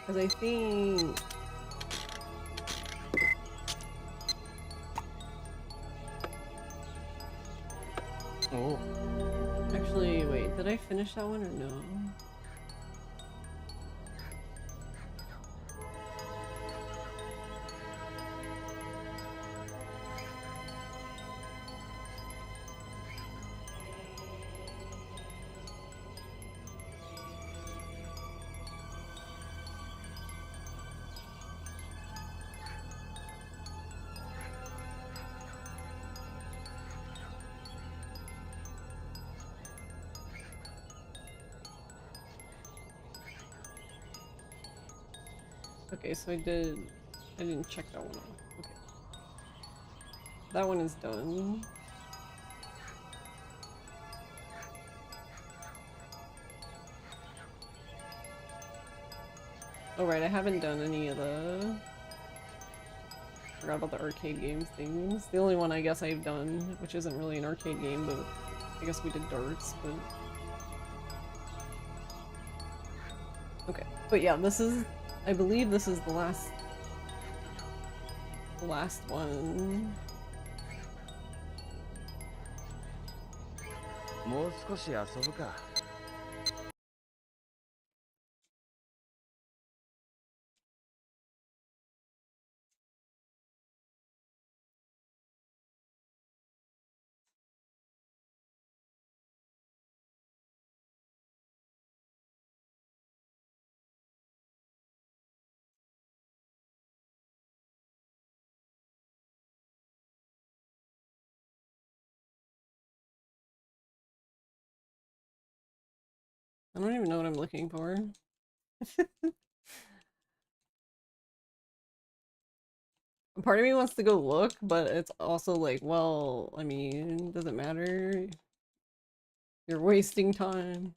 Because I think... Oh. Actually, wait, did I finish that one or no? Okay, so I didn't check that one off. Okay. That one is done. Oh right, I haven't done any of the... Forgot about the arcade games things. The only one I guess I've done, which isn't really an arcade game, but I guess we did darts, but... Okay, but yeah, this is... I believe this is the last one. もう少し遊ぶか。I don't even know what I'm looking for. Part of me wants to go look, but it's also like, well, I mean, does it matter? You're wasting time.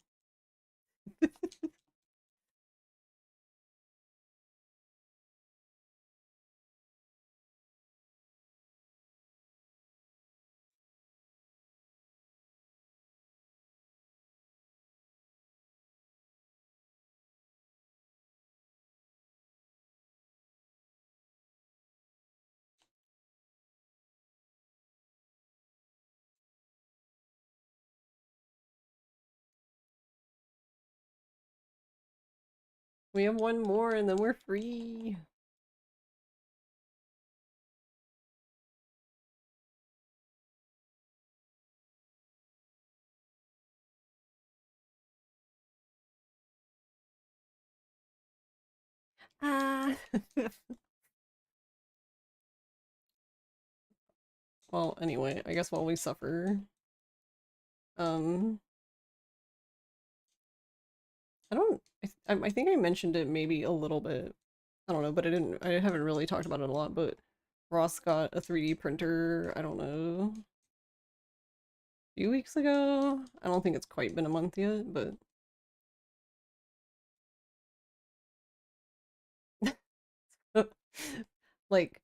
We have one more and then we're free. Ah. Well, anyway, I guess while we suffer. I think I mentioned it maybe a little bit. I don't know, but I haven't really talked about it a lot, but Ross got a 3D printer, I don't know, a few weeks ago? I don't think it's quite been a month yet, but like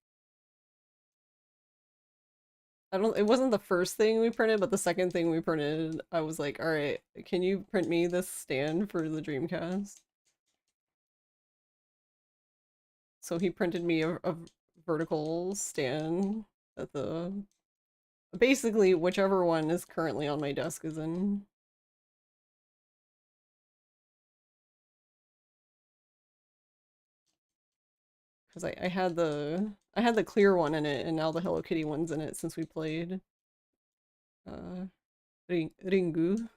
it wasn't the first thing we printed, but the second thing we printed, I was like, all right, can you print me this stand for the Dreamcast? So he printed me a vertical stand that basically whichever one is currently on my desk is in. Because I had the clear one in it, and now the Hello Kitty one's in it since we played Ringu.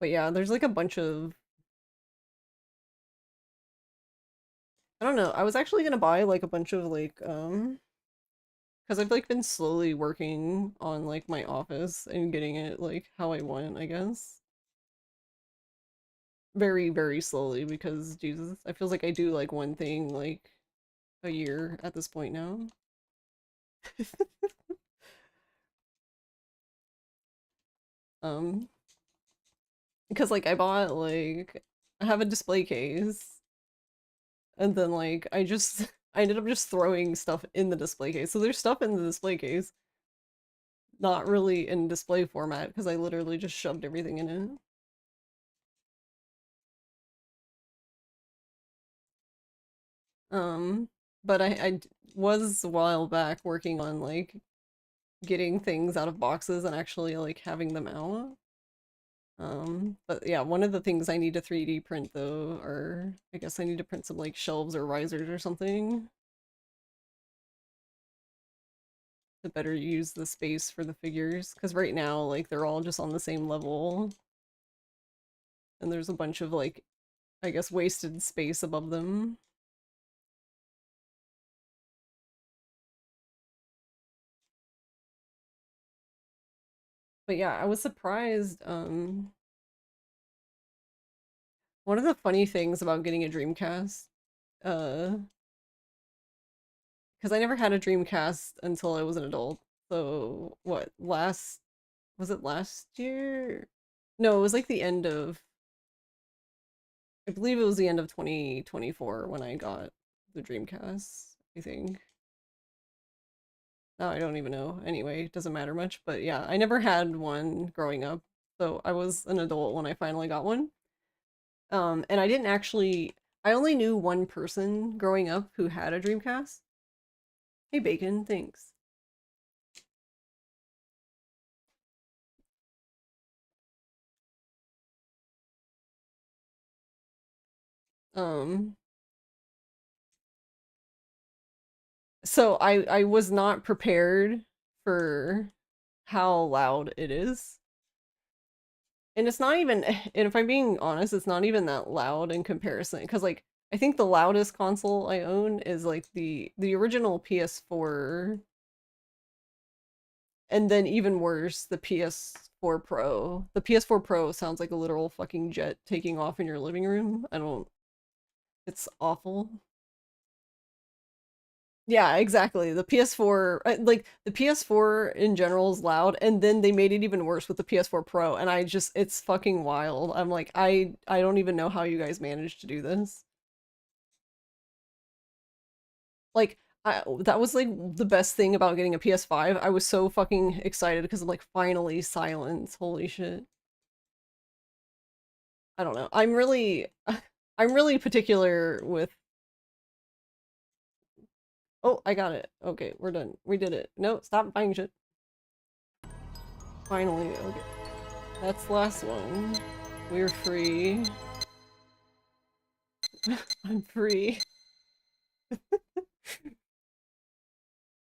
But yeah, there's like a bunch of... I don't know, I was actually gonna buy like a bunch of like, because I've like been slowly working on like my office and getting it like how I want, I guess. Very, very slowly because Jesus, I feel like I do like one thing like a year at this point now. Because like I bought like I have a display case, and then like I ended up just throwing stuff in the display case. So there's stuff in the display case, not really in display format because I literally just shoved everything in it. But I was a while back working on like getting things out of boxes and actually like having them out. But yeah, one of the things I need to 3D print though, or I guess I need to print some like shelves or risers or something to better use the space for the figures. Because right now, like they're all just on the same level. And there's a bunch of like, I guess, wasted space above them. But yeah, I was surprised, one of the funny things about getting a Dreamcast, because I never had a Dreamcast until I was an adult. So what, was it last year? No, it was like the end of, I believe it was the end of 2024 when I got the Dreamcast, I think. No, I don't even know. Anyway, it doesn't matter much, but yeah, I never had one growing up. So I was an adult when I finally got one. And I didn't actually, I only knew one person growing up who had a Dreamcast. Hey Bacon, thanks. So I was not prepared for how loud it is. And it's not even, and if I'm being honest, it's not even that loud in comparison. Because like, I think the loudest console I own is like the original PS4. And then even worse, the PS4 Pro. The PS4 Pro sounds like a literal fucking jet taking off in your living room. It's awful. Yeah, exactly. The PS4, like the PS4 in general is loud, and then they made it even worse with the PS4 Pro, and it's fucking wild. I'm like, I don't even know how you guys managed to do this. Like, that was like the best thing about getting a PS5. I was so fucking excited because I'm like, finally silence. Holy shit. I don't know. I'm really particular with. Oh, I got it. Okay, we're done. We did it. No, stop buying shit. Finally, okay. That's the last one. We're free. I'm free.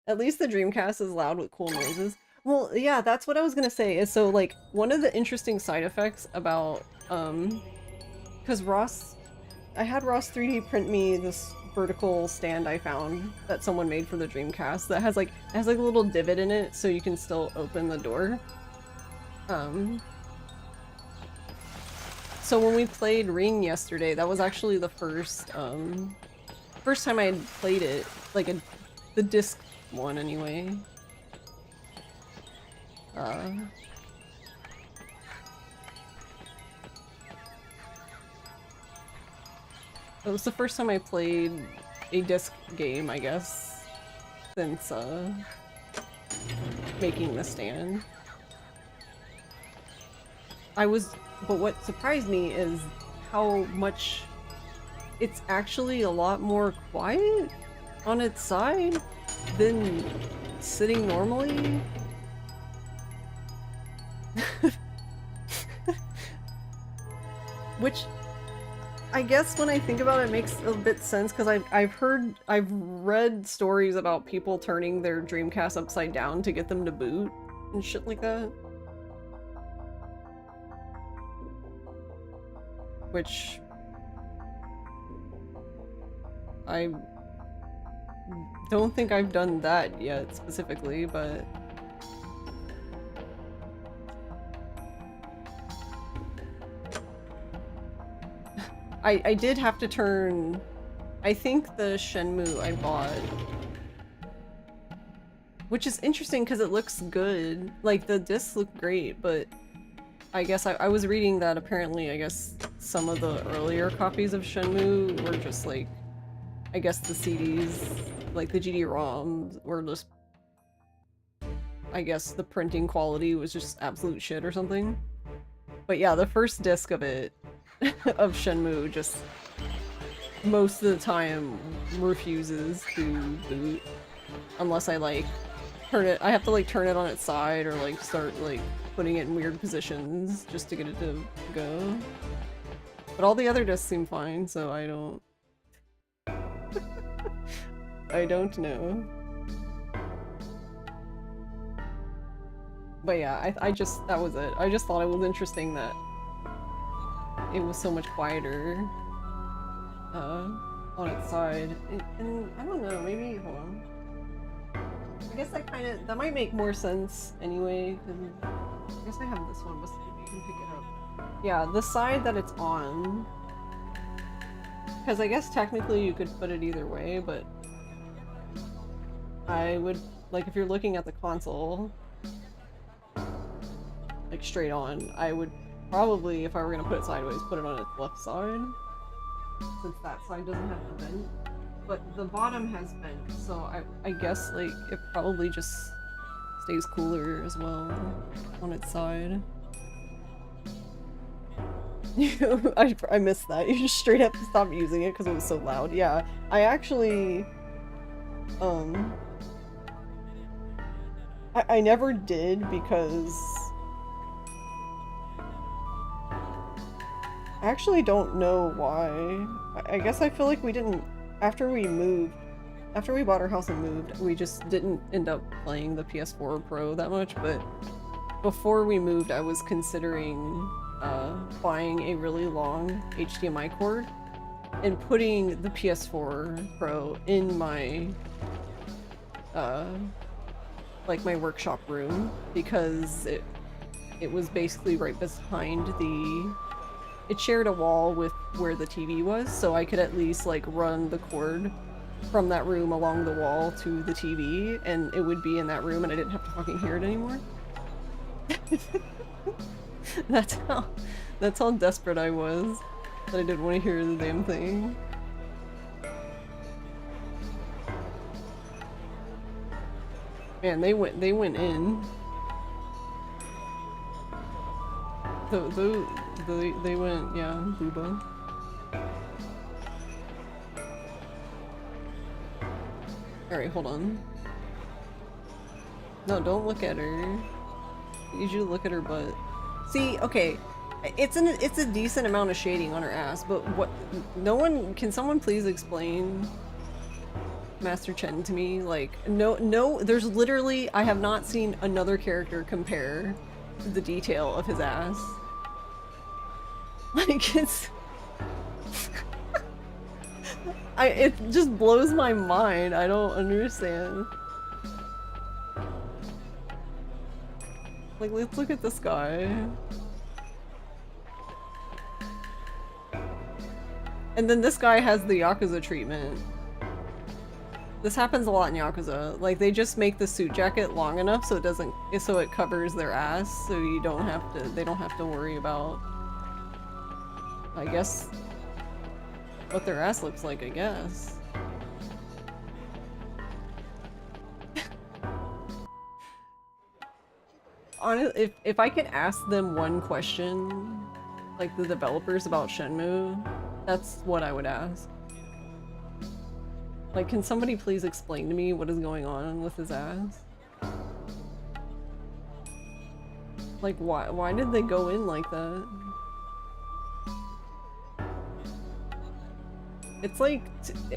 At least the Dreamcast is loud with cool noises. Well, yeah, that's what I was gonna say. Is so like one of the interesting side effects about because I had Ross 3D print me this vertical stand I found that someone made for the Dreamcast that has like a little divot in it so you can still open the door. So when we played Ring yesterday, that was actually the first time I had played it, like the disc one anyway. It was the first time I played a disc game, I guess, since making the stand. But what surprised me is how much it's actually a lot more quiet on its side than sitting normally. Which I guess when I think about it makes a bit sense because I've read stories about people turning their Dreamcast upside down to get them to boot and shit like that. Which I don't think I've done that yet specifically, but I did have to turn, I think the Shenmue I bought Which is interesting because it looks good. Like, the discs look great, but I guess I was reading that apparently, I guess some of the earlier copies of Shenmue were just like, I guess the CDs, like the GD-ROMs were just, I guess the printing quality was just absolute shit or something. But yeah, the first disc of it, of Shenmue, just most of the time refuses to boot unless I like turn it. I have to like turn it on its side or like start like putting it in weird positions just to get it to go. But all the other discs seem fine, so I don't I don't know. But yeah, I just, that was it. I just thought it was interesting that it was so much quieter on its side. And I don't know, maybe, hold on. I guess that might make more sense anyway, because I guess I have this one, but you can pick it up. Yeah, the side that it's on, because I guess technically you could put it either way, but I would, like, if you're looking at the console, like straight on, I would probably, if I were gonna put it sideways, put it on its left side, since that side doesn't have the vent. But the bottom has vent, so I guess like it probably just stays cooler as well on its side. I missed that. You just straight up stopped using it because it was so loud. Yeah, I actually I never did because I actually don't know why. I guess I feel like we didn't, after we bought our house and moved, we just didn't end up playing the PS4 Pro that much, but before we moved I was considering buying a really long HDMI cord and putting the PS4 Pro in my like my workshop room, because it was basically right behind it shared a wall with where the TV was, so I could at least like run the cord from that room along the wall to the TV, and it would be in that room and I didn't have to fucking hear it anymore. That's how desperate I was that I didn't want to hear the damn thing. Man, they went in. They went, yeah, booba. Alright, hold on. No, don't look at her. I need you to look at her butt. See, okay, it's a decent amount of shading on her ass, but what? Can someone please explain Master Chen to me? Like, no, there's literally, I have not seen another character compare the detail of his ass. Like, it's it just blows my mind. I don't understand. Like, let's look at this guy. And then this guy has the Yakuza treatment. This happens a lot in Yakuza. Like, they just make the suit jacket long enough so it covers their ass, so they don't have to worry about, I guess, what their ass looks like, I guess. Honestly, if I could ask them one question, like the developers, about Shenmue, that's what I would ask. Like, can somebody please explain to me what is going on with his ass? Like, why did they go in like that? It's like,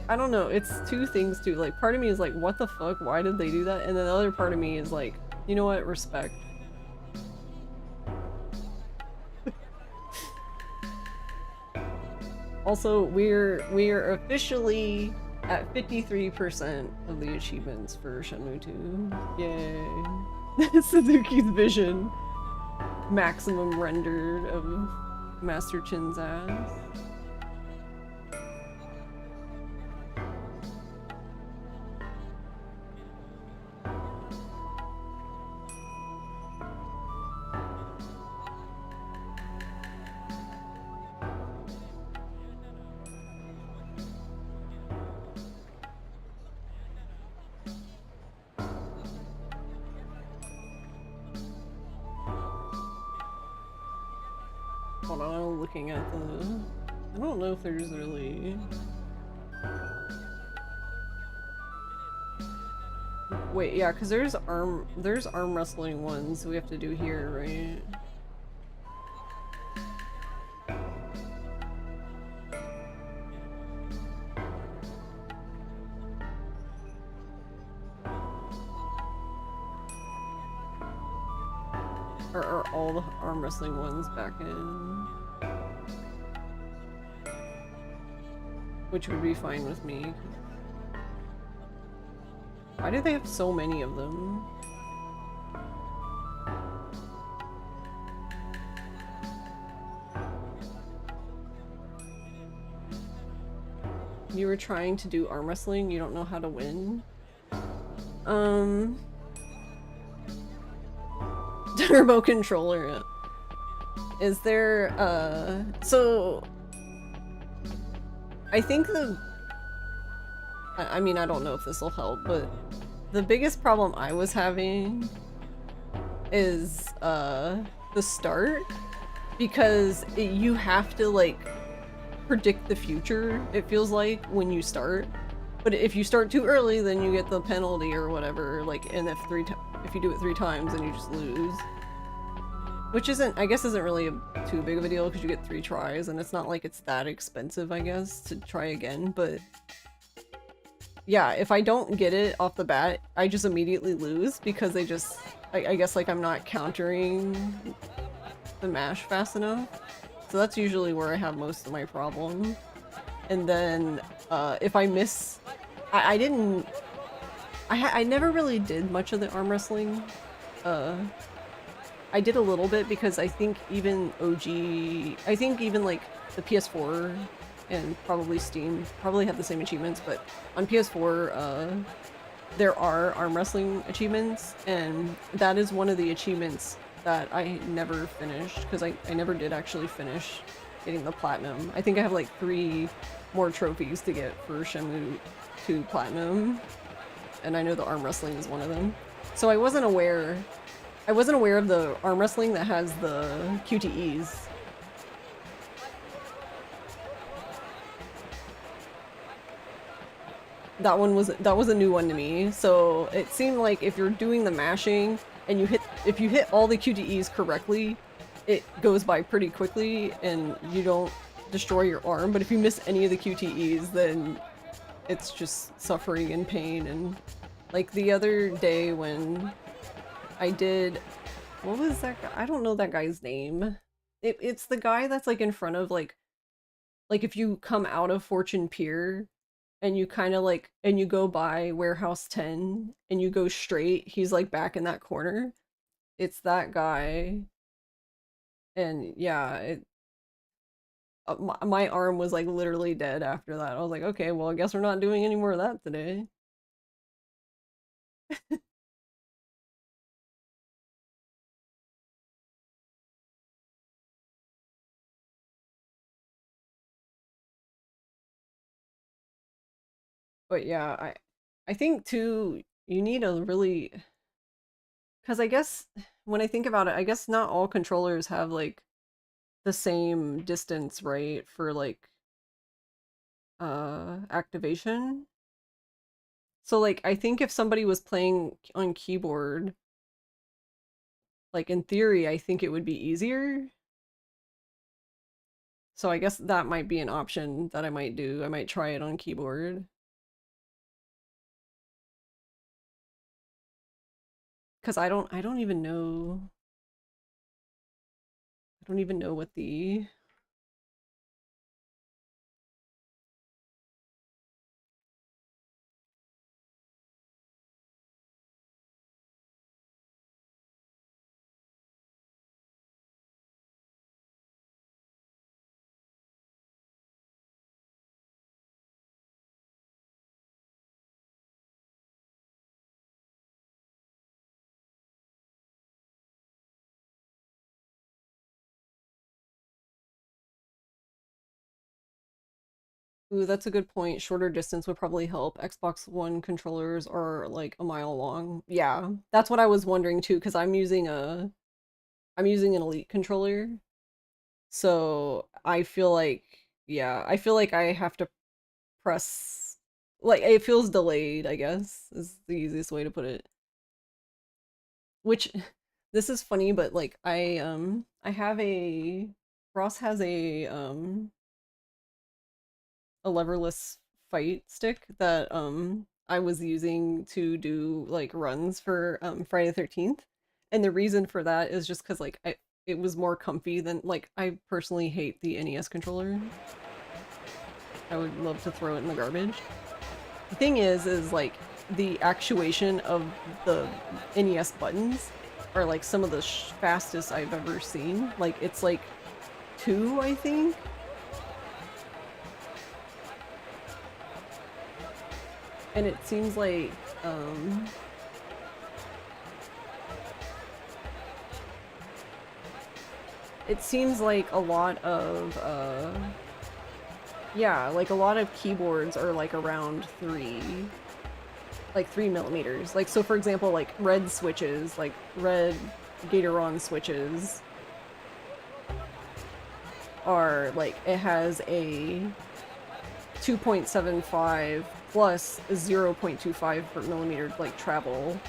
I don't know, it's two things too. Like, part of me is like, what the fuck, why did they do that? And then the other part of me is like, you know what, respect. Also, we're officially at 53% of the achievements for Shenmue 2. Yay. Suzuki's vision. Maximum rendered of Master Chin's ass. Hold on, I'm looking at the... I don't know if there's really... Wait, yeah, because there's arm wrestling ones we have to do here, right? Or are all the arm wrestling ones back in? Which would be fine with me. Why do they have so many of them? You were trying to do arm wrestling, you don't know how to win? Turbo controller. Is there, so... I think I mean, I don't know if this will help, but the biggest problem I was having is, the start. Because you have to, like, predict the future, it feels like, when you start. But if you start too early, then you get the penalty or whatever, like, and if you do it 3 times, then you just lose. Which I guess isn't really too big of a deal because you get 3 tries, and it's not like it's that expensive, I guess, to try again, but... Yeah, if I don't get it off the bat, I just immediately lose because they just... I guess, like, I'm not countering the mash fast enough. So that's usually where I have most of my problem. And then, if I miss... I never really did much of the arm wrestling. I did a little bit because I think even like the PS4 and probably Steam probably have the same achievements, but on PS4 there are arm wrestling achievements, and that is one of the achievements that I never finished because I never did actually finish getting the platinum. I think I have like 3 more trophies to get for Shenmue 2 platinum, and I know the arm wrestling is one of them. So I wasn't aware of the arm wrestling that has the QTEs. That was a new one to me. So it seemed like if you're doing the mashing and if you hit all the QTEs correctly, it goes by pretty quickly and you don't destroy your arm. But if you miss any of the QTEs, then it's just suffering and pain. And like the other day when I did, what was that guy? I don't know that guy's name. It's the guy that's like in front of like if you come out of Fortune Pier and you kind of like, and you go by Warehouse 10 and you go straight, he's like back in that corner. It's that guy. And yeah, my arm was like literally dead after that. I was like, okay, well, I guess we're not doing any more of that today. But yeah, I think too, you need a really... Because I guess, when I think about it, I guess not all controllers have, like, the same distance, right? For, like, activation. So, like, I think if somebody was playing on keyboard, like, in theory, I think it would be easier. So I guess that might be an option that I might do. I might try it on keyboard. Because I don't even know. I don't even know what the... Ooh, that's a good point. Shorter distance would probably help. Xbox One controllers are like a mile long. Yeah, that's what I was wondering too, because I'm using an Elite controller. So I feel like, yeah, I feel like I have to press, like, it feels delayed, I guess, is the easiest way to put it. Which, this is funny, but like, I have Ross has a leverless fight stick that I was using to do like runs for Friday the 13th. And the reason for that is just because like it was more comfy than, like, I personally hate the NES controller. I would love to throw it in the garbage. The thing is like the actuation of the NES buttons are like some of the fastest I've ever seen. Like it's like 2, I think. And it seems like, a lot of, yeah, like a lot of keyboards are like around 3 millimeters. Like, so for example, like red switches, like red Gatoron switches are like, it has a 2.75 plus 0.25 per millimeter like travel.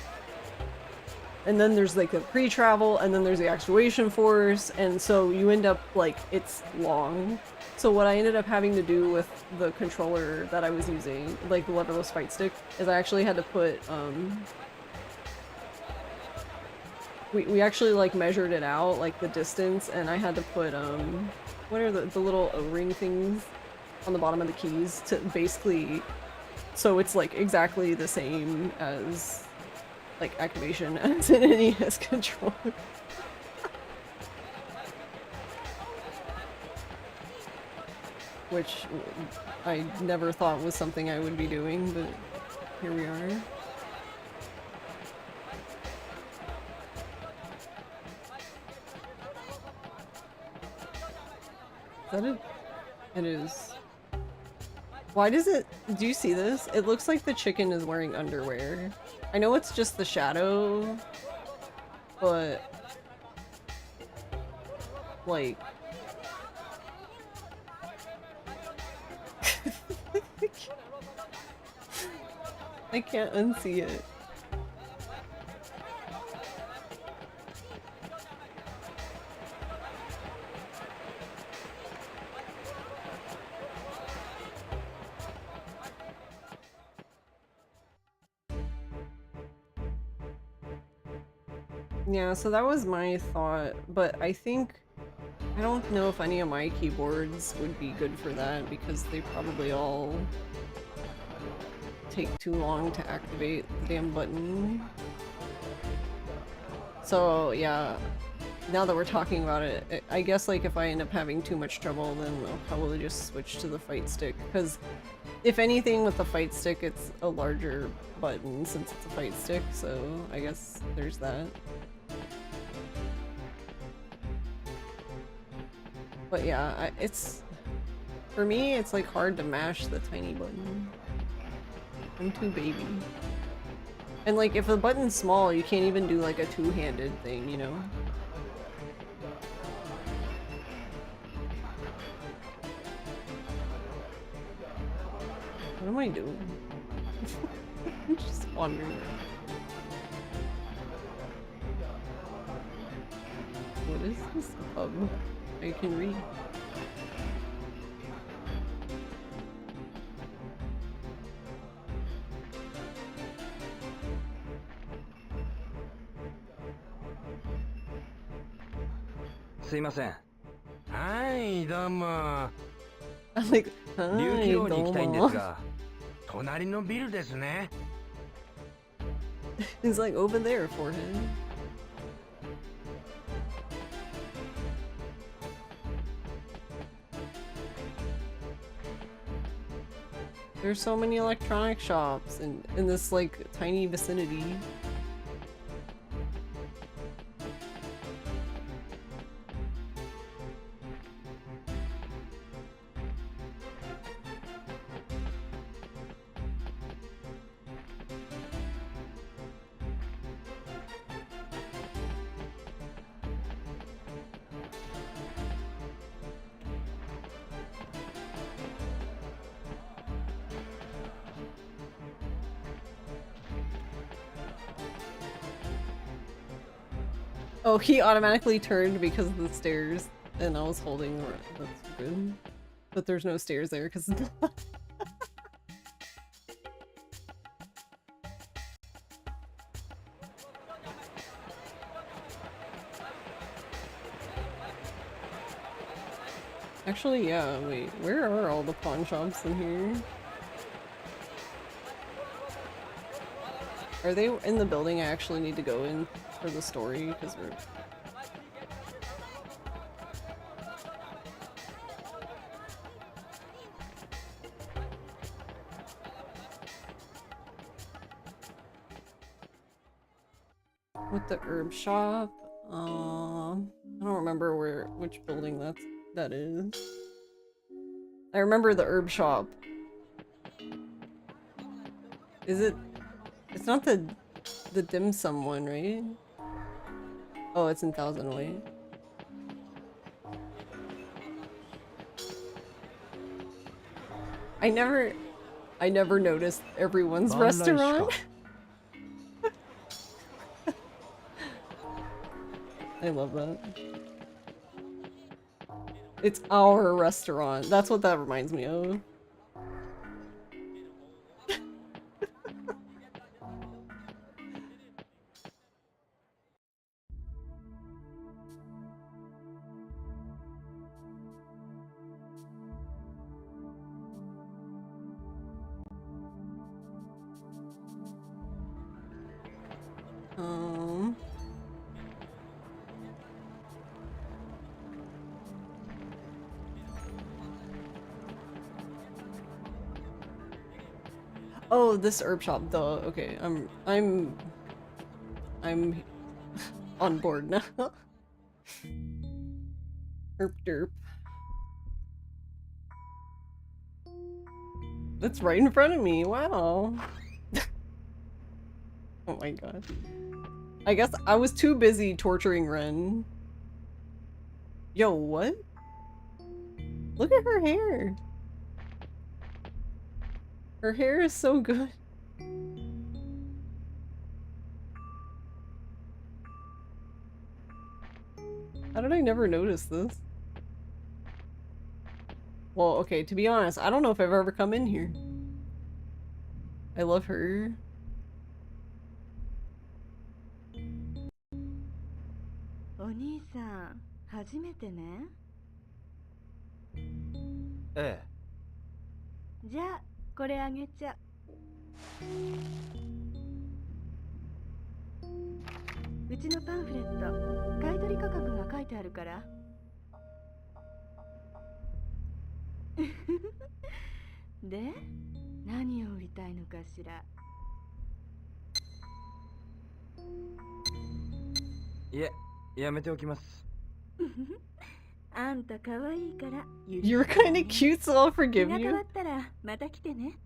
And then there's like the pre-travel, and then there's the actuation force, and so you end up like, it's long. So what I ended up having to do with the controller that I was using, like the leverless fight stick, is I actually had to put, we actually like measured it out, like the distance, and I had to put, what are the little O-ring things on the bottom of the keys to basically, so it's like exactly the same as like activation as an NES controller. Which I never thought was something I would be doing, but here we are. Is that it? It is. Why does it... Do you see this? It looks like the chicken is wearing underwear. I know it's just the shadow, but... like... I can't unsee it. Yeah, so that was my thought, but I think... I don't know if any of my keyboards would be good for that, because they probably all take too long to activate the damn button. So yeah, now that we're talking about it, I guess like if I end up having too much trouble, then I'll probably just switch to the fight stick, because if anything with the fight stick, it's a larger button since it's a fight stick, so I guess there's that. But yeah, it's... for me, it's like hard to mash the tiny button. I'm too baby. And like, if the button's small, you can't even do like a two-handed thing, you know? What am I doing? I'm just wandering around. What is this pub? I can read. Hi, どうも。 I'm like, 琉球に行きたいんですが、隣のビルですね。 He's like, over there for him. There's so many electronic shops in this like tiny vicinity. Oh, he automatically turned because of the stairs, and I was holding the that's good. But there's no stairs there because actually, yeah, wait, where are all the pawn shops in here? Are they in the building I actually need to go in for the story? Because we're... With the herb shop, I don't remember which building that is. I remember the herb shop. Is it? It's not the dim sum one, right? Oh, it's in Thousand Way. I never noticed everyone's restaurant. I love that. It's our restaurant. That's what that reminds me of. Oh, this herb shop, though. Okay, I'm on board now. Herp derp. That's right in front of me. Wow. Oh my god. I guess I was too busy torturing Ren. Yo, what? Look at her hair. Her hair is so good. How did I never notice this? Well, okay, to be honest, I don't know if I've ever come in here. I love her. Oni-san, 初めてね。ええ。じゃあ、これあげちゃ。うちのパンフレット、買い取り価格が書いてあるから。で、何を売りたいのかしら。いえ、やめておきます。あんた可愛いから。You're kind of cute, so I'll forgive 気が変わ you. ったらまた来てね。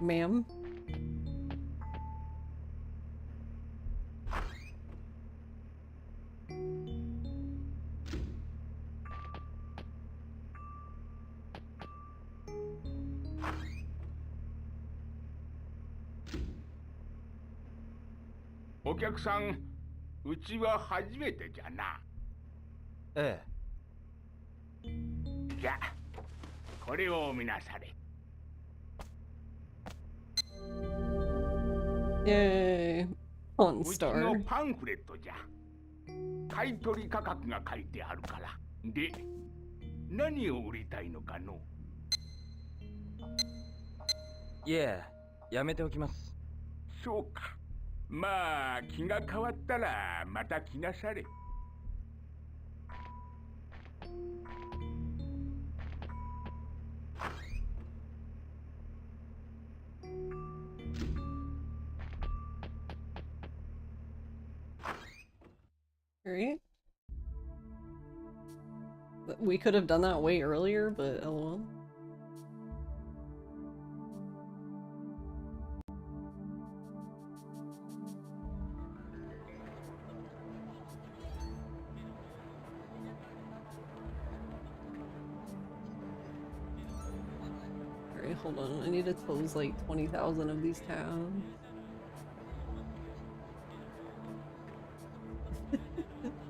Ma'am.お客さん、うちは初めてじゃな。ええ。じゃあ、これを見なされ。Yay. Pawn うちの star. パンフレットじゃ。買い取り価格が書いてあるから。で、何を売りたいのかの？いえ、やめておきます。そうか。まあ、気が変わったらまた来なされ。Right? We could have done that way earlier, but lol. Alright, hold on. I need to close like 20,000 of these tabs.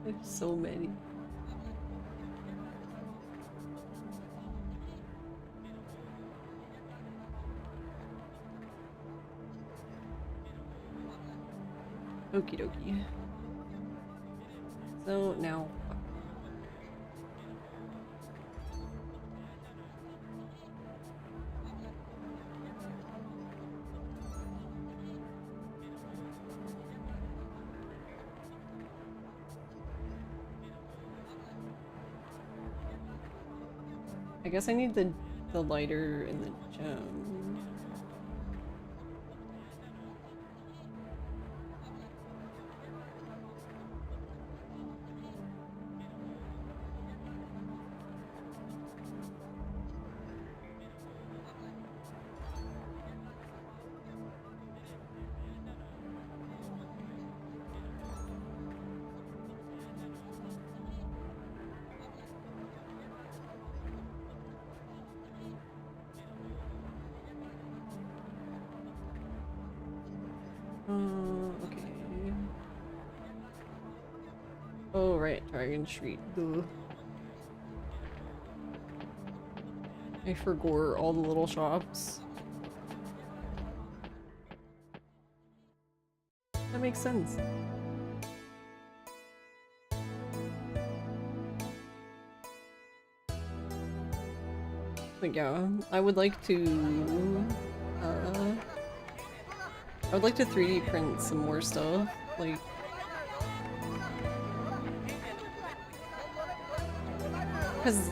There's so many. Okie dokie. So now. I guess I need the lighter and the gem. Okay. Oh, right, Dragon Street. Ugh. I forgot all the little shops. That makes sense. But yeah, I would like to 3D print some more stuff, like because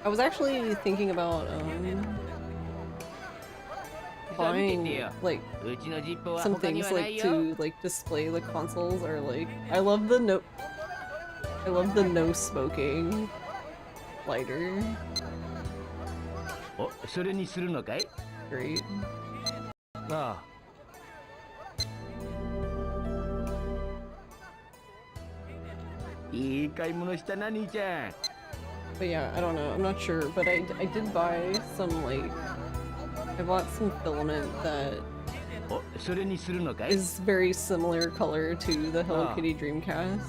I was actually thinking about buying like some things like to like display the consoles, or like I love the no smoking lighter. Oh, great. Ah. But yeah, I don't know. I'm not sure, but I did buy some like I bought some filament that is very similar color to the Hello Kitty Dreamcast.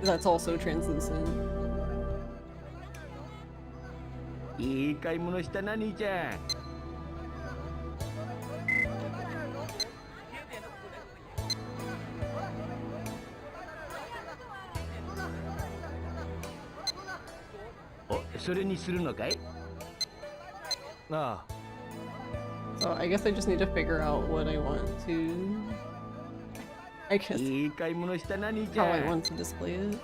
That's also translucent. So I guess I just need to figure out what I want to. I guess how I want to display it.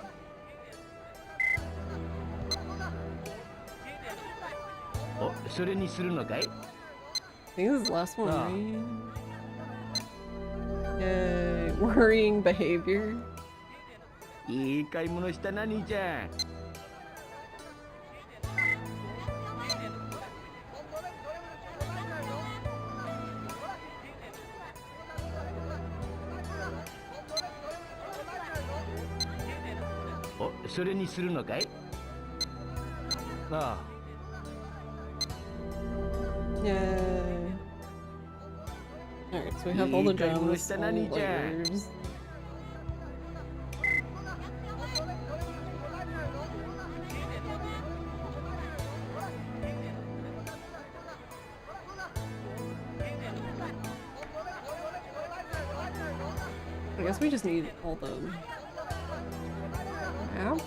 I think this is the last one, right? Yay, worrying behavior. Yay. Alright, so we have all the gems, all the lighters. I guess we just need all the maps.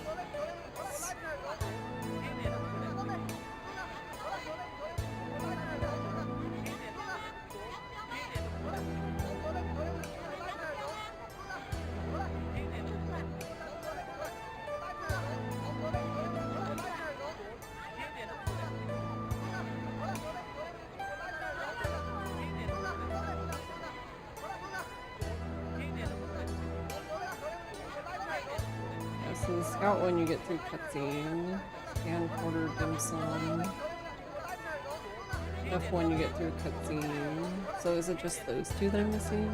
So scout one you get through cutscene, scan quarter dim sum. F1 you get through cutscene. So is it just those two that I'm missing?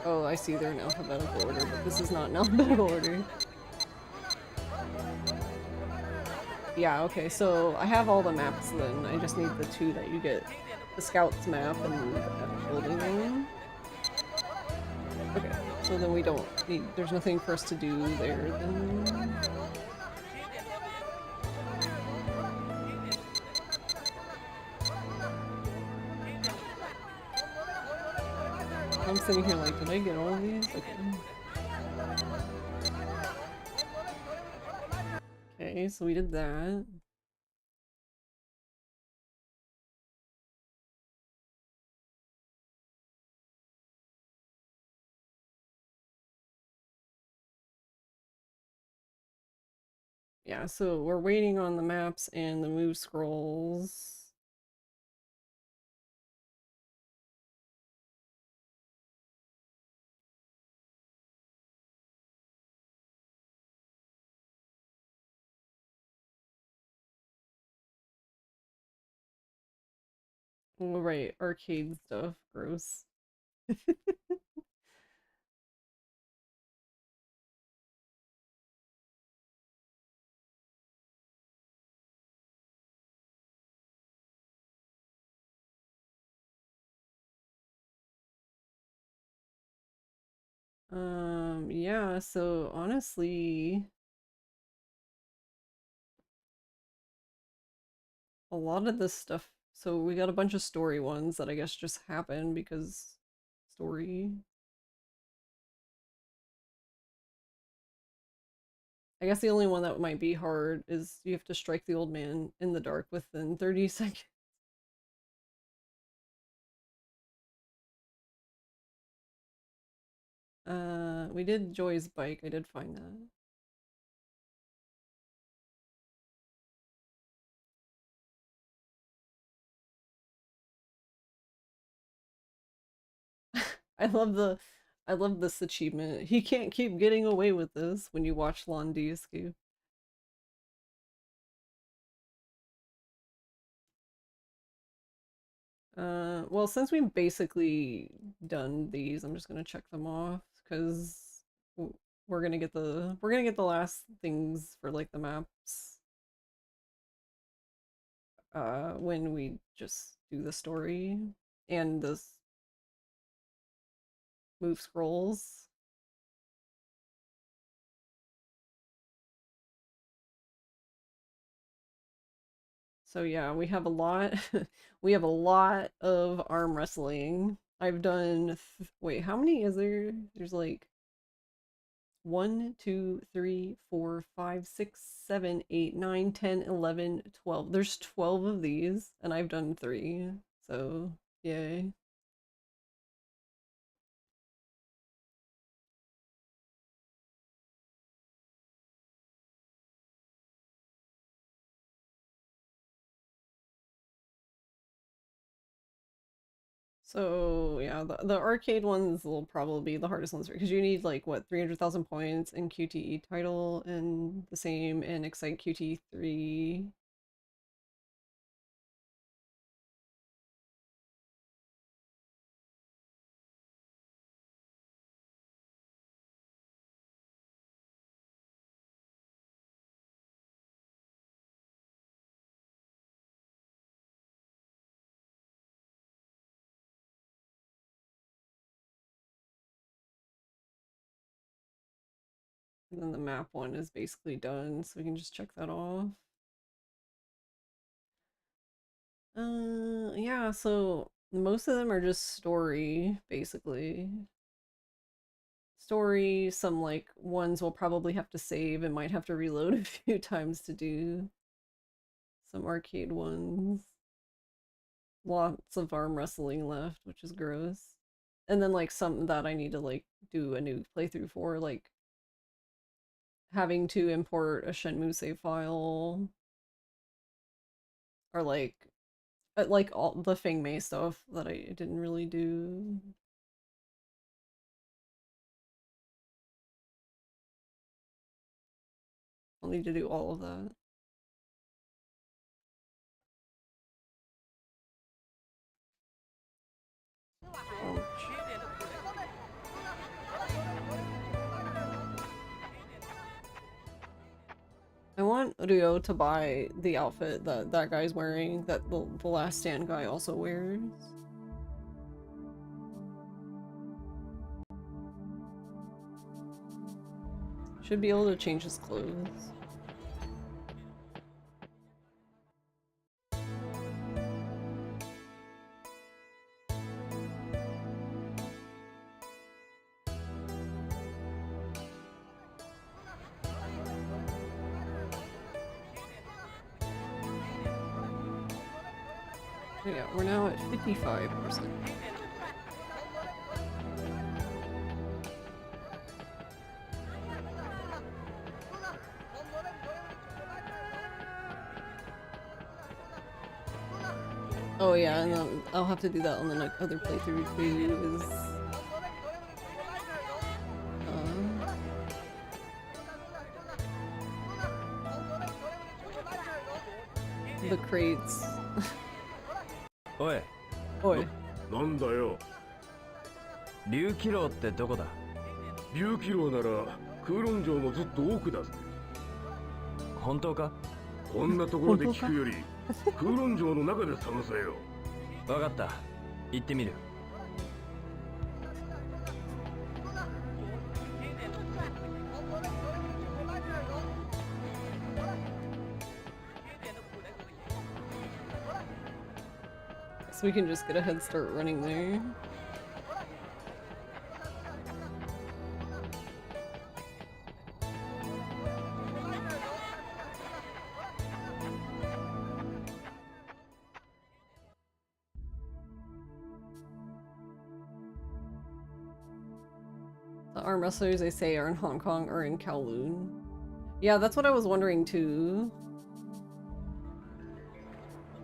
Oh, I see they're in alphabetical order, but this is not in alphabetical order. Yeah, okay, so I have all the maps then. I just need the two that you get. The Scouts map and the building one. Okay, so then we don't need- there's nothing for us to do there then. I'm sitting here like, did I get all of these? Okay. Okay, so we did that. Yeah, so we're waiting on the maps and the move scrolls. Oh, right, arcade stuff. Gross. Yeah, so honestly, a lot of this stuff, so we got a bunch of story ones that I guess just happen because story. I guess the only one that might be hard is you have to strike the old man in the dark within 30 seconds. We did Joy's bike. I did find that. I love this achievement. He can't keep getting away with this when you watch Londi escape. Well, since we've basically done these, I'm just gonna check them off because we're gonna get the last things for like the maps when we just do the story and the move scrolls. So yeah, we have a lot we have a lot of arm wrestling. I've done wait, how many is there? There's like 1, 2, 3, 4, 5, 6, 7, 8, 9, 10, 11, 12. There's 12 of these, and I've done 3. So, yay. So, yeah, the arcade ones will probably be the hardest ones because you need like what 300,000 points in QTE title and the same in Excite QTE 3. And then the map one is basically done, so we can just check that off. Yeah, so most of them are just story, basically. Story, some like ones we'll probably have to save and might have to reload a few times to do. Some arcade ones. Lots of arm wrestling left, which is gross. And then like some that I need to like do a new playthrough for, like having to import a Shenmue save file or like all the Feng Mei stuff that I didn't really do. I'll need to do all of that. I want Ryo to buy the outfit that that guy's wearing, that the Last Stand guy also wears. Should be able to change his clothes. Yeah, we're now at 55%. Oh yeah, and then I'll have to do that on the other playthrough too, is... the crates. おい。おい。なんだよ。竜気楼ってどこだ？竜気楼なら空論城のずっと奥だぜ。本当か？こんなところで聞くより空論城の中で探せよ。わかった。行ってみる。So we can just get a head start running there. The arm wrestlers, they say, are in Hong Kong or in Kowloon. Yeah, that's what I was wondering too.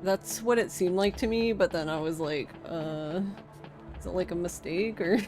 That's what it seemed like to me, but then I was like, is it like a mistake or?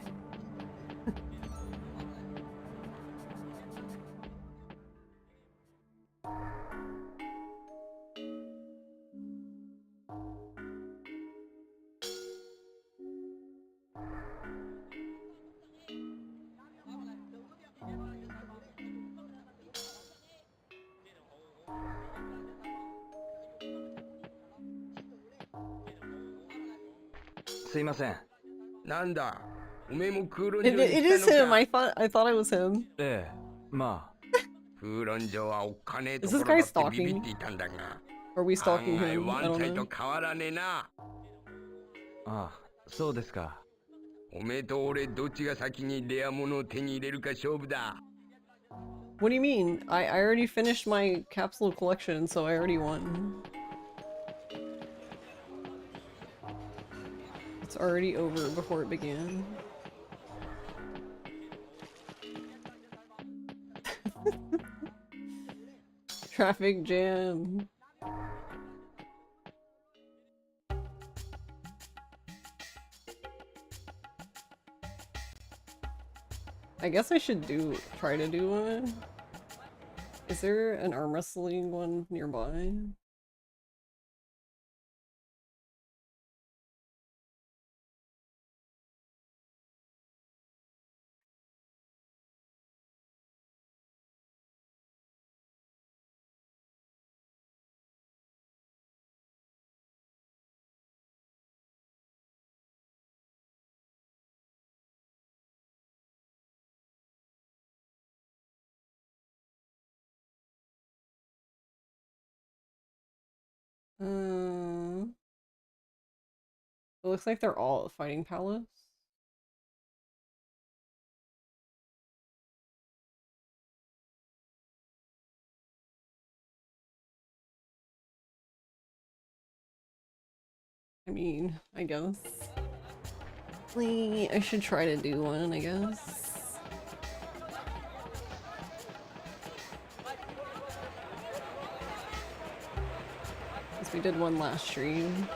すいません。なんだ、おめえも空論 It 城に来たのか。 is him. I thought it was him. ええ、まあ。空論城はおっかねえと Is こ this ろ guy だってビビっ stalking? ていたんだが。 Are we stalking 案外 him? ワ I ン don't サイ know. と変わらねえな。ああ、そうですか。おめえと俺どっちが先にレア物を手に入れるか勝負だ。 What do you mean? I already finished my capsule collection, so I already won. It's already over before it began. Traffic jam. I guess I should try to do one. Is there an arm wrestling one nearby? It looks like they're all at Fighting Palace. I mean, I guess. I should try to do one, I guess. Since we did one last stream.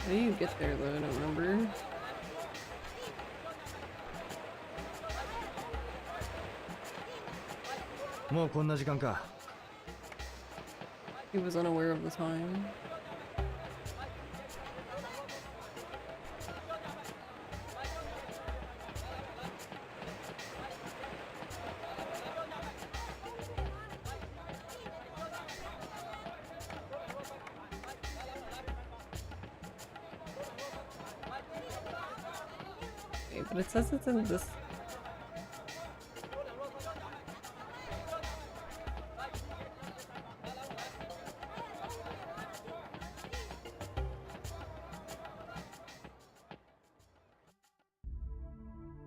How do you get there though? I don't remember. He was unaware of the time. Okay, but it says it's in this.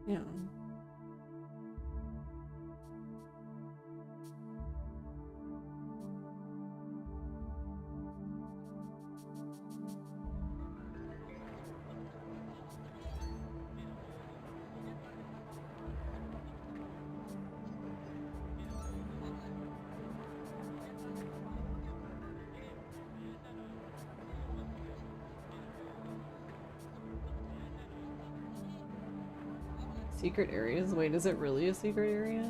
Yeah. Secret areas? Wait, is it really a secret area?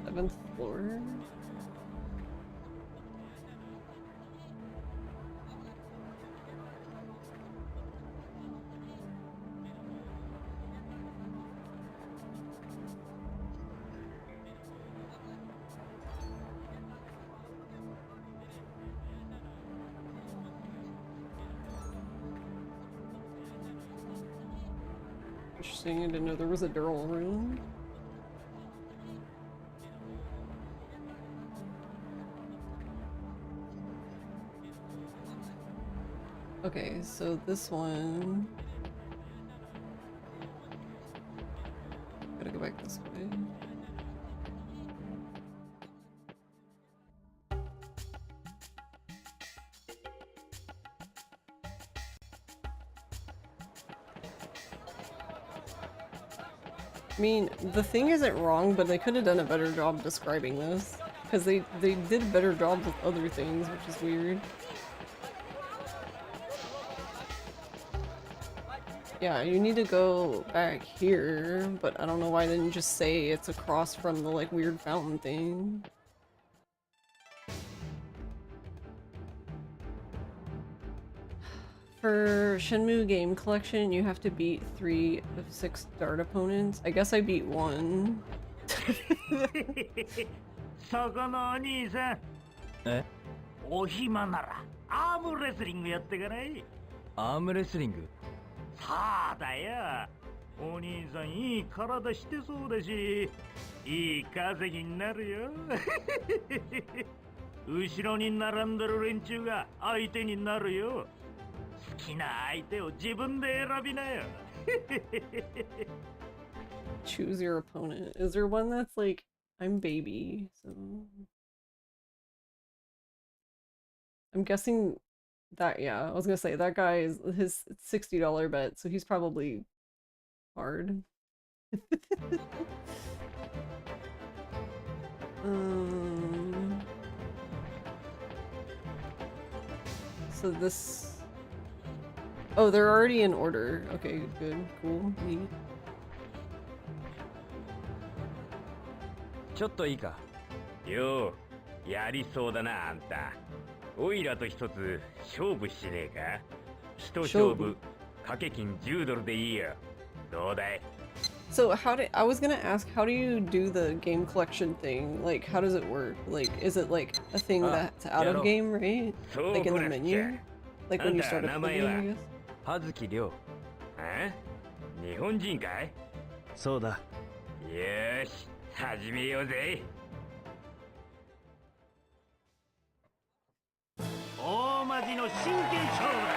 Seventh floor? Interesting, I didn't know there was a Dural room. Okay, so this one... Gotta go back this way. I mean, the thing isn't wrong, but they could have done a better job describing this. Because they did a better job with other things, which is weird. Yeah, you need to go back here, but I don't know why they didn't just say it's across from the, like, weird fountain thing. For Shenmue game collection, you have to beat 3 of 6 dart opponents. I guess I beat 1. そこのお兄さん。え？お暇ならアームレスリングやってかない？アームレスリング？さあだよ。お兄さんいい体してそうだし、いい稼ぎになるよ。後ろに並んでる連中が相手になるよ。好きな相手を自分で選びなよ。Choose your opponent. Is there one that's like, I'm baby, so... I'm guessing that, yeah, I was gonna say, that guy is his $60 bet, so he's probably hard. So this... Oh, they're already in order. Okay, good, cool, neat. ちょっといいか。よう、やりそうだなあんた。オイラと一つ勝負しねえか。一勝負、掛け金$10でいいよ。どうだい? So I was gonna ask, how do you do the game collection thing? Like, how does it work? Like, is it like a thing that's out of game, right? Like in the menu? Like when you start up the game, I guess? 葉月亮。え？日本人かい？そうだ。よし、始めようぜ。大間違時の真剣勝負だ。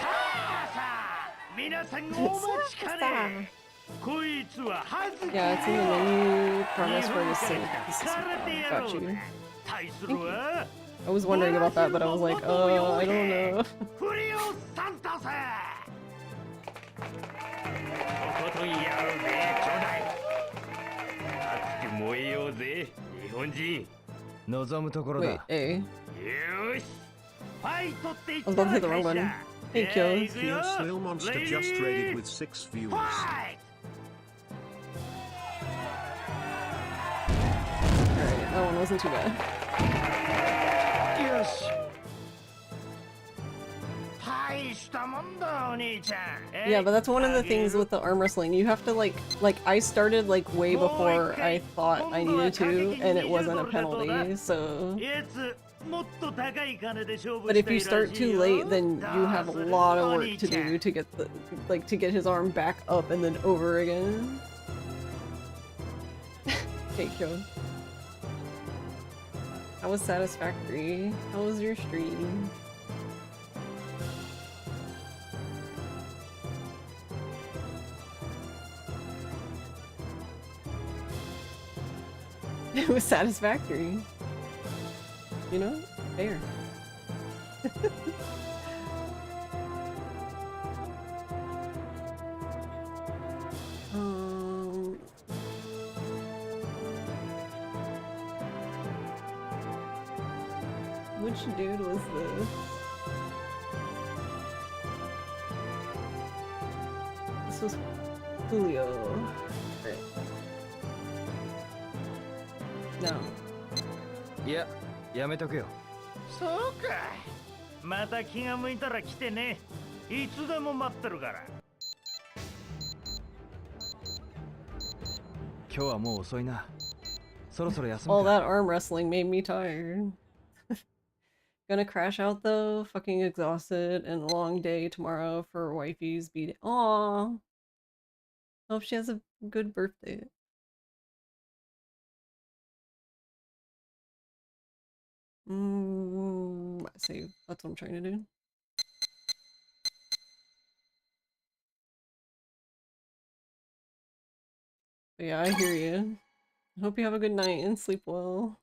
さあさあ、皆さんお待ちかね。こいつは恥ずかしい。 Yeah, it's in the menu. Promise for the sake. Got you. 対するは I was wondering about that, but I was like, I don't know. フリオサンタス。とことんやろうぜ、兄弟。熱く燃えようぜ、日本人。望むところだ。Wait, A. よし、ファイトって言っ I was た about to hit ら the wrong 開始 button. だ。 Hey, kills. Feel Snail Monster just raided with 6 viewers. Fight! Alright, that one wasn't too bad. Yes. 大したもんだ、お兄ちゃん。 Yeah, but that's one of the things with the arm wrestling. You have to like I started like way before I thought I needed to, and it wasn't a penalty, so... But if you start too late, then you have a lot of work to do to get the to get his arm back up and then over again. Okay, Kyo. That was satisfactory. How was your stream? It was satisfactory. You know? Fair. Which dude was this? This was Julio. Right. No. いや、やめとくよ。そうか。また気が向いたら来てね。いつでも待ってるから。今日はもう遅いな。そろそろ休 All むか。 that arm wrestling made me tired. Gonna crash out though, fucking exhausted, and a long day tomorrow for wifey's beat. Aww. Hope she has a good birthday. Save. That's what I'm trying to do. But yeah, I hear you. I hope you have a good night and sleep well.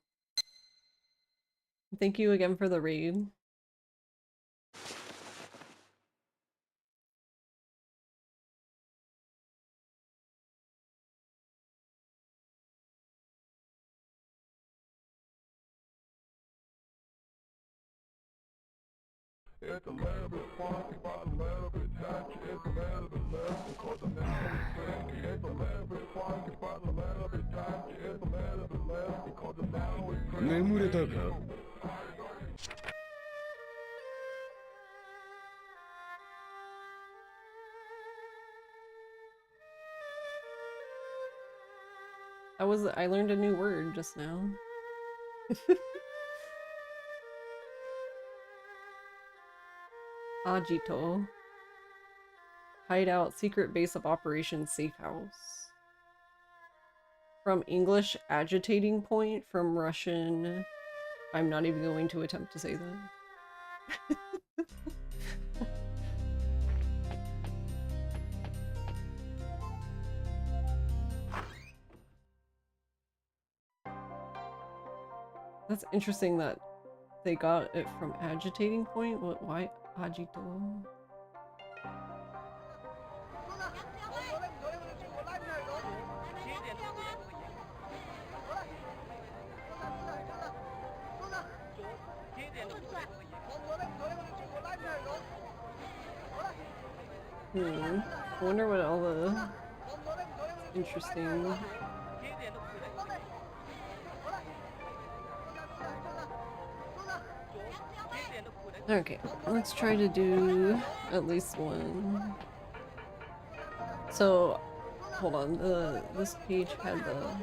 Thank you again for the raid. It's a little bit funky, but a little bit touchy. It's a little bit less because I'm never stinky. It's a little bit funky, but a little bit touchy. It's a little bit less because I'm now it's 眠れたか？ I learned a new word just now. Agito. Hideout, secret base of operations, safe house. From English, agitating point. From Russian, I'm not even going to attempt to say that. That's interesting that they got it from agitating point. What? Why agito? I wonder what all the interesting. Okay, let's try to do at least one. So, hold on. This page had the,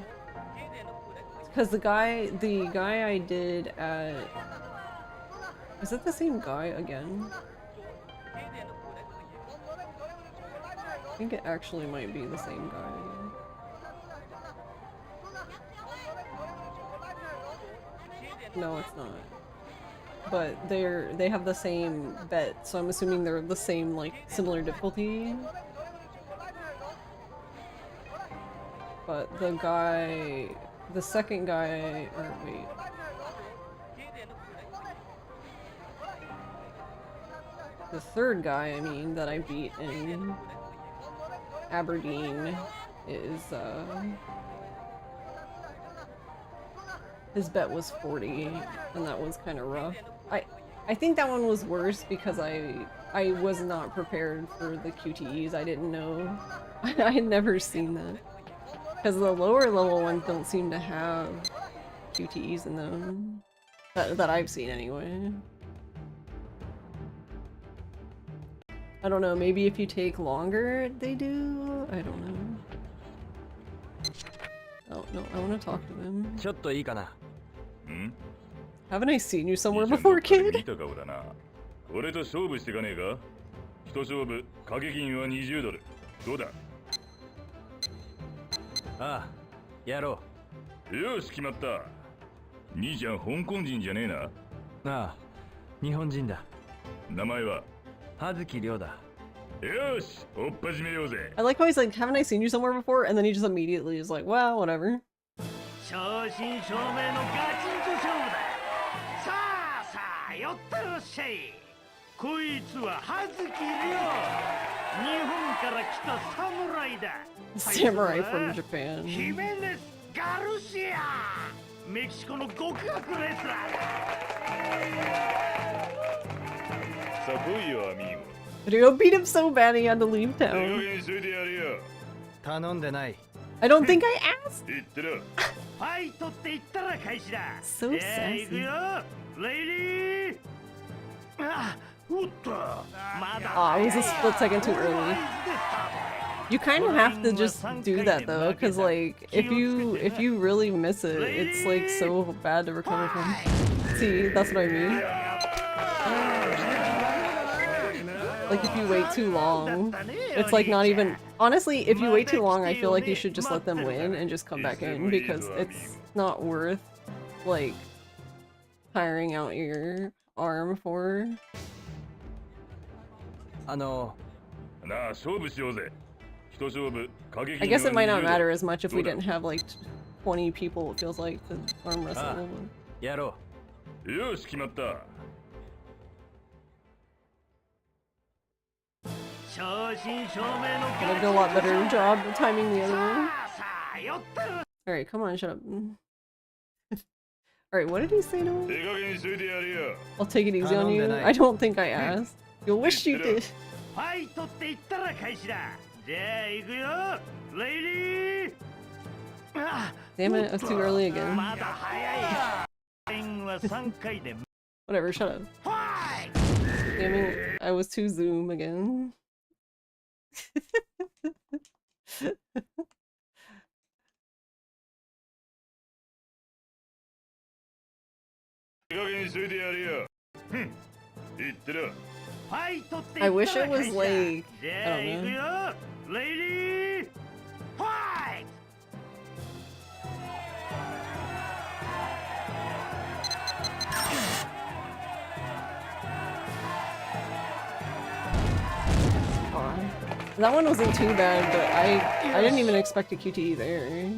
because the guy I did at, is it the same guy again? I think it actually might be the same guy again. No, it's not. but they have the same bet, so I'm assuming they're the same, like, similar difficulty. But the second guy, or wait. The third guy, I mean, that I beat in Aberdeen is, his bet was 40, and that was kind of rough. I think that one was worse because I was not prepared for the QTEs. I didn't know. I had never seen that. Because the lower level ones don't seem to have QTEs in them. That I've seen anyway. I don't know, maybe if you take longer, they do? I don't know. Oh, no, I want to talk to them. Haven't I seen you somewhere before, kid? 俺と勝負してかねえか？一勝負、掛け金は20ドル。どうだ？ああ、やろう。よし、決まった。兄ちゃん、香港人じゃねえな？ああ、日本人だ。名前は？葉月亮だ。よし、追っ始めようぜ。I like how he's like, haven't I seen you somewhere before? And then he just immediately is like, well, whatever. 正真正銘のガチンコ勝負だ。さあさあ、寄ってらっしゃい。こいつは葉月亮。日本から来た侍だ。Samurai from Japan. ヒメネス・ガルシア。メキシコの極悪レスラーだ。さあ来いよ、アミーゴ。Rio beat him so bad he had to leave town. 頼んでない。I don't think I asked. 言ってろ。ファイトって言ったら開始だ。So sassy. 行くよ、レイリー。あ、おっと。まだ。Aw, it was a split second too early. You kind of have to just do that though, because like if you really miss it, it's like so bad to recover from. See, that's what I mean. Like if you wait too long, it's like not even. Honestly, if you wait too long, I feel like you should just let them win and just come back in because it's not worth like tiring out your arm for. I guess it might not matter as much if we didn't have like 20 people, it feels like, to arm wrestle. Yaro. Gotta do a lot better job timing the other one. Alright, come on, shut up. Alright, what did he say to him? I'll take it easy on you. I don't think I asked. You'll wish you did. Damn it, I was too early again. Whatever, shut up. Damn it, I was too zoom again. I wish it was like, I don't know. Lady, fight! That one wasn't too bad, but I didn't even expect a QTE there.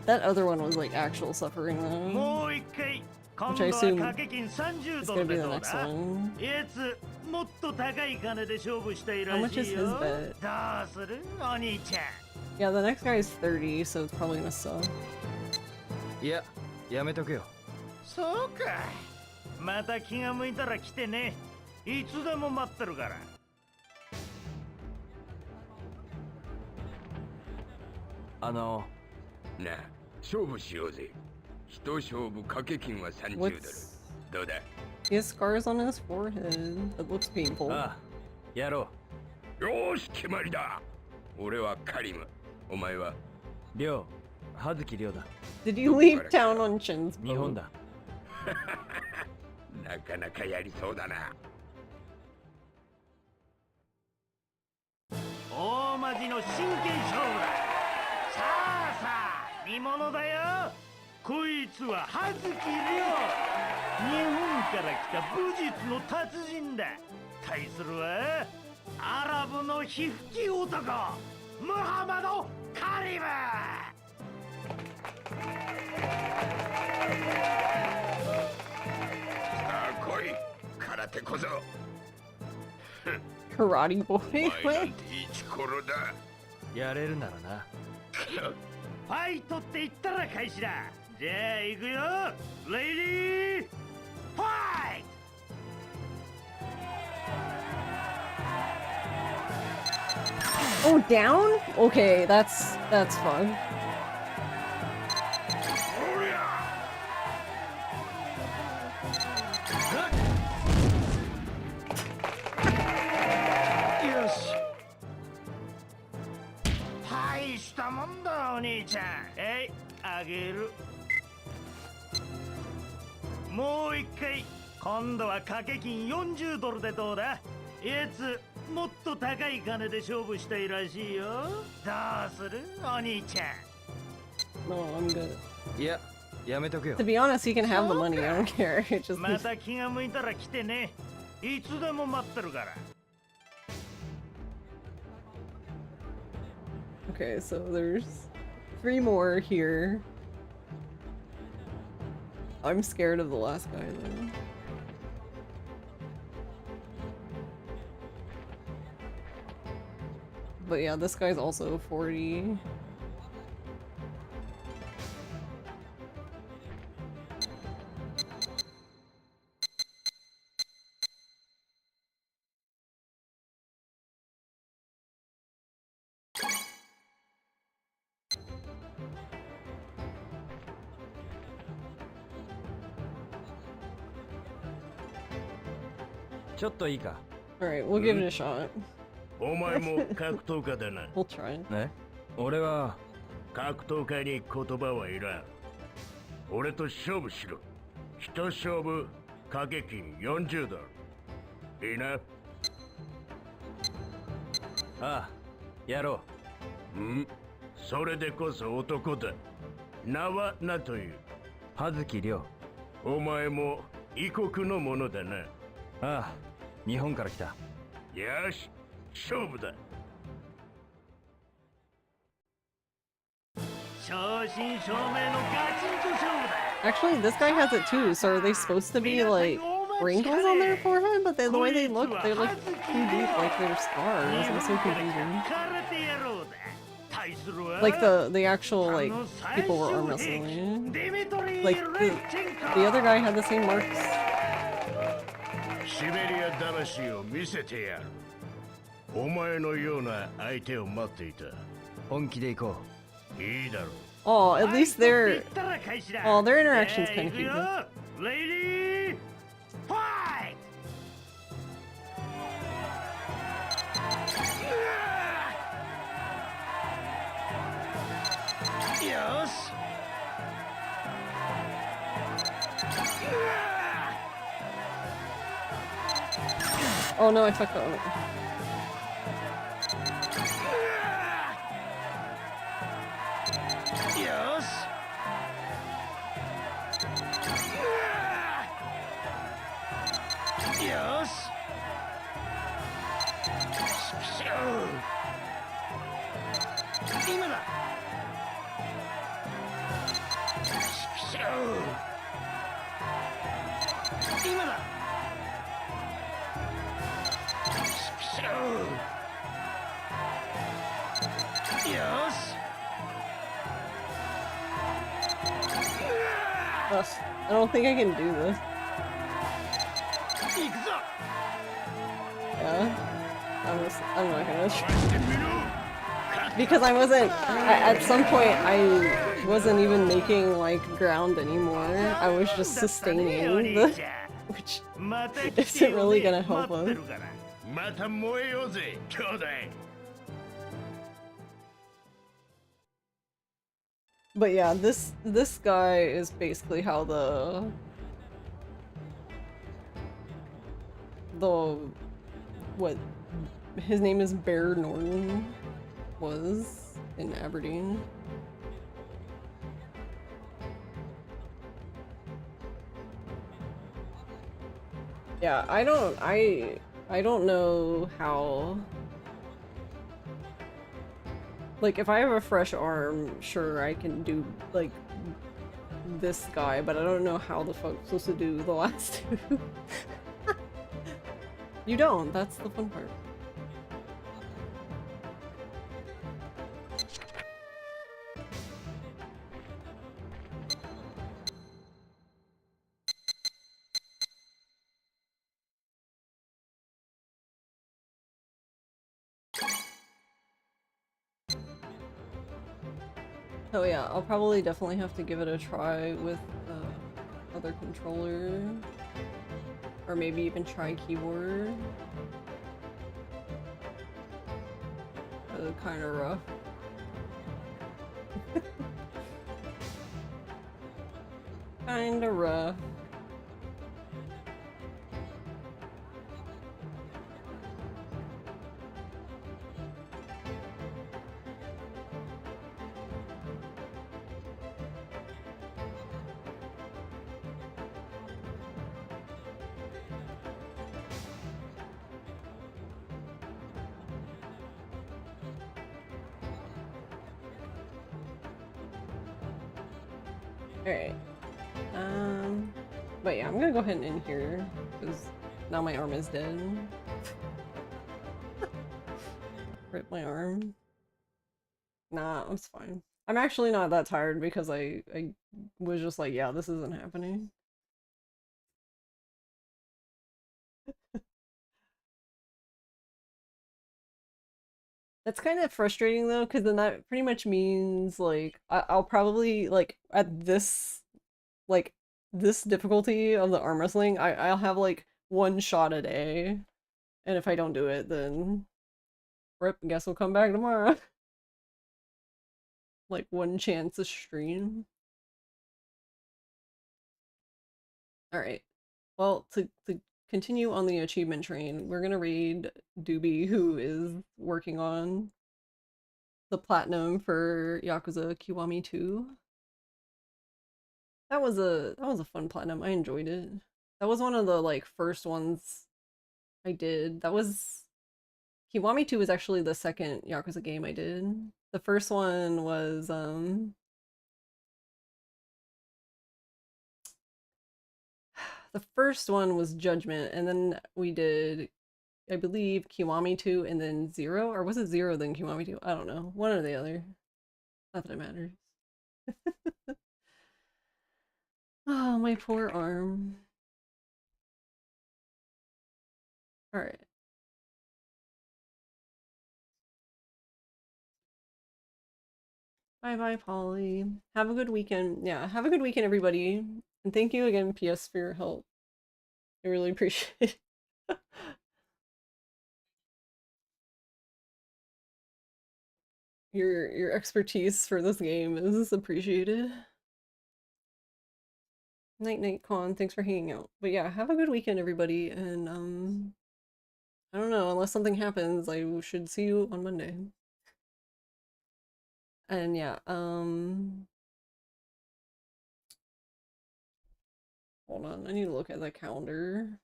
That other one was like actual suffering though. Which I assume is gonna be the next one. How much is his bet? Yeah, the next guy is 30, so it's probably gonna suck. Yeah, やめとくよ。そうか。また気が向いたら来てね。いつでも待ってるから。なあ、勝負しようぜ。一勝負掛け金は30ドル。どうだ？ He has scars on his forehead. It looks painful. ああ、やろう。よし、決まりだ。俺はカリム。お前は？亮、葉月亮だ。Did you leave town on Shin's boat? 日本だ。なかなかやりそうだな。大マジの真剣勝負だ。さあさあ、何者だよ。こいつは葉月亮。日本から来た武術の達人だ。対するはアラブの皮膚き男ムハマド・カリム。さあ来い、空手小僧。 Karate boy. お前なんてイチコロだ。やれるならな。ファイトって言ったら開始だ。じゃあ行くよ。レディーファイト。 Oh, down? Okay, that's fun. Yes. 大したもんだお兄ちゃん。あげる。もう一回。今度は掛け金40ドルでどうだ。やつもっと高い金で勝負したいらしいよ。どうするお兄ちゃん。 No, I'm good. いや、やめとくよ。 To be honest, he can have the money. I don't care. It just また気が向いたら来てね。いつでも待ってるから。 Okay, so there's 3 more here. I'm scared of the last guy though. But yeah, this guy's also 40. Alright, we'll give it a shot. お前も格闘家だな。We'll try. ね、俺は格闘家に言葉はいらん。俺と勝負しろ。一勝負掛け金40ドル。いいな。ああ、やろう。それでこそ男だ。名は何という。葉月亮。お前も異国のものだな。ああ、日本から来た。よし、勝負だ。正真正銘のガチンコ勝負だ。 Actually, this guy has it too, so are they supposed to be like wrinkles on their forehead? But then the way they look, they're like too deep, like they're scars. I'm so confusing. Like the actual like people were arm wrestling. Like the other guy had the same marks. シベリア魂を見せてやる。お前のような相手を待っていた。本気で行こう。いいだろう。 Oh, at least their interaction's kind of cute. Lady, fight! Yes. Oh no, I fucked up. Yes. Yes. Imma da. Imma da. Yes. Ugh, I don't think I can do this. Yeah, I'm not gonna try. Because I wasn't, at some point I wasn't even making like ground anymore. I was just sustaining the, which isn't really gonna help us. But yeah, this guy is basically how the what his name is Bear Norton was in Aberdeen. Yeah, I don't know how. Like, if I have a fresh arm, sure, I can do, like, this guy, but I don't know how the fuck I'm supposed to do the last two. You don't, that's the fun part. Oh yeah, I'll probably definitely have to give it a try with other controller. Or maybe even try keyboard. Kinda rough. Kinda rough. Alright. But yeah, I'm gonna go ahead and end here, because now my arm is dead. Rip my arm. Nah, it's fine. I'm actually not that tired because I was just like, yeah, this isn't happening. That's kind of frustrating though, because then that pretty much means like I'll probably like at this like this difficulty of the arm wrestling, I'll have like one shot a day, and if I don't do it, then rip. Guess we'll come back tomorrow. Like one chance a stream. All right. Well, to continue on the achievement train, we're gonna raid Doobie, who is working on the platinum for Yakuza Kiwami 2. That was a fun platinum. I enjoyed it. That was one of the like first ones I did. That was Kiwami 2 was actually the second Yakuza game I did. The first one was the first one was Judgment, and then we did, I believe, Kiwami 2 and then 0, or was it 0 then Kiwami 2? I don't know. One or the other. Not that it matters. Oh, my poor arm. Alright. Bye bye, Polly. Have a good weekend. Yeah, have a good weekend, everybody. And thank you again, PS, for your help. I really appreciate it. Your expertise for this game is appreciated. Night night, Con. Thanks for hanging out. But yeah, have a good weekend, everybody. And I don't know, unless something happens, I should see you on Monday. And yeah, hold on, I need to look at the calendar.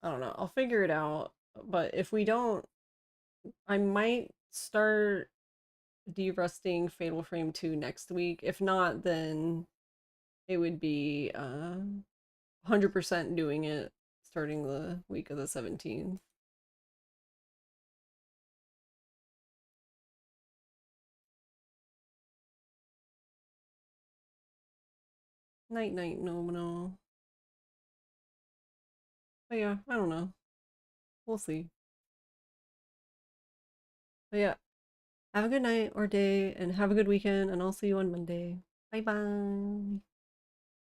I don't know, I'll figure it out. But if we don't, I might start de-rusting Fatal Frame 2 next week. If not, then it would be 100% doing it starting the week of the 17th. Night night, no. But yeah, I don't know. We'll see. But yeah, have a good night or day, and have a good weekend, and I'll see you on Monday. Bye bye.